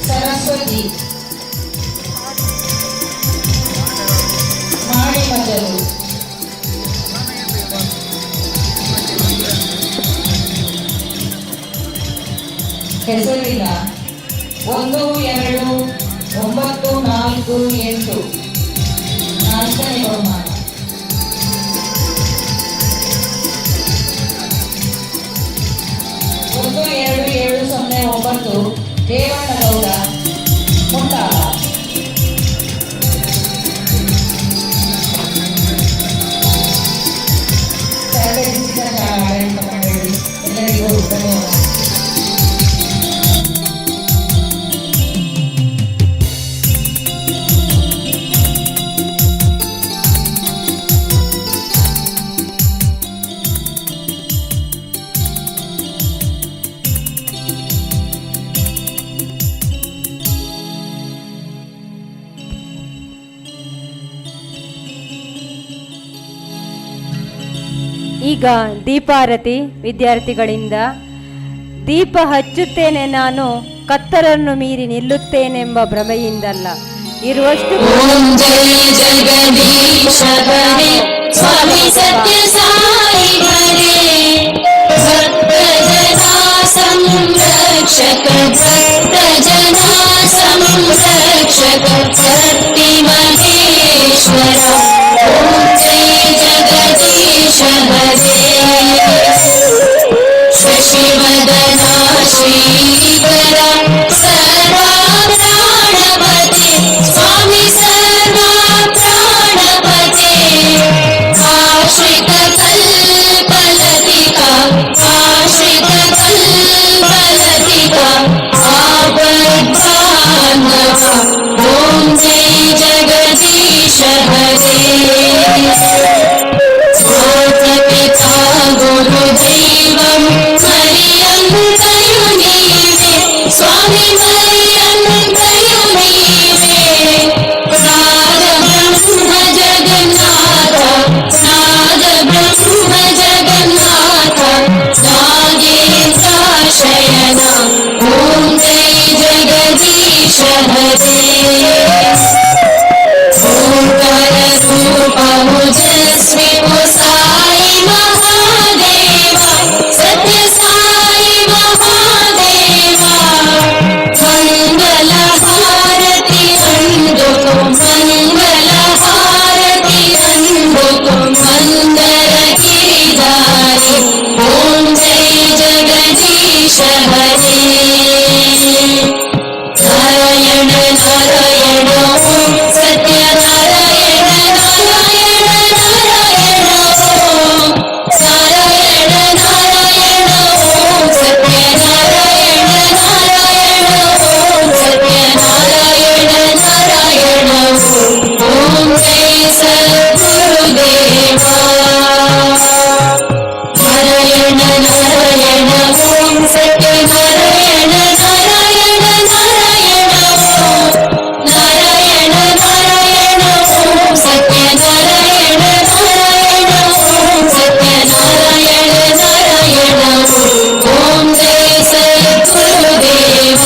J: ಸರಸ್ವತಿ ಮಾಡಿ ಮೊದಲು ಹೆಸರಿಲ್ಲ 12948 ನಾಲ್ಕನೇ ಬಹುಮಾನ. ಒಂದು 2709 ದೇವಣ್ಣಗೌಡ ಮುಂಟಾಳ. ಸಹಕರಿಸಿದ ಆಡಳಿತ ಮಂಡಳಿ ಎಲ್ಲರಿಗೂ ಧನ್ಯವಾದ.
U: ಈಗ ದೀಪಾರತಿ ವಿದ್ಯಾರ್ಥಿಗಳಿಂದ. ದೀಪ ಹಚ್ಚುತ್ತೇನೆ ನಾನು, ಕತ್ತರನ್ನು ಮೀರಿ ನಿಲ್ಲುತ್ತೇನೆಂಬ ಭ್ರಮೆಯಿಂದಲ್ಲ, ಇರುವಷ್ಟು
V: ಓಂ ಜಯ ಜಗದೀಶ ಹರೇ ಸ್ವಾಮಿ ಸತ್ಯ ಸಾಯಿ ಹರೇ ಭಕ್ತ ಜನಾ ಸಂರಕ್ಷಕ ಭಕ್ತ ಜನಾ ಸಂರಕ್ಷಕ ಭಕ್ತಿ ಮಹೇಶ್ವರ ಓಂ ಜಯ ಜಗದೀಶ ಹರೇ ಶಶಿವದನಾ ಶ್ರೀಕರ ಸರ್ವಾ ಪ್ರಾಣಪತಿ ಸ್ವಾಮಿ ಸರ್ವಾ ಪ್ರಾಣಪತಿ ಆಶ್ರಿತ ಕಲ್ಪಲತಿಕಾ ಆಶ್ರಿತ ಕಲ್ಪಲತಿಕಾ ಆಪದ್ಬಾಂಧವ ಓಂ ಜಯ ಜಗದೀಶ ಹರೇ ಮಾತಪಿತಾ ಗುರುದೈವಂ ಮರಿಯಂತಯು ನೀವೇ ಸ್ವಾಮಿ ಮರಿಯಂತಯು ನೀವೇ ನಾದ ಬ್ರಹ್ಮ ಜಗನ್ನಾಥ ನಾದ ಬ್ರಹ್ಮ ಜಗನ್ನಾಥ ನಾಗೇಂದ್ರ ಶಯನ ಓಂ ಜಯ ಜಗದೀಶ ಹರೇ ಓಂಕಾರ ರೂಪ ಮುಜಸ್ವಿ ಸಾಯಿ ಮಹಾದೇವ ಸತ್ಯ ಸಾಯಿ ಮಹಾದೇವ ಮಂಗಲ ಹಾರತಿ ಅಂದುಕೋ ಮಂಗಲ ಹಾರತಿ ಅಂದುಕೋ ಮಂದರ ಗಿರಿಧಾರಿ ಓಂ ಜಯ ಜಗದೀಶ ಹರೇ ನಾರಾಯಣ ನಾರಾಯಣ ಓಂ ಸತ್ಯ ನಾರಾಯಣ ನಾರಾಯಣ ನಾರಾಯಣ ಓಂ ನಾರಾಯಣ ನಾರಾಯಣ ಓಂ ಸತ್ಯ ನಾರಾಯಣ ನಾರಾಯಣ ಓಂ ಸತ್ಯ ನಾರಾಯಣ ನಾರಾಯಣ ಓಂ ಜಯ ಸದ್ಗುರುದೇವ ನಾರಾಯಣ ನಾರಾಯಣ ಓಂ ಸತ್ಯ ನಾರಾಯಣ ನಾರಾಯಣ ನಾರಾಯಣ ಓಂ ನಾರಾಯಣ ನಾರಾಯಣ ಓಂ ಸತ್ಯ ನಾರಾಯಣ ನಾರಾಯಣ ಓಂ ಸತ್ಯ ನಾರಾಯಣ ನಾರಾಯಣ ಓಂ ಜಯ ಸದ್ಗುರುದೇವ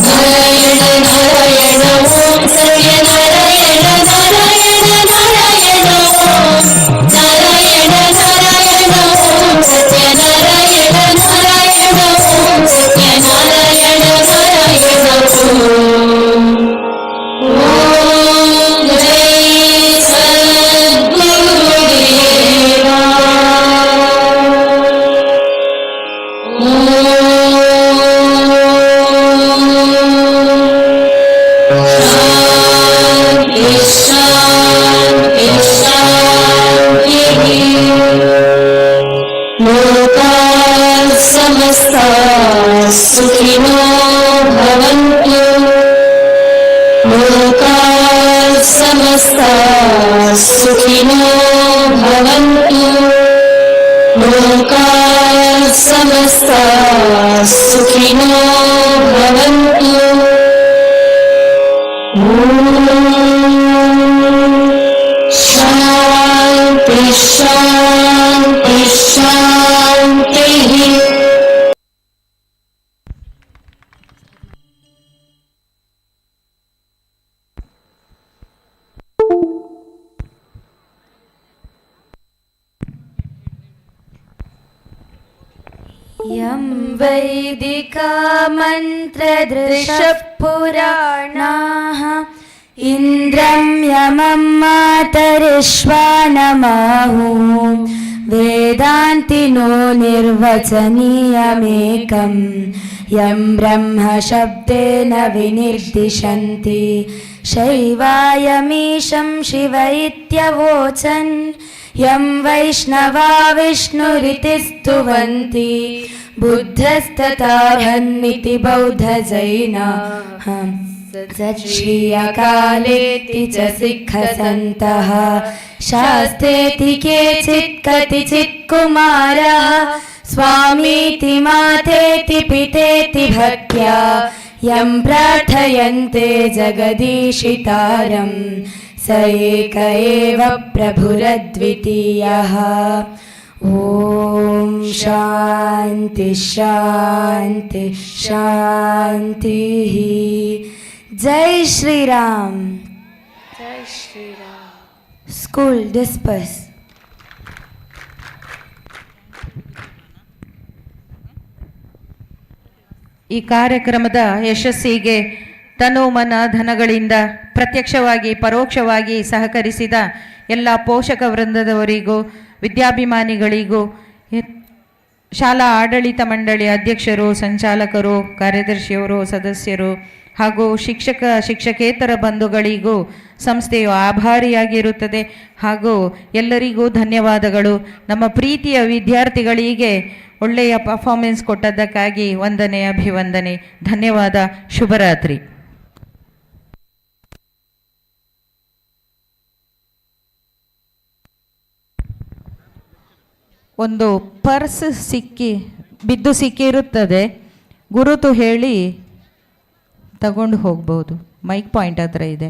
V: ನಾರಾಯಣ ನಾರಾಯಣ ಓಂ ಸತ್ಯ ನಾರಾಯಣ ನಾರಾಯಣ ನಾರಾಯಣ ಓಂ ನಾರಾಯಣ ನಾರಾಯಣ ಓಂ ಸತ್ಯ ನಾರಾಯಣ ನಾರಾಯಣ ಓಂ ಸತ್ಯ ನಾರಾಯಣ ನಾರಾಯಣ ಓಂ ಜಯ ಸದ್ಗುರುದೇವ ಶಾಂತಿ ಶಾಂತಿ ಶಾಂತಿ ಲೋಕಾ ಸಮಸ್ತಾ ಸುಖಿನೋ ಭವಂತು ಲೋಕಾ ಸಮಸ್ತಾ ಸುಖಿನೋ ಭವಂತು ಲೋಕಾ ಸಮಸ್ತಾ ಸುಖಿನೋ ಭವಂತು ಶಾಂತಿ ಶಾಂತಿ ಶಾಂತಿ
A: ಯಂ ವೈದಿಕ ಮಂತ್ರದೃಶಃ ಪುರಾಣಾಃ ಇಂದ್ರಂ ಯಮಂ ಮಾತರಿಶ್ವಾನಮಾಹುಃ ವೇದಾಂತಿನೋ ನಿರ್ವಚನೀಯಮೇಕಂ ಯಂ ಬ್ರಹ್ಮ ಶಬ್ದೇನ ವಿನಿರ್ದಿಶಂತಿ ಶೈವಾಯಮೀಶಂ ಶಿವ ಇತ್ಯವೋಚನ್ ಯಂ ವೈಷ್ಣವಾ ವಿಷ್ಣುರಿತಿ ಸ್ತುವಂತಿ ಬುದ್ಧಸ್ತಥಾ ಭನ್ನಿತಿ ಬೌದ್ಧ ಜೈನಾಃ ಸಚ್ಶ್ರೀಯಕಾಲೇತಿ ಚ ಸಿಖ್ಖಸಂತಃ ಶಾಸ್ತ್ರೇತಿ ಕೇಚಿತ್ ಕತಿಚಿತ್ ಕುಮಾರಃ ಸ್ವಾಮೀತಿ ಮಾತೇತಿ ಪಿತೇತಿ ಭಕ್ತ್ಯಾ ಯಂ ಪ್ರಾರ್ಥಯಂತೆ ಜಗದೀಶಿತಾರಂ स एक एव प्रभुरद्वितीयः ॐ शान्ति शान्ति शान्तिः जय श्री राम जय श्री राम स्कूल डिस्पर्स
F: ಈ ಕಾರ್ಯಕ್ರಮದ ಯಶಸ್ಸಿಗೆ ತನು ಮನ ಧನಗಳಿಂದ ಪ್ರತ್ಯಕ್ಷವಾಗಿ ಪರೋಕ್ಷವಾಗಿ ಸಹಕರಿಸಿದ ಎಲ್ಲ ಪೋಷಕ ವೃಂದದವರಿಗೂ ವಿದ್ಯಾಭಿಮಾನಿಗಳಿಗೂ ಶಾಲಾ ಆಡಳಿತ ಮಂಡಳಿ ಅಧ್ಯಕ್ಷರು ಸಂಚಾಲಕರು ಕಾರ್ಯದರ್ಶಿಯವರು ಸದಸ್ಯರು ಹಾಗೂ ಶಿಕ್ಷಕೇತರ ಬಂಧುಗಳಿಗೂ ಸಂಸ್ಥೆಯು ಆಭಾರಿಯಾಗಿರುತ್ತದೆ ಹಾಗೂ ಎಲ್ಲರಿಗೂ ಧನ್ಯವಾದಗಳು. ನಮ್ಮ ಪ್ರೀತಿಯ ವಿದ್ಯಾರ್ಥಿಗಳಿಗೆ ಒಳ್ಳೆಯ ಪರ್ಫಾರ್ಮೆನ್ಸ್ ಕೊಟ್ಟದ್ದಕ್ಕಾಗಿ ವಂದನೆ ಅಭಿವಂದನೆ ಧನ್ಯವಾದ. ಶುಭರಾತ್ರಿ. ಒಂದು ಪರ್ಸ್ ಬಿದ್ದು ಸಿಕ್ಕಿರುತ್ತದೆ, ಗುರುತು ಹೇಳಿ ತಗೊಂಡು ಹೋಗ್ಬೋದು. ಮೈಕ್ ಪಾಯಿಂಟ್ ಹತ್ರ ಇದೆ.